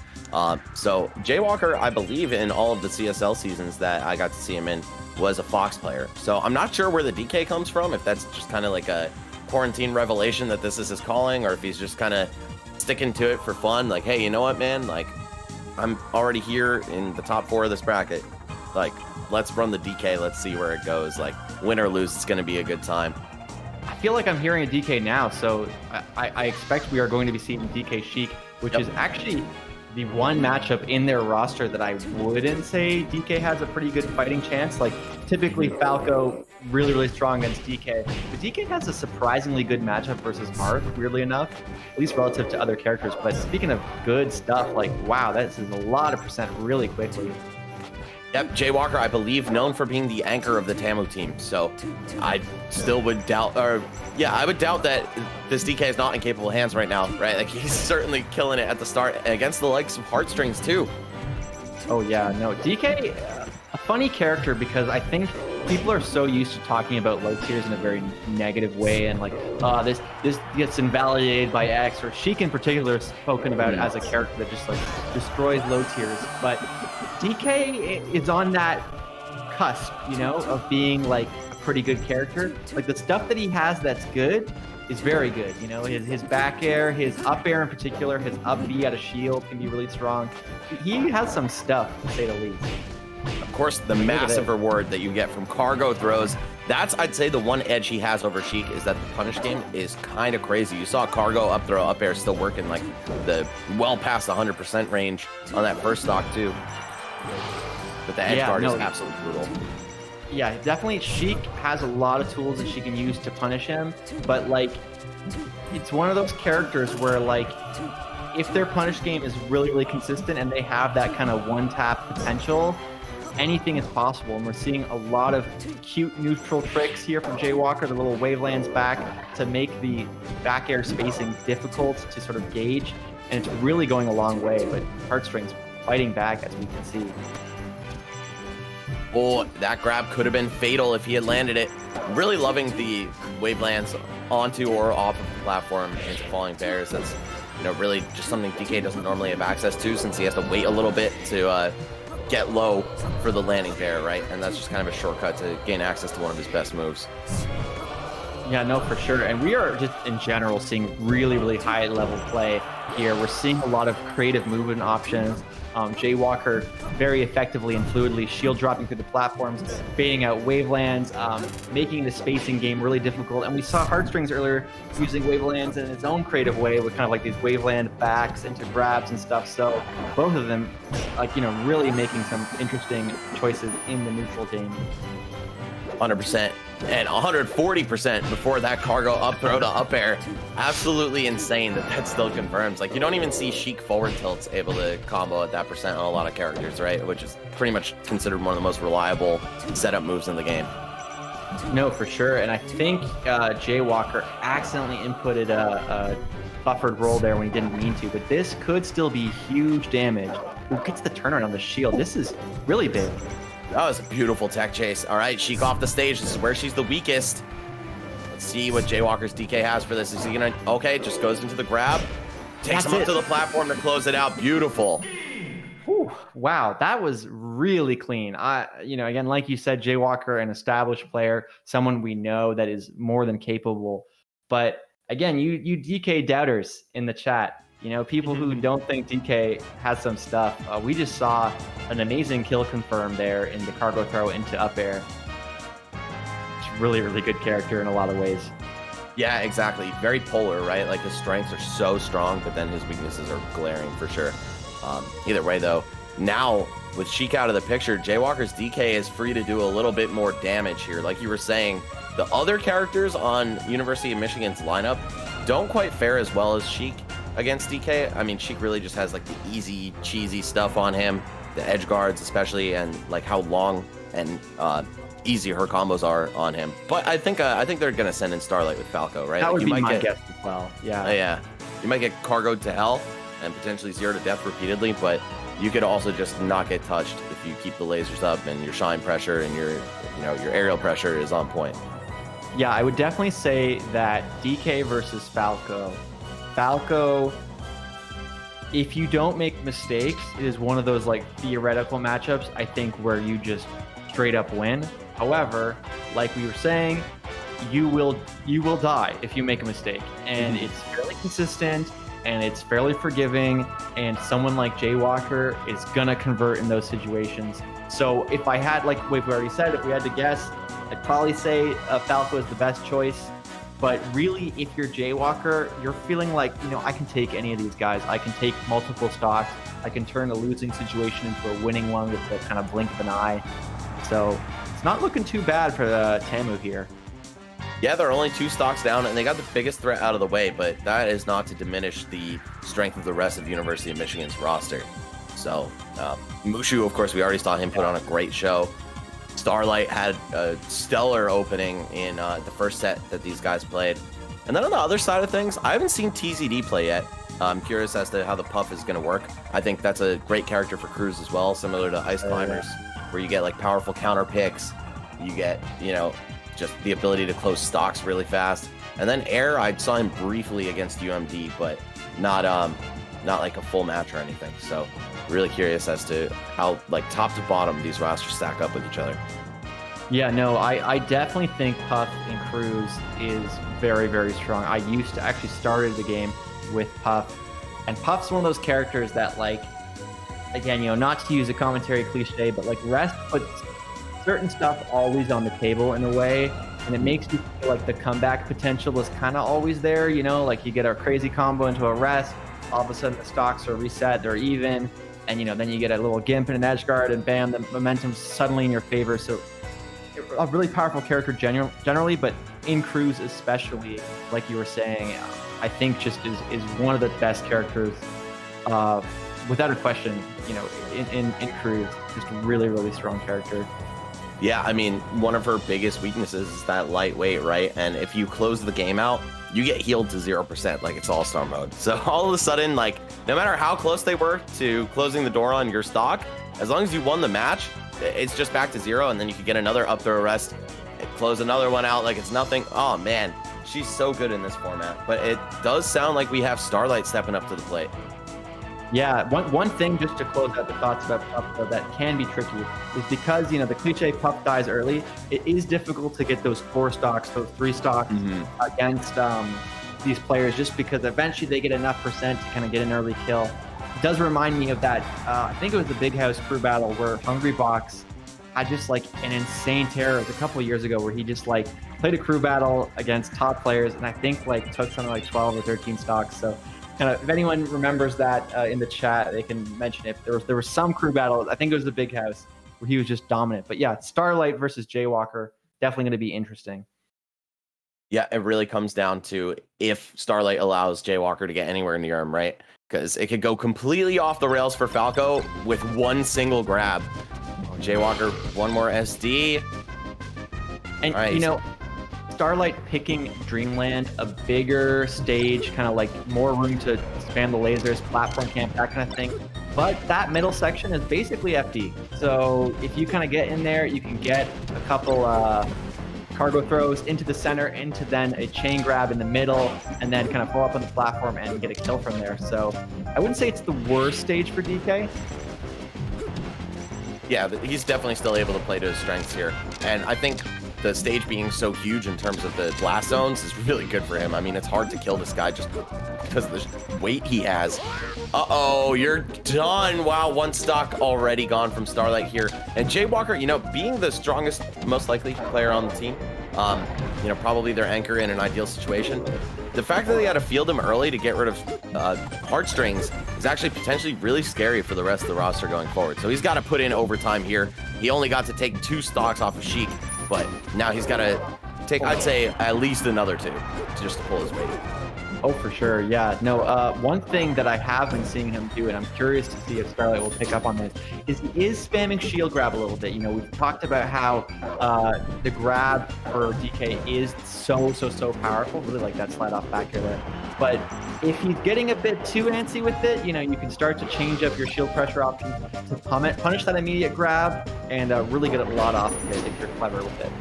So Jaywalker, I believe in all of the CSL seasons that I got to see him in, was a Fox player. So I'm not sure where the DK comes from, if that's just kind of like a quarantine revelation that this is his calling, or if he's just kind of sticking to it for fun. Like, hey, you know what, man? Like, I'm already here in the top 4 of this bracket. Like, let's run the DK. Let's see where it goes. Like, win or lose, it's going to be a good time. I feel like I'm hearing a DK now, so I expect we are going to be seeing DK Sheik, which is actually the one matchup in their roster that I wouldn't say DK has a pretty good fighting chance. Like, typically Falco really, really strong against DK. But DK has a surprisingly good matchup versus Marth, weirdly enough, at least relative to other characters. But speaking of good stuff, like, wow, that is a lot of percent really quickly. Yep, Jaywalker, I believe, known for being the anchor of the Tamu team. So I still would doubt, I would doubt that this DK is not in capable hands right now, right? Like, he's certainly killing it at the start against the likes of Heartstrings too. Oh yeah, no, DK, a funny character, because I think people are so used to talking about low tiers in a very negative way, and like, this gets invalidated by X, or Sheik in particular is spoken about as a character that just like destroys low tiers. But DK is on that cusp, of being like a pretty good character. Like, the stuff that he has that's good is very good. His back air, his up air in particular, his up B out of shield can be really strong. He has some stuff, to say the least. Of course, the massive reward that you get from cargo throws. That's, I'd say, the one edge he has over Sheik is that the punish game is kind of crazy. You saw cargo up throw up air still working like the well past 100% range on that first stock too. But the edge guard is absolutely brutal. Yeah, definitely. Sheik has a lot of tools that she can use to punish him, but like, it's one of those characters where like, if their punish game is really, really consistent and they have that kind of one-tap potential, anything is possible. And we're seeing a lot of cute neutral tricks here from Jaywalker, the little wavelands back to make the back air spacing difficult to sort of gauge. And it's really going a long way, but Heartstrings fighting back, as we can see. Oh, that grab could have been fatal if he had landed it. Really loving the wavelands onto or off of the platform into falling bears. That's, you know, really just something DK doesn't normally have access to, since he has to wait a little bit to get low for the landing bear, right? And that's just kind of a shortcut to gain access to one of his best moves. Yeah, no, for sure. And we are just in general seeing really, really high level play here. We're seeing a lot of creative movement options. Jaywalker very effectively and fluidly shield dropping through the platforms, baiting out wavelands, making the spacing game really difficult. And we saw Heartstrings earlier using wavelands in its own creative way with kind of like these waveland backs into grabs and stuff. So both of them, like, you know, really making some interesting choices in the neutral game. 100% and 140% before that cargo up throw to up air. Absolutely insane that still confirms. Like, you don't even see Sheik forward tilts able to combo at that percent on a lot of characters, right? Which is pretty much considered one of the most reliable setup moves in the game. No, for sure. And I think Jaywalker accidentally inputted a buffered roll there when he didn't mean to, but this could still be huge damage. Who gets the turnaround on the shield? This is really big. That was a beautiful tech chase. All right, Sheik off the stage. This is where she's the weakest. Let's see what Jaywalker's DK has for this. Is he gonna, okay, just goes into the grab. Takes him up to the platform to close it out. Beautiful. Whew, wow, that was really clean. You know, again, like you said, Jaywalker, an established player, someone we know that is more than capable. But again, you DK doubters in the chat, you know, people who don't think DK has some stuff. We just saw an amazing kill confirm there in the cargo throw into up air. It's really, really good character in a lot of ways. Yeah, exactly. Very polar, right? Like, his strengths are so strong, but then his weaknesses are glaring for sure. Either way, though, now with Sheik out of the picture, Jaywalker's DK is free to do a little bit more damage here. Like you were saying, the other characters on University of Michigan's lineup don't quite fare as well as Sheik against DK. I mean, Sheik really just has like the easy, cheesy stuff on him, the edge guards especially, and like how long and easy her combos are on him. But I think they're gonna send in Starlight with Falco, right? That like, would be my guess as well. Yeah. Yeah. You might get cargoed to hell and potentially 0 to death repeatedly, but you could also just not get touched if you keep the lasers up and your shine pressure and your aerial pressure is on point. Yeah, I would definitely say that DK versus Falco, if you don't make mistakes, it is one of those like theoretical matchups, I think, where you just straight up win. However, like we were saying, you will die if you make a mistake, and it's fairly consistent and it's fairly forgiving, and someone like Jaywalker is gonna convert in those situations. So if I had, like we've already said, if we had to guess, I'd probably say Falco is the best choice. But really, if you're Jaywalker, you're feeling like, you know, I can take any of these guys. I can take multiple stocks. I can turn a losing situation into a winning one with the kind of blink of an eye. So it's not looking too bad for Tamu here. Yeah, they're only 2 stocks down, and they got the biggest threat out of the way, but that is not to diminish the strength of the rest of University of Michigan's roster. So, Mushu, of course, we already saw him put on a great show. Starlight had a stellar opening in the first set that these guys played. And then on the other side of things, I haven't seen TZD play yet. I'm curious as to how the Puff is going to work. I think that's a great character for Cruz as well, similar to Ice Climbers, where you get like powerful counter picks. You get, you know, just the ability to close stocks really fast. And then Air, I saw him briefly against UMD, but not like a full match or anything. So really curious as to how, like, top to bottom these rosters stack up with each other. Yeah, no, I definitely think Puff and Cruz is very, very strong. I used to actually started the game with Puff, and Puff's one of those characters that, like, again, not to use a commentary cliche, but like Rest puts certain stuff always on the table in a way, and it makes you feel like the comeback potential is kind of always there. Like you get a crazy combo into a Rest, all of a sudden the stocks are reset, they're even, and then you get a little Gimp and an edge guard, and bam, the momentum's suddenly in your favor. So a really powerful character generally, but in crews especially, like you were saying, I think just is one of the best characters, without a question. In crews, just a really, really strong character. Yeah, I mean, one of her biggest weaknesses is that lightweight, right? And if you close the game out, you get healed to 0%, like it's all-star mode. So all of a sudden, like, no matter how close they were to closing the door on your stock, as long as you won the match, it's just back to 0, and then you can get another up throw rest, close another one out like it's nothing. Oh man, she's so good in this format. But it does sound like we have Starlight stepping up to the plate. Yeah, one thing just to close out the thoughts about Puff, though, that can be tricky is because, the cliche Puff dies early, it is difficult to get those 4 stocks, those 3 stocks against these players, just because eventually they get enough percent to kind of get an early kill. It does remind me of that, I think it was the Big House crew battle where Hungry Box had just like an insane terror. It was a couple of years ago where he just like played a crew battle against top players, and I think like took something like 12 or 13 stocks. So kind of, if anyone remembers that in the chat, they can mention it. There was some crew battle, I think it was the Big House, where he was just dominant. But yeah, Starlight versus Jaywalker, definitely going to be interesting. Yeah, it really comes down to if Starlight allows Jaywalker to get anywhere near him, right? Because it could go completely off the rails for Falco with one single grab. Jaywalker, one more SD. And, right. Starlight picking Dreamland, a bigger stage, kind of like more room to spam the lasers, platform camp, that kind of thing. But that middle section is basically FD. So if you kind of get in there, you can get a couple cargo throws into the center, into then a chain grab in the middle, and then kind of pull up on the platform and get a kill from there. So I wouldn't say it's the worst stage for DK. Yeah, he's definitely still able to play to his strengths here. And I think the stage being so huge in terms of the blast zones is really good for him. I mean, it's hard to kill this guy just because of the weight he has. Uh-oh, you're done. Wow, 1 stock already gone from Starlight here. And Jaywalker, being the strongest, most likely player on the team, probably their anchor in an ideal situation. The fact that they had to field him early to get rid of heartstrings is actually potentially really scary for the rest of the roster going forward. So he's got to put in overtime here. He only got to take 2 stocks off of Sheik, but now he's got to take, I'd say, at least another 2 just to pull his weight. Oh, for sure. Yeah. No, one thing that I have been seeing him do, and I'm curious to see if Starlight will pick up on this, is he is spamming shield grab a little bit. We've talked about how the grab for DK is so powerful. Really like that slide off back here there. But if he's getting a bit too antsy with it, you can start to change up your shield pressure options to punish that immediate grab and really get a lot off of it if you're clever with it.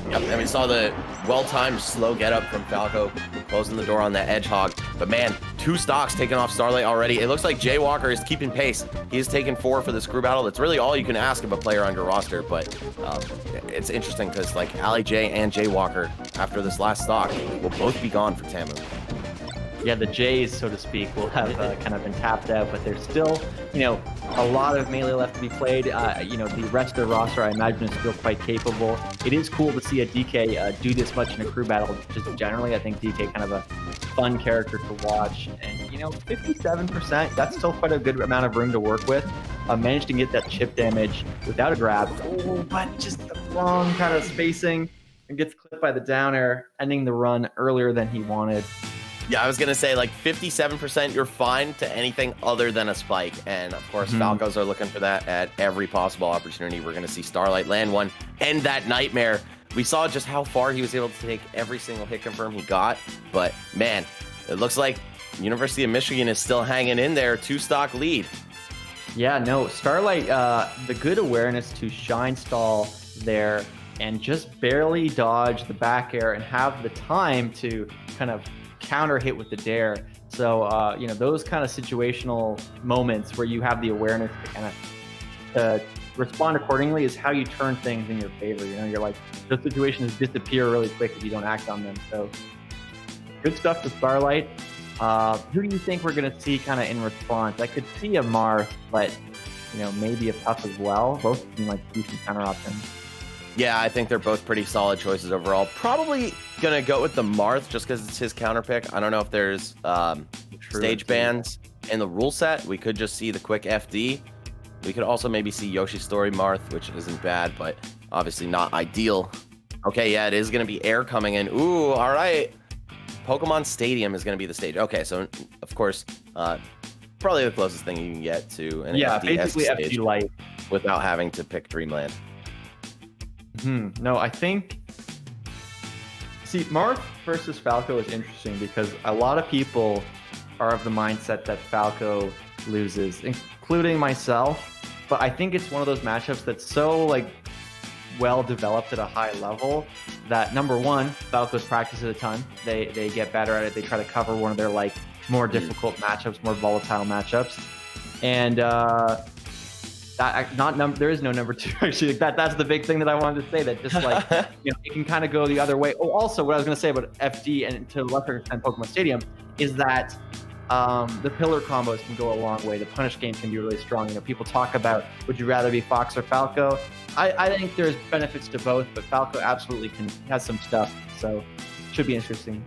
Yep, and we saw the well-timed slow get-up from Falco, closing the door on that edge hog. But man, 2 stocks taken off Starlight already. It looks like Jaywalker is keeping pace. He has taken 4 for this crew battle. That's really all you can ask of a player on your roster. But it's interesting because like Ali J and Jaywalker, after this last stock, will both be gone for Tamu. Yeah, the Jays, so to speak, will have kind of been tapped out, but there's still, a lot of melee left to be played. The rest of the roster, I imagine, is still quite capable. It is cool to see a DK do this much in a crew battle. Just generally, I think DK kind of a fun character to watch. And, 57%, that's still quite a good amount of room to work with. Managed to get that chip damage without a grab, but just the wrong kind of spacing, and gets clipped by the down air, ending the run earlier than he wanted. Yeah, I was going to say, like, 57%, you're fine to anything other than a spike. And, of course, Falcos are looking for that at every possible opportunity. We're going to see Starlight land one, end that nightmare. We saw just how far he was able to take every single hit confirm he got. But, man, it looks like University of Michigan is still hanging in there. 2-stock lead. Yeah, no, Starlight, the good awareness to shine stall there and just barely dodge the back air and have the time to kind of counter hit with the dare. So those kind of situational moments where you have the awareness to kind of respond accordingly is how you turn things in your favor. You're like, those situations disappear really quick if you don't act on them. So good stuff to Starlight. Who do you think we're going to see kind of in response? I could see a Marth, but maybe a Puff as well. Both seem like decent counter options. Yeah, I think they're both pretty solid choices overall. Probably gonna go with the Marth just because it's his counter pick. I don't know if there's stage bans in the rule set. We could just see the quick FD. We could also maybe see Yoshi's Story Marth, which isn't bad, but obviously not ideal. Okay, yeah, it is gonna be air coming in. Ooh, all right. Pokemon Stadium is gonna be the stage. Okay, so of course, probably the closest thing you can get to an basically FD FD light without having to pick Dreamland. No, I think. See, Marth versus Falco is interesting because a lot of people are of the mindset that Falco loses, including myself. But I think it's one of those matchups that's so well developed at a high level that number one, Falco's practice it a ton. They get better at it. They try to cover one of their more difficult matchups, more volatile matchups, and there is no number two actually. That's the big thing that I wanted to say. That just it can kind of go the other way. Oh, also what I was going to say about FD and to a lesser extent Pokemon Stadium is that the pillar combos can go a long way. The punish game can be really strong. People talk about would you rather be Fox or Falco? I think there's benefits to both, but Falco absolutely has some stuff. So should be interesting.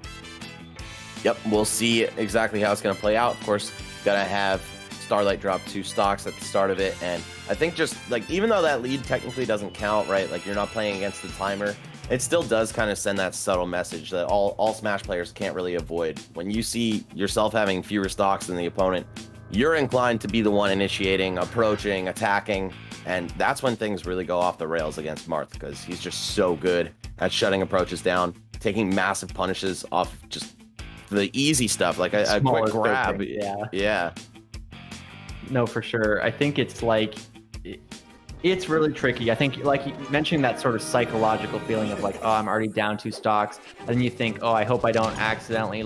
Yep, we'll see exactly how it's going to play out. Of course, gotta have Starlight drop 2 stocks at the start of it, and I think just even though that lead technically doesn't count, right? You're not playing against the timer, it still does kind of send that subtle message that all Smash players can't really avoid. When you see yourself having fewer stocks than the opponent, you're inclined to be the one initiating, approaching, attacking, and that's when things really go off the rails against Marth because he's just so good at shutting approaches down, taking massive punishes off just the easy stuff, like a quick grab. Yeah. No, for sure. I think it's it's really tricky. I think you mentioned that sort of psychological feeling of oh, I'm already down 2 stocks. And then you think, oh, I hope I don't accidentally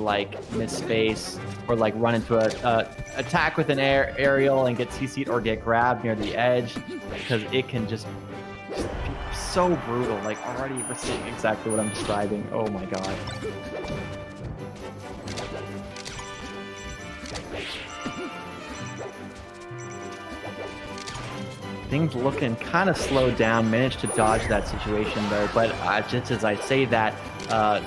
miss space or run into a attack with an aerial and get CC'd or get grabbed near the edge because it can just be so brutal. Already we're seeing exactly what I'm describing. Oh my God. Things looking kind of slowed down, managed to dodge that situation though. But just as I say that,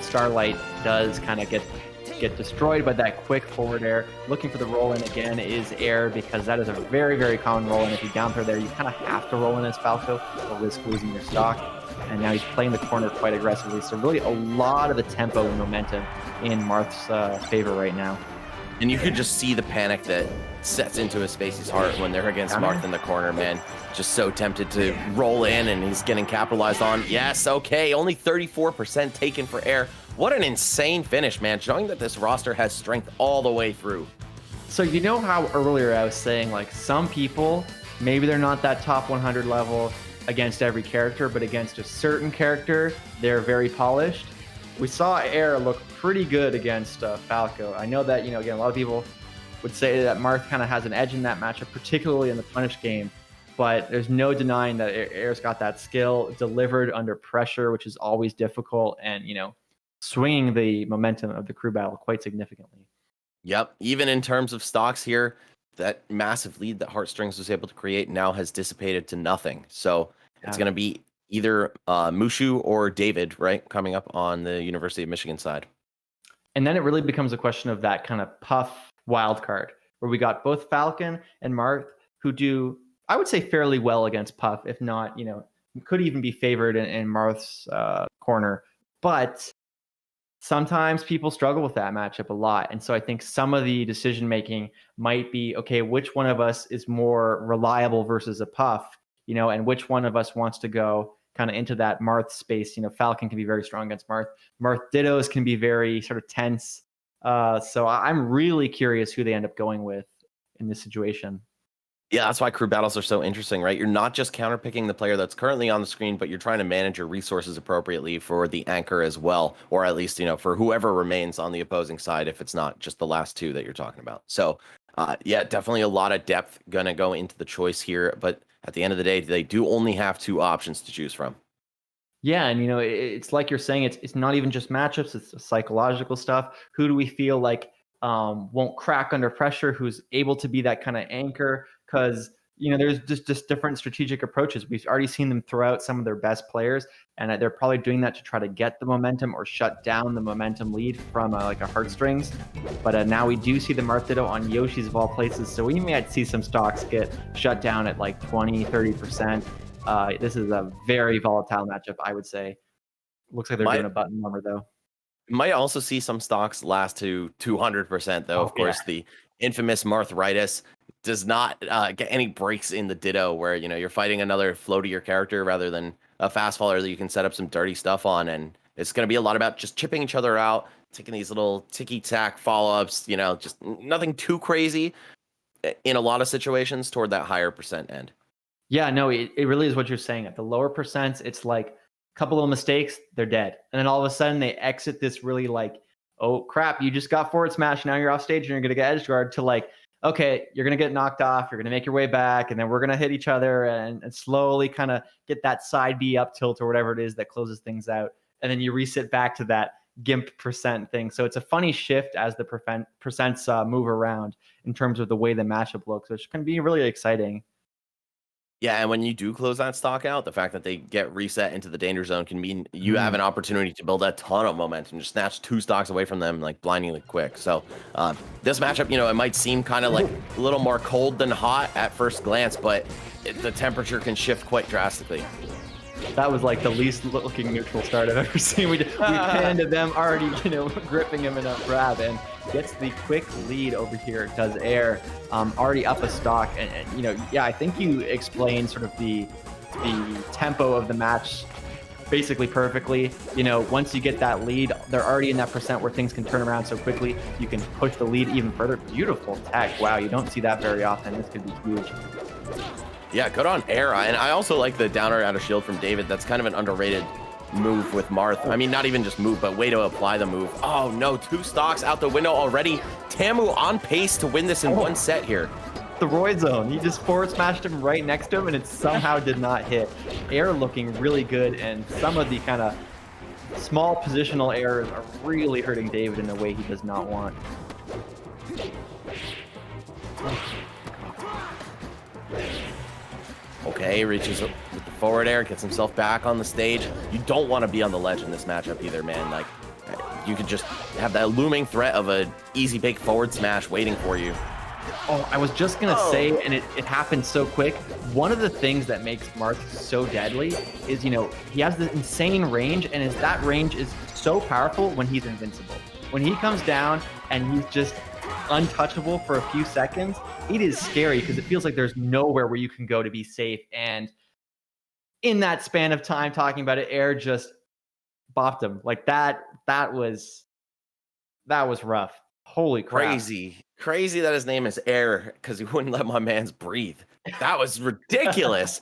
Starlight does kind of get destroyed by that quick forward air. Looking for the roll in again is air because that is a very, very common roll in. If you down throw there, you kind of have to roll in as Falco or risk losing your stock. And now he's playing the corner quite aggressively. So really a lot of the tempo and momentum in Marth's favor right now. And you could just see the panic that sets into a Spacey's heart when they're against Marth in the corner, man. Just so tempted to roll in, and he's getting capitalized on. Yes, okay, only 34% taken for air. What an insane finish, man, showing that this roster has strength all the way through. So how earlier I was saying, some people, maybe they're not that top 100 level against every character, but against a certain character, they're very polished. We saw Air look pretty good against Falco. I know that, again, a lot of people would say that Marth kind of has an edge in that matchup, particularly in the punish game, but there's no denying that Air's got that skill, delivered under pressure, which is always difficult, and, swinging the momentum of the crew battle quite significantly. Yep, even in terms of stocks here, that massive lead that Heartstrings was able to create now has dissipated to nothing. So it's going to be either Mushu or David, right, coming up on the University of Michigan side. And then it really becomes a question of that kind of Puff wild card, where we got both Falcon and Marth who do, I would say, fairly well against Puff, if not, could even be favored in Marth's corner. But sometimes people struggle with that matchup a lot. And so I think some of the decision making might be, okay, which one of us is more reliable versus a Puff, and which one of us wants to go kind of into that Marth space. Falcon can be very strong against Marth. Marth Dittos can be very sort of tense. So I'm really curious who they end up going with in this situation. Yeah, that's why crew battles are so interesting, right? You're not just counterpicking the player that's currently on the screen, but you're trying to manage your resources appropriately for the anchor as well, or at least, for whoever remains on the opposing side, if it's not just the last two that you're talking about. So, yeah, definitely a lot of depth going to go into the choice here, but at the end of the day, they do only have 2 options to choose from. Yeah, and it's like you're saying, it's not even just matchups, it's psychological stuff. Who do we feel like won't crack under pressure, who's able to be that kind of anchor? Because there's just different strategic approaches. We've already seen them throw out some of their best players, and they're probably doing that to try to get the momentum or shut down the momentum lead from like a heartstrings. But now we do see the Marth Ditto on Yoshi's of all places, so we might see some stocks get shut down at like 20-30%. This is a very volatile matchup, I would say. Looks like they're doing a button number though. Might also see some stocks last to 200%, though. Of course, the infamous Marthritis does not get any breaks in the Ditto, where you're fighting another floatier character rather than a fast faller that you can set up some dirty stuff on, and it's going to be a lot about just chipping each other out, taking these little ticky-tack follow-ups, just nothing too crazy in a lot of situations toward that higher percent end. Yeah, no, it really is what you're saying. At the lower percents, it's like couple of mistakes, they're dead. And then all of a sudden they exit this really like, oh crap, you just got forward smash, now you're off stage and you're gonna get edge guard, to like, okay, you're gonna get knocked off, you're gonna make your way back, and then we're gonna hit each other and slowly kind of get that side B up tilt or whatever it is that closes things out. And then you reset back to that GIMP percent thing. So it's a funny shift as the percents move around in terms of the way the matchup looks, which can be really exciting. Yeah, and when you do close that stock out, the fact that they get reset into the danger zone can mean you have an opportunity to build a ton of momentum, just snatch 2 stocks away from them like blindingly quick. So this matchup, it might seem kind of like a little more cold than hot at first glance, but the temperature can shift quite drastically. That was like the least looking neutral start I've ever seen. We panned them already, gripping him in a grab, and gets the quick lead over here. Does Air already up a stock, and I think you explained sort of the tempo of the match basically perfectly. Once you get that lead, they're already in that percent where things can turn around so quickly. You can push the lead even further. Beautiful tech. Wow, you don't see that very often. This could be huge. Yeah, good on Air. And I also like the downer out of shield from David. That's kind of an underrated move with Marth. I mean, not even just move, but way to apply the move. Oh no, 2 stocks out the window already. Tamu on pace to win this in one set here. The Roy zone. He just forward smashed him right next to him, and it somehow did not hit. Air looking really good, and some of the kind of small positional errors are really hurting David in a way he does not want. Okay, reaches with the forward air, gets himself back on the stage. You don't want to be on the ledge in this matchup either, man. Like, you could just have that looming threat of an easy bake forward smash waiting for you. Oh, I was just going to say, and it happened so quick, one of the things that makes Marth so deadly is, he has this insane range, and that range is so powerful when he's invincible. When he comes down and he's just untouchable for a few seconds, it is scary because it feels like there's nowhere where you can go to be safe. And in that span of time talking about it, Air just bopped him like that. That was rough. Holy crap. Crazy that his name is Air because he wouldn't let my man's breathe. That was ridiculous.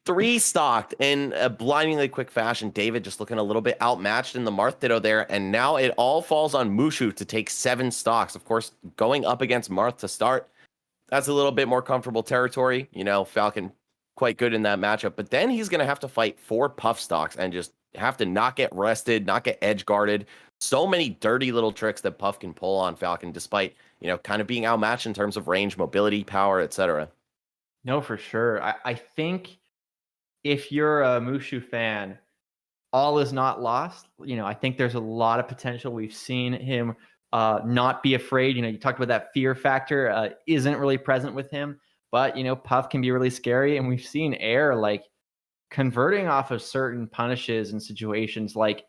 3 stocked in a blindingly quick fashion. David just looking a little bit outmatched in the Marth Ditto there, and now it all falls on Mushu to take 7 stocks. Of course, going up against Marth to start, that's a little bit more comfortable territory. Falcon quite good in that matchup, but then he's going to have to fight 4 Puff stocks and just have to not get rested, not get edge guarded. So many dirty little tricks that Puff can pull on Falcon, despite, kind of being outmatched in terms of range, mobility, power, etc. No, for sure. I think if you're a Mushu fan, all is not lost. I think there's a lot of potential. We've seen him not be afraid. You talked about that fear factor isn't really present with him, but Puff can be really scary, and we've seen Air like converting off of certain punishes and situations. Like,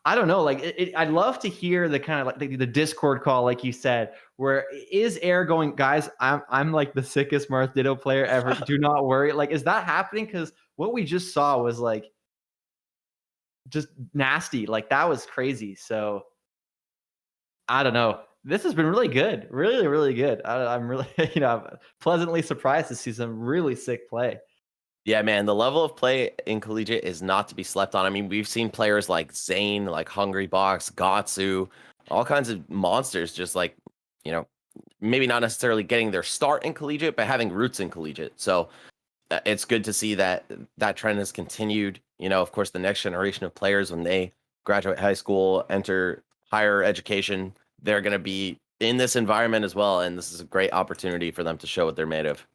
I don't know, like I'd love to hear the kind of like the Discord call, like you said, where is Air going, guys, I'm like the sickest Marth Ditto player ever. Do not worry. Like, is that happening? Because what we just saw was like just nasty. Like, that was crazy. So I don't know. This has been really good. Really, really good. I'm really, I'm pleasantly surprised to see some really sick play. Yeah, man, the level of play in Collegiate is not to be slept on. I mean, we've seen players like Zane, like Hungry Box, Gatsu, all kinds of monsters just like, maybe not necessarily getting their start in Collegiate, but having roots in Collegiate. So it's good to see that trend has continued. Of course, the next generation of players, when they graduate high school, enter higher education, they're going to be in this environment as well. And this is a great opportunity for them to show what they're made of.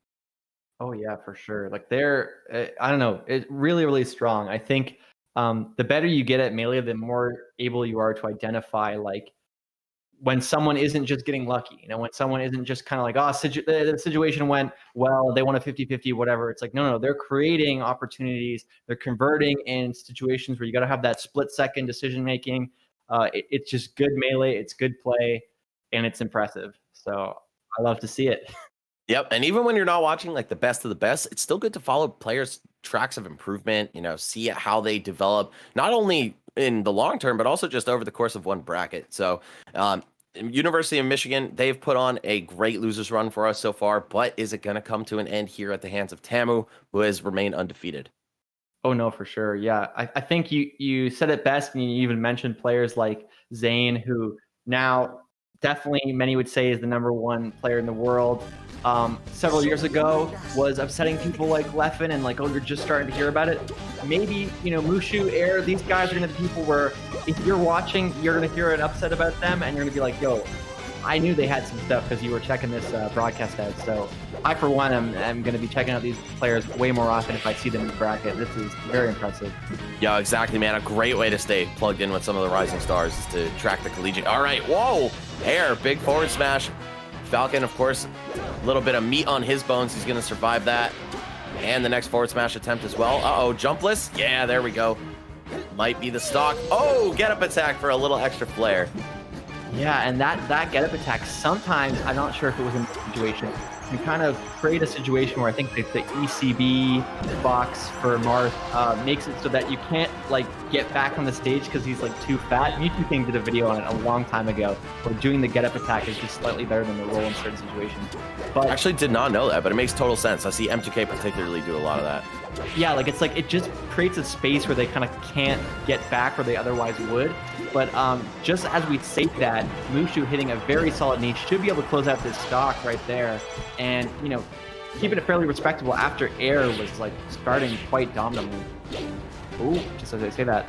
Oh yeah, for sure. Like they're, I don't know, it's really, really strong. I think the better you get at melee, the more able you are to identify like when someone isn't just getting lucky, when someone isn't just kind of like, oh, the situation went well, they won a 50-50, whatever. It's like, no, they're creating opportunities. They're converting in situations where you got to have that split second decision making. It's just good melee. It's good play, and it's impressive. So I love to see it. Yep, and even when you're not watching like the best of the best, it's still good to follow players' tracks of improvement, see how they develop, not only in the long term, but also just over the course of one bracket. So, University of Michigan, they've put on a great losers run for us so far, but is it going to come to an end here at the hands of Tamu, who has remained undefeated? Oh no, for sure. Yeah, I think you said it best, and you even mentioned players like Zane, who now definitely many would say is the #1 player in the world. Several years ago was upsetting people like Leffen and like, oh, you're just starting to hear about it. Maybe, Mushu, Air, these guys are going to be people where if you're watching, you're going to hear an upset about them and you're going to be like, yo, I knew they had some stuff because you were checking this broadcast out. So I, for one, am going to be checking out these players way more often if I see them in the bracket. This is very impressive. Yeah, exactly, man. A great way to stay plugged in with some of the rising stars is to track the Collegiate. All right, whoa, Air, big forward smash. Falcon, of course, a little bit of meat on his bones. He's going to survive that. And the next forward smash attempt as well. Uh-oh, jumpless. Yeah, there we go. Might be the stock. Oh, get up attack for a little extra flair. Yeah, and that get up attack, sometimes, I'm not sure if it was in the situation, can kind of create a situation where I think the ECB box for Marth makes it so that you can't like get back on the stage because he's like too fat. Mewtwo King did a video on it a long time ago where doing the get up attack is just slightly better than the roll in certain situations. But I actually did not know that, but it makes total sense. I see M2K particularly do a lot of that. yeah, like it's like it just creates a space where they kind of can't get back where they otherwise would. But just as we say that, Mushu hitting a very solid niche should be able to close out this stock right there, and keeping it fairly respectable after Air was like starting quite dominantly. Ooh, just as I say that.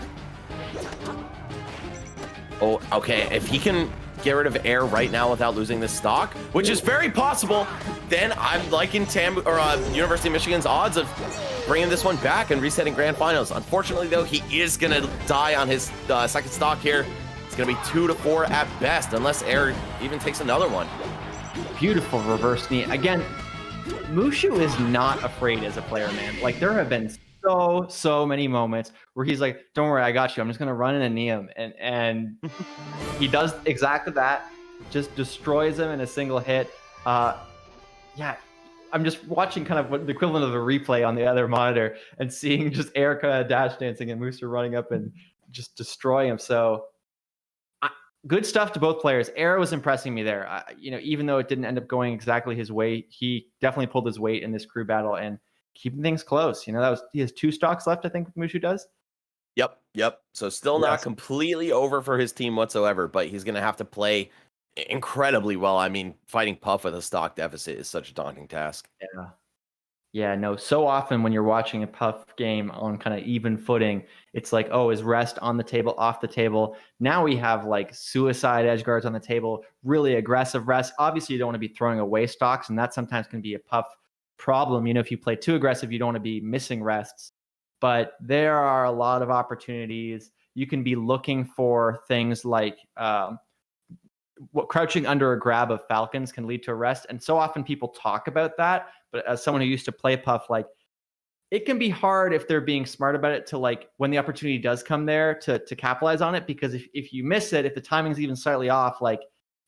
Oh, okay. If he can get rid of Air right now without losing this stock, which is very possible, then I'm liking University of Michigan's odds of bringing this one back and resetting grand finals. Unfortunately, though, he is going to die on his second stock here. It's going to be 2-4 at best, unless Air even takes another one. Beautiful reverse knee. Again, Mushu is not afraid as a player, man. Like, there have been so many moments where he's like, don't worry, I got you. I'm just going to run in and knee him. And he does exactly that. Just destroys him in a single hit. Yeah, I'm just watching kind of what the equivalent of a replay on the other monitor and seeing just Erica dash dancing and Mushu running up and just destroy him. So good stuff to both players. Air was impressing me there. Even though it didn't end up going exactly his way, he definitely pulled his weight in this crew battle and keeping things close. He has 2 stocks left, I think, Mushu does. Yep. So still not completely over for his team whatsoever, but he's going to have to play incredibly well. I mean, fighting Puff with a stock deficit is such a daunting task. Yeah, no. So often when you're watching a Puff game on kind of even footing, it's like, oh, is rest on the table, off the table? Now we have like suicide edge guards on the table, really aggressive rest. Obviously, you don't want to be throwing away stocks, and that sometimes can be a Puff problem. If you play too aggressive, you don't want to be missing rests. But there are a lot of opportunities. You can be looking for things like crouching under a grab of Falcons can lead to a rest. And so often people talk about that. But as someone who used to play Puff, like it can be hard if they're being smart about it to like when the opportunity does come there to capitalize on it. Because if you miss it, if the timing's even slightly off, like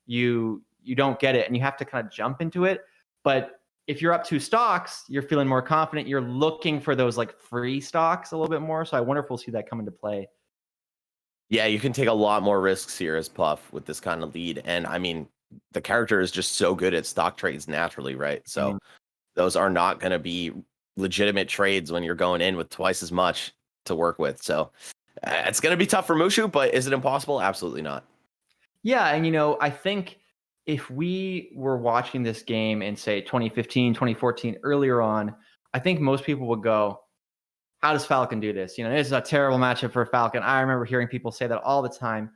you don't get it and you have to kind of jump into it. But if you're up 2 stocks, you're feeling more confident. You're looking for those like free stocks a little bit more. So I wonder if we'll see that come into play. Yeah, you can take a lot more risks here as Puff with this kind of lead. And I mean, the character is just so good at stock trades naturally, right? So those are not going to be legitimate trades when you're going in with twice as much to work with. So it's going to be tough for Mushu, but is it impossible? Absolutely not. Yeah, and I think if we were watching this game in, say, 2015, 2014, earlier on, I think most people would go, how does Falcon do this? This is a terrible matchup for Falcon. I remember hearing people say that all the time.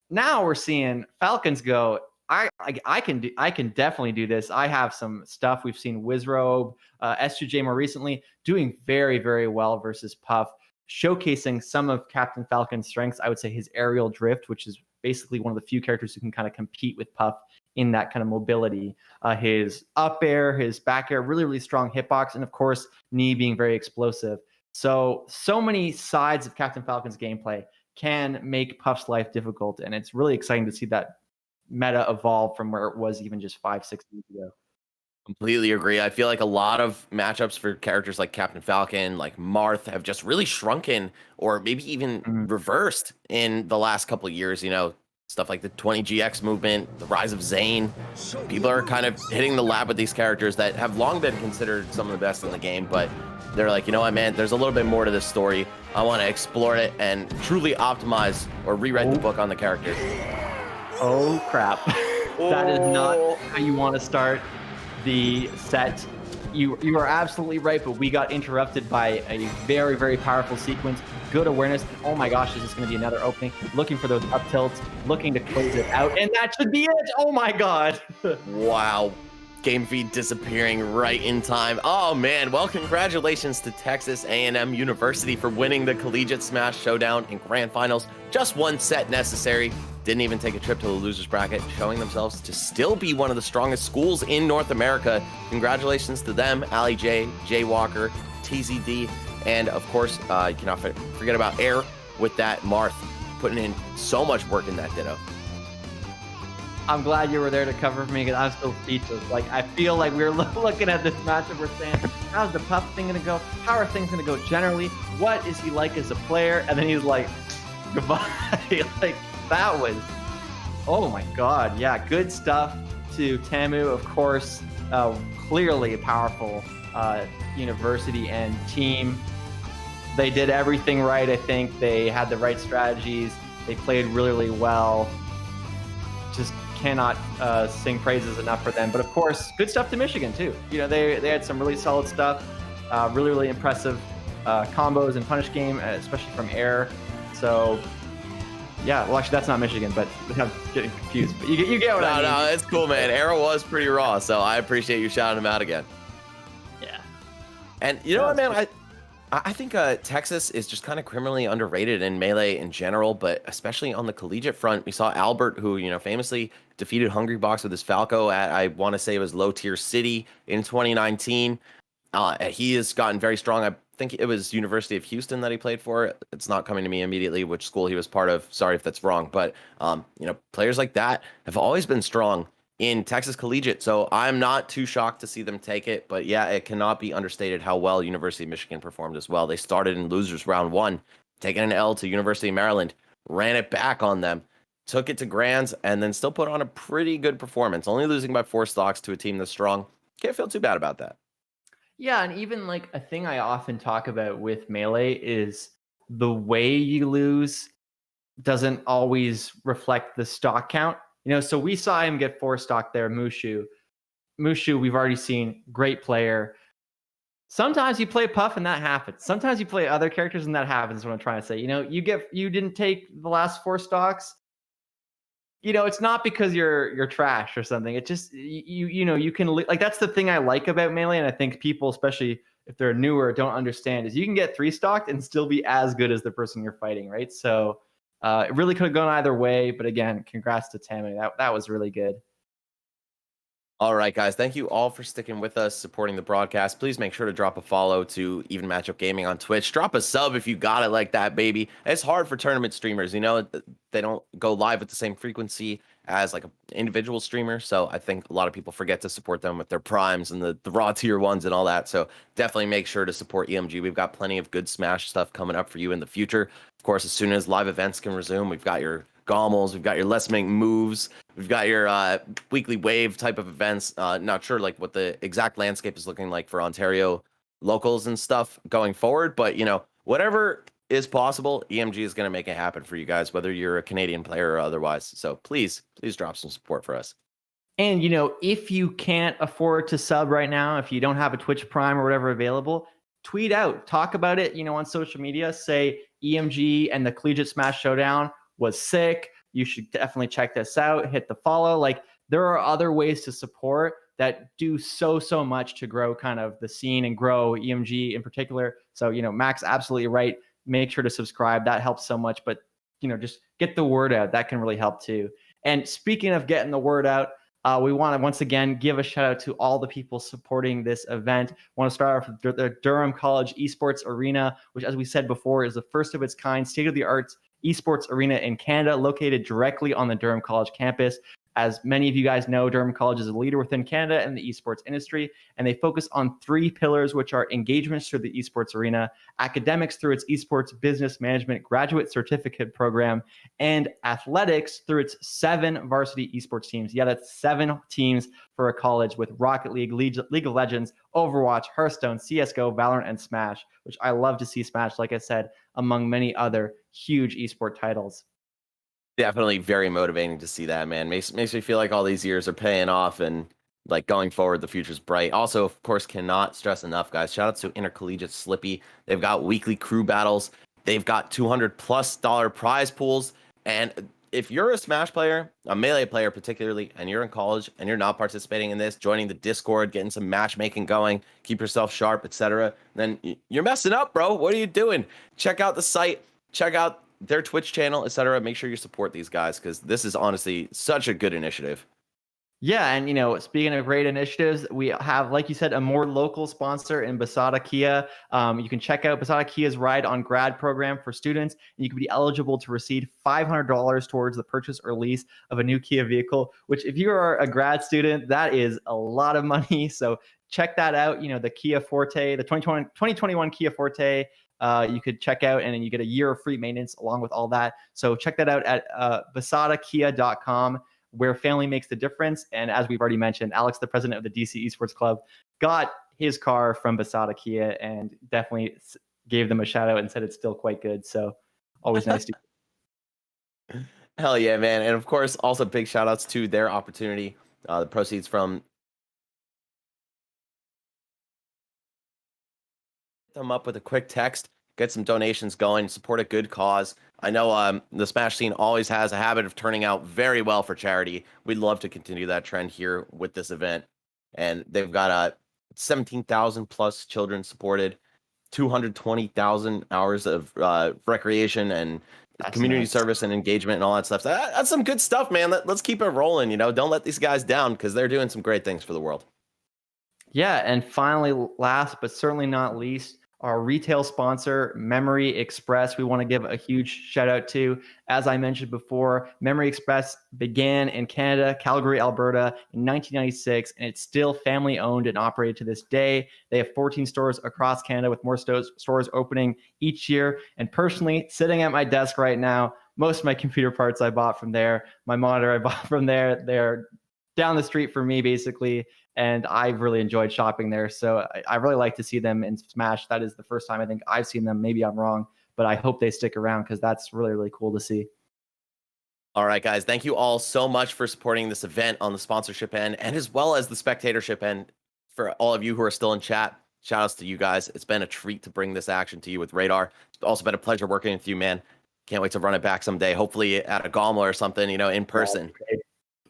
Now we're seeing Falcons go, I can definitely do this. I have some stuff. We've seen Wizrobe, S2J more recently doing very, very well versus Puff, showcasing some of Captain Falcon's strengths. I would say his aerial drift, which is basically one of the few characters who can kind of compete with Puff in that kind of mobility. His up air, his back air, really, really strong hitbox, and of course, knee being very explosive. So many sides of Captain Falcon's gameplay can make Puff's life difficult, and it's really exciting to see that meta evolve from where it was even just 5-6 years ago. Completely agree. I feel like a lot of matchups for characters like Captain Falcon, like Marth, have just really shrunken or maybe even reversed in the last couple of years. You know, stuff like the 20GX movement, the rise of Zane. People are kind of hitting the lab with these characters that have long been considered some of the best in the game, but they're like, you know what, man, there's a little bit more to this story. I want to explore it and truly optimize or rewrite the book on the character. Oh, crap. That is not how you want to start the set. You are absolutely right, but we got interrupted by a very, very powerful sequence. Good awareness. Oh my gosh, is this going to be another opening? Looking for those up tilts, looking to close it out, and that should be it. Oh my god. Wow. Game feed disappearing right in time. Oh man, well, congratulations to Texas A&M University for winning the Collegiate Smash Showdown in Grand Finals. Just one set necessary. Didn't even take a trip to the losers bracket, showing themselves to still be one of the strongest schools in North America. Congratulations to them, Ali J, Jay Walker, TZD, and of course, you cannot forget about Air with that Marth, putting in so much work in that ditto. I'm glad you were there to cover for me because I'm still speechless. Like, I feel like we're looking at this matchup, we're saying, how's the Puff thing going to go? How are things going to go generally? What is he like as a player? And then he's like, goodbye. Like, that was, oh my god, yeah, good stuff to Tamu, of course. Clearly a powerful university and team. They did everything right, I think. They had the right strategies. They played really, really well. Just cannot sing praises enough for them. But of course, good stuff to Michigan too. You know, they had some really solid stuff, really, really impressive combos and punish game, especially from Air. So yeah, well, actually, that's not Michigan, but I'm getting confused. But you get what I mean. No, it's cool, man. Arrow was pretty raw, so I appreciate you shouting him out again. Yeah. And you know what, man? I think Texas is just kind of criminally underrated in Melee in general, but especially on the collegiate front. We saw Albert, who, you know, famously defeated Hungrybox with his Falco at, I want to say it was Low Tier City in 2019. He has gotten very strong. I think it was University of Houston that he played for. It's not coming to me immediately which school he was part of. Sorry if that's wrong, but you know, players like that have always been strong in Texas Collegiate, so I'm not too shocked to see them take it. But yeah, it cannot be understated how well University of Michigan performed as well. They started in losers round 1, taking an L to University of Maryland, ran it back on them, took it to Grands, and then still put on a pretty good performance, only losing by 4 stocks to a team that's strong. Can't feel too bad about that. Yeah, and even like a thing I often talk about with Melee is the way you lose doesn't always reflect the stock count. You know, so we saw him get 4 stock there, Mushu. Mushu, we've already seen, great player. Sometimes you play Puff and that happens. Sometimes you play other characters and that happens, is what I'm trying to say. You know, you didn't take the last 4 stocks. You know, it's not because you're trash or something. It just, you know, you can, like, that's the thing I like about Melee, and I think people, especially if they're newer, don't understand, is you can get 3 stocked and still be as good as the person you're fighting, right? So it really could have gone either way, but again, congrats to Tamu. That was really good. All right, guys. Thank you all for sticking with us, supporting the broadcast. Please make sure to drop a follow to Even Matchup Gaming on Twitch. Drop a sub if you got it like that, baby. It's hard for tournament streamers. You know, they don't go live with the same frequency as like an individual streamer. So I think a lot of people forget to support them with their primes and the raw tier 1s and all that. So definitely make sure to support EMG. We've got plenty of good Smash stuff coming up for you in the future. Of course, as soon as live events can resume, we've got your Gommels, we've got your Let's Make Moves, we've got your weekly wave type of events. Not sure like what the exact landscape is looking like for Ontario locals and stuff going forward, but you know, whatever is possible, EMG is going to make it happen for you guys, whether you're a Canadian player or otherwise. So please drop some support for us. And you know, if you can't afford to sub right now, if you don't have a Twitch Prime or whatever available, tweet out, talk about it, you know, on social media, say EMG and the Collegiate Smash Showdown was sick. You should definitely check this out. Hit the follow. Like, there are other ways to support that do so much to grow kind of the scene and grow EMG in particular. So, Mac's absolutely right. Make sure to subscribe. That helps so much. But, just get the word out. That can really help too. And speaking of getting the word out, we want to once again give a shout out to all the people supporting this event. I want to start off with the Durham College Esports Arena, which, as we said before, is the first of its kind state-of-the-art esports arena in Canada, located directly on the Durham College campus. As many of you guys know, Durham College is a leader within Canada in the esports industry, and they focus on 3 pillars, which are engagements through the esports arena, academics through its esports business management graduate certificate program, and athletics through its 7 varsity esports teams. Yeah, that's 7 teams for a college with Rocket League, League of Legends, Overwatch, Hearthstone, CSGO, Valorant, and Smash, which I love to see Smash, like I said, among many other huge esport titles. Definitely very motivating to see that, man. Makes me feel like all these years are paying off, and like going forward, the future's bright. Also, of course, cannot stress enough, guys. Shout out to Intercollegiate Slippy. They've got weekly crew battles. They've got $200+ prize pools. And if you're a Smash player, a Melee player particularly, and you're in college and you're not participating in this, joining the Discord, getting some matchmaking going, keep yourself sharp, etc., then you're messing up, bro. What are you doing? Check out the site. Check out their Twitch channel, etc. Make sure you support these guys, because this is honestly such a good initiative. Yeah, and speaking of great initiatives, we have, like you said, a more local sponsor in Basada Kia. You can check out Basada Kia's Ride on Grad program for students, and you can be eligible to receive $500 towards the purchase or lease of a new Kia vehicle, which, if you are a grad student, that is a lot of money. So check that out. The Kia Forte, the 2021 Kia Forte, you could check out, and then you get a year of free maintenance along with all that. So check that out at basadakia.com, where family makes the difference. And as we've already mentioned, Alex, the president of the DC Esports Club, got his car from Basada Kia and definitely gave them a shout out and said it's still quite good. So always nice to. Hell yeah, man. And of course, also big shout outs to their opportunity. The proceeds from them up with a quick text, get some donations going, support a good cause. I know the Smash scene always has a habit of turning out very well for charity. We'd love to continue that trend here with this event. And they've got 17,000+ children supported, 220,000 hours of recreation and community service and engagement and all that stuff. That's some good stuff, man. Let's keep it rolling. Don't let these guys down, because they're doing some great things for the world. Yeah, and finally, last but certainly not least, our retail sponsor, Memory Express, we want to give a huge shout out to. As I mentioned before, Memory Express began in Canada, Calgary, Alberta in 1996, and it's still family owned and operated to this day. They have 14 stores across Canada, with more stores opening each year. And personally, sitting at my desk right now, most of my computer parts I bought from there. My monitor I bought from there. They're down the street for me, basically. And I've really enjoyed shopping there. So I really like to see them in Smash. That is the first time I think I've seen them. Maybe I'm wrong, but I hope they stick around, because that's really, really cool to see. All right, guys. Thank you all so much for supporting this event on the sponsorship end, and as well as the spectatorship end. For all of you who are still in chat, shout outs to you guys. It's been a treat to bring this action to you with Radar. It's also been a pleasure working with you, man. Can't wait to run it back someday, hopefully at a GOMLA or something, in person.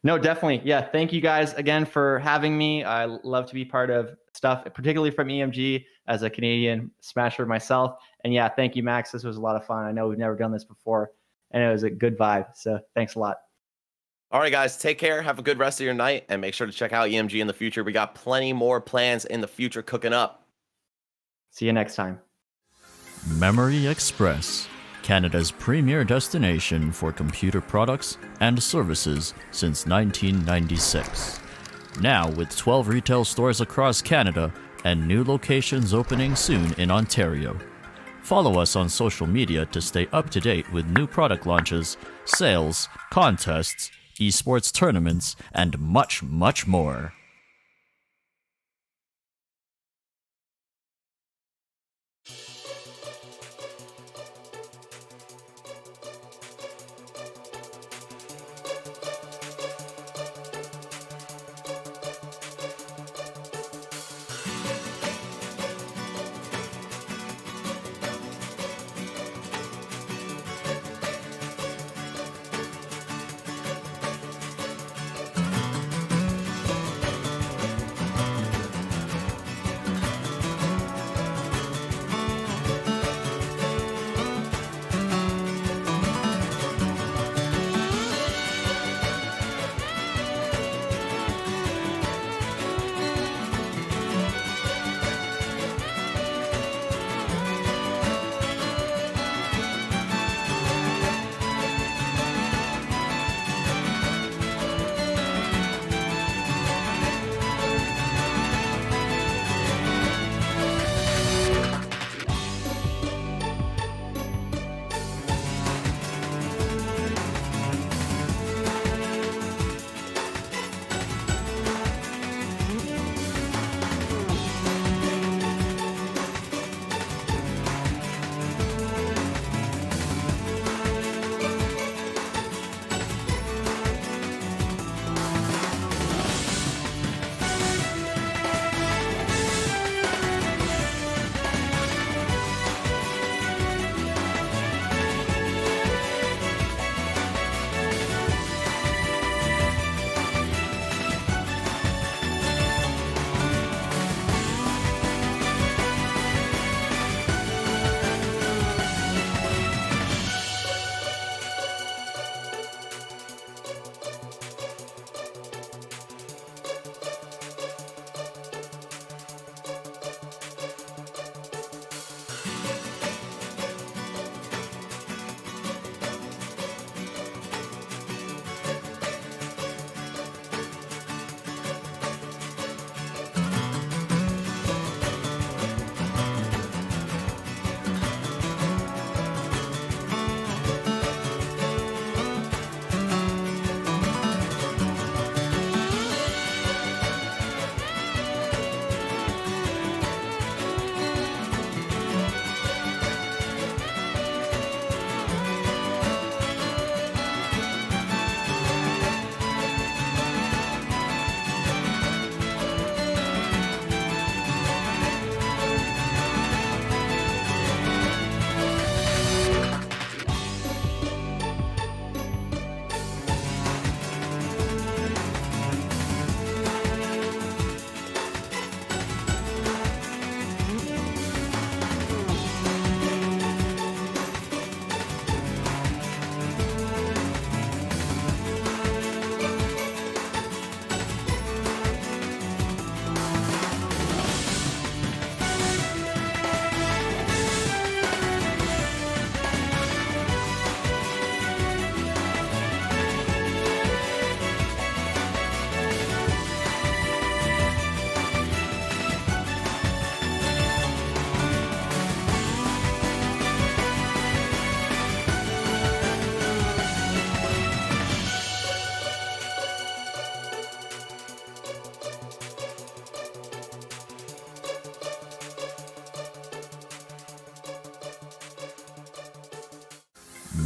No, definitely. Yeah. Thank you guys again for having me. I love to be part of stuff, particularly from EMG, as a Canadian Smasher myself. And yeah, thank you, Max. This was a lot of fun. I know we've never done this before, and it was a good vibe. So thanks a lot. All right, guys, take care. Have a good rest of your night, and make sure to check out EMG in the future. We got plenty more plans in the future cooking up. See you next time. Memory Express, Canada's premier destination for computer products and services since 1996. Now with 12 retail stores across Canada and new locations opening soon in Ontario. Follow us on social media to stay up to date with new product launches, sales, contests, esports tournaments, and much, much more.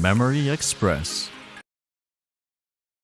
Memory Express,